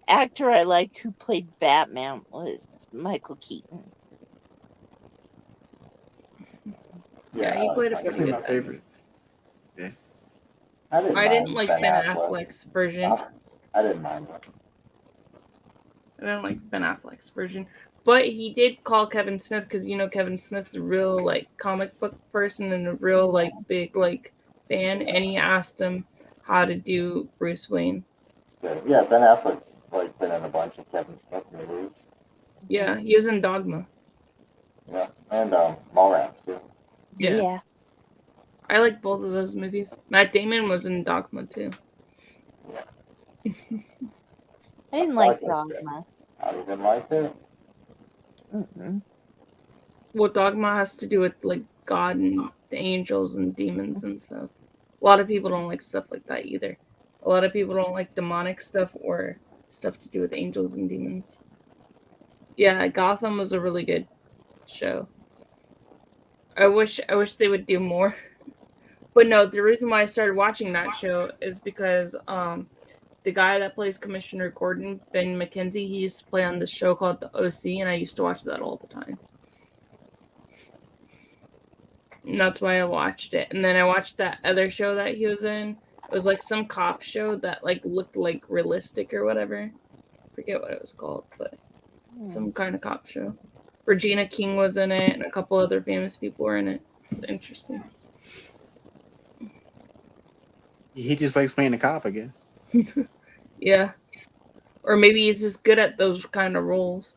actor I liked who played Batman was Michael Keaton. Yeah, he played a pretty Definitely good my Batman. favorite. I didn't. I didn't mind like Ben Affleck's version. I didn't mind it. I don't like Ben Affleck's version. But he did call Kevin Smith because Kevin Smith's a real like comic book person and a real like big like fan, and he asked him how to do Bruce Wayne. It's good. Yeah, Ben Affleck's like been in a bunch of Kevin Smith movies. Yeah, he was in Dogma. Yeah, and Mallrats too. Yeah. I like both of those movies. Matt Damon was in Dogma too. I didn't like this good. Dogma. I didn't like it. Mm-mm. Well, Dogma has to do with like God and the angels and demons and stuff. A lot of people don't like stuff like that either. A lot of people don't like demonic stuff or stuff to do with angels and demons. Yeah, Gotham was a really good show. I wish they would do more. But no, the reason why I started watching that show is because the guy that plays Commissioner Gordon, Ben McKenzie, he used to play on this show called The OC, and I used to watch that all the time. And that's why I watched it. And then I watched that other show that he was in. It was like some cop show that like looked like realistic or whatever. forget what it was called, but Hmm. some kind of cop show. Regina King was in it, and a couple other famous people were in it. It was interesting. He just likes playing the cop, I guess. Yeah. Or maybe he's just good at those kind of roles.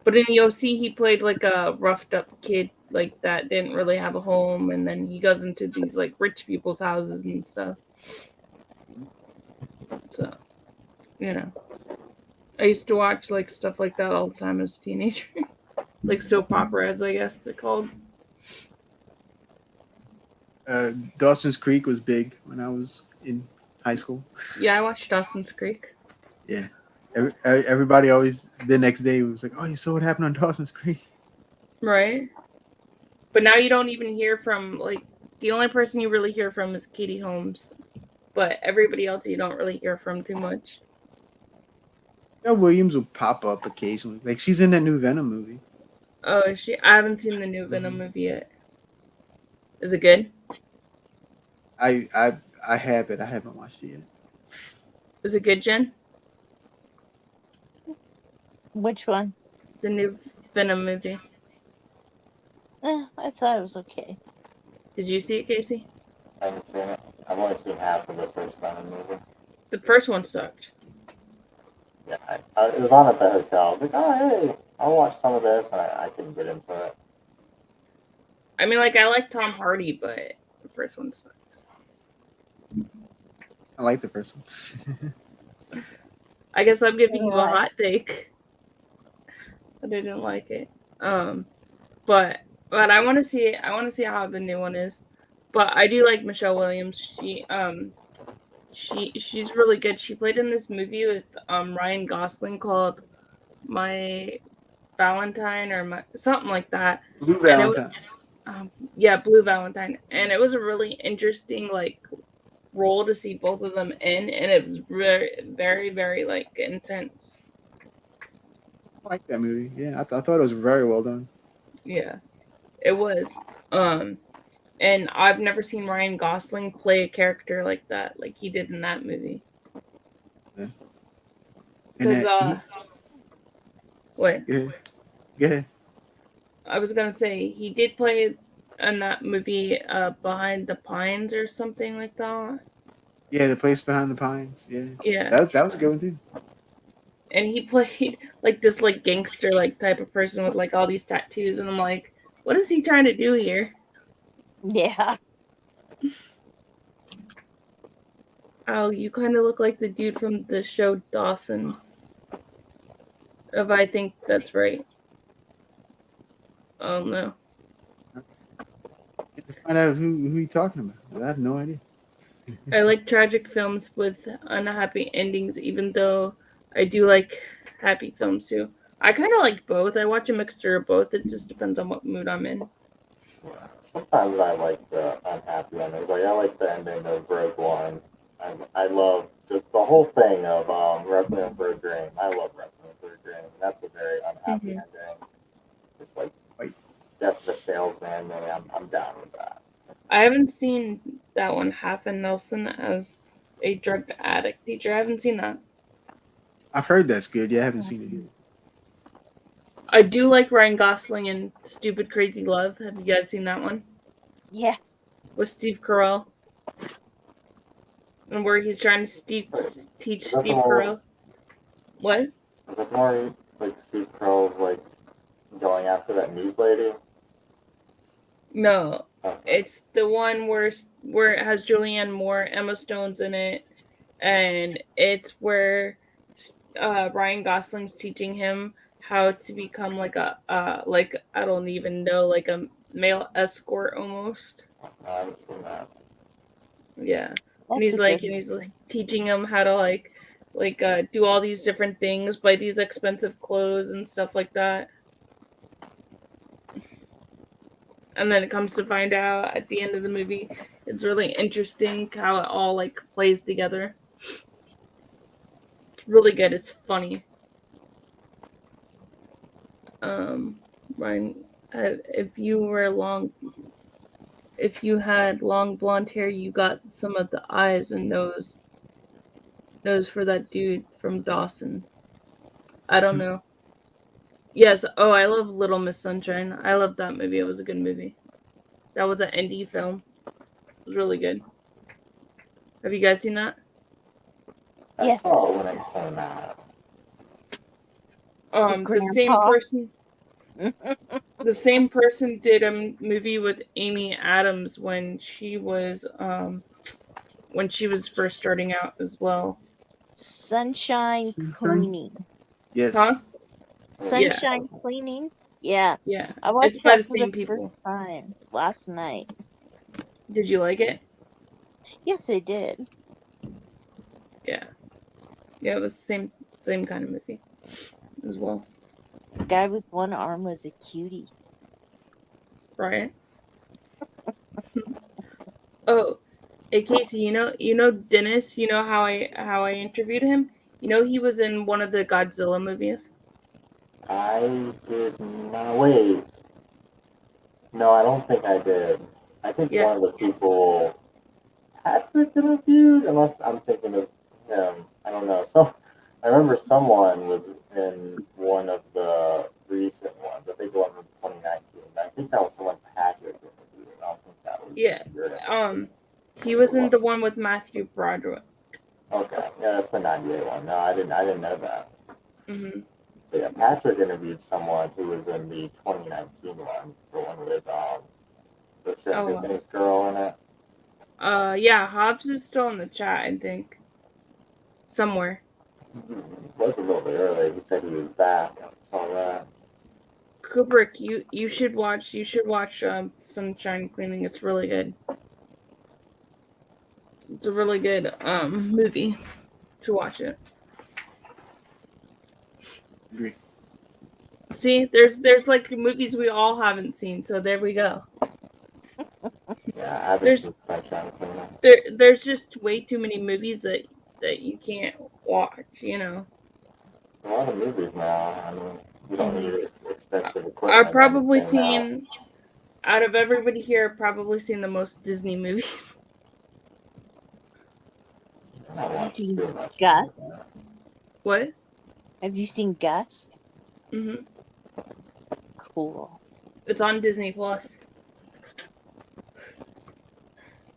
But in OC, he played like a roughed up kid, like that didn't really have a home, and then he goes into these like rich people's houses and stuff. So, you know, I used to watch like stuff like that all the time as a teenager, like soap operas, I guess they're called. Dawson's Creek was big when I was in high school. Yeah, I watched Dawson's Creek. Yeah. Everybody always the next day was like, "Oh, you saw what happened on Dawson's Creek?" Right. But now you don't even hear from, like, the only person you really hear from is Katie Holmes. But everybody else you don't really hear from too much. Yeah, Williams will pop up occasionally. Like she's in that new Venom movie. Oh, is she? I haven't seen the new Venom movie yet. Is it good? I have it. I haven't watched it yet. Is it good, Jen? Which one? The new Venom movie. I thought it was okay. Did you see it, Casey? I haven't seen it. I've only seen half of the first Venom movie. The first one sucked. Yeah, it was on at the hotel. I was like, oh, hey, I'll watch some of this, and I couldn't get into it. I mean, like, I like Tom Hardy, but the first one sucked. I like the first one. I guess I'm giving you a Why? hot take. But I didn't like it. But I want to see it. I want to see how the new one is. But I do like Michelle Williams. She's really good. She played in this movie with Ryan Gosling called My Valentine or my something like that. Blue And it was- Valentine. Yeah, Blue Valentine, and it was a really interesting like role to see both of them in, and it was very, very, very like intense. I like that movie. Yeah, I thought it was very well done. Yeah, it was. And I've never seen Ryan Gosling play a character like that, like he did in that movie. And Because that what yeah. I was gonna say, he did play in that movie, Behind the Pines or something like that. Yeah, The Place Behind the Pines. Yeah. Yeah, That was a good one too. and he played like this like gangster like type of person with like all these tattoos, and I'm like, what is he trying to do here? Yeah. Oh, you kind of look like the dude from the show Dawson. If I think that's right. Oh no. Find out who you talking about. I have no idea. I like tragic films with unhappy endings, even though I do like happy films too. I kind of like both. I watch a mixture of both. It just depends on what mood I'm in. Yeah. Sometimes I like the unhappy endings. Like I like the ending of Rogue One. I love just the whole thing of Requiem for a Dream. I love Requiem for a Dream. That's a very unhappy ending. Just like Death of the Salesman. Man, I'm down with that. I haven't seen that one. Halfin Nelson as a drug addict teacher. I haven't seen that. I've heard that's good. Yeah, I haven't seen it yet. I do like Ryan Gosling in Stupid Crazy Love. Have you guys seen that one? Yeah. With Steve Carell? And where he's trying to teach Steve Carell. What? Is it more like Steve Carell's like going after that news lady? No. Oh. It's the one where it has Julianne Moore, Emma Stone's in it, and it's where Ryan Gosling's teaching him how to become like a like I don't even know, like a male escort almost. I haven't seen that. Yeah. And That's he's a like, good and he's one. like teaching him how to like do all these different things, buy these expensive clothes and stuff like that. And then it comes to find out at the end of the movie, it's really interesting how it all like plays together. It's really good. It's funny. Ryan, if you had long blonde hair, you got some of the eyes and nose for that dude from Dawson. I don't know. Yes. Oh, I love Little Miss Sunshine. I love that movie. It was a good movie. That was an indie film. It was really good. Have you guys seen that? I Yes. saw when I saw that. The same Grandpa. person. The same person did a movie with Amy Adams when she was first starting out as well. Sunshine Sunshine? Cleaning. Yes. Huh? Sunshine Cleaning? Yeah. Yeah. I watched It's by that the for same the people. first time last night. Did you like it? Yes, I did. Yeah. Yeah, it was same kind of movie as well. The guy with one arm was a cutie. Right? Oh, hey Casey, you know Dennis, you know how I interviewed him? You know he was in one of the Godzilla movies? I did not. Wait. No, I don't think I did. I think Yeah. one of the people Patrick interviewed, unless I'm thinking of him. I don't know. I remember someone was in one of the recent ones. I think the one from 2019. I think that was someone Patrick interviewed. I don't think that was Yeah. your interview. He was in the one with Matthew Broderick. Okay, yeah, that's the 98 one. No, I didn't know that. Mhm. But yeah, Patrick interviewed someone who was in the 2019 one, the one with the Stranger Oh. Things girl in it. Yeah, Hobbs is still in the chat, I think. Somewhere. It was a little bit early. He said he was back. I saw that. Kubrick, you should watch Sunshine Cleaning. It's really good. It's a really good movie to watch it. Agree. See, there's like movies we all haven't seen, so there we go. Yeah, I haven't There's- seen Sunshine Cleaning. There's just way too many movies that you can't watch, you know. A lot of movies now. I mean, you don't need expensive equipment. I've or probably anything now. seen, out of everybody here, I've probably seen the most Disney movies. I don't watch Have you too much. Gus? What? Have you seen Gus? Mhm. Cool. It's on Disney Plus.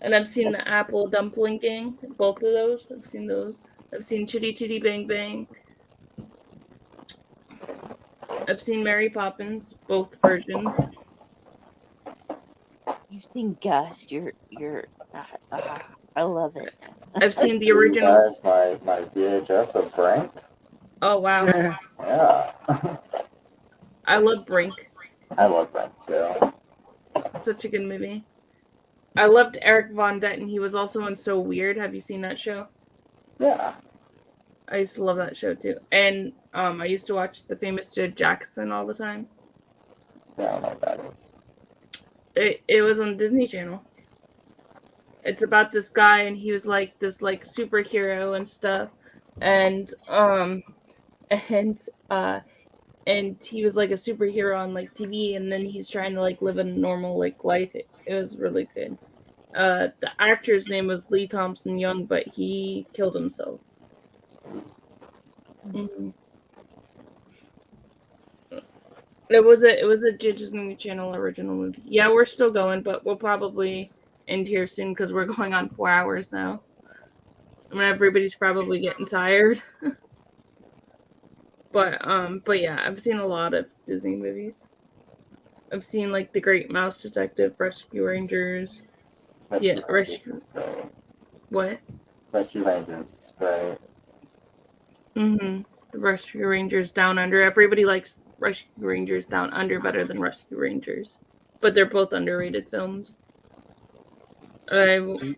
And I've seen the Apple Dumpling Gang, both of those. I've seen those. I've seen Chitty Chitty Bang Bang. I've seen Mary Poppins, both versions. You've seen Gus. I love it. I've seen the You original. guys, my VHS of Brink. Oh wow, Yeah. I love Brink. I love Brink too. Such a good movie. I loved Eric Von Detten. He was also in So Weird. Have you seen that show? Yeah. I used to love that show too. And I used to watch The Famous Joe Jackson all the time. Yeah, I don't know what that is. It was on Disney Channel. It's about this guy, and he was like this like superhero and stuff, and he was like a superhero on like TV, and then he's trying to like live a normal like life. It was really good. The actor's name was Lee Thompson Young, but he killed himself. hmm It was a Disney Channel original movie. Yeah, we're still going, but we'll probably end here soon because we're going on 4 hours now. I mean, everybody's probably getting tired. But yeah, I've seen a lot of Disney movies. I've seen like The Great Mouse Detective, Rescue Rangers. Yeah, Rescue Rangers is great. What? Rescue Rangers is great. The Rescue Rangers Down Under. Everybody likes Rescue Rangers Down Under better than Rescue Rangers, but they're both underrated films. Have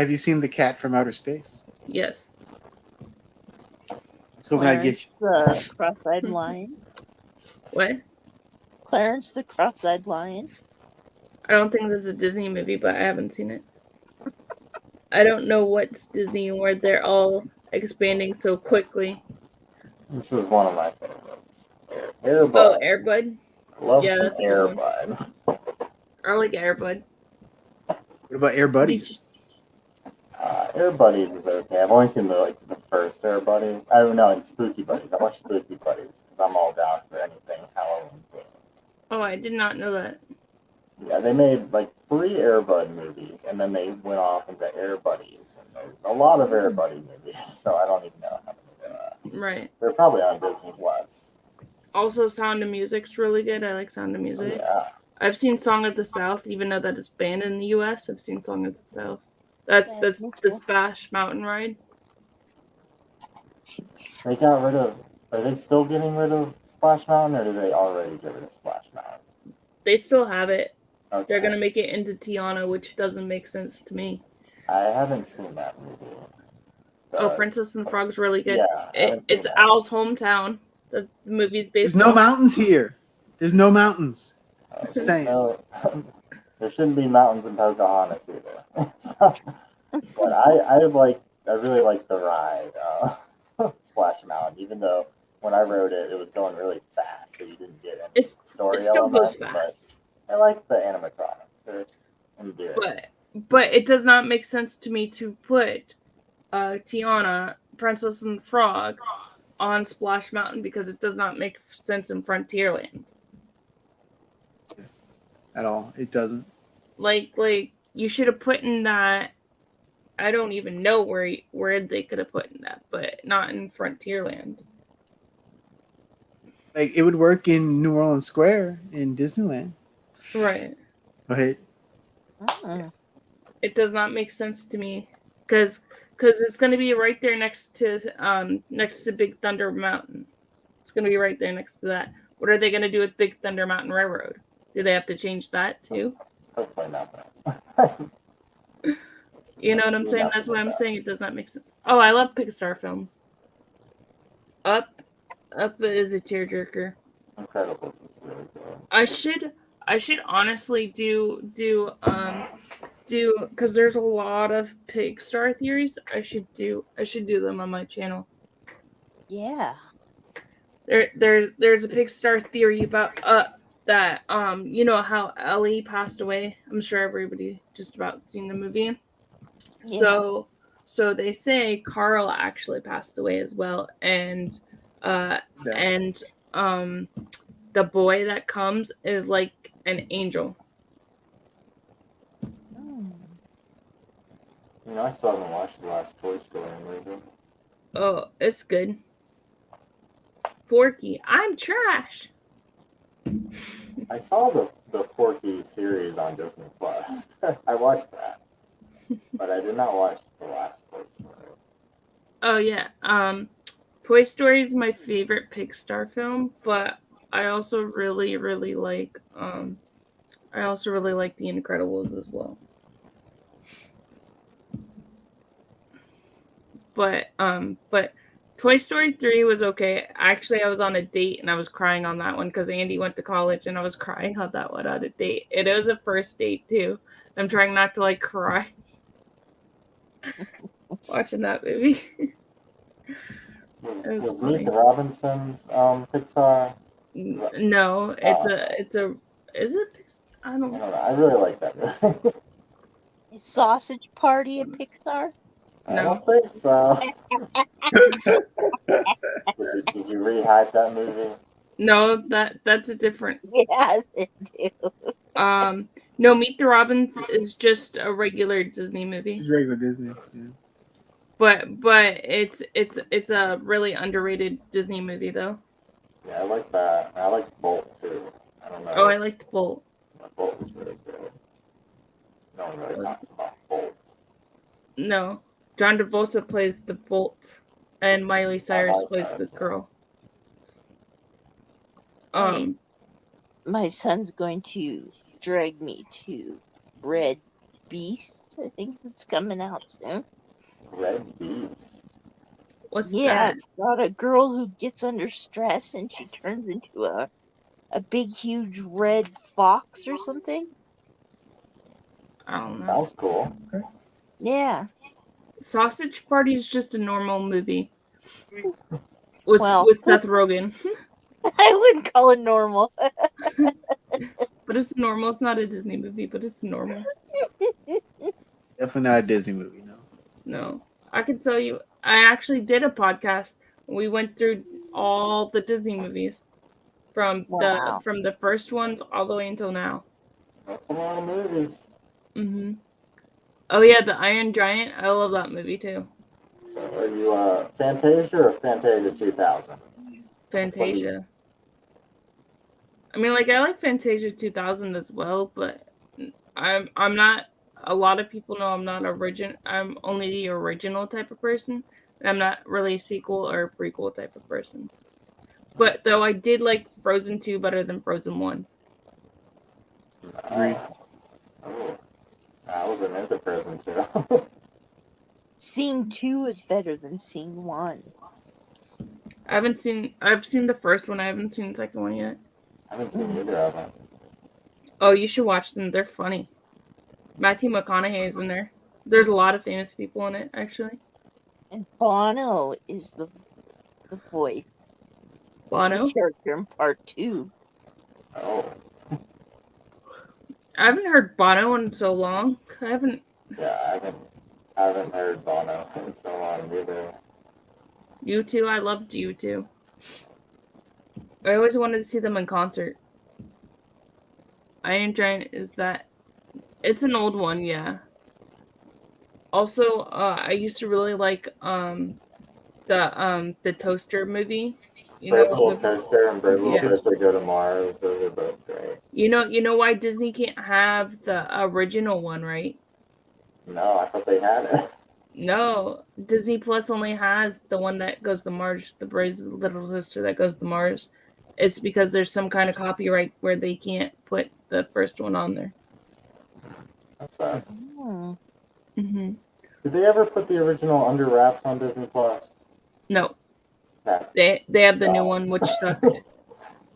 you seen The Cat from Outer Space? Yes. So when I get you. The cross-eyed lion. What? Clarence the cross-eyed lion. I don't think this is a Disney movie, but I haven't seen it. I don't know what's Disney where they're all expanding so quickly. This is one of my favorites. Airbud. Oh, Air Bud. Love yeah, some that's a good Airbud. I like Air Bud. What about Air Buddies? Air Buddies is okay. I've only seen the first Air Buddies. I don't know, in Spooky Buddies. I watched Spooky Buddies because I'm all down for anything Halloween themed. Oh, I did not know that. Yeah, they made like 3 Air Bud movies, and then they went off into Air Buddies, and there's a lot of Air Buddy movies. So I don't even know how many there are. Right. They're probably on Disney Plus. Also, Sound of Music's really good. I like Sound of Music. Yeah. I've seen Song of the South, even though that is banned in the U.S. I've seen Song of the South. That's Yeah, that's me the too. Splash Mountain ride. They got rid of. Are they still getting rid of Splash Mountain, or did they already get rid of Splash Mountain? They still have it. Okay. They're gonna make it into Tiana, which doesn't make sense to me. I haven't seen that movie. Oh, Princess and the Frog's really good. Yeah, I haven't seen It's that. Al's hometown. The movie's based. There's no on. mountains here. There's no mountains. Same. No, there shouldn't be mountains in Pocahontas either. So, but I really like the ride, Splash Mountain, even though when I rode it, it was going really fast, so you didn't get any It story still goes elements. fast, But I like the animatronics. They're endearing. but it does not make sense to me to put Tiana, Princess and the Frog, on Splash Mountain because it does not make sense in Frontierland. At all. It doesn't. Like you should have put in that. I don't even know where they could have put in that, but not in Frontierland. Like it would work in New Orleans Square in Disneyland. Right. But Mm. It does not make sense to me because it's going to be right there next to Big Thunder Mountain. It's going to be right there next to that. What are they going to do with Big Thunder Mountain Railroad? Do they have to change that too? Hopefully not. You know what I'm saying? That's what I'm saying. It does not make sense. Oh, I love Pixar films. Up is a tearjerker. Incredibles is really good. I should honestly do because there's a lot of Pixar theories. I should do them on my channel. Yeah. There's a Pixar theory about that you know how Ellie passed away. I'm sure everybody just about seen the movie. Yeah. So they say Carl actually passed away as well, and the boy that comes is like an angel. Mm. You know, I still haven't watched the last Toy Story movie. Oh, it's good. Forky, I'm trash. I saw the Porky series on Disney Plus. I watched that, but I did not watch the last Toy Story. Oh yeah. Toy Story is my favorite Pixar film, but I also really like The Incredibles as well. But Toy Story 3 was okay. Actually, I was on a date and I was crying on that one because Andy went to college and I was crying on that one on a date. It was a first date too. I'm trying not to like cry watching that movie. It was Was funny. Meet the Robinsons Pixar? No, it's a is it? I I don't don't know. I really like that movie. Is Sausage Party at Pixar? I No. don't think so. Did you re-hype that movie? No, that's a different. Yes, it do. No, Meet the Robins is just a regular Disney movie, it's regular Disney. Yeah. but it's a really underrated Disney movie though. Yeah, I like that. I like Bolt too. I don't know. Oh, I liked Bolt. Bolt was really good. No one really talks about Bolt. No, John Travolta plays the Bolt, and Miley Cyrus Miley plays Cyrus, the yeah. girl. My son's going to drag me to Red Beast. I think it's coming out soon. Red Beast. What's Yeah, that? it's about a girl who gets under stress and she turns into a big, huge red fox or something. I don't know. Sounds cool. Yeah. Sausage Party is just a normal movie with Well- Seth Rogen, I wouldn't call it normal. but it's normal. It's not a Disney movie, but it's normal. Definitely not a Disney movie, no. No, I can tell you I actually did a podcast. We went through all the Disney movies from Wow. the first ones all the way until now. That's a lot of movies. Mhm. Oh yeah, the Iron Giant. I love that movie too. So are you Fantasia or Fantasia 2000? Fantasia. I mean, like I like Fantasia 2000 as well, but I'm not. A lot of people know I'm not origin. I'm only the original type of person. I'm not really a sequel or prequel type of person. But though I did like Frozen 2 better than Frozen 1. Agreed. Oh, I wasn't into Frozen 2. Scene 2 is better than Scene 1. I've seen the first one. I haven't seen the second one yet. I haven't seen either of them. Oh, you should watch them. They're funny. Matthew McConaughey is in there. There's a lot of famous people in it, actually. And Bono is the voice, Bono. the character in part 2. Oh, I haven't heard Bono in so long. yeah, I haven't heard Bono in so long either. U2. I loved U2. I always wanted to see them in concert. Iron Giant is that. It's an old one, yeah. Also, I used to really like the Toaster movie. You Brave know, Little Toaster and Brave Little Yeah. Toaster Go to Mars. Those are both great. you know why Disney can't have the original one, right? No, I thought they had it. No, Disney Plus only has the one that goes to Mars, the Brave Little Toaster that goes to Mars. It's because there's some kind of copyright where they can't put the first one on there. That sucks. Hmm. Mm-hmm. Did they ever put the original Under Wraps on Disney Plus? No, Okay. they have the new one, which sucks.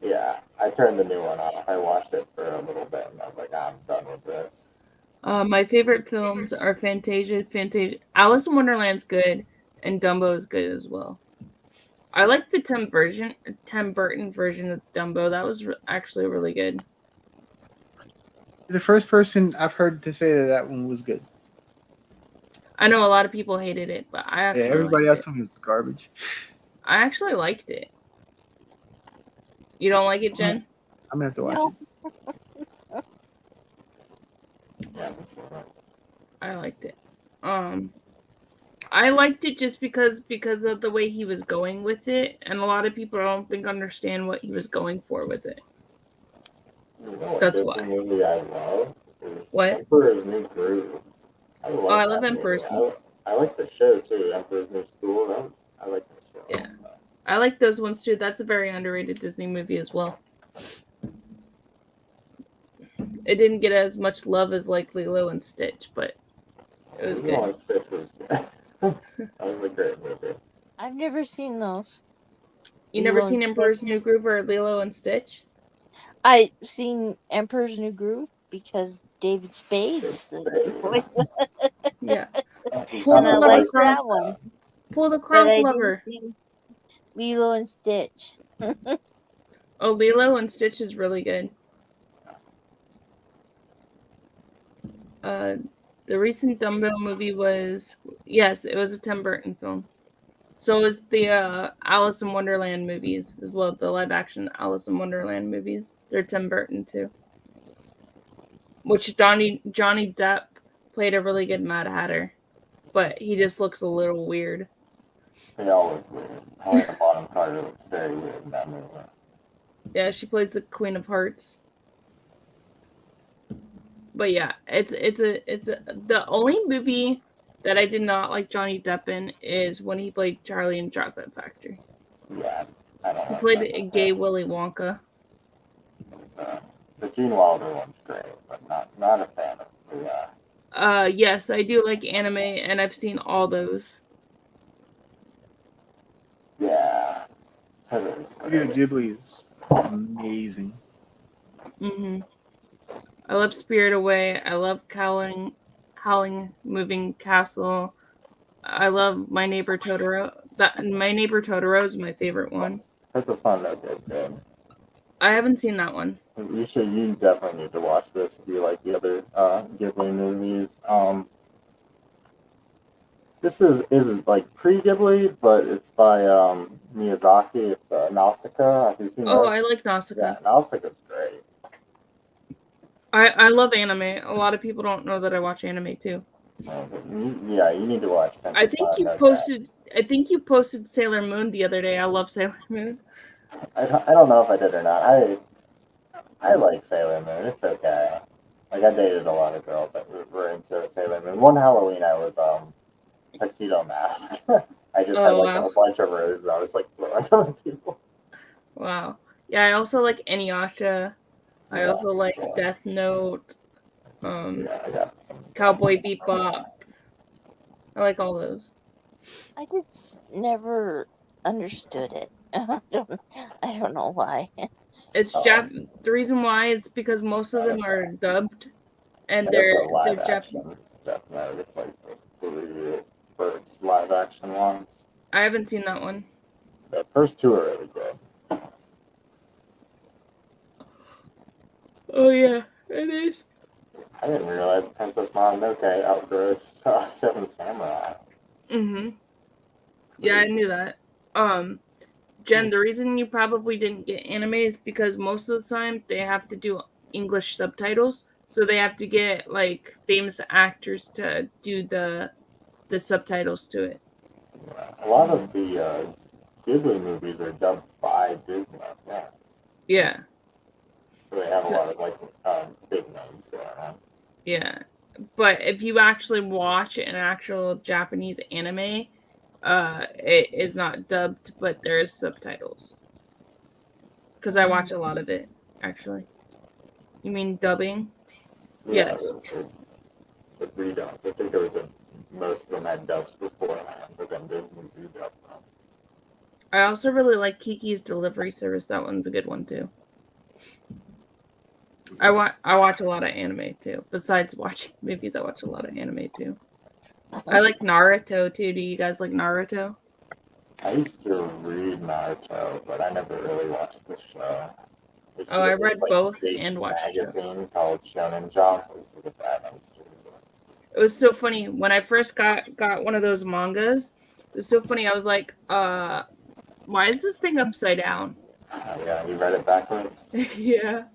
Yeah, I turned the new one off. I watched it for a little bit and I was like, I'm done with this. My favorite films are Fantasia. Alice in Wonderland's good, and Dumbo is good as well. I like the Tim Burton version of Dumbo. That was actually really good. The first person I've heard to say that one was good. I know a lot of people hated it, but I Yeah, actually everybody liked else told me it was garbage. I actually liked it. You don't like it, Jen? I'm gonna have to watch No. it. Yeah, that's all right. I liked it. I liked it just because of the way he was going with it, and a lot of people I don't think understand what he was going for with it. You know what That's Disney why. movie I love is What? Emperor's New Groove. I love that Emperor's movie. I like the show too, Emperor's New School. I like the show. Yeah. I like those ones too. That's a very underrated Disney movie as well. It didn't get as much love as like Lilo and Stitch, but it was Lilo good. and Stitch was good. That was a great movie. I've never seen those. You never Lilo seen and Emperor's Stitch. New Groove or Lilo and Stitch? I seen Emperor's New Groove because David Spade's the voice, Yeah. and I like that one. Pull the But Cronk I lever. didn't see Lilo and Stitch. Oh, Lilo and Stitch is really good. The recent Dumbo movie was, yes, it was a Tim Burton film. So was the Alice in Wonderland movies as well. The live action Alice in Wonderland movies. They're Tim Burton too. Which Johnny Depp played a really good Mad Hatter, but he just looks a little weird. They all look weird. Helena Bonham Carter looks very weird in that movie. Yeah, she plays the Queen of Hearts. But yeah, it's the only movie that I did not like Johnny Depp in is when he played Charlie in Chocolate Factory. Yeah, I don't He like played that a one. gay Willy Wonka. The Gene Wilder one's great, but not a fan of the Yes, I do like anime, and I've seen all those. yeah. Totally Studio great. Ghibli is amazing. I love Spirit Away. I love Howling Moving Castle. I love My Neighbor Totoro. My Neighbor Totoro is my favorite one. Princess Mononoke is good. I haven't seen that one. You definitely need to watch this if you like the other Ghibli movies. This isn't like pre-Ghibli, but it's by Miyazaki. It's Nausicaa. Have you seen Oh, that? I like Nausicaa. Yeah, Nausicaa's great. I love anime. A lot of people don't know that I watch anime too. Yeah, you need to watch. I think you posted. I think you posted Sailor Moon the other day. I love Sailor Moon. I don't know if I did or not. I like Sailor Moon. It's okay. Like I dated a lot of girls that were into Sailor Moon. One Halloween I was tuxedo masked. I just had Oh, like wow. a bunch of roses. I was like throwing them at people. Wow. Yeah, I also like Inuyasha. I Yeah. also like Death Note. Yeah, I got some. Cowboy Bebop. I like all those. I just never understood it. I don't know why. It's The reason why is because most of them are dubbed, and I got they're the live Japanese. action Death Note. It's like the 3 first live action ones. I haven't seen that one. The first 2 are really good. Oh yeah, it is. I didn't realize Princess Mononoke outgrossed Seven Samurai. Yeah, I knew that. Jen, the reason you probably didn't get anime is because most of the time they have to do English subtitles, so they have to get like famous actors to do the subtitles to it. A lot of the Ghibli movies are dubbed by Disney. Yeah. Yeah, So they have a lot of like big names going on. yeah. But if you actually watch an actual Japanese anime, it is not dubbed, but there's subtitles. Because I watch a lot of it, actually. You mean dubbing? Yeah, Yes. the redubs. I think there was most of them had dubs beforehand, but then Disney redubbed them. I also really like Kiki's Delivery Service. That one's a good one too. I watch a lot of anime too. Besides watching movies, I watch a lot of anime too. I like Naruto too. Do you guys like Naruto? I used to read Naruto, but I never really watched the show. Oh, I read both and watched the show. magazine called Shonen Jump. I used to get that. I used to read it. It was so funny when I first got one of those mangas. It was so funny. I was like, why is this thing upside down? Yeah, you read it backwards. Yeah.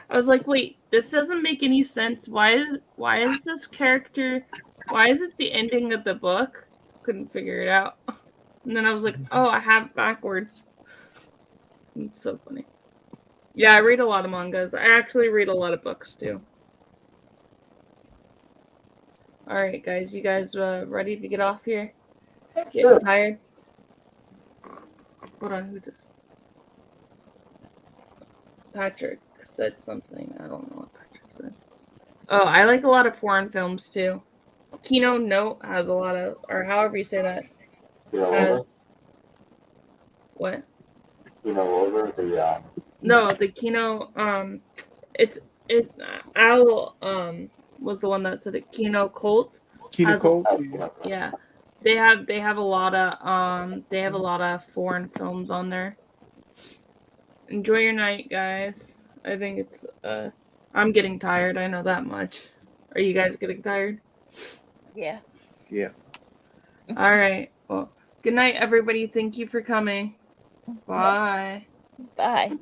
I was like, wait, this doesn't make any sense. Why is this character? Why is it the ending of the book? Couldn't figure it out. And then I was like, oh, I have it backwards. It's so funny. Yeah, I read a lot of mangas. I actually read a lot of books too. All right, guys. You guys ready to get off here? Getting Sure. tired? Hold on, who just... Patrick said something. I don't know what Patrick said. Oh, I like a lot of foreign films too. Kino Note has a lot of, or however you say that. Kino Has, Lorber? what? Kino Lorber, the No, the Kino. It's Al was the one that said it. Kino Cult. Kino Has- Colt. Yeah, they have a lot of foreign films on there. Enjoy your night, guys. I think it's I'm getting tired. I know that much. Are you guys getting tired? Yeah. Yeah. All right. Well, good night, everybody. Thank you for coming. Bye. Bye.